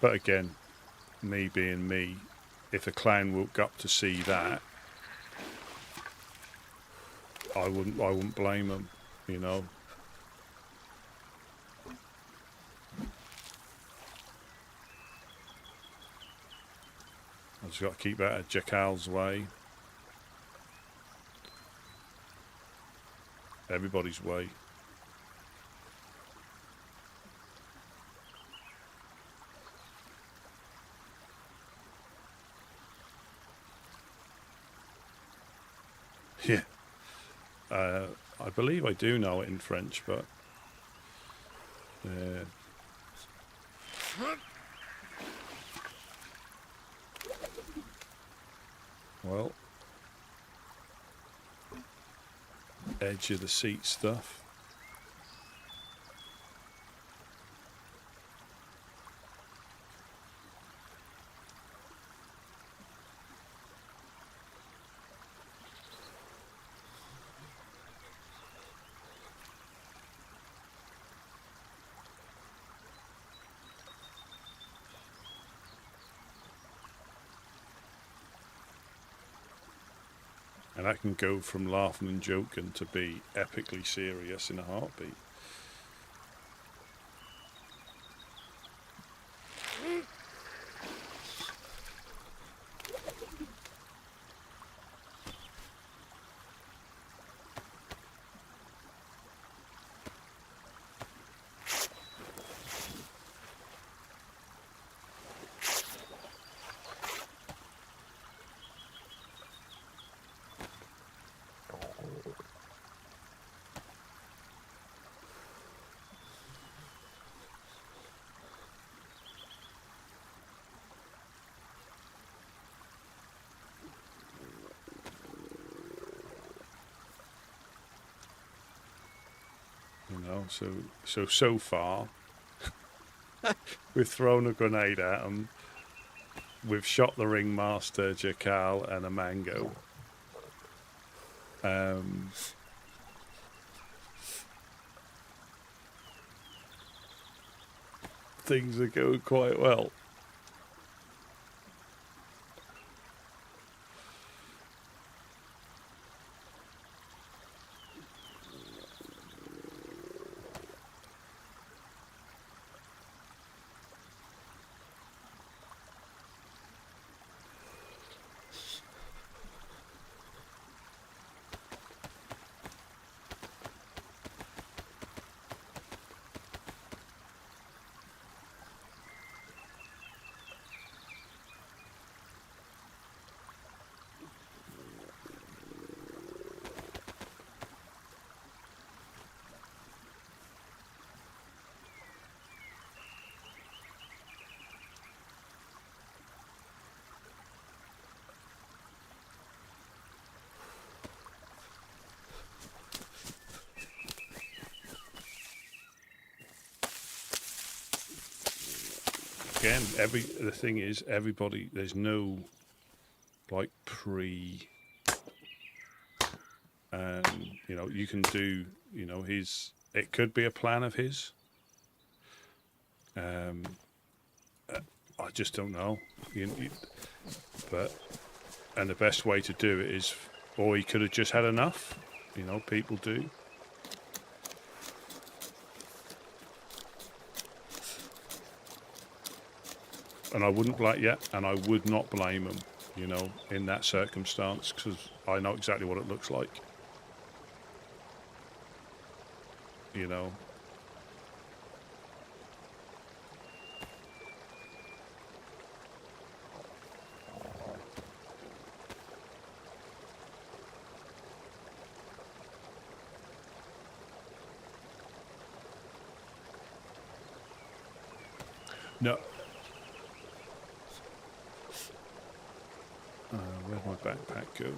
But again, me being me, if a clown woke up to see that, I wouldn't blame him, you know. I just got to keep out of Jackal's way. Everybody's way. Yeah. I believe I do know it in French, but well, edge of the seat stuff. And I can go from laughing and joking to be epically serious in a heartbeat. You know, so far, we've thrown a grenade at them. We've shot the ringmaster, Jackal, and a mango. Things are going quite well. Again, the thing is, everybody, there's no like you know, you can do, you know, it could be a plan of his. I just don't know. And the best way to do it is, or he could have just had enough. You know, people do. And I wouldn't and I would not blame him, you know, in that circumstance, because I know exactly what it looks like. You know. No. Where'd my backpack go?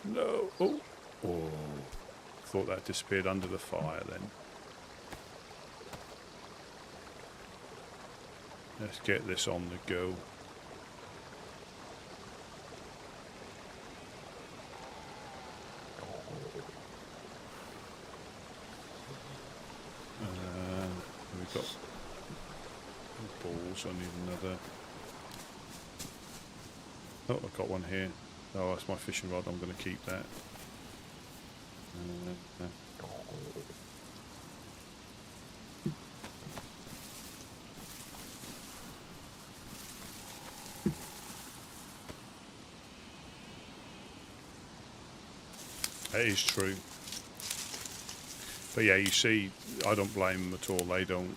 No. Oh. Thought that disappeared under the fire then. Let's get this on the go. We've got balls. I need another. Oh, I've got one here. Oh, that's my fishing rod. I'm going to keep that. That is true. But yeah, you see, I don't blame them at all. They don't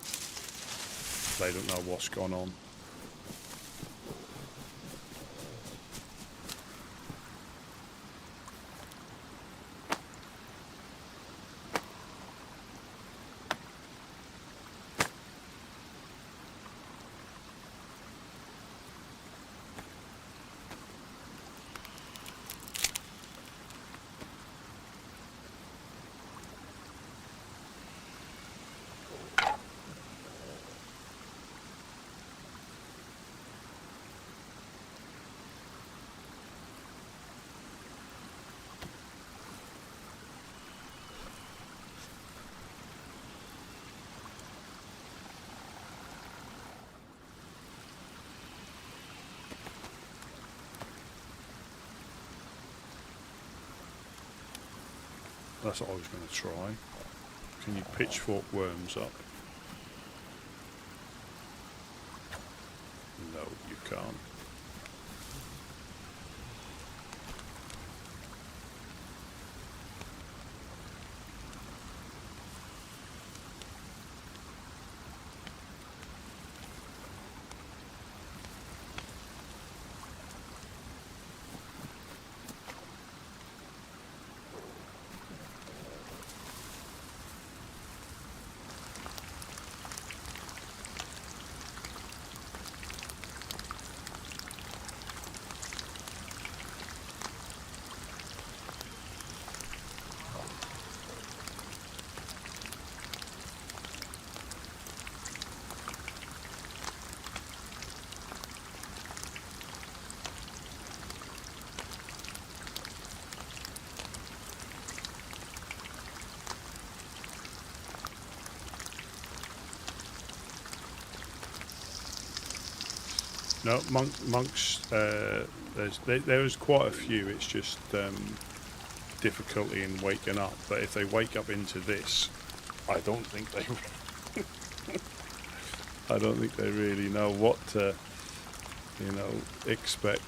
know what's gone on. That's what I was going to try. Can you pitchfork worms up? No, you can't. No, monks. There's quite a few. It's just difficulty in waking up. But if they wake up into this, I don't think they. I don't think they really know what to, expect.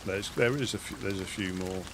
There's a few more.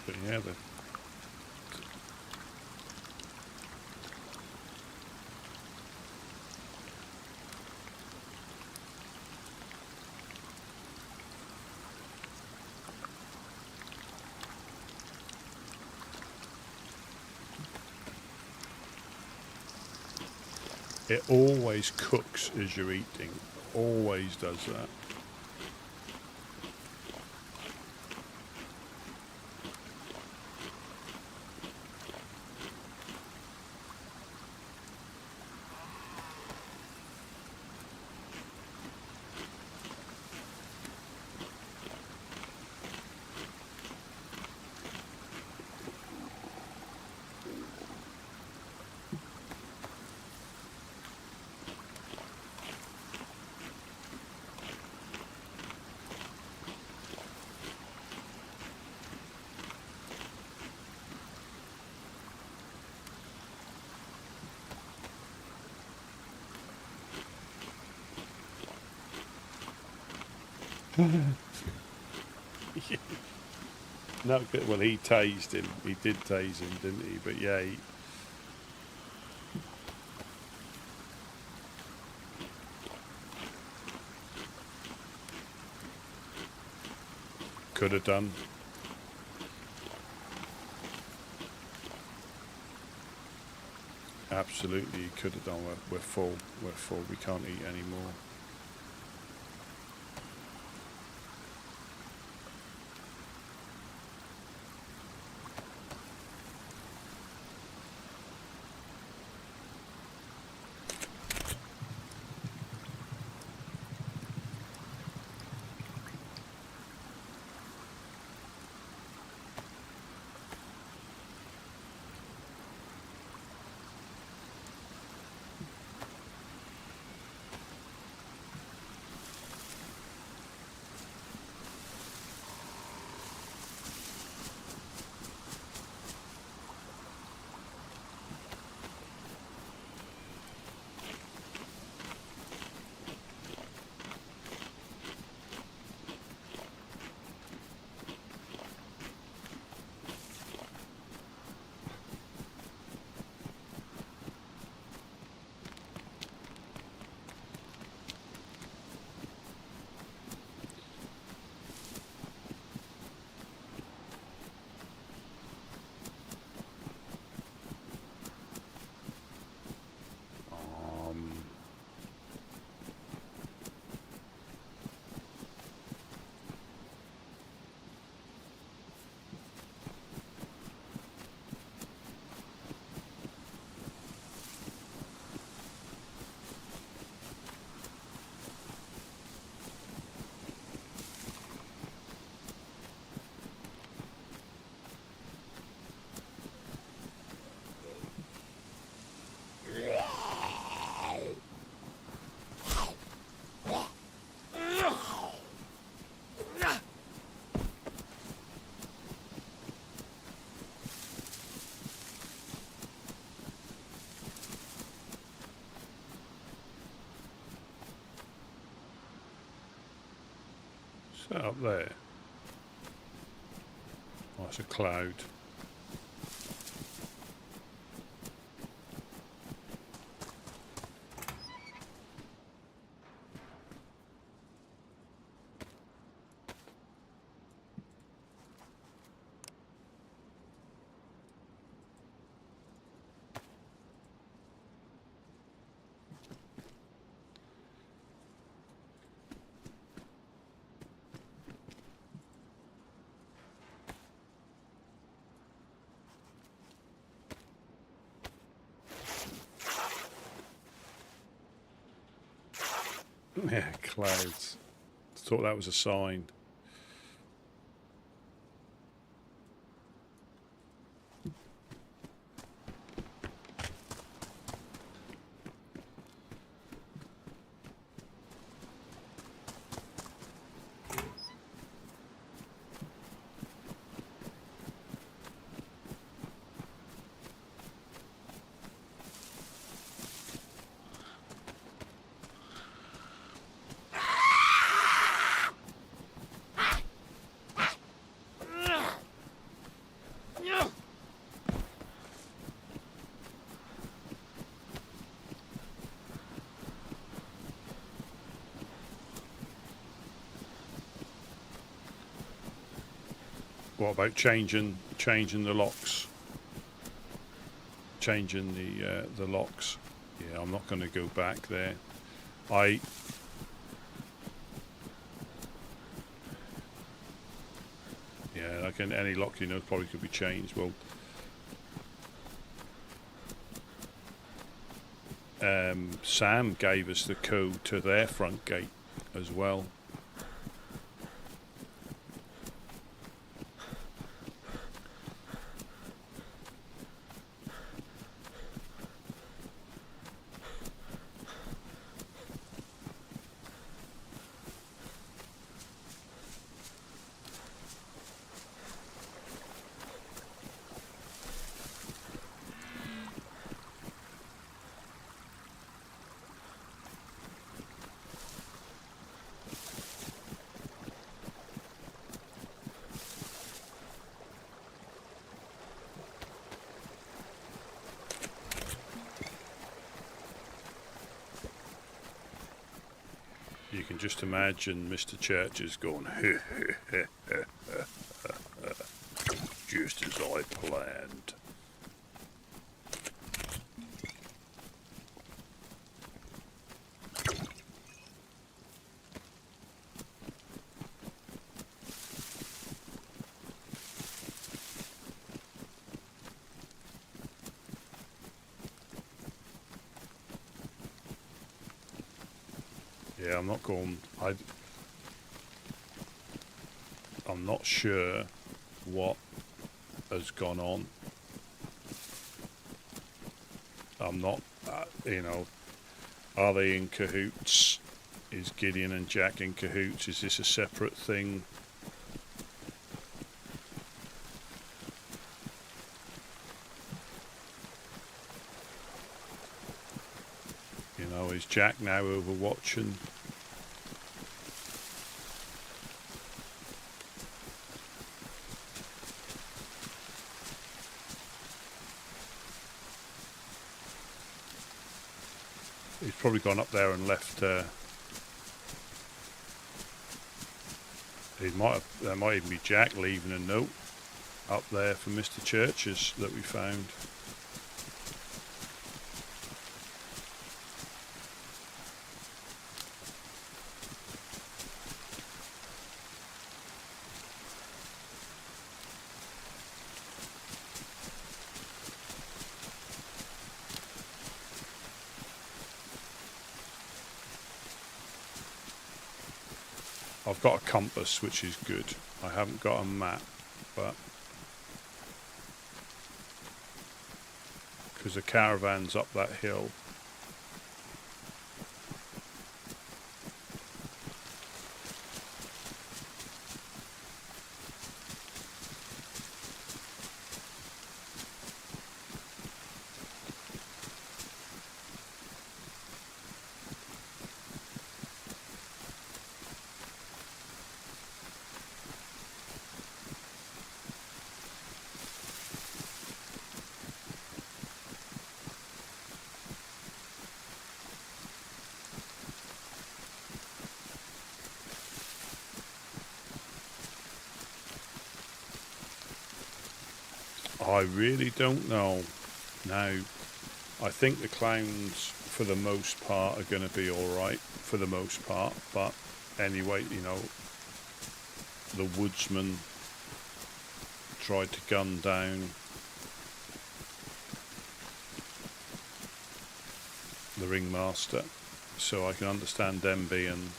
But yeah, it always cooks as you're eating. Always does that. No, well, he tased him. He did tase him, didn't he? But yeah, he... could have done. Absolutely, he could have done. We're full. We're full. We can't eat anymore. that up there? Oh, it's a cloud. Yeah, clouds. Thought that was a sign. What about changing the locks? Changing the locks. Yeah, I'm not going to go back there. Yeah, like any lock, you know, probably could be changed. Well, Sam gave us the code to their front gate as well. You can just imagine Mr. Churches going, just as I planned. Yeah, I'm not going. I'm not sure what has gone on. I'm not, you know, are they in cahoots? Is Gideon and Jack in cahoots? Is this a separate thing? You know, is Jack now overwatching? He's probably gone up there and left. There might even be Jack leaving a note up there for Mr. Churches that we found. I've got a compass, which is good. I haven't got a map, but because the caravan's up that hill. I really don't know. Now, I think the clowns, for the most part, are going to be alright, for the most part. But anyway, you know, the Woodsmen tried to gun down the ringmaster, so I can understand them being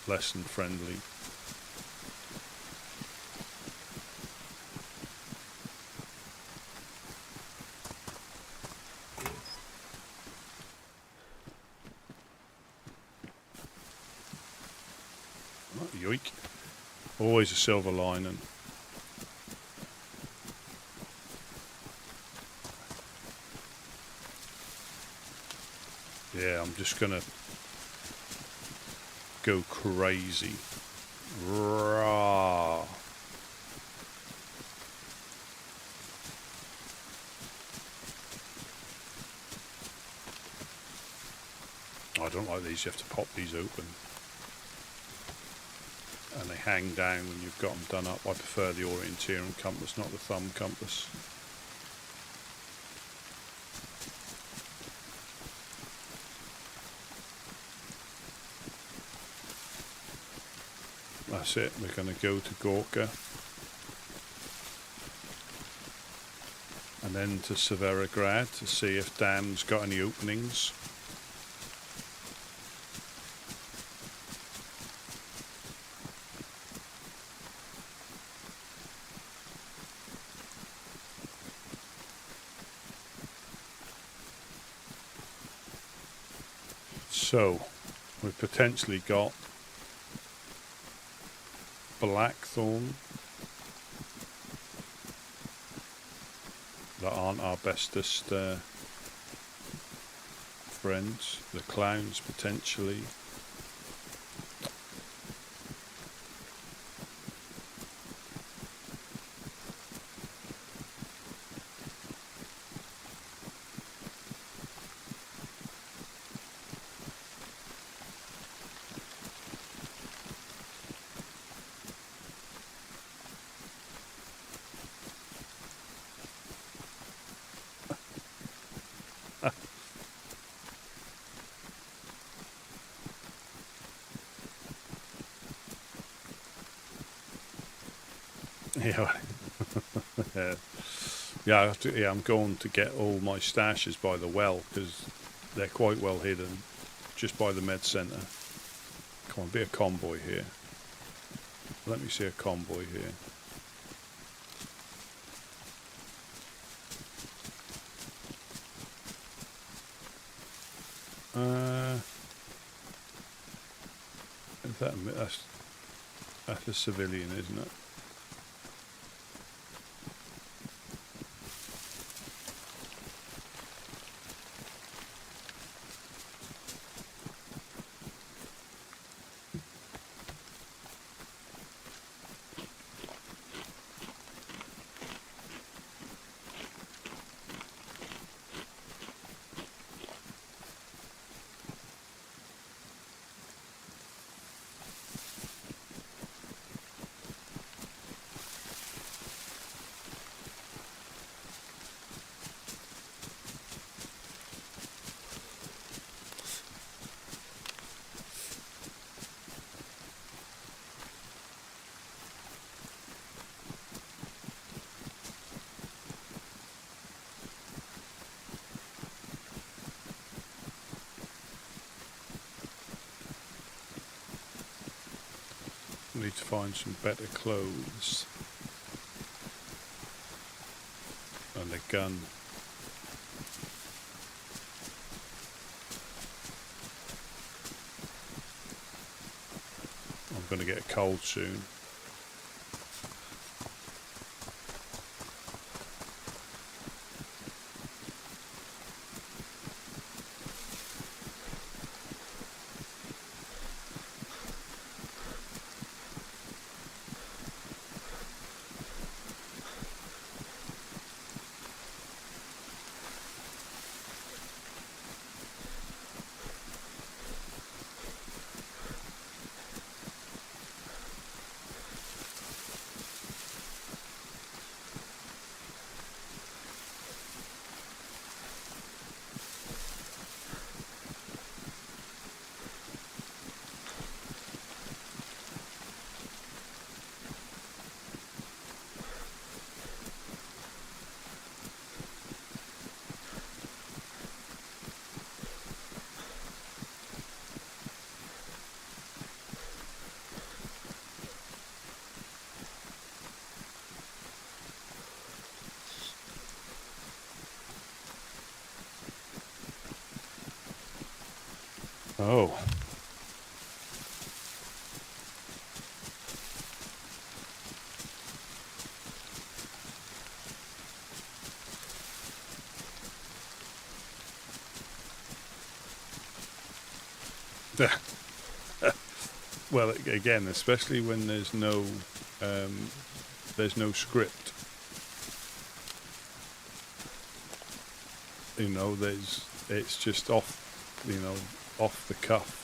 less than friendly. Oh, yoik. Always a silver lining. Yeah, I'm just gonna go crazy. Rah. I don't like these, you have to pop these open. And they hang down when you've got them done up. I prefer the orienteering compass, not the thumb compass. That's it, we're going to go to Gorka. And then to Severograd to see if Dam's got any openings. So, we've potentially got Blackthorn that aren't our bestest friends. The clowns potentially. Yeah, yeah, I have to, yeah. I'm going to get all my stashes by the well because they're quite well hidden, just by the med centre. Come on, be a convoy here. Let me see a convoy here. Is that's a civilian, isn't it? Need to find some better clothes and a gun. I'm going to get cold soon. Oh. Well, again, especially when there's no script. You know, it's just off the cuff.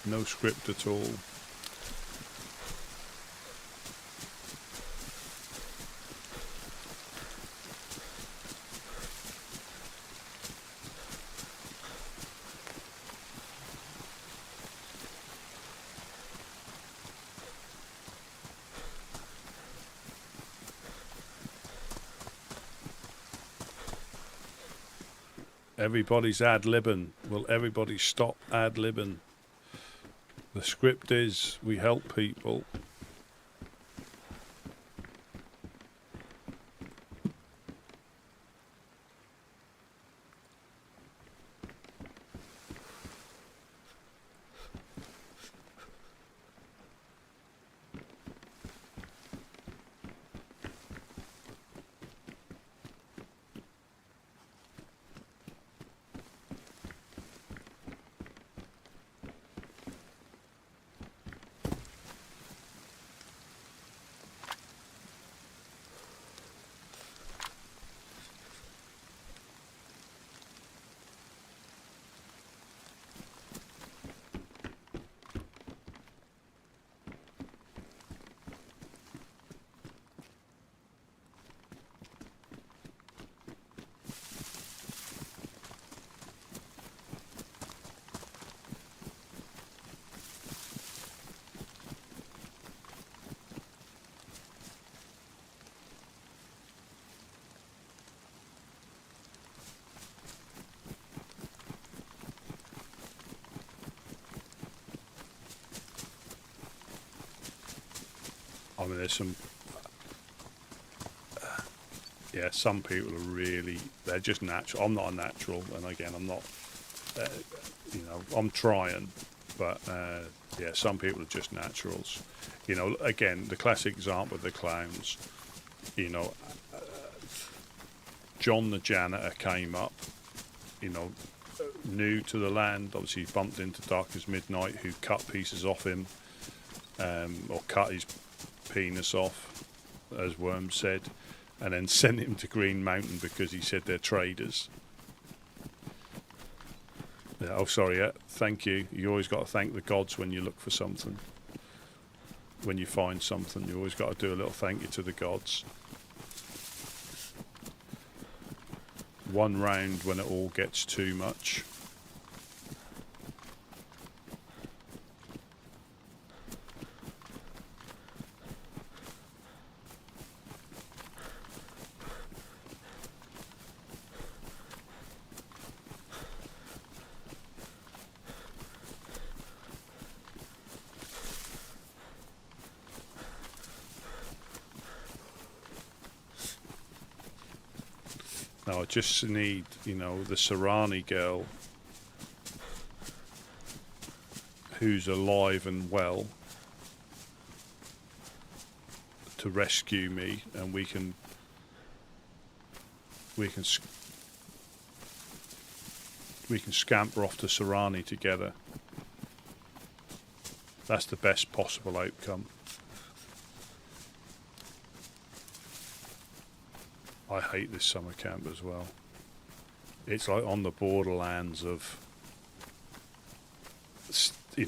No script at all. Everybody's ad-libbing. Will everybody stop ad-libbing? The script is we help people. I mean, there's some, some people are really, they're just natural. I'm not a natural, and again, I'm not, I'm trying, but some people are just naturals. You know, again, the classic example with the clowns, John the janitor came up, new to the land, obviously he bumped into Dark as Midnight, who cut pieces off him, or cut his penis off, as Worm said, and then sent him to Green Mountain because he said they're traders. Thank you. You always got to thank the gods when you look for something. When you find something, you always got to do a little thank you to the gods. One round when it all gets too much. Now I just need, the Serrani girl who's alive and well to rescue me, and we can scamper off to Serrani together. That's the best possible outcome. I hate this summer camp as well. It's like on the borderlands of, the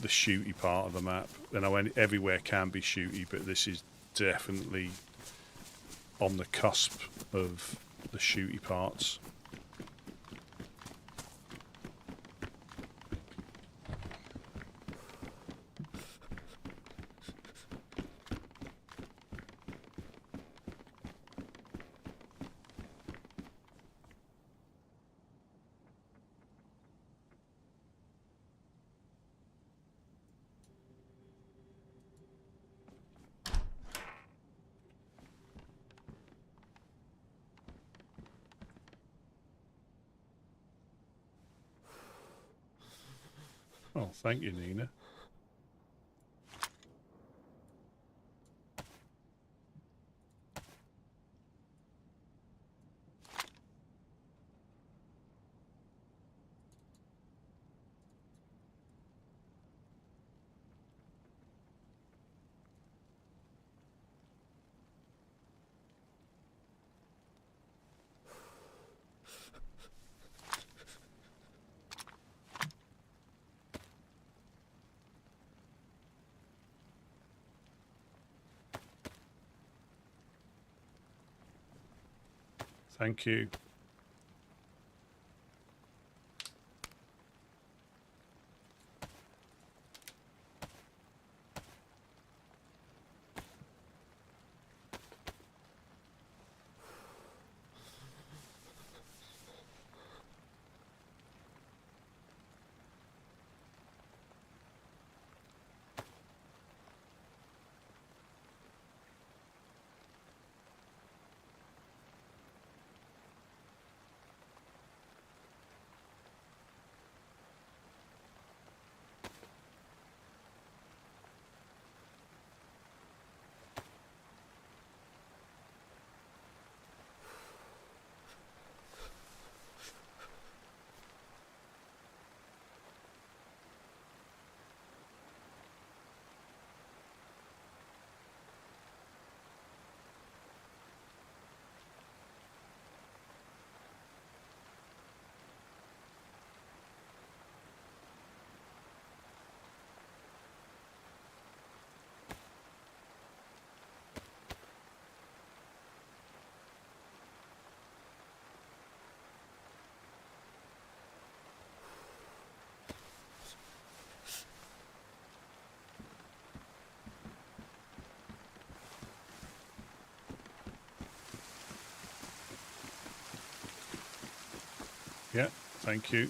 shooty part of the map. I know everywhere can be shooty, but this is definitely on the cusp of the shooty parts. Oh, thank you, Nina. Thank you. Yeah, thank you.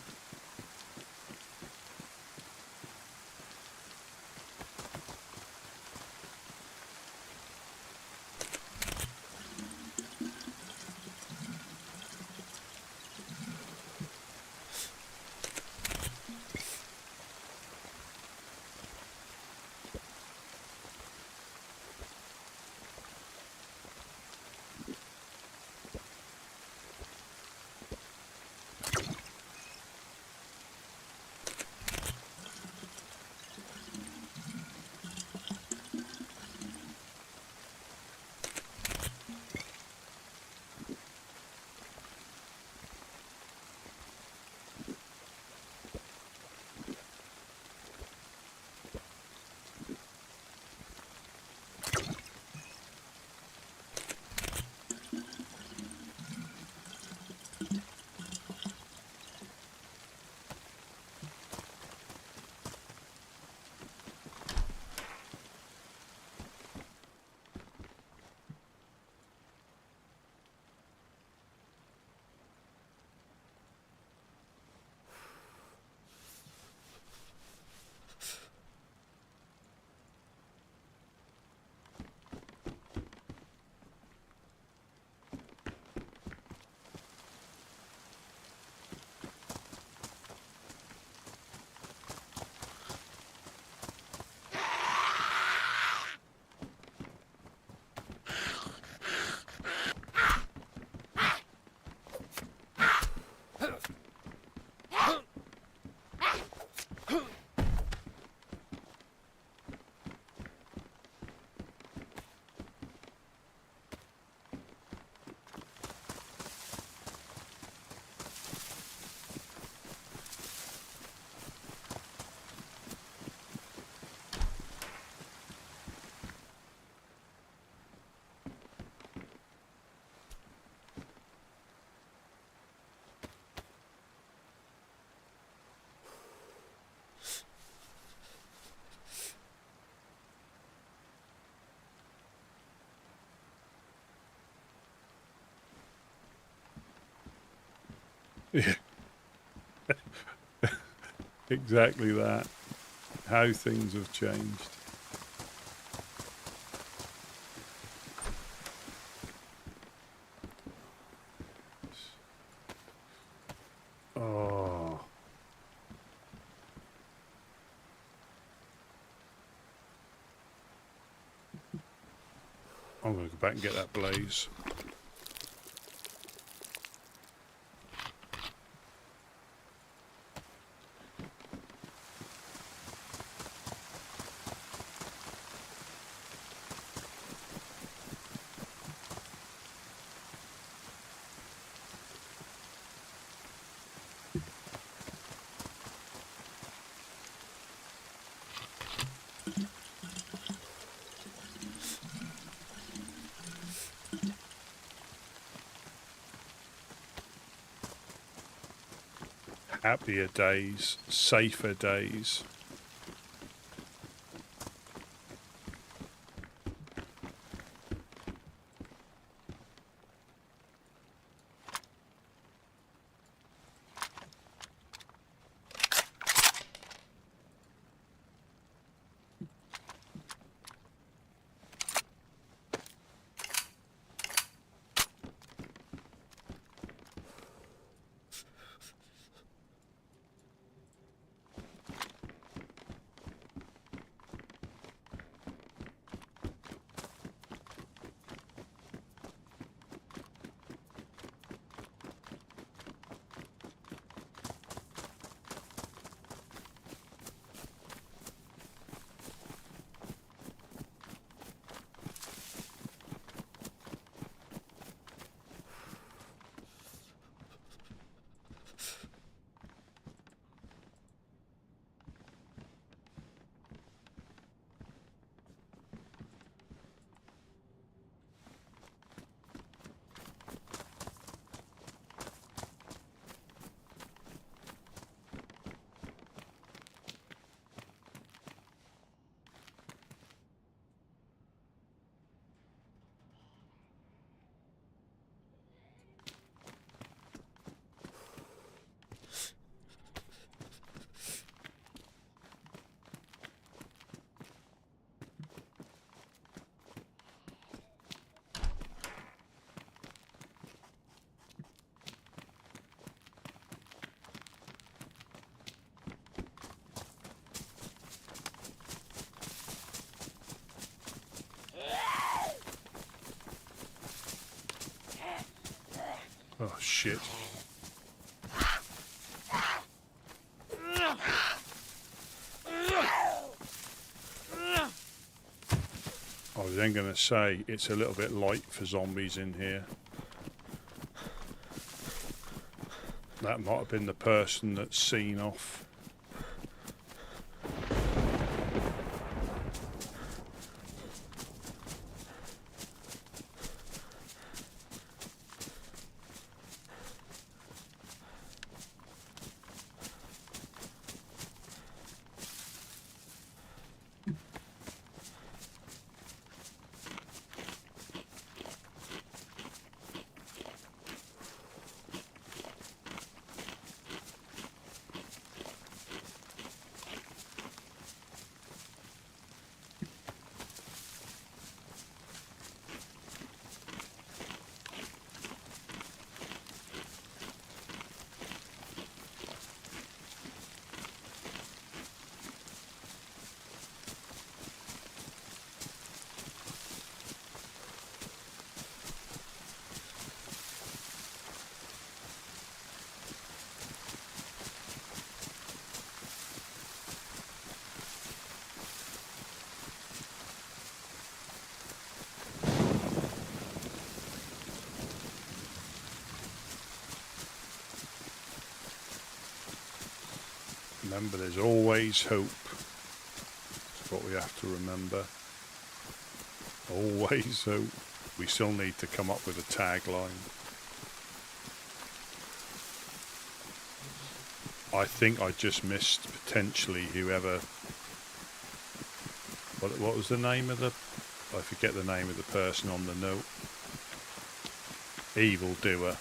Yeah, exactly that. How things have changed. Oh. I'm going to go back and get that blaze. Happier days, safer days. Oh shit. I was then going to say it's a little bit light for zombies in here. That might have been the person that's seen off. Remember, there's always hope. That's what we have to remember. Always hope. We still need to come up with a tagline. I think I just missed potentially whoever. What was the name of the? I forget the name of the person on the note. Evildoer.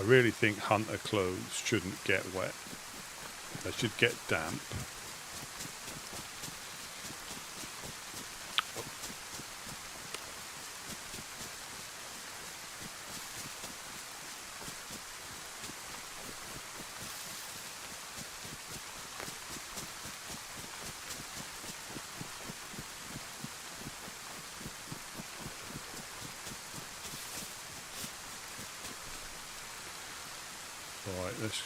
really think hunter clothes shouldn't get wet. They should get damp. Right, let's...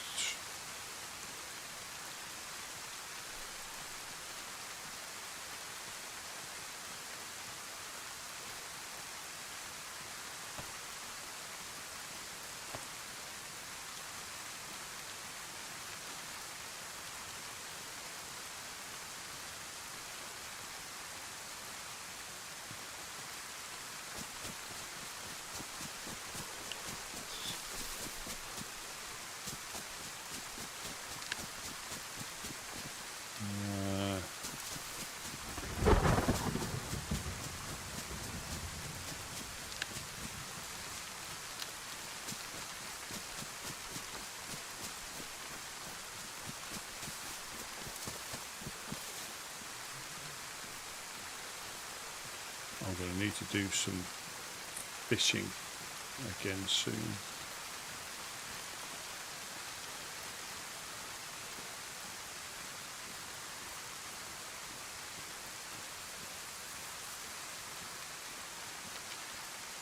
I'm going to need to do some fishing again soon.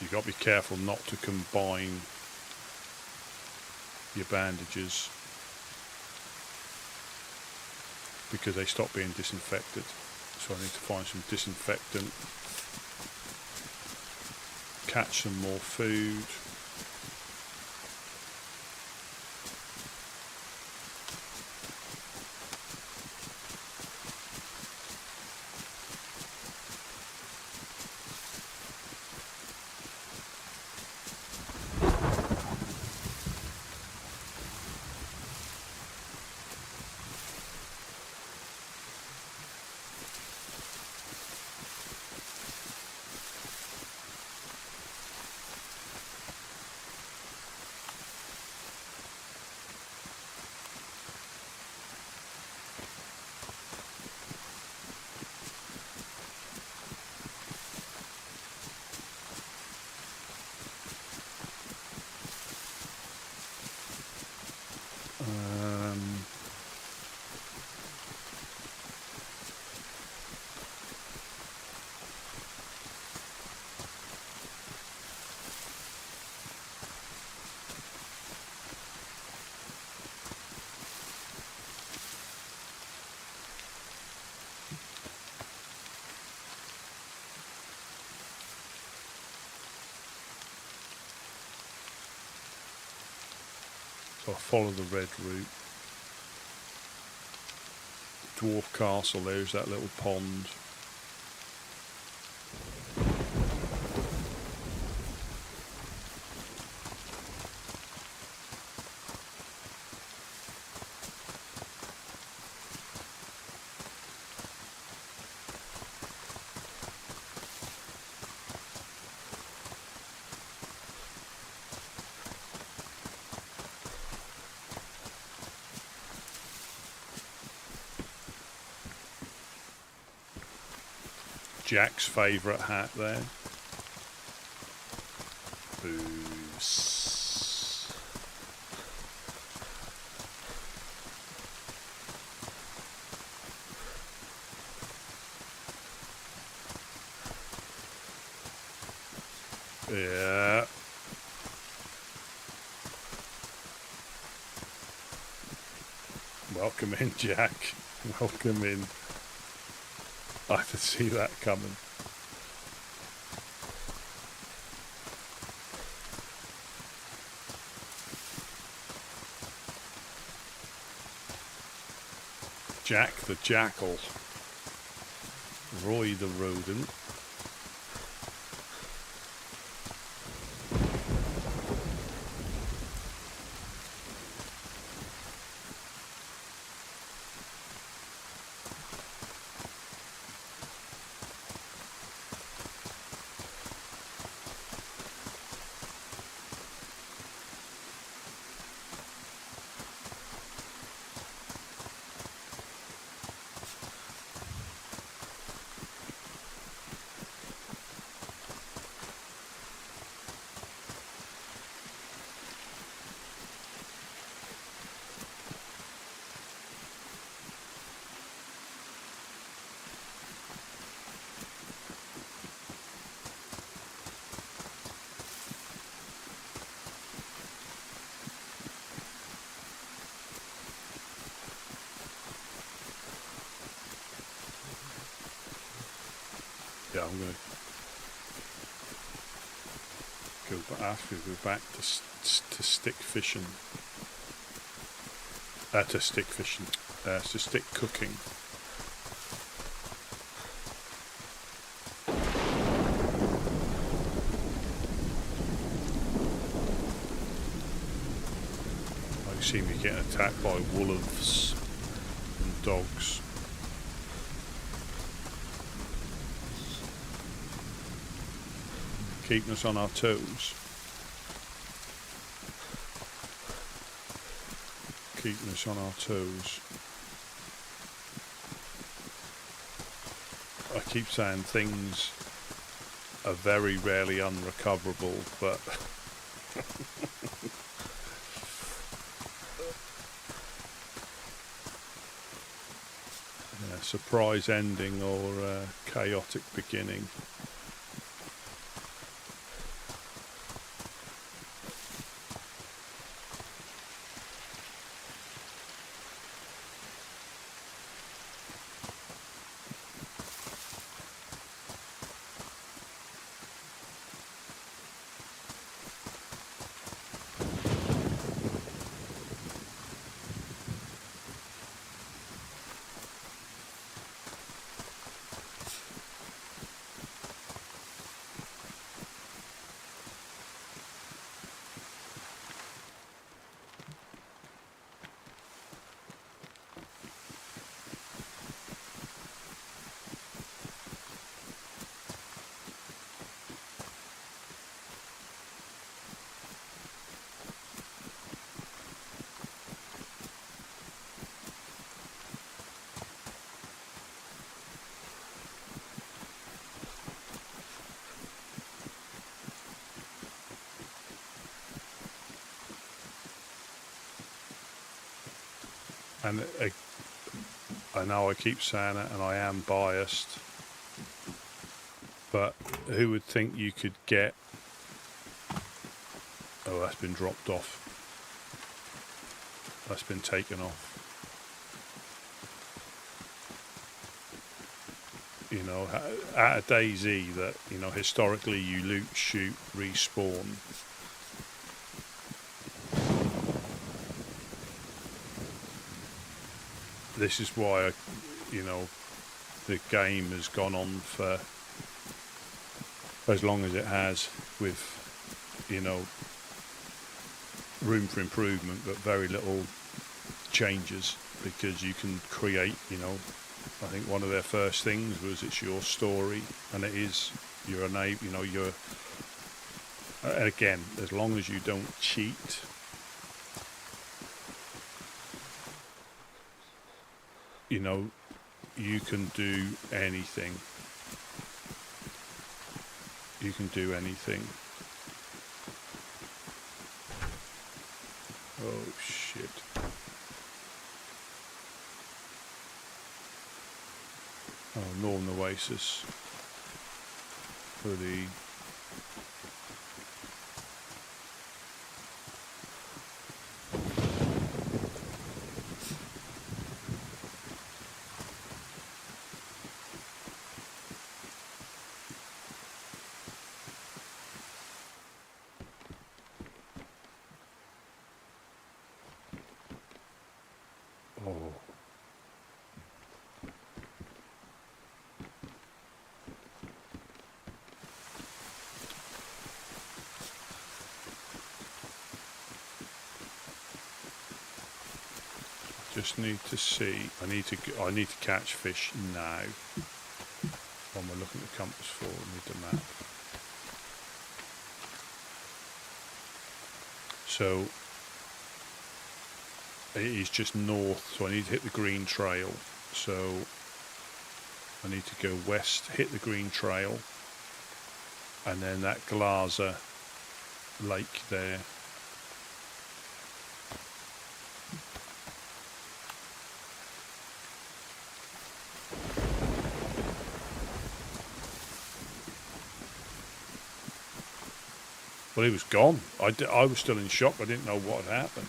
You've got to be careful not to combine your bandages because they stop being disinfected. So I need to find some disinfectant, catch some more food. So I follow the red route. Dwarf Castle, there's that little pond. Jack's favourite hat there. Booze. Yeah. Welcome in, Jack. Welcome in. I could see that coming. Jack the Jackal. Roy the Rodent. Yeah, I'm gonna go back to stick fishing. To stick fishing. To stick cooking. I seem to be getting attacked by wolves and dogs. Keeping us on our toes. Keeping us on our toes. I keep saying things are very rarely unrecoverable, but yeah, surprise ending or chaotic beginning. And I know I keep saying it and I am biased, but who would think you could get... Oh, that's been dropped off. That's been taken off. You know, at a DayZ that, you know, historically you loot, shoot, respawn. This is why, you know, the game has gone on for as long as it has, with, you know, room for improvement, but very little changes, because you can create, you know, I think one of their first things was it's your story, and it is, you're a name, you know, you're, and again, as long as you don't cheat, you know, you can do anything. You can do anything. Oh shit. Oh, Northern Oasis for the just need to see. I need to catch fish now. What am I looking at the compass for? I need the map. So it is just north. So I need to hit the green trail. So I need to go west, hit the green trail, and then that Glazer lake there. Well, he was gone. I was still in shock. I didn't know what had happened.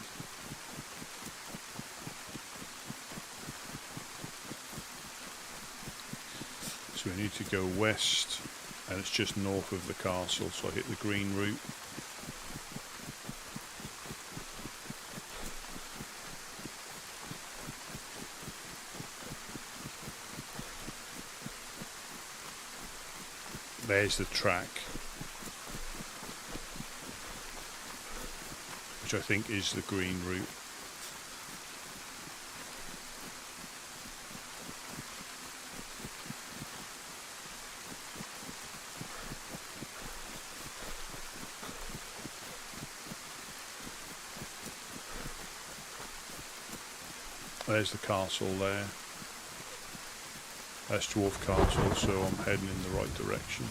So we need to go west, and it's just north of the castle, so I hit the green route. There's the track, which I think is the green route. There's the castle there. That's Dwarf Castle, so I'm heading in the right direction.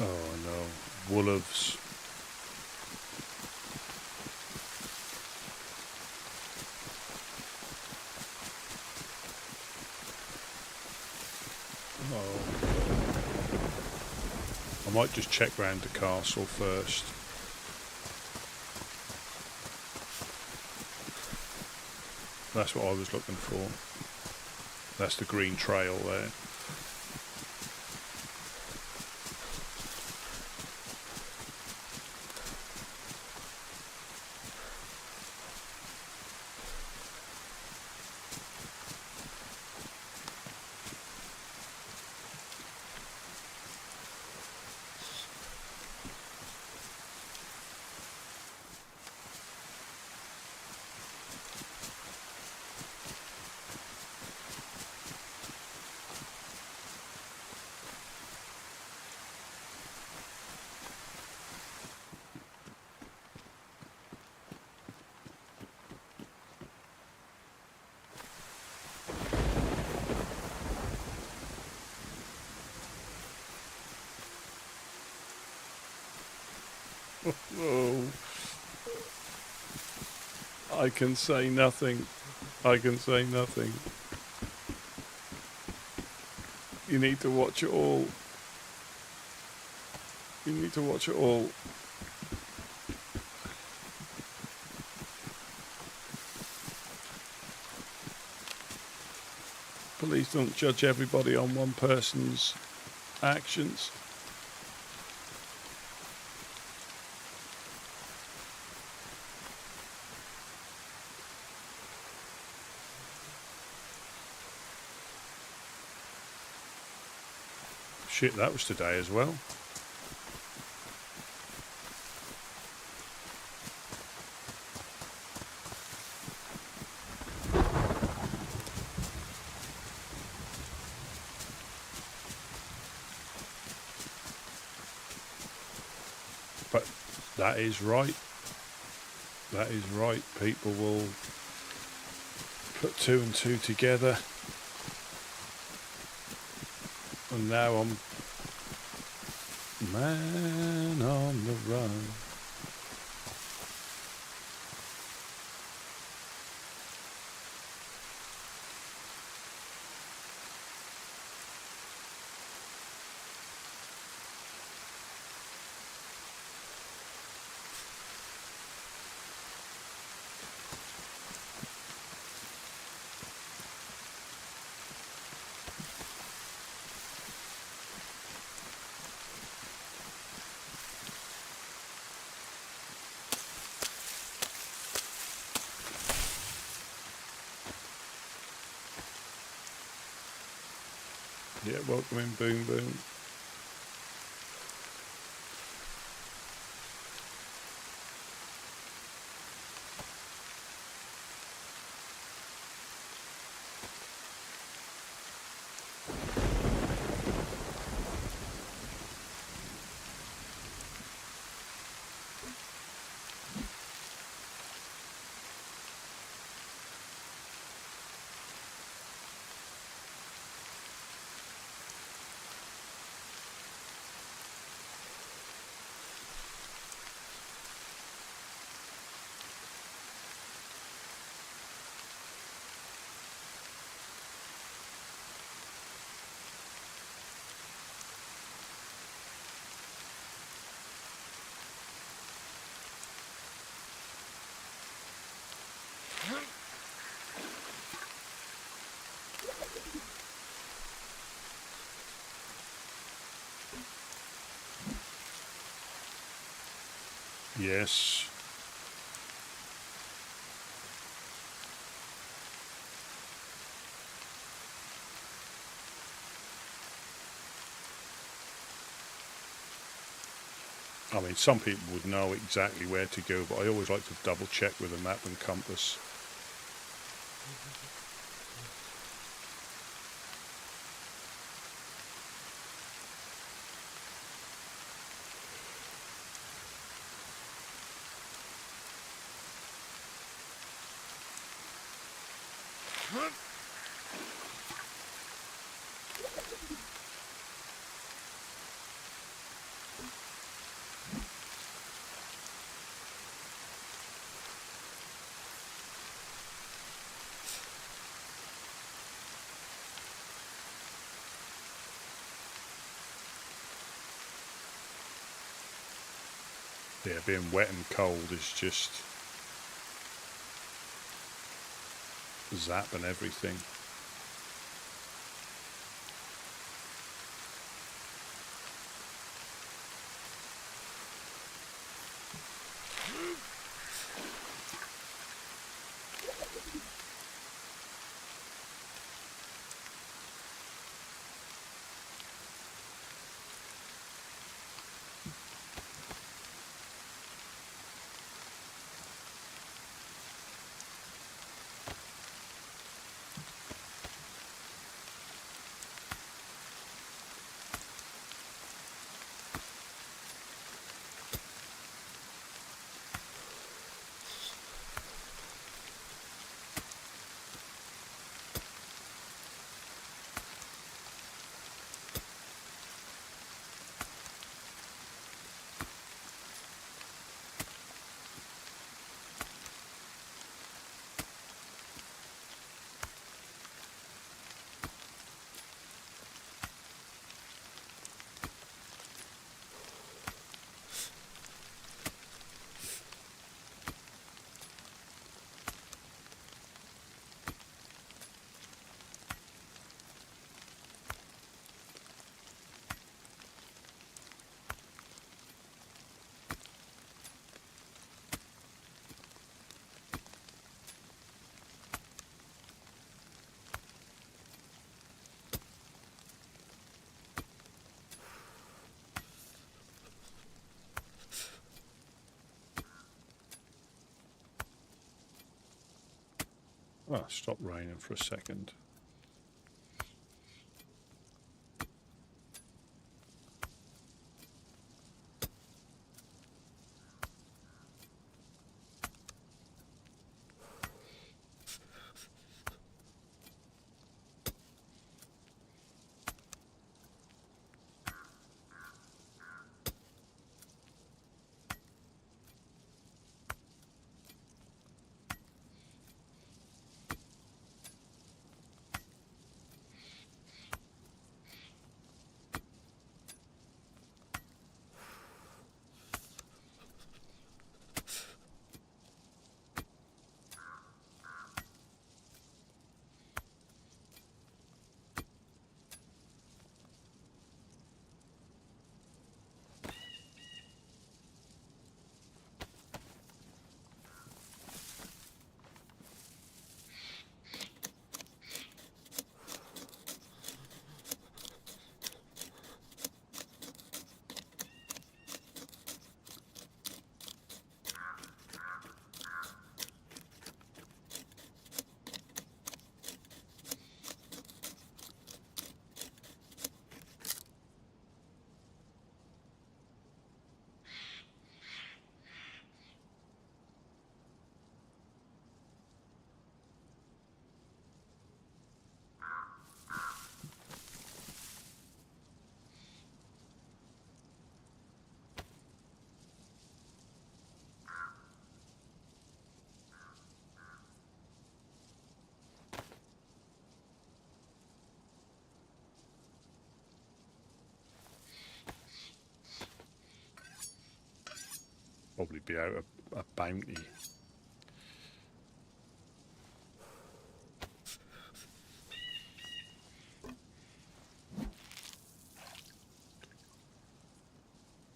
Oh no, wolves. Oh. I might just check round the castle first. That's what I was looking for. That's the green trail there. Oh, I can say nothing. I can say nothing. You need to watch it all. You need to watch it all. Please don't judge everybody on one person's actions. Shit, that was today as well. But that is right. That is right. People will put two and two together. And now I'm man on the run. Yeah, welcome in, boom, boom. Yes. I mean, some people would know exactly where to go, but I always like to double check with a map and compass. Yeah, being wet and cold is just zapping everything. Oh, stop raining for a second. Probably be out a bounty.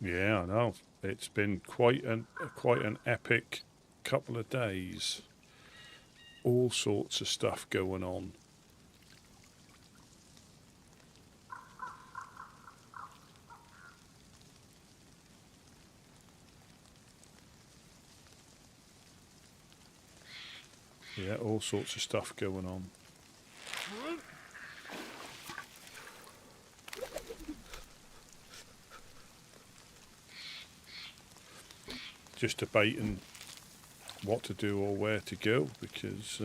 Yeah, I know. It's been quite an epic couple of days. All sorts of stuff going on. Yeah, all sorts of stuff going on. Just debating what to do or where to go, because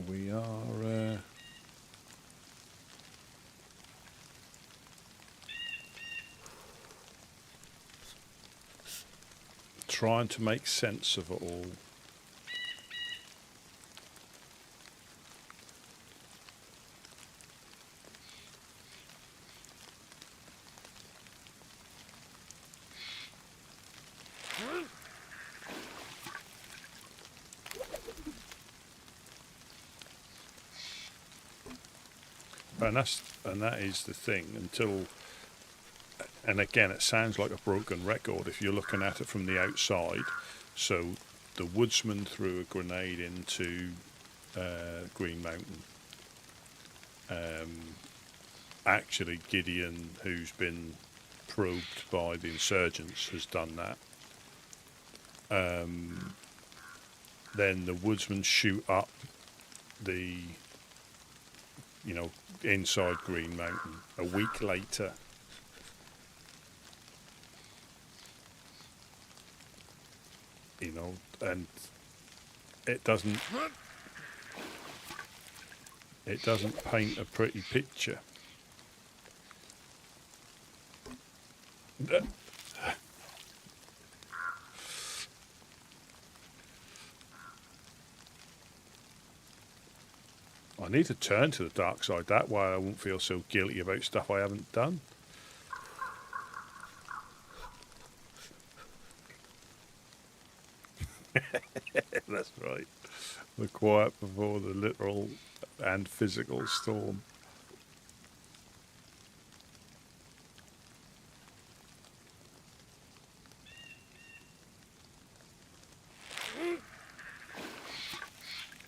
we are trying to make sense of it all. And that is the thing, until, and again, it sounds like a broken record if you're looking at it from the outside. So the Woodsman threw a grenade into Green Mountain. Actually, Gideon, who's been probed by the insurgents, has done that. Then the Woodsmen shoot up the, inside Green Mountain. A week later, and it doesn't paint a pretty picture. I need to turn to the dark side. That way I won't feel so guilty about stuff I haven't done. That's right. The quiet before the literal and physical storm.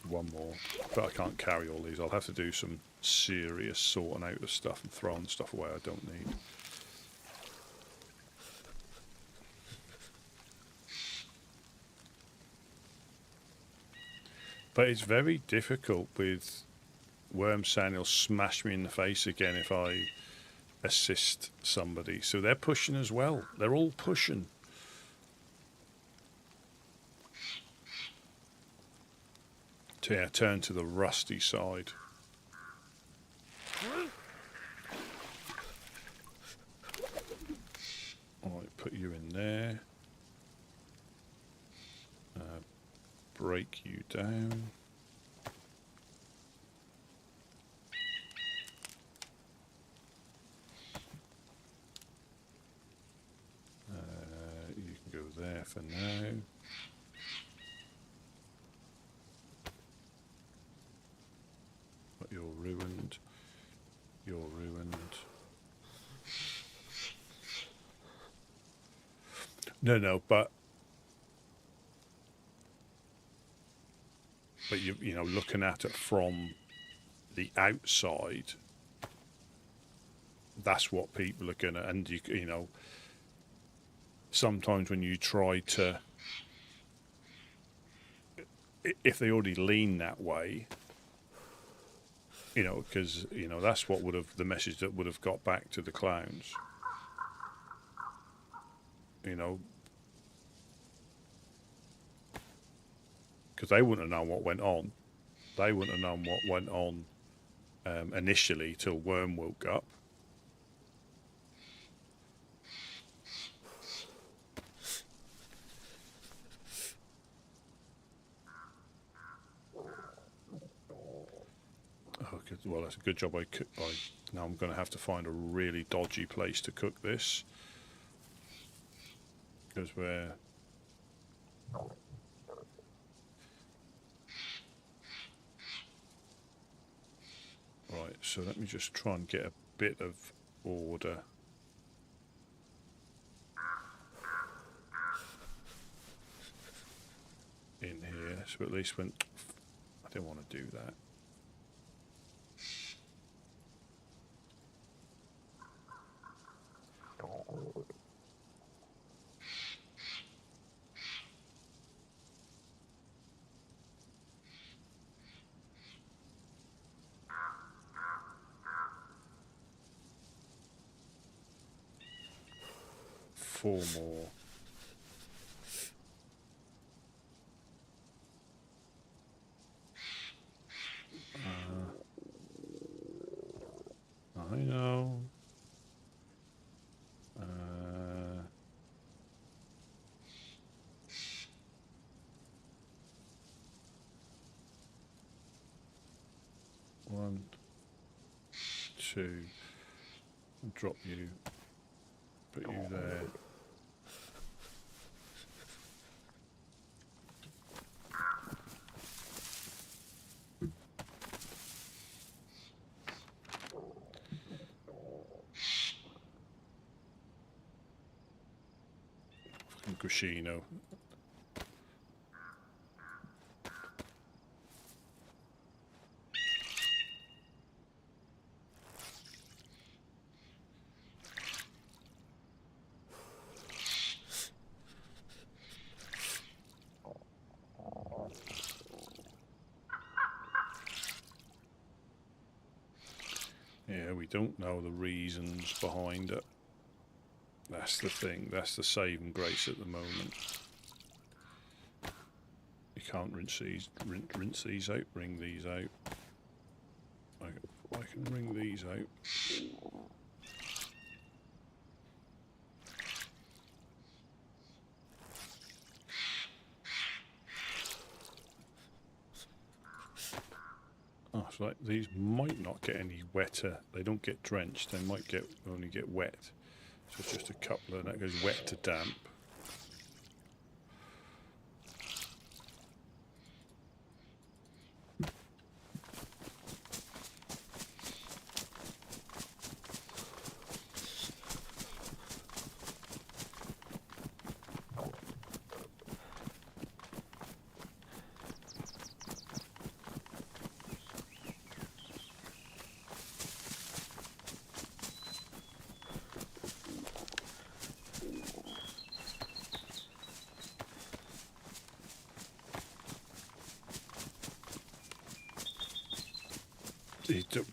One more, but I can't carry all these. I'll have to do some serious sorting out of stuff and throwing stuff away I don't need. But it's very difficult with Worm saying he'll smash me in the face again if I assist somebody. So they're pushing as well. They're all pushing. Yeah, turn to the rusty side. Alright, put you in there. Break you down. You can go there for now. But you're ruined. You're ruined. No, but you know, looking at it from the outside, that's what people are gonna, and you know, sometimes when you try to, if they already lean that way, you know, because you know that's what would have, the message that would have got back to the clowns, you know, because they wouldn't have known what went on. They wouldn't have known what went on initially till Worm woke up. Oh, good. Well, that's a good job. Now I'm going to have to find a really dodgy place to cook this. Because we're... Right, so let me just try and get a bit of order in here. So at least when... I don't want to do that. Four more. I know. One, two. Drop you. Put you there. Fucking Gushino. Yeah, we don't know the reasons behind it. That's the thing. That's the saving grace at the moment. You can't rinse these out, wring these out. I can wring these out. Oh, so like these might not get any wetter. They don't get drenched. They might only get wet. So it's just a couple, and that goes wet to damp.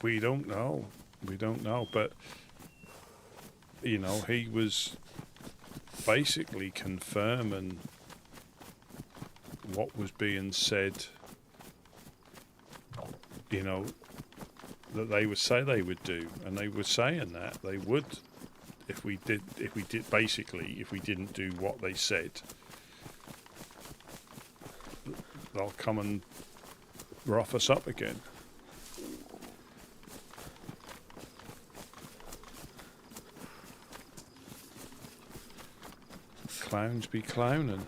We don't know. We don't know. But, you know, he was basically confirming what was being said, you know, that they would say they would do. And they were saying that they would, if we didn't do what they said, they'll come and rough us up again. Clowns be clowning.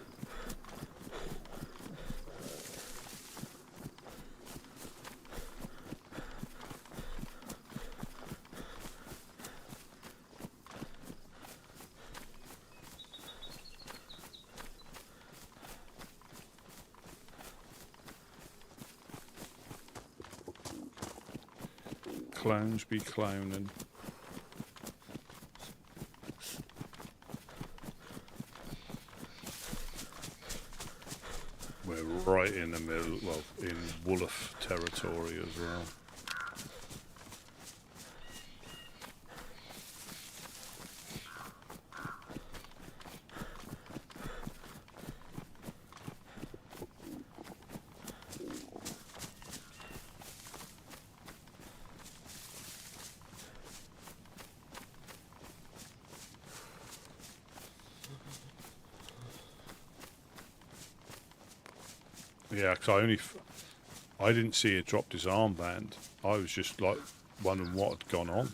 Clowns be clowning. We're right in the middle, well, in Wolf territory as well. Yeah, because I didn't see it dropped his armband. I was just like wondering what had gone on.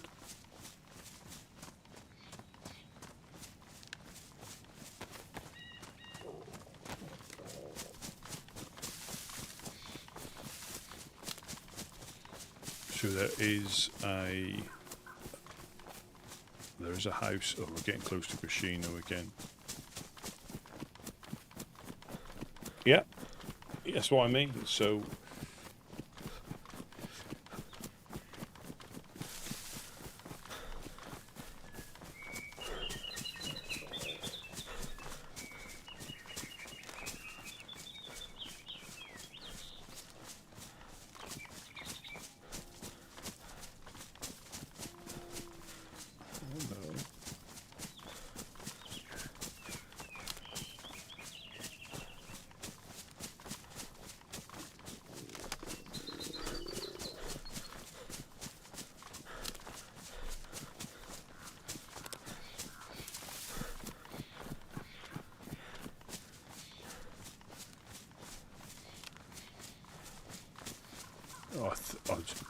So there is a house. Oh, we're getting close to Casino again. Yeah, that's what I mean. So.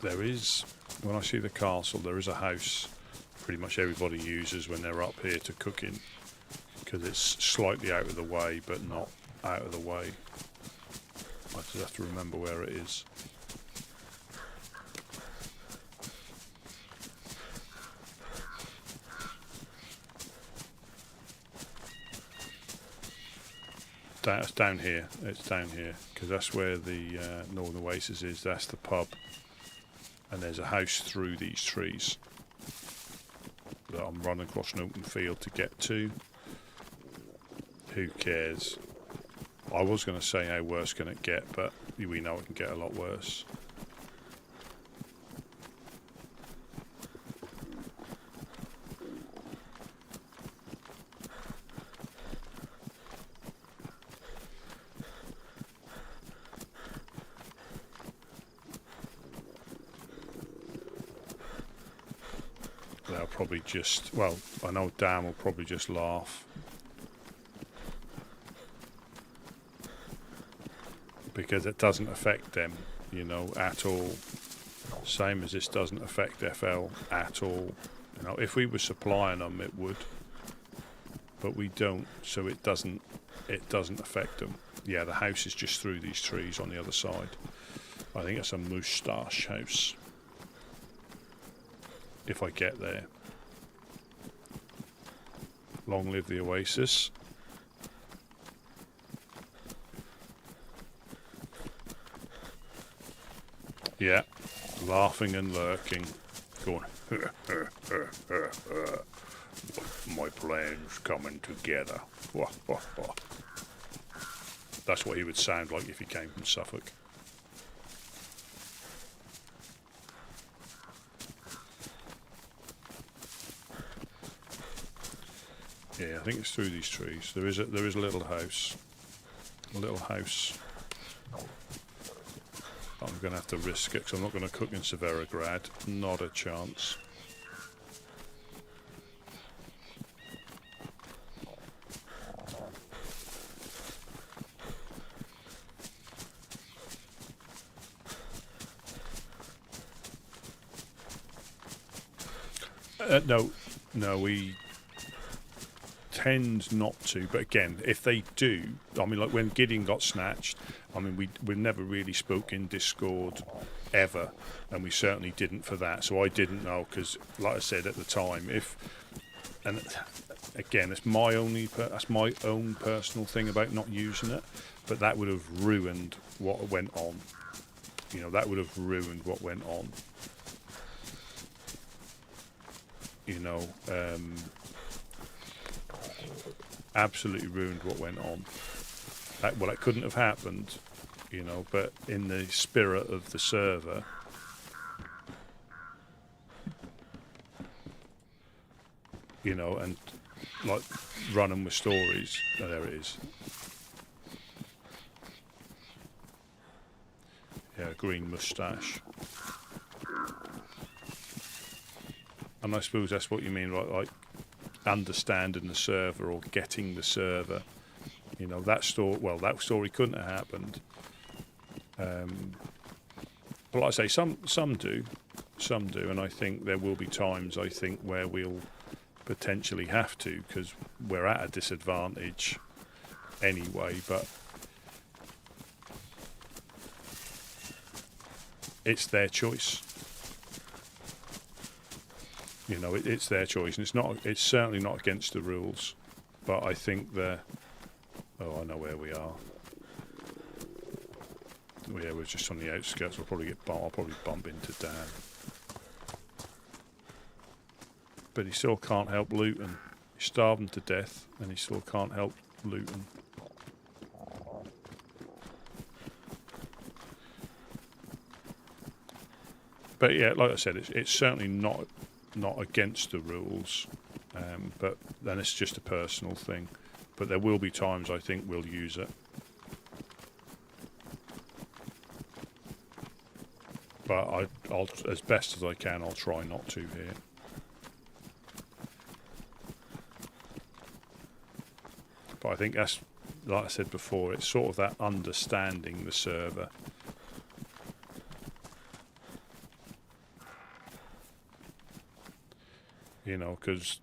There is, when I see the castle, there is a house pretty much everybody uses when they're up here to cooking, because it's slightly out of the way, but not out of the way. I just have to remember where it is. It's down here. It's down here because that's where the Northern Oasis is. That's the pub, and there's a house through these trees that I'm running across an open field to get to. Who cares? I was going to say how worse can it get, but we know it can get a lot worse. They'll probably just, well, I know Dan will probably just laugh. Because it doesn't affect them, you know, at all. Same as this doesn't affect FL at all. You know, if we were supplying them, it would. But we don't, so it doesn't affect them. Yeah, the house is just through these trees on the other side. I think it's a moustache house. If I get there. Long live the Oasis. Yeah, laughing and lurking, going, my plan's coming together. That's what he would sound like if he came from Suffolk. Yeah, I think it's through these trees. There is a little house. A little house. I'm going to have to risk it because I'm not going to cook in Severograd. Not a chance. No, we tend not to. But again, if they do, I mean, like when Gideon got snatched, I mean, we've never really spoke in Discord ever, and we certainly didn't for that. So I didn't know because, like I said at the time, and again, it's that's my own personal thing about not using it, but that would have ruined what went on. You know, that would have ruined what went on. You know, absolutely ruined what went on. Well, it couldn't have happened, you know, but in the spirit of the server, you know, and like running with stories. Oh, there it is. Yeah, green moustache. And I suppose that's what you mean, like understanding the server or getting the server. You know, that story couldn't have happened. But like I say, some do, and I think there will be times, I think, where we'll potentially have to, because we're at a disadvantage anyway, but it's their choice. You know, it's their choice, and it's certainly not against the rules. But I think they're... Oh, I know where we are. Oh, yeah, we're just on the outskirts. I'll probably bump into Dan. But he still can't help looting. He's starving to death, and he still can't help looting. But yeah, like I said, it's certainly not against the rules, but then it's just a personal thing. But there will be times I think we'll use it. But I'll as best as I can, I'll try not to here. But I think that's, like I said before, it's sort of that understanding the server. You know, because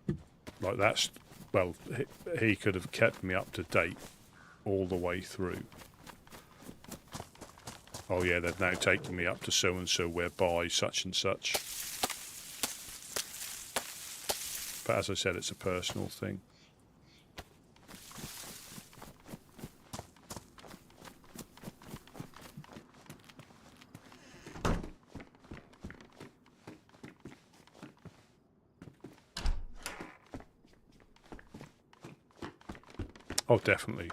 like that's, well, he could have kept me up to date all the way through. Oh yeah, they've now taken me up to so and so whereby such and such. But as I said, it's a personal thing. Oh, definitely.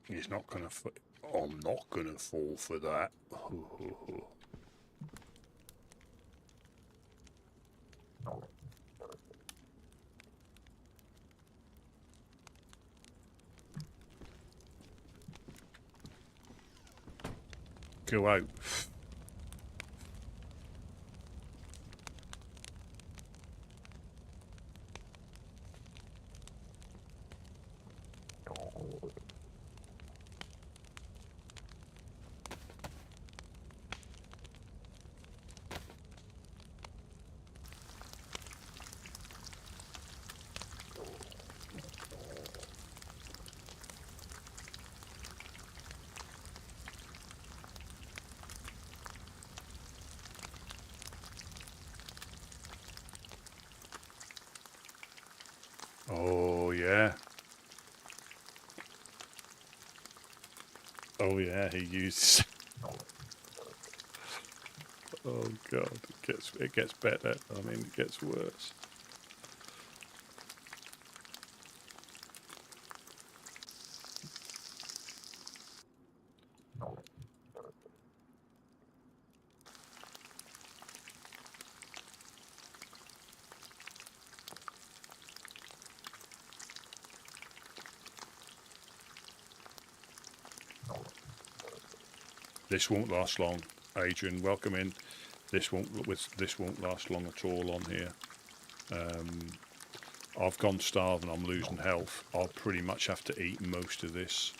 He's not gonna. I'm not gonna fall for that. Go out. Oh yeah. Oh yeah, he uses. Oh god, it gets better. I mean, it gets worse. This won't last long, Adrian. Welcome in. This won't last long at all on here. I've gone starving. I'm losing health. I'll pretty much have to eat most of this.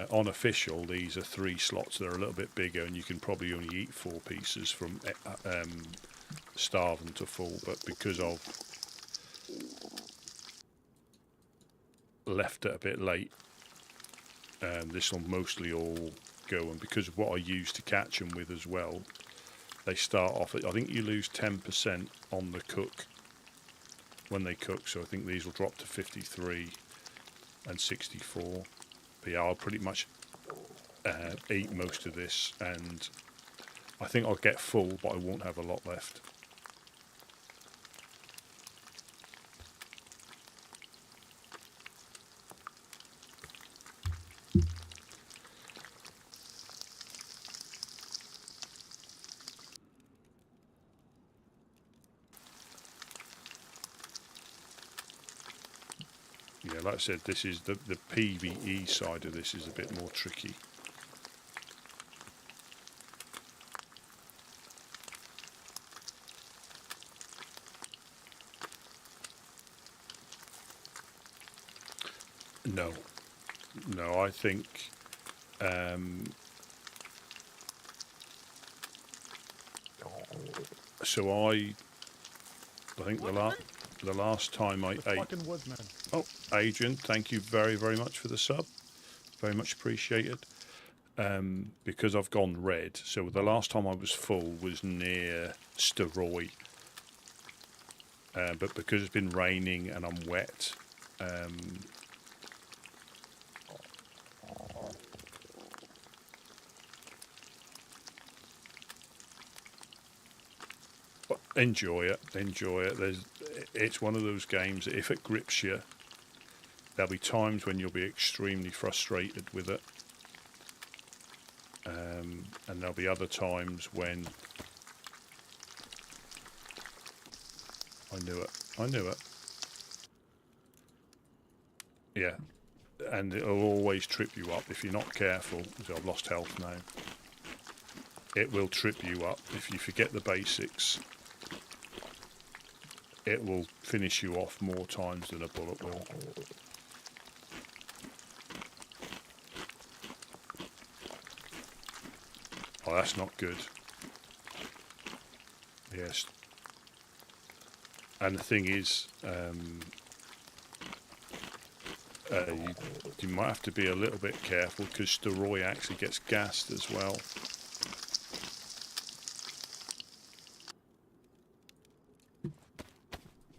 On official, these are 3 slots. They're a little bit bigger, and you can probably only eat 4 pieces from starving to full. But because I've left it a bit late, this will mostly all go. And because of what I use to catch them with as well, they start off at, I think you lose 10% on the cook when they cook. So I think these will drop to 53 and 64. But yeah, I'll pretty much eat most of this, and I think I'll get full, but I won't have a lot left. like I said, this is the PvE side of this is a bit more tricky. No, I think so. I think the last time I ate. Fucking Woodsmen. Oh, Adrian, thank you very, very much for the sub. Very much appreciated. Because I've gone red, so the last time I was full was near Steroy. But because it's been raining and I'm wet, enjoy it. It's one of those games that if it grips you, there'll be times when you'll be extremely frustrated with it, and there'll be other times when I knew it. Yeah, and it'll always trip you up if you're not careful. So I've lost health now. It will trip you up if you forget the basics. It will finish you off more times than a bullet will. Oh, that's not good. Yes. And the thing is, you might have to be a little bit careful because Steroy actually gets gassed as well.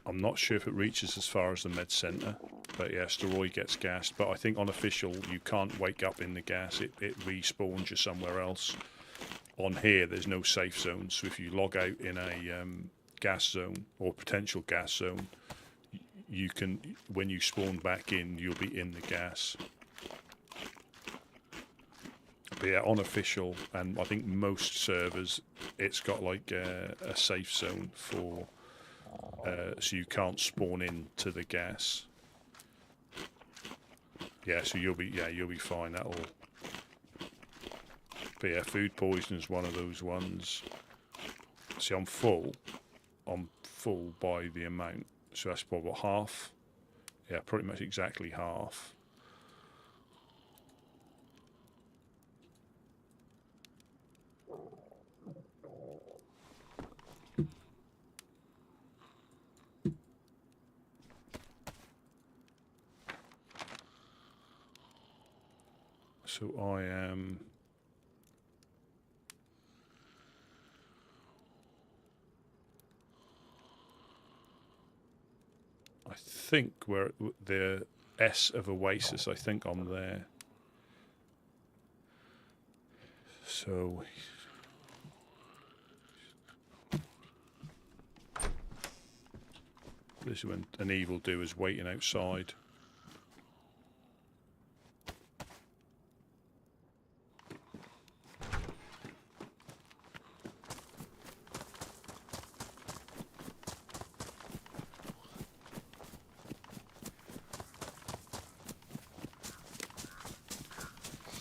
I'm not sure if it reaches as far as the med centre, but yeah, Steroy gets gassed. But I think on official, you can't wake up in the gas. It respawns you somewhere else. On here, there's no safe zone, so if you log out in a gas zone or potential gas zone, you can, when you spawn back in, you'll be in the gas. But yeah, on official, and I think most servers, it's got like a safe zone for, so you can't spawn into the gas. Yeah, so you'll be fine. That'll. But yeah, food poison is one of those ones. See, I'm full by the amount, so that's probably half. Yeah, pretty much exactly half. So I am. I think we're at the S of Oasis. I think I'm there. So. This is when an evildoer's waiting outside.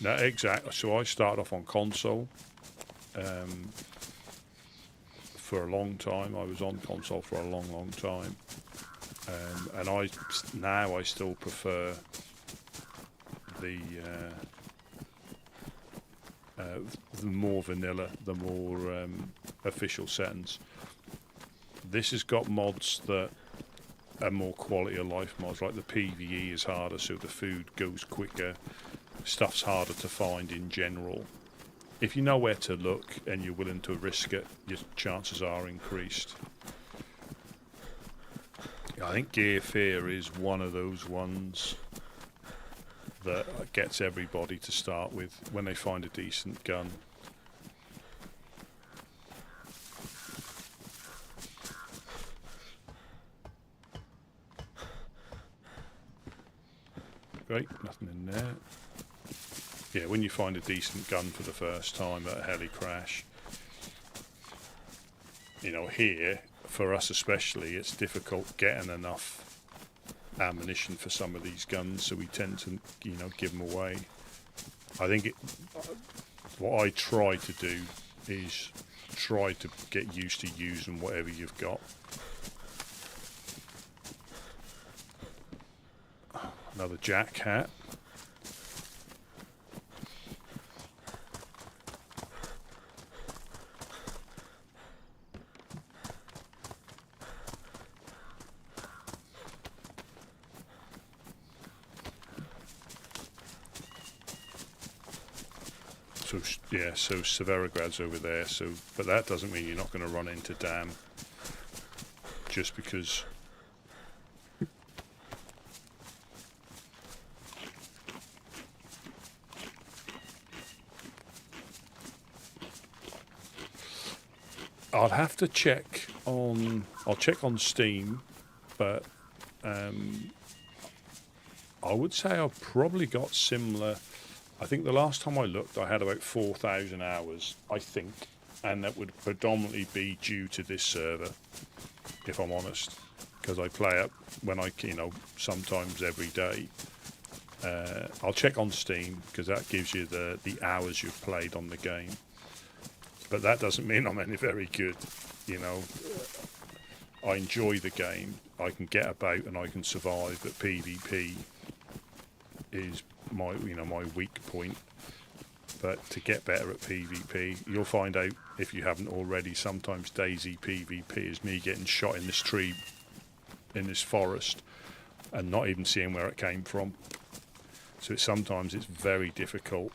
No, exactly. So I started off on console for a long time. I was on console for a long, long time, and I still prefer the more vanilla, the more official settings. This has got mods that are more quality of life mods, like the PvE is harder, so the food goes quicker. Stuff's harder to find in general. If you know where to look and you're willing to risk it, your chances are increased. I think Gear Fear is one of those ones that gets everybody to start with when they find a decent gun. Great, nothing in there. Yeah, when you find a decent gun for the first time at a heli crash, you know, here, for us especially, it's difficult getting enough ammunition for some of these guns, so we tend to, you know, give them away. I think what I try to do is try to get used to using whatever you've got. Another jack hat. So yeah, so Severograd's over there. So, but that doesn't mean you're not going to run into Dam. Just because. I'll have to check on. I'll check on Steam, but I would say I've probably got similar. I think the last time I looked, I had about 4,000 hours, I think, and that would predominantly be due to this server, if I'm honest, because I play it when I, you know, sometimes every day. I'll check on Steam because that gives you the hours you've played on the game. But that doesn't mean I'm any very good, you know. I enjoy the game. I can get about and I can survive, but PvP is my, you know, my weak point. But to get better at PvP, you'll find out if you haven't already. Sometimes DayZ PvP is me getting shot in this tree, in this forest, and not even seeing where it came from. So sometimes it's very difficult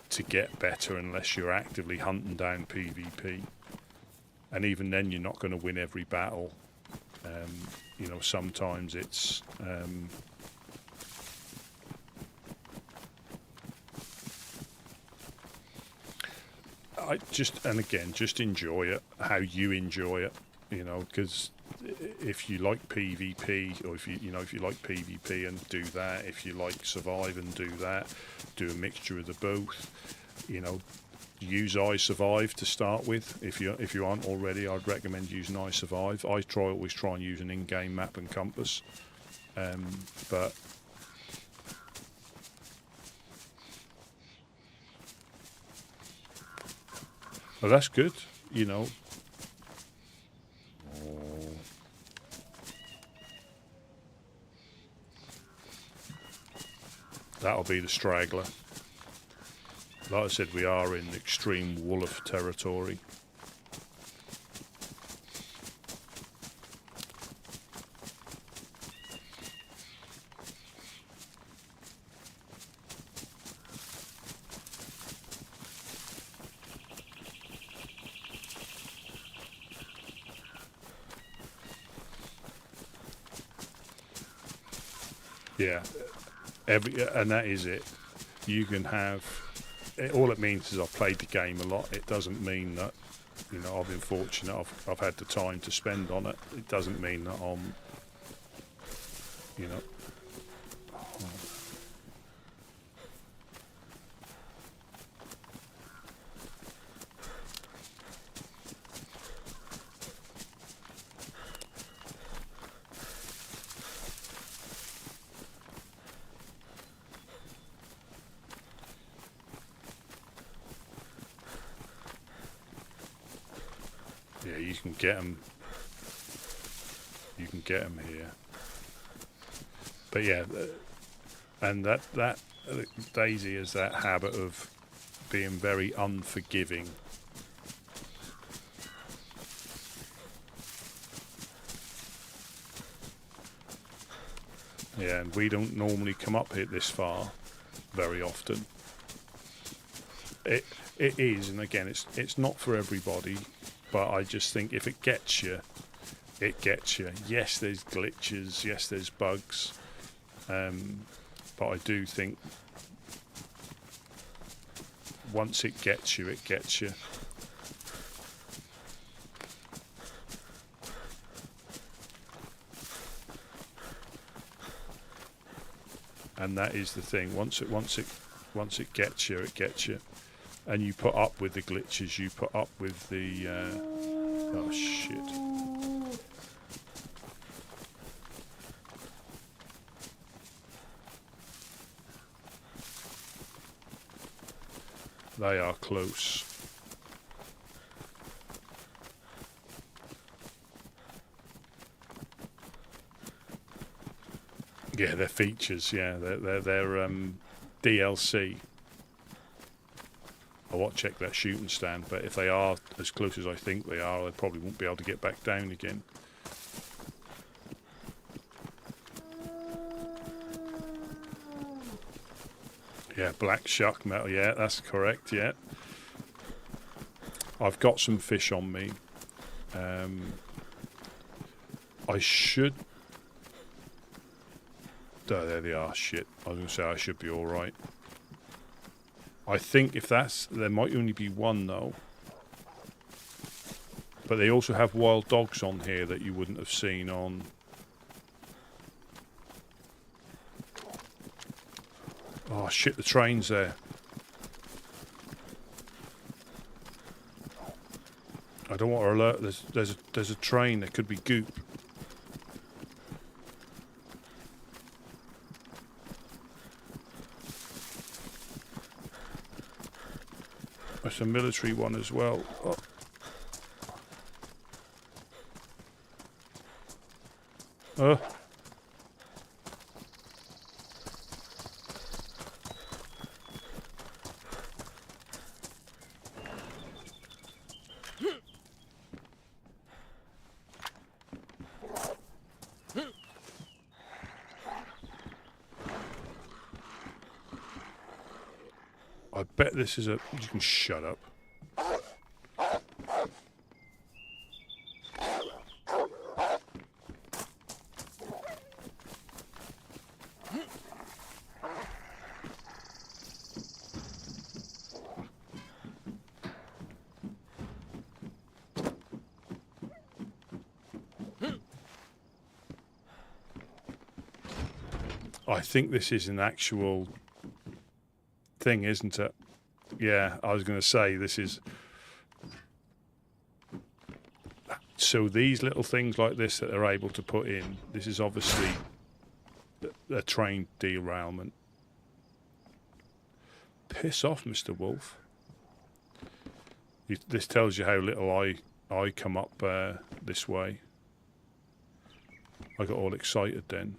to get better unless you're actively hunting down PvP, and even then you're not going to win every battle. You know, sometimes it's just enjoy it how you enjoy it, you know, because if you like PvP, or if you like PvP and do that, if you like survive and do that, do a mixture of the both, you know, use iSurvive to start with. If you aren't already, I'd recommend using iSurvive. I always try and use an in-game map and compass, but well, that's good, you know. That'll be the straggler. Like I said, we are in extreme wolf territory. Yeah, and that is it. You can have. All it means is I've played the game a lot. It doesn't mean that, you know, I've been fortunate. I've had the time to spend on it. It doesn't mean that I'm, you know. Yeah, you can get them. You can get them here. But yeah, and that DayZ has that habit of being very unforgiving. Yeah, and we don't normally come up here this far very often. It is, and again, it's not for everybody. But I just think if it gets you, it gets you. Yes, there's glitches. Yes, there's bugs. But I do think once it gets you, it gets you. And that is the thing. Once it gets you, it gets you. And you put up with the glitches, you put up with the... oh, shit. They are close. Yeah, they're features. Yeah, they're DLC. I won't check their shooting stand, but if they are as close as I think they are, they probably won't be able to get back down again. Yeah, black shuck metal. Yeah, that's correct. Yeah, I've got some fish on me. I should. Oh, there they are. Shit. I was going to say I should be all right. I think if that's... There might only be one, though. But they also have wild dogs on here that you wouldn't have seen on... Oh, shit, the train's there. I don't want to alert... There's a train. There could be goop. It's a military one as well. Oh. Oh. I bet this is a... You can shut up. I think this is an actual thing, isn't it? Yeah, I was going to say this is... So these little things like this that they're able to put in, this is obviously a train derailment. Piss off, Mr. Wolf. This tells you how little I come up this way. I got all excited then.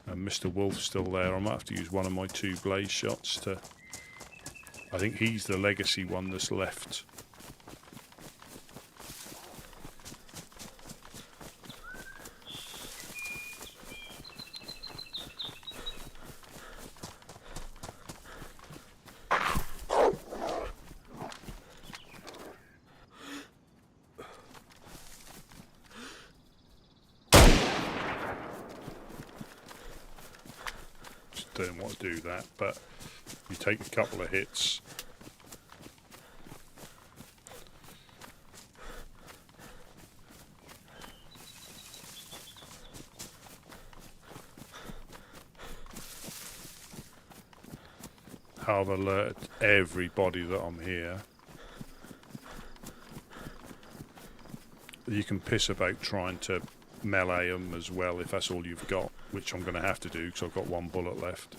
And Mr. Wolf's still there. I might have to use one of my 2 blaze shots to... I think he's the legacy one that's left. Don't want to do that, but you take a couple of hits. I've alerted everybody that I'm here. You can piss about trying to melee them as well if that's all you've got, which I'm going to have to do because I've got 1 bullet left.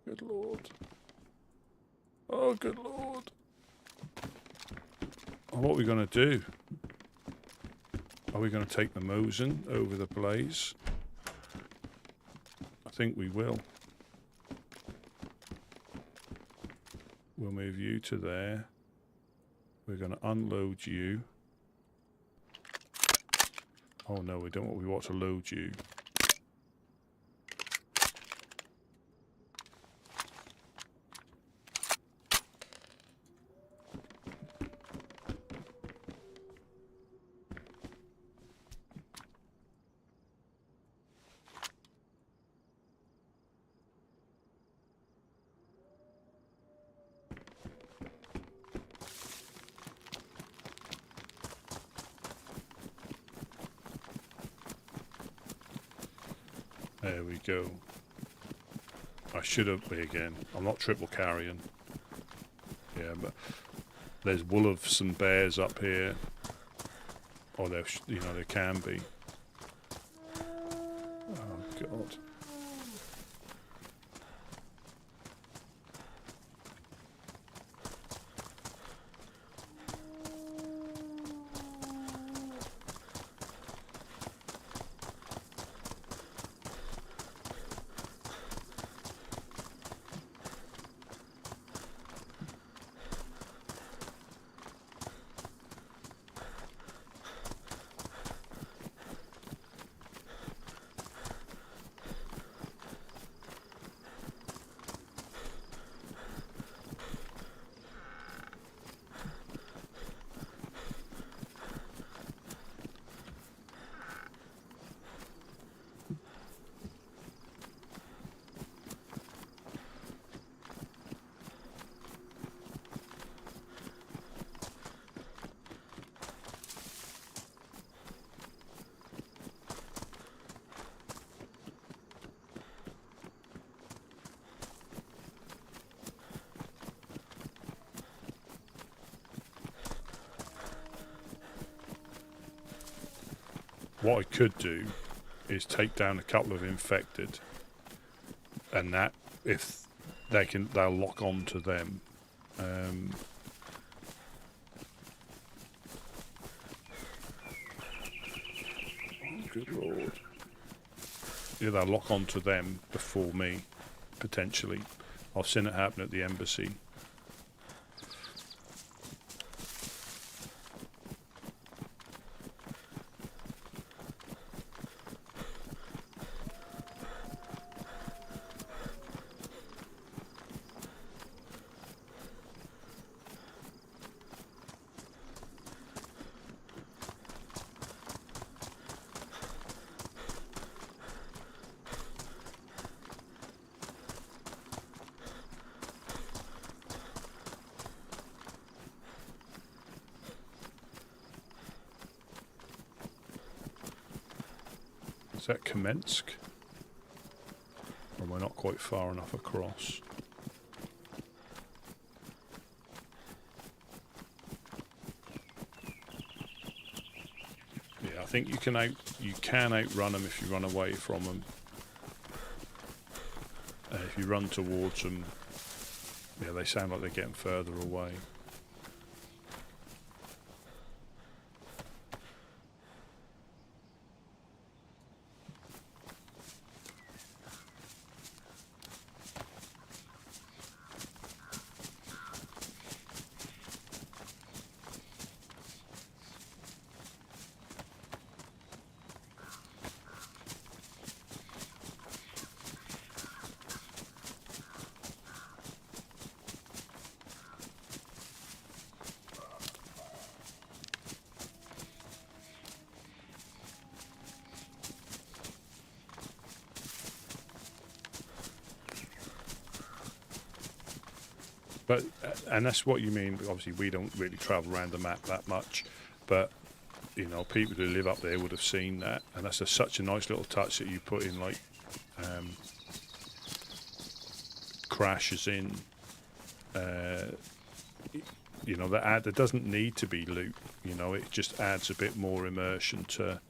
Good lord. Oh, good lord. What are we going to do? Are we going to take the Mosin over the blaze? I think we will. We'll move you to there. We're going to unload you. Oh no, we don't. We want to load you. There we go. I should have be again. I'm not triple carrying. Yeah, but there's wolves and bears up here. Or there, you know, there can be. Oh God. What I could do is take down a couple of infected, and that if they can, they'll lock on to them. Good lord! Yeah, they'll lock on to them before me, potentially. I've seen it happen at the embassy. Is that Kamensk? Or am I not quite far enough across? Yeah, I think you can outrun them if you run away from them. If you run towards them, yeah, they sound like they're getting further away. But, and that's what you mean, obviously we don't really travel around the map that much, but, you know, people who live up there would have seen that, and that's such a nice little touch that you put in, like, crashes in, you know, that there doesn't need to be loot, you know, it just adds a bit more immersion to,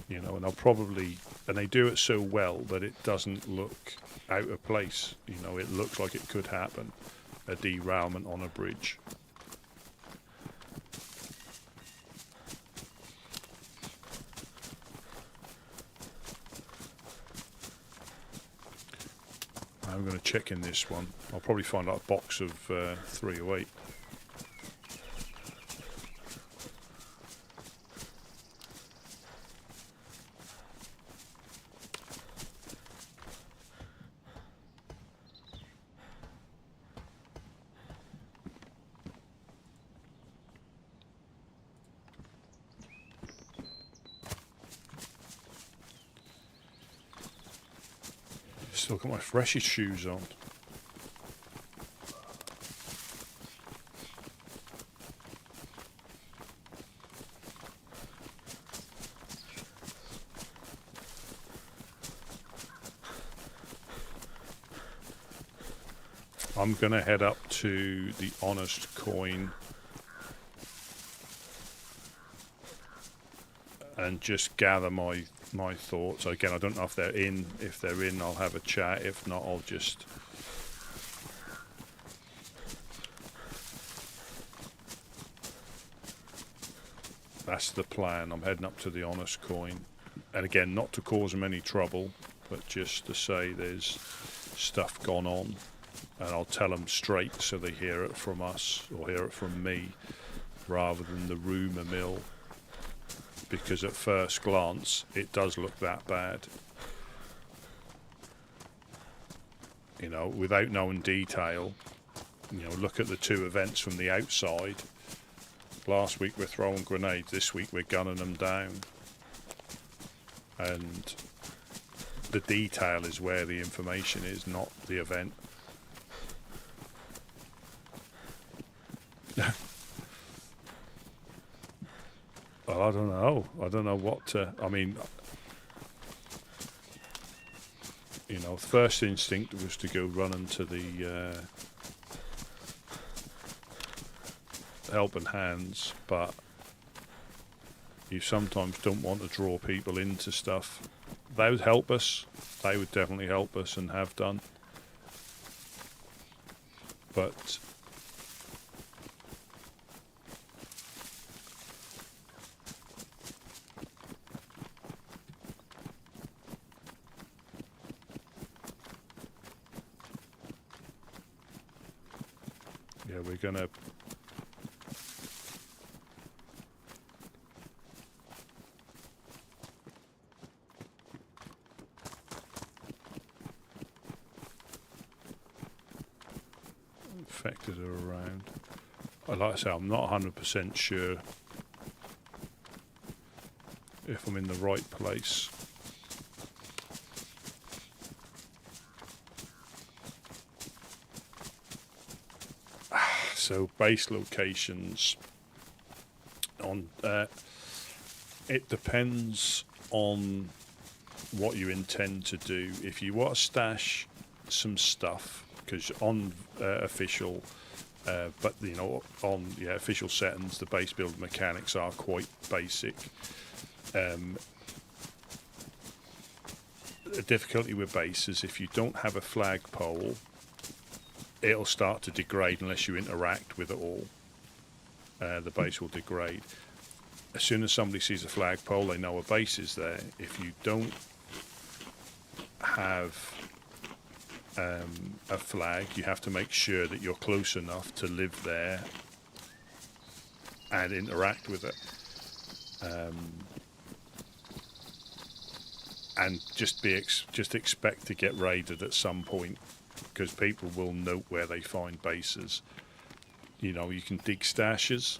you know, and they do it so well that it doesn't look out of place, you know, it looks like it could happen. A derailment on a bridge. I'm going to check in this one. I'll probably find out a box of 308. Still got my freshest shoes on. I'm going to head up to the Honest Coin and just gather my thoughts. Again, I don't know if they're in. If they're in, I'll have a chat. If not, I'll just... That's the plan. I'm heading up to the Honest Coin. And again, not to cause them any trouble, but just to say there's stuff gone on. And I'll tell them straight so they hear it from us, or hear it from me, rather than the rumour mill. Because at first glance, it does look that bad. You know, without knowing detail, you know, look at the two events from the outside. Last week we're throwing grenades, this week we're gunning them down. And the detail is where the information is, not the event. Well, I don't know. I don't know what to... I mean, you know, first instinct was to go running to the helping hands, but you sometimes don't want to draw people into stuff. They would help us. They would definitely help us and have done. But... yeah, we're gonna... affected her around. Like I say, I'm not 100% sure if I'm in the right place. So base locations on it depends on what you intend to do. If you want to stash some stuff, because on official, but you know, on official settings, the base build mechanics are quite basic. The difficulty with base is if you don't have a flagpole, it'll start to degrade unless you interact with it all. The base will degrade. As soon as somebody sees a flagpole, they know a base is there. If you don't have a flag, you have to make sure that you're close enough to live there and interact with it. And just expect to get raided at some point, because people will note where they find bases. You know, you can dig stashes.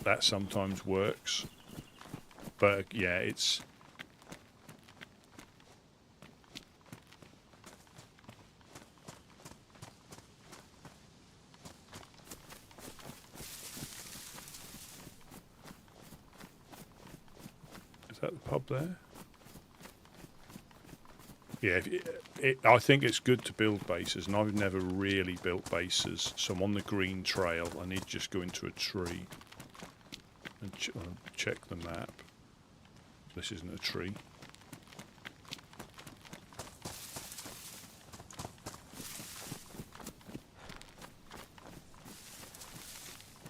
That sometimes works. But yeah, it's... Is that the pub there? Yeah, I think it's good to build bases, and I've never really built bases. So I'm on the green trail. I need to just go into a tree and check the map. This isn't a tree.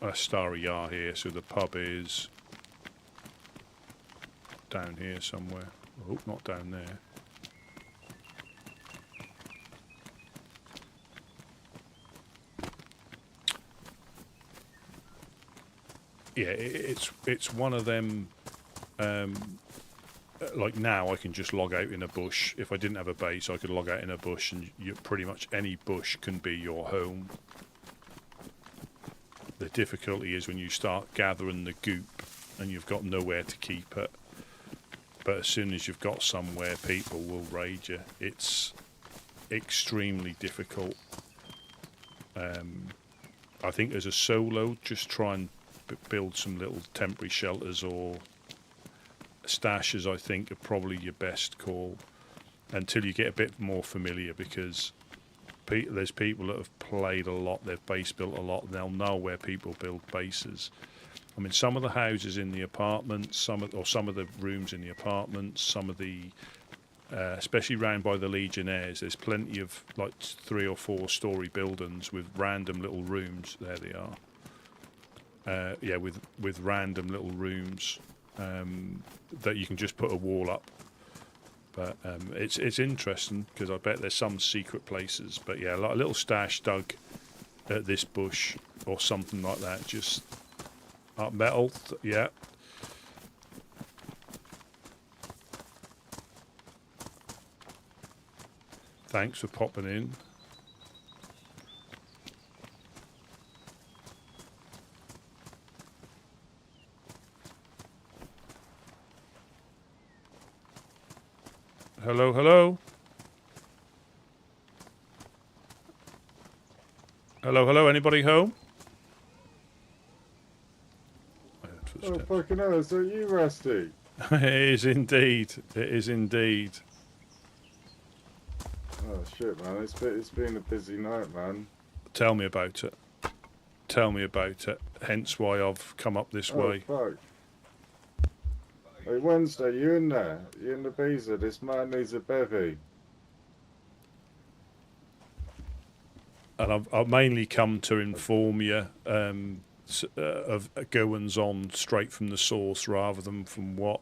A Starry Yar here, so the pub is down here somewhere. I hope not down there. Yeah, it's one of them. Like now, I can just log out in a bush. If I didn't have a base, I could log out in a bush, and pretty much any bush can be your home. The difficulty is when you start gathering the goop, and you've got nowhere to keep it. But as soon as you've got somewhere, people will raid you. It's extremely difficult. I think as a solo, just try and build some little temporary shelters or stashes, I think, are probably your best call until you get a bit more familiar, because there's people that have played a lot, they've base built a lot, they'll know where people build bases. I mean, some of the houses in the apartments, some of the rooms in the apartments, some of the, especially round by the Legionnaires, there's plenty of like 3 or 4 story buildings with random little rooms. There they are. Yeah, with random little rooms that you can just put a wall up. But it's interesting because I bet there's some secret places. But yeah, like a little stash dug at this bush or something like that, just up metal. Yeah. Thanks for popping in. Hello, hello. Hello, hello. Anybody home? Oh, fucking hell, is that you, Rusty? It is indeed. It is indeed. Oh, shit, man. It's been a busy night, man. Tell me about it. Tell me about it. Hence why I've come up this way. Fuck. Hey, Wednesday, you in there? You in the visa? This man needs a bevy. And I've mainly come to inform you of goings on straight from the source rather than from what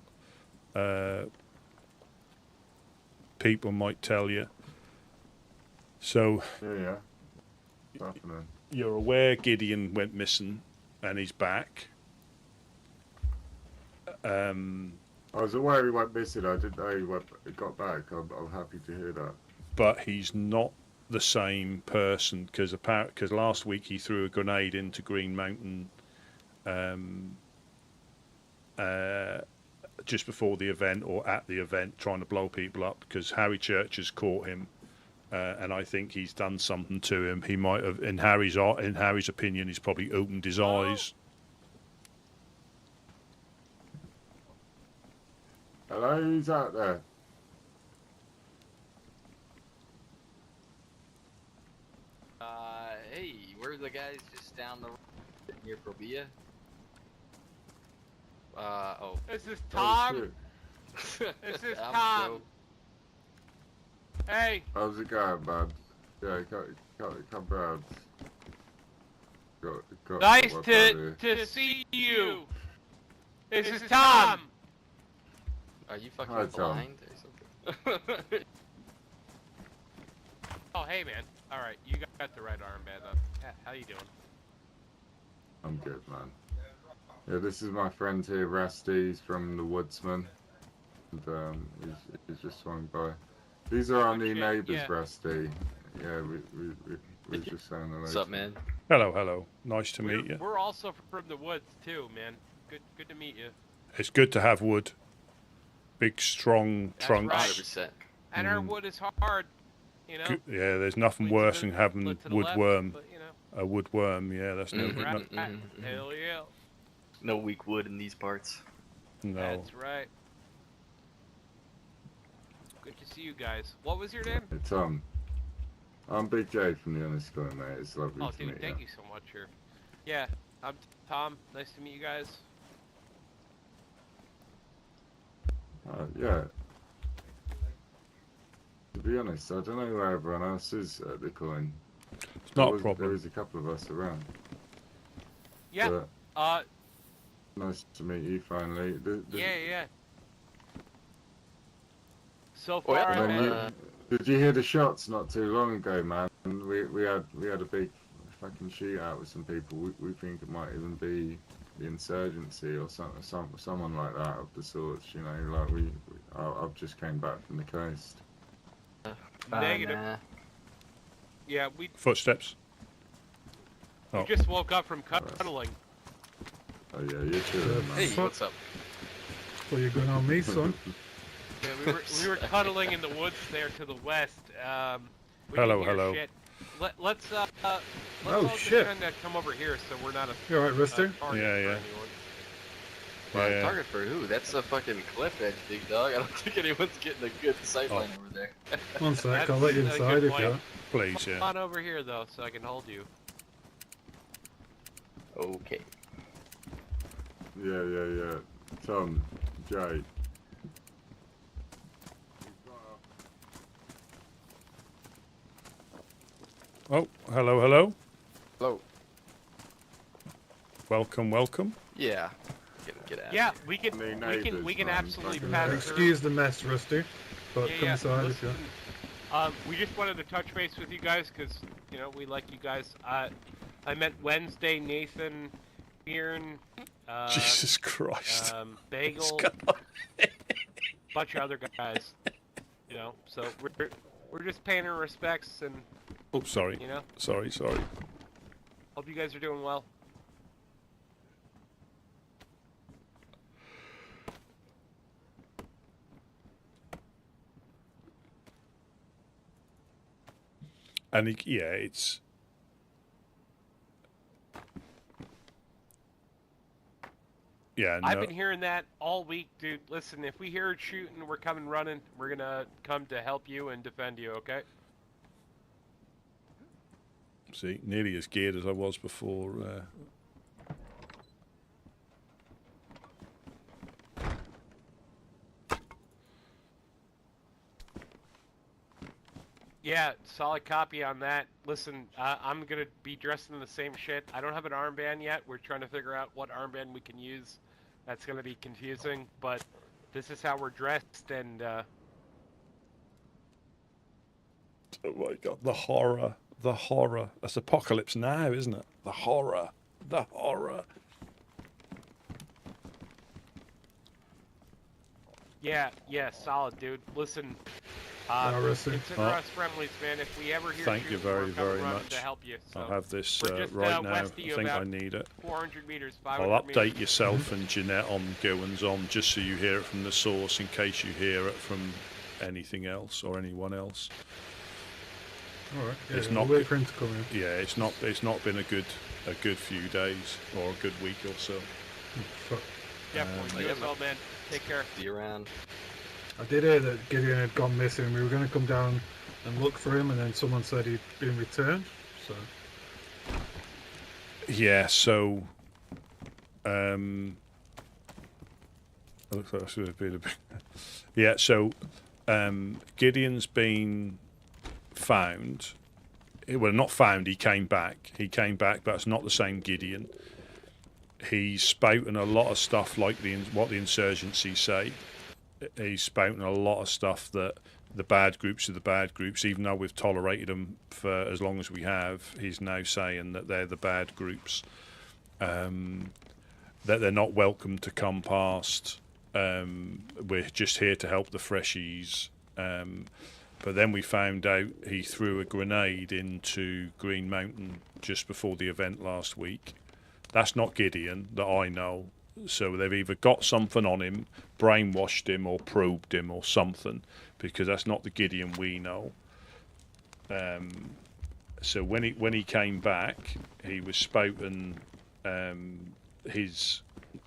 people might tell you. So, Yeah. Happening. You're aware Gideon went missing and he's back. I was aware he went missing. I didn't know he got back. I'm happy to hear that. But he's not the same person because last week he threw a grenade into Green Mountain just before the event or at the event, trying to blow people up because Harry Church has caught him. And I think he's done something to him. He might have, in Harry's opinion, he's probably opened his eyes. Hello, who's out there? Hey, we're the guys just down the road near Probia. Oh. This is Tom. Oh, This is I'm Tom. Joe. Hey. how's it going, man? Yeah, come round. Got Nice what's out to here. see you. This is Tom. Are you fucking Hi, Tom. blind or something? Oh, hey, man. All right, you got the right armband on. Yeah, how you doing? I'm good, man. Yeah, this is my friend here, Rusty. He's from the Woodsmen. And he's just swung by. These are our new neighbours, yeah. Rusty. Yeah, we just saying hello. What's up, man? Hello, hello. Nice to meet you. We're also from the woods too, man. Good to meet you. It's good to have wood. Big, strong That's trunks. right. 100%. And our wood is hard, you know. Yeah, there's nothing Lead to worse the- than having lead to the woodworm. left, but, you know. A woodworm, yeah, that's no, Mhm. no, Hell yeah. No weak wood in these parts. no. That's right. Good to see you guys. What was your name? Hey, Tom. I'm Big J from the Underscore, mate. It's lovely Oh, to dude, meet thank you. you so much. Here. Yeah, I'm Tom. Nice to meet you guys. Yeah. To be honest, I don't know where everyone else is at the coin. It's not a There problem. was a couple of us around. Yeah. But nice to meet you finally. Yeah. So Well, far, And I've then been. did you hear the shots not too long ago, man? We had a big fucking shootout with some people. We think it might even be the insurgency or someone like that of the sorts. You know, like I've just came back from the coast. Negative. Nah. Yeah, we Footsteps. Oh. just woke up from cuddling. Oh yeah, you're chilling, man. Hey, what's up? What are you going on me, son? Yeah, we were cuddling in the woods there to the west. We Hello, didn't hear hello. Shit. Let's Oh, all shit. just kind of come over here so we're not a You alright, Rusty? target for Yeah. anyone. Yeah. Target for who? That's a fucking cliff edge, big dog. I don't think anyone's getting a good sightline over there. One sec, I'll That's let you a inside good if you point. Please, Come yeah. on over here though, so I can hold you. Okay. Yeah. Tom, Jay. Oh, hello. Hello. Welcome. Yeah. Get out. Yeah, of here. we can. Neighbours, We can man, absolutely fucking pass Excuse the mess, Rusty, but Yeah, come yeah. inside if you Listen, want. we just wanted to touch base with you guys because we like you guys. I met Wednesday, Nathan, Bjorn, Jesus Christ. Bagel, bunch of other guys. So we're just paying our respects and Oh, sorry. Sorry. hope you guys are doing well. And it's. Yeah, no. I've been hearing that all week, dude. Listen, if we hear it shooting, we're coming running. We're gonna come to help you and defend you, okay? See, nearly as geared as I was before. Yeah, solid copy on that. Listen, I'm gonna be dressed in the same shit. I don't have an armband yet. We're trying to figure out what armband we can use. That's gonna be confusing, but this is how we're dressed, and Oh my god, the horror. That's Apocalypse Now, isn't it? The horror. yeah, solid, dude. Listen, Rusty. consider us friendlies, man. If we ever hear Thank you shooting, we're very, coming very running much. to help you. So I'll have this we're just, right now. I west of you think I about need it. 400 meters, 500 I'll update meters. yourself and Jeanette on goings on just so you hear it from the source in case you hear it from anything else or anyone else. All right. Yeah, It's we'll not wait good. for him to come in. Yeah, it's not been a good few days or a good week or so. Fuck. Yeah, you as well, man. Take care. See you around. I did hear that Gideon had gone missing. We were going to come down and look for him, and then someone said he'd been returned. So Yeah, so it looks like I should have been a bit. Yeah, so Gideon's been found. Well, not found. He came back. But it's not the same Gideon. He's spouting a lot of stuff like what the insurgency say. He's spouting a lot of stuff that the bad groups are the bad groups, even though we've tolerated them for as long as we have. He's now saying that they're the bad groups, that they're not welcome to come past. We're just here to help the freshies. But then we found out he threw a grenade into Green Mountain just before the event last week. That's not Gideon that I know. So they've either got something on him, brainwashed him, or probed him, or something, because that's not the Gideon we know. So when he came back, he was spouting his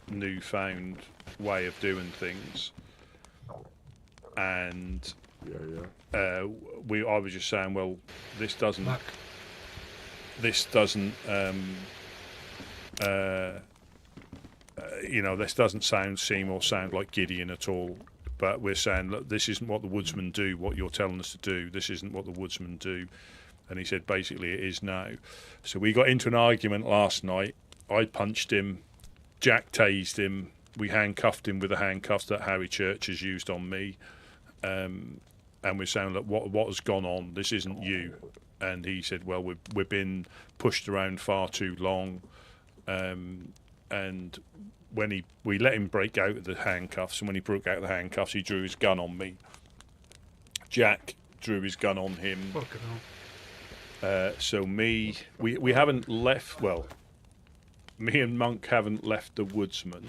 newfound way of doing things, and I was just saying, well, this doesn't. This doesn't. This doesn't seem like Gideon at all. But we're saying, look, this isn't what the Woodsmen do. What you're telling us to do, this isn't what the Woodsmen do. And he said, basically, it is now. So we got into an argument last night. I punched him. Jack tased him. We handcuffed him with the handcuffs that Harry Church has used on me. And we're saying, look, what has gone on? This isn't you. And he said, well, we've been pushed around far too long. And when we let him break out of the handcuffs, and when he broke out of the handcuffs, he drew his gun on me. Jack drew his gun on him. fucking hell. So we haven't left. Well, me and Monk haven't left the Woodsman.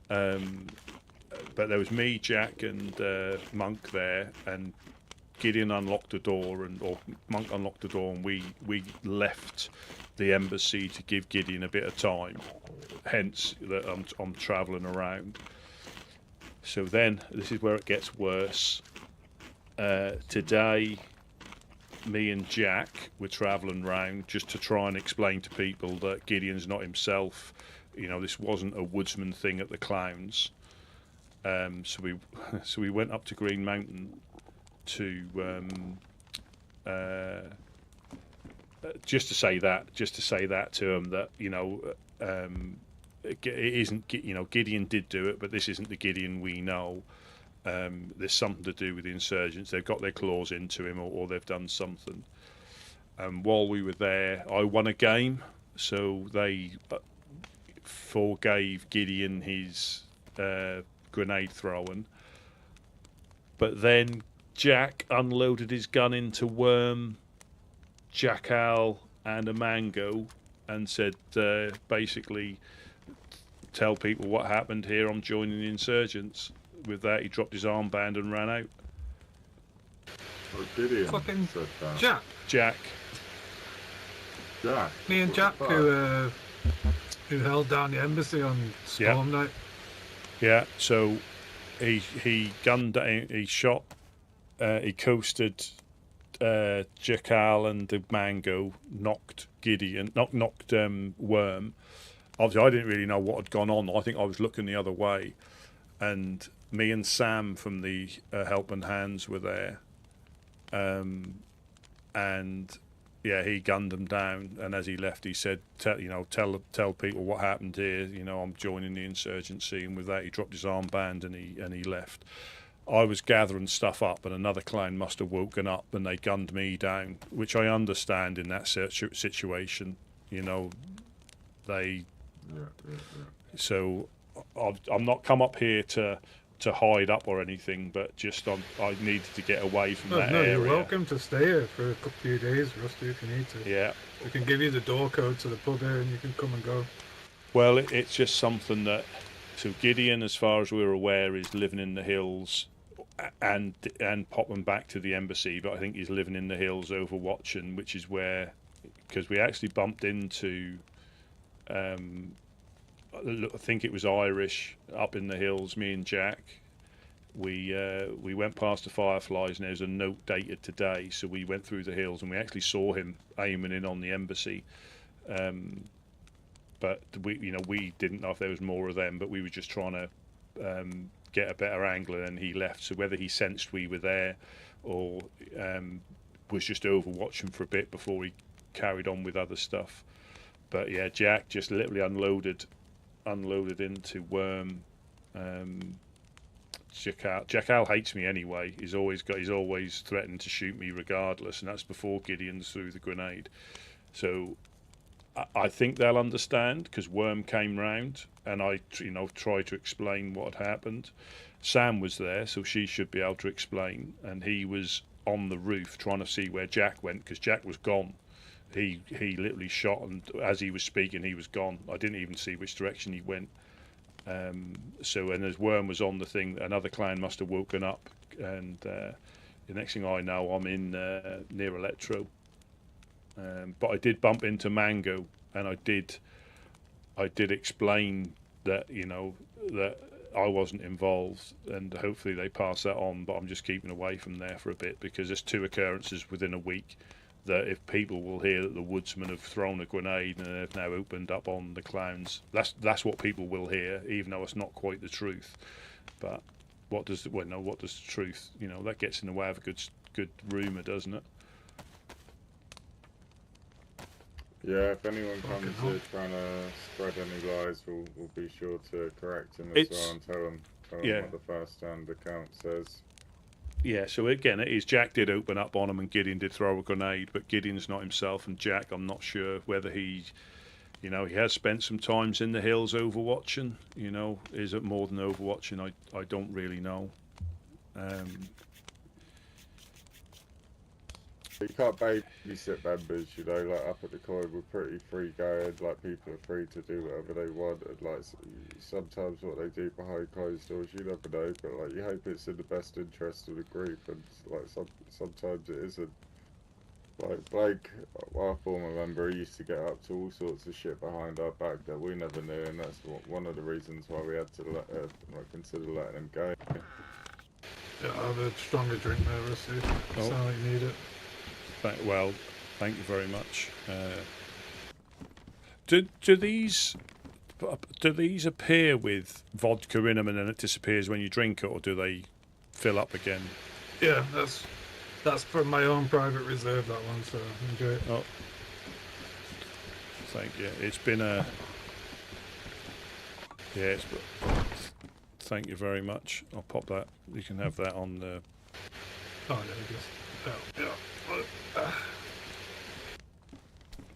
But there was me, Jack, and Monk there, and Gideon unlocked the door, or Monk unlocked the door, and we left the embassy to give Gideon a bit of time. Hence, that I'm travelling around. So then, this is where it gets worse. Today, me and Jack were travelling round just to try and explain to people that Gideon's not himself. You know, this wasn't a Woodsman thing at the Clowns. So we went up to Green Mountain to just to say that to him, that you know, it isn't, you know, Gideon did do it, but this isn't the Gideon we know. There's something to do with the insurgents. They've got their claws into him, or they've done something. While we were there, I won a game, so they forgave Gideon his grenade throwing. But then Jack unloaded his gun into Worm, Jackal, and a Mango, and said, basically, tell people what happened here. I'm joining the insurgents. With that, he dropped his armband and ran out. Oh, Gideon Fucking said that. Jack. Jack. Jack. Me and Jack, who held down the embassy on Storm Night. Yeah, so he gunned, he shot, he coasted Jackal and the Mango, knocked Gideon, knocked Worm. Obviously, I didn't really know what had gone on. I think I was looking the other way, and me and Sam from the Helping Hands were there, and yeah, he gunned them down. And as he left, he said, "Tell people what happened here. You know, I'm joining the insurgency." And with that, he dropped his armband and he left. I was gathering stuff up, and another clan must have woken up, and they gunned me down, which I understand in that situation. You know, they. Yeah. So I'm not come up here to hide up or anything, but just I needed to get away from that area. You're welcome to stay here for a few days, Rusty, if you need to. Yeah. We can give you the door code to the pub here, and you can come and go. Well, it's just something that. So Gideon, as far as we're aware, is living in the hills, and popping back to the embassy. But I think he's living in the hills, overwatching, which is where, because we actually bumped into. I think it was Irish up in the hills. Me and Jack, we went past the Fireflies, and there's a note dated today. So we went through the hills, and we actually saw him aiming in on the embassy. But we didn't know if there was more of them. But we were just trying to get a better angle, and he left. So whether he sensed we were there, or was just overwatching for a bit before he carried on with other stuff. But yeah, Jack just literally unloaded into Worm. Jackal hates me anyway. He's always threatened to shoot me regardless, and that's before Gideon's threw the grenade. So I think they'll understand, because Worm came round, and I tried to explain what had happened. Sam was there, so she should be able to explain, and he was on the roof trying to see where Jack went, because Jack was gone. He literally shot, and as he was speaking, he was gone. I didn't even see which direction he went. And as Worm was on the thing, another clan must have woken up, and the next thing I know, I'm in near Electro. But I did bump into Mango, and I did explain that that I wasn't involved, and hopefully they pass that on. But I'm just keeping away from there for a bit, because there's 2 occurrences within a week. That if people will hear that the Woodsmen have thrown a grenade and have now opened up on the Clowns, that's what people will hear, even though it's not quite the truth. But what does the truth? That gets in the way of a good rumour, doesn't it? Yeah, if anyone comes here trying to spread any lies, we'll be sure to correct him as well and tell them what the first-hand account says. Yeah, so again, it is Jack did open up on him, and Gideon did throw a grenade, but Gideon's not himself, and Jack, I'm not sure whether he has spent some times in the hills overwatching. Is it more than overwatching? I don't really know. You can't babysit members, like up at the coin, we're pretty free going, like people are free to do whatever they want, and like sometimes what they do behind closed doors, you never know, but like you hope it's in the best interest of the group, and like sometimes it isn't. Like Blake, our former member, he used to get up to all sorts of shit behind our back that we never knew, and that's one of the reasons why we had to consider letting him go. Yeah, I'll have a stronger drink there, Rusty. Sound like you need it. Well, thank you very much. Do these appear with vodka in them and then it disappears when you drink it, or do they fill up again? Yeah, that's from my own private reserve, that one, so enjoy it. Oh, thank you. It's been a... Yeah, thank you very much. I'll pop that. You can have that on the... Oh, no, just...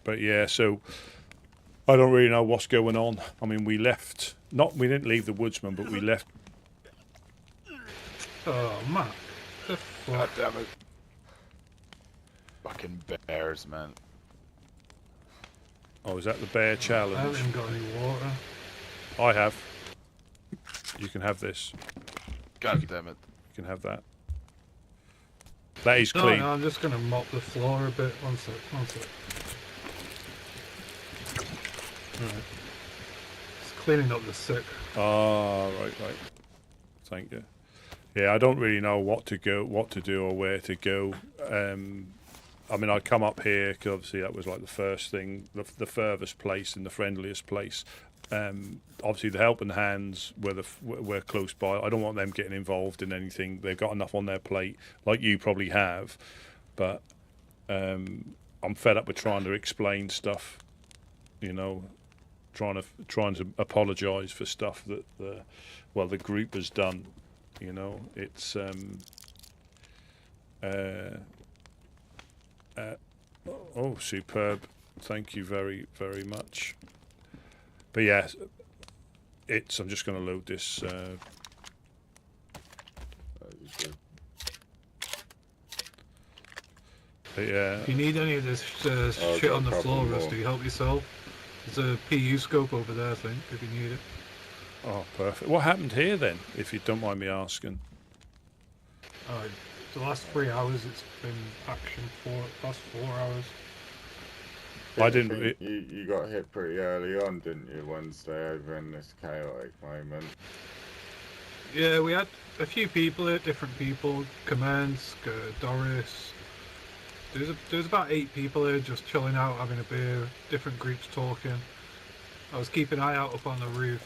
But yeah, so I don't really know what's going on. I mean, we left... We didn't leave the Woodsmen, but we left... Oh, man. God damn it. Fucking bears, man. Oh, is that the bear challenge? I haven't got any water. I have. You can have this. God damn it. You can have that. That is clean. No, I'm just going to mop the floor a bit. One sec. Right. It's cleaning up the sick. Ah, right. Thank you. Yeah, I don't really know what to do, or where to go. I mean, I come up here because obviously that was like the first thing, the furthest place and the friendliest place. Obviously, the Helping Hands were close by. I don't want them getting involved in anything. They've got enough on their plate, like you probably have. But I'm fed up with trying to explain stuff. You know, trying to apologise for stuff that the group has done. You know, it's oh, superb. Thank you very, very much. But yeah, I'm just going to load this. But yeah. If you need any of this shit on the floor, Rusty, help yourself. There's a PU scope over there, I think, if you need it. Oh, perfect. What happened here then, if you don't mind me asking? The last 3 hours, it's been action for past 4 hours. I didn't. You got hit pretty early on, didn't you, Wednesday, over in this chaotic moment? Yeah, we had a few people here, different people. Commands, Doris. There's about 8 people here just chilling out, having a beer, different groups talking. I was keeping an eye out up on the roof.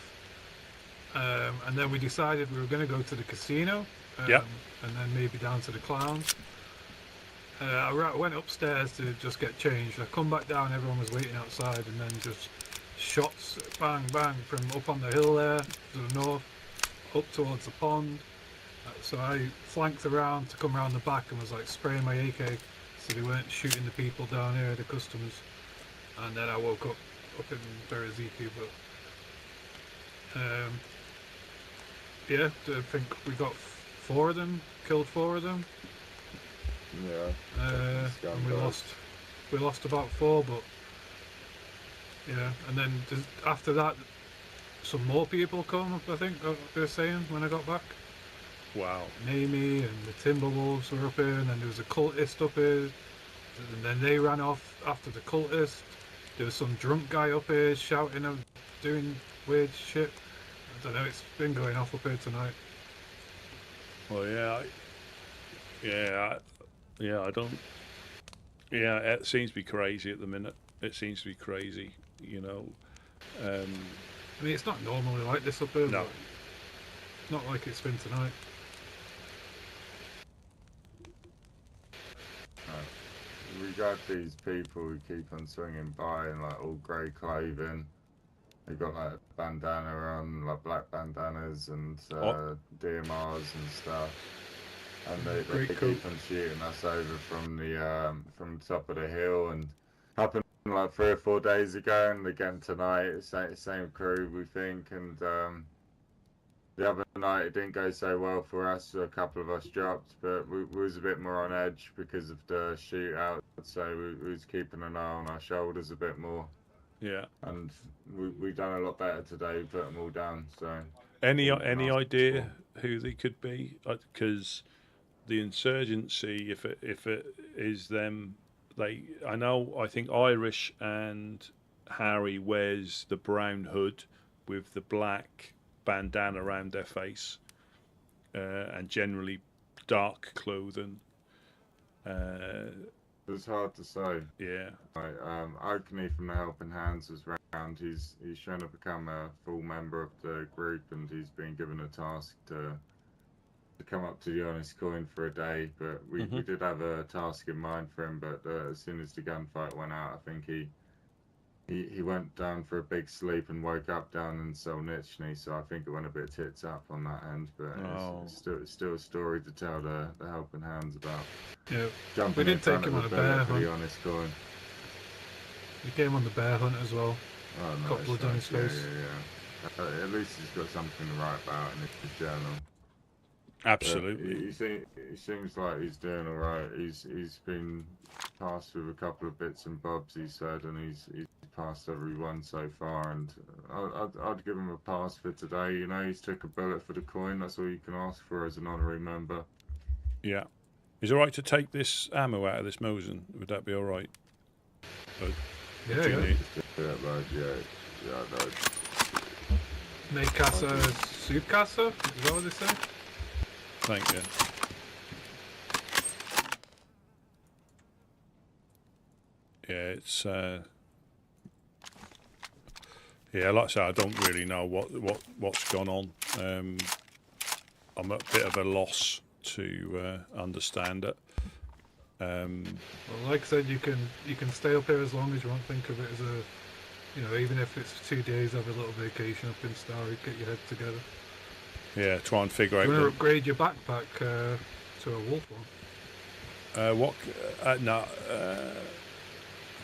And then we decided we were going to go to the casino. Yep. And then maybe down to the clowns. I went upstairs to just get changed. I come back down, everyone was waiting outside, and then just shots, bang, bang, from up on the hill there to the north, up towards the pond. So I flanked around to come around the back and was like spraying my AK so they weren't shooting the people down here, the customers. And then I woke up in Prigoroki, but yeah, I think we got 4 of them, killed 4 of them. Yeah. And we lost about 4, but yeah. And then after that, some more people come up. I think they were saying when I got back. Wow. Namie and the Timberwolves were up here, and then there was a cultist up here, and then they ran off after the cultist. There was some drunk guy up here shouting and doing weird shit. I don't know. It's been going off up here tonight. Well, I don't. Yeah, it seems to be crazy at the minute. It seems to be crazy, you know. I mean, it's not normally like this up here. No. It's not like it's been tonight. We got these people who keep on swinging by in like all grey clothing. They got like bandana on, like black bandanas and DMRs and stuff. And they keep on shooting us over from the top of the hill, and happened like 3 or 4 days ago, and again tonight. Same crew, we think, and the other night it didn't go so well for us. So a couple of us dropped, but we was a bit more on edge because of the shootout. So we was keeping an eye on our shoulders a bit more. Yeah. And we've done a lot better today. Put them all down. So any idea who they could be? Because the insurgency, if it is them, I think Irish and Harry wears the brown hood with the black bandana around their face, and generally dark clothing. It's hard to say. Yeah. Right, Oakley from the Helping Hands was round. He's trying to become a full member of the group, and he's been given a task to come up to the Honest Coin for a day. But we did have a task in mind for him. But as soon as the gunfight went out, I think he went down for a big sleep and woke up down in Solnitchny. So I think it went a bit tits up on that end. But it's still a story to tell the Helping Hands about. Yeah, Jumping we in did front take him of on the a bear bullet for hunt. the Honest Coin. We came on the bear hunt as well. Oh, nice, Got blood on his face. Yeah. At least he's got something to write about in his journal. Absolutely. He seems like he's doing all right. He's been passed with a couple of bits and bobs, he said, and he's passed everyone so far. And I'd give him a pass for today. You know, he's took a bullet for the coin. That's all you can ask for as an honorary member. Yeah. Is it all right to take this ammo out of this Mosin? Would that be all right? Yeah. No. Make casa soup casa? Is that what they say? Thank you. Yeah, it's yeah, like I say, I don't really know what's gone on. I'm at a bit of a loss to understand it. Well, like I said, you can stay up here as long as you want. Think of it as a, you know, even if it's 2 days, have a little vacation up in Starry, get your head together. Yeah, try and figure out. You want to upgrade your backpack to a wolf one?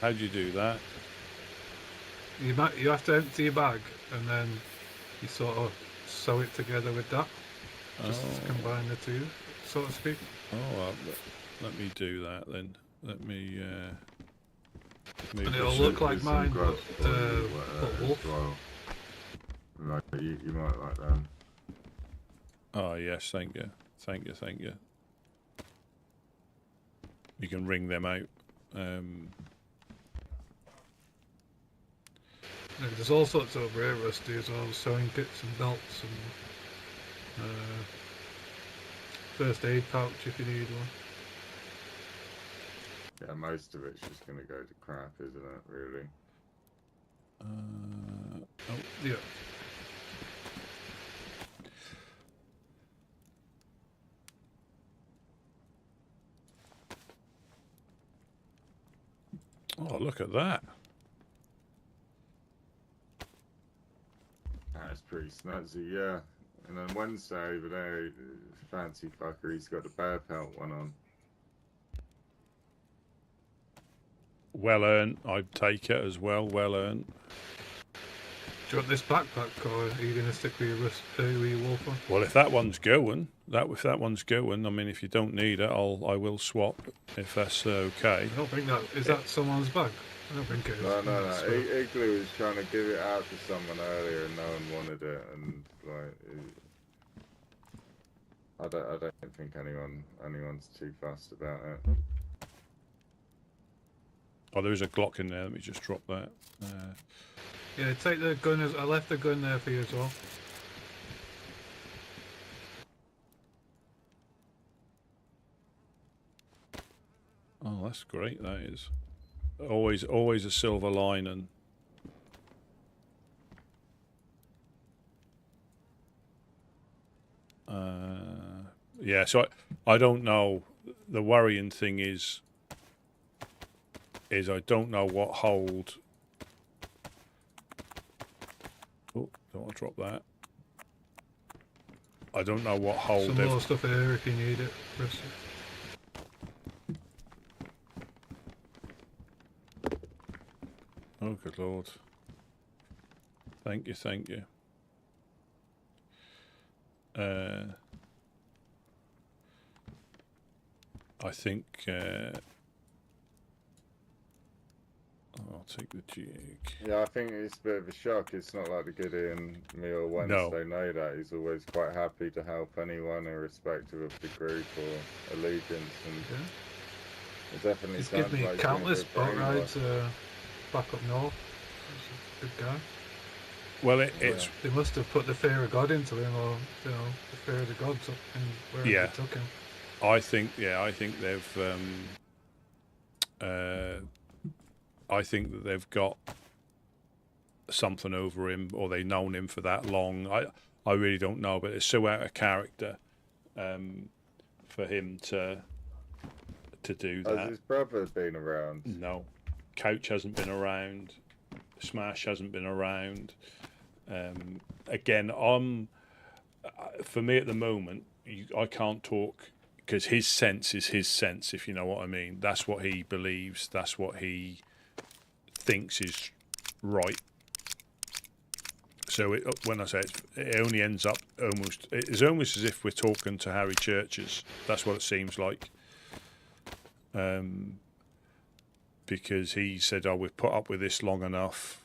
How do you do that? You have to empty your bag and then you sort of sew it together with that. Just combine the two, so to speak. Oh, let me do that then. Let me. And it'll look like mine, but wolf. Well. Like, you might like them. Oh yes, thank you. You can ring them out. There's all sorts over here, Rusty, as well, sewing kits and belts and first aid pouch if you need one. Yeah, most of it's just going to go to crap, isn't it, really? Yeah. Oh, look at that. That's pretty snazzy, yeah. And then Wednesday over there, fancy fucker, he's got the bear pelt one on. Well earned. I'd take it as well. Well earned. Do you want this backpack, or are you going to stick with your wolf one? Well, if that one's going, if that one's going, I mean, if you don't need it, I will swap if that's okay. I don't think that is that someone's bag. I don't think it is. No. Igloo was trying to give it out to someone earlier, and no one wanted it, and like, I don't think anyone's too fussed about it. Oh, there is a Glock in there. Let me just drop that. Yeah, take the gun. I left the gun there for you as well. Oh, that's great. That is always a silver lining. Yeah. So I don't know. The worrying thing is I don't know what hold. Oh, don't want to drop that. I don't know what hold. Some more stuff here if you need it, Chris. Oh, good lord. Thank you. I think I'll take the jig. Yeah, I think it's a bit of a shock. It's not like the Gideon me or Wednesday know that. He's always quite happy to help anyone irrespective of the group or allegiance, and it definitely He's sounds given me like countless he's doing boat a good rides back up north. He's a good guy. Well, it's They must have put the fear of God into him, or you know, the fear of the gods up in where they took him. I think they've I think that they've got something over him, or they've known him for that long. I really don't know, but it's so out of character for him to do that. Has his brother been around? No, Couch hasn't been around. Smash hasn't been around. Again, for me at the moment, I can't talk because his sense is his sense, if you know what I mean. That's what he believes. That's what he thinks is right. So when I say it only ends up it's almost as if we're talking to Harry Churches. That's what it seems like. Because he said, "Oh, we've put up with this long enough,"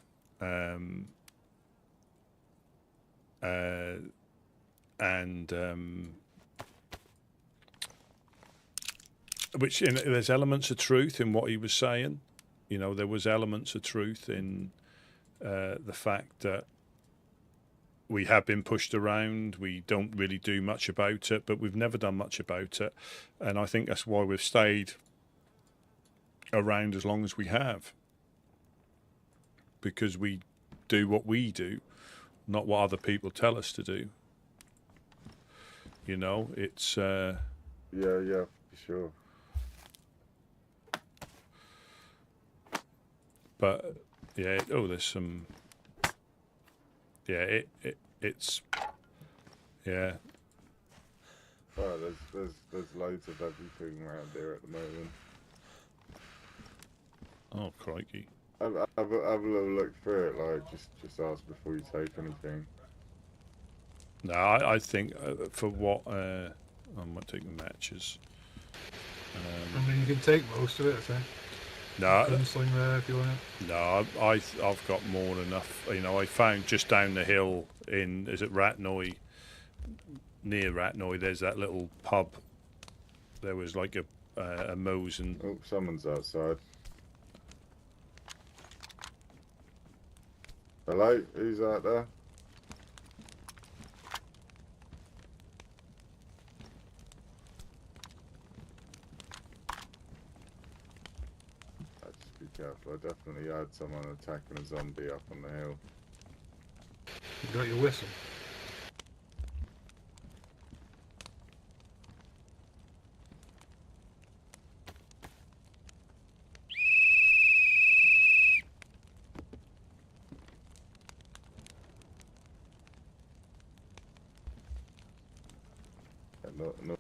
which there's elements of truth in what he was saying. You know, there was elements of truth in the fact that we have been pushed around. We don't really do much about it, but we've never done much about it, and I think that's why we've stayed around as long as we have, because we do what we do, not what other people tell us to do. You know, it's yeah, for sure. But yeah, there's some. Yeah, it's yeah. Well, there's loads of everything around here at the moment. Oh crikey! Have a little look through it, like just ask before you take anything. No, I think for what I might take the matches. I mean, you can take most of it, I think. No, Gunsling there if you want it. No, I've got more than enough. You know, I found just down the hill is it Ratnoy, near Ratnoy. There's that little pub. There was like a Moe's and. Oh, someone's outside. Hello, who's out there? Just be careful. I definitely had someone attacking a zombie up on the hill. You got your whistle.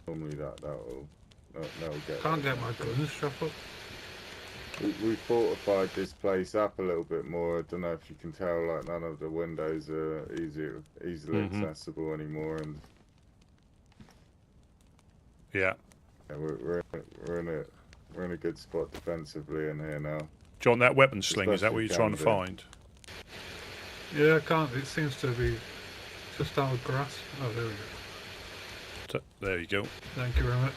Normally that'll get. Can't get my guns strap up. We fortified this place up a little bit more. I don't know if you can tell, like none of the windows are easily accessible anymore, and yeah, we're in a good spot defensively in here now. Do you want that weapon sling? Is that what you're trying to find? Yeah, I can't. It seems to be just out of grasp. Oh, there we go. There you go. Thank you very much.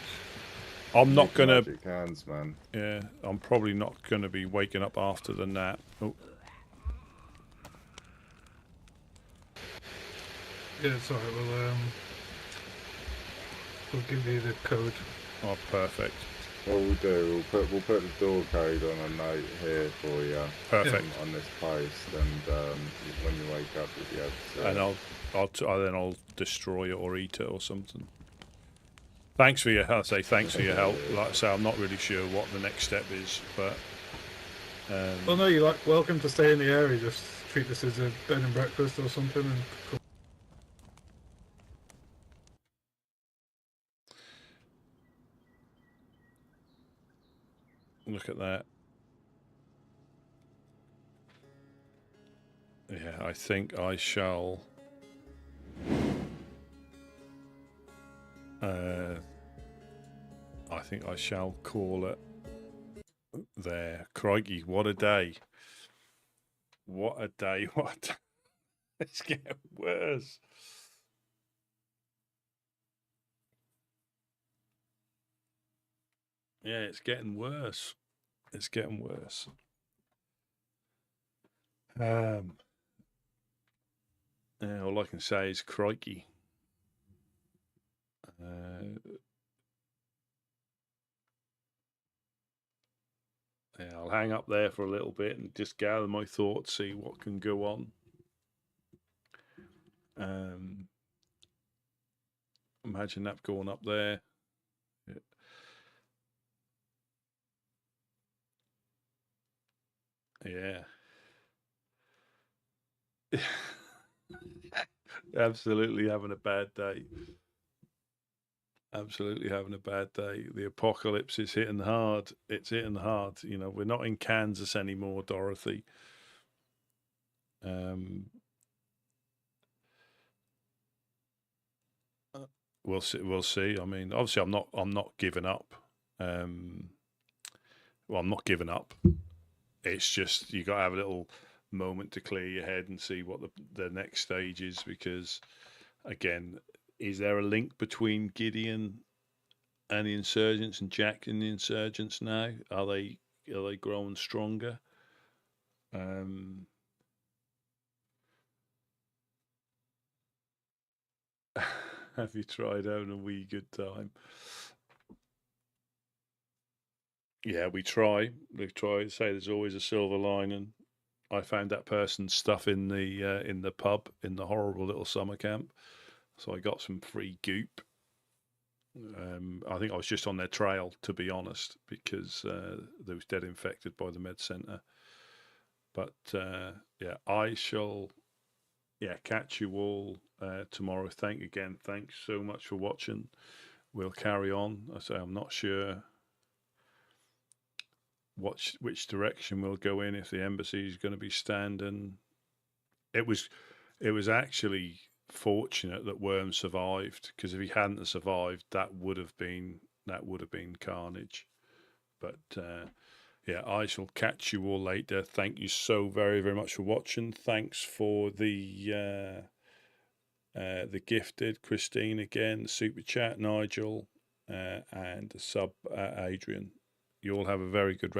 I'm not gonna. Magic hands, man. Yeah, I'm probably not gonna be waking up after the nap. Oh. Yeah, it's alright. We'll give you the code. Oh, perfect. What we'll do, we'll put the door code on a note here for you. Perfect. On this post, and when you wake up, you'll be able to. And I'll destroy it or eat it or something. Thanks for your help. Thanks for your help. Like I say, I'm not really sure what the next step is, but. Well, no, you're welcome to stay in the area. Just treat this as a bed and breakfast or something, and. Look at that. Yeah, I think I shall. I think I shall call it there. Crikey, what a day. What a day. What? It's getting worse. Yeah, it's getting worse. It's getting worse. Yeah, all I can say is crikey. Yeah, I'll hang up there for a little bit and just gather my thoughts, see what can go on. Imagine that going up there. Yeah. Absolutely having a bad day. Absolutely having a bad day. The apocalypse is hitting hard. It's hitting hard. You know, we're not in Kansas anymore, Dorothy. We'll see. We'll see. I mean, obviously, I'm not giving up. Well, I'm not giving up. It's just you got to have a little moment to clear your head and see what the next stage is. Because, again, is there a link between Gideon and the insurgents and Jack and the insurgents now? Are they growing stronger? Have you tried having a wee good time? Yeah, we try. We try to say there's always a silver lining. I found that person's stuff in the pub in the horrible little summer camp, so I got some free goop. I think I was just on their trail, to be honest, because they was dead infected by the med centre. But yeah, I shall catch you all tomorrow. Thanks so much for watching. We'll carry on. I say I'm not sure which direction we'll go in, if the embassy is going to be standing. It was actually fortunate that Worm survived, because if he hadn't have survived, that would have been carnage. But yeah, I shall catch you all later. Thank you so very, very much for watching. Thanks for the gifted Christine again, the super chat Nigel, and the sub Adrian. You all have a very good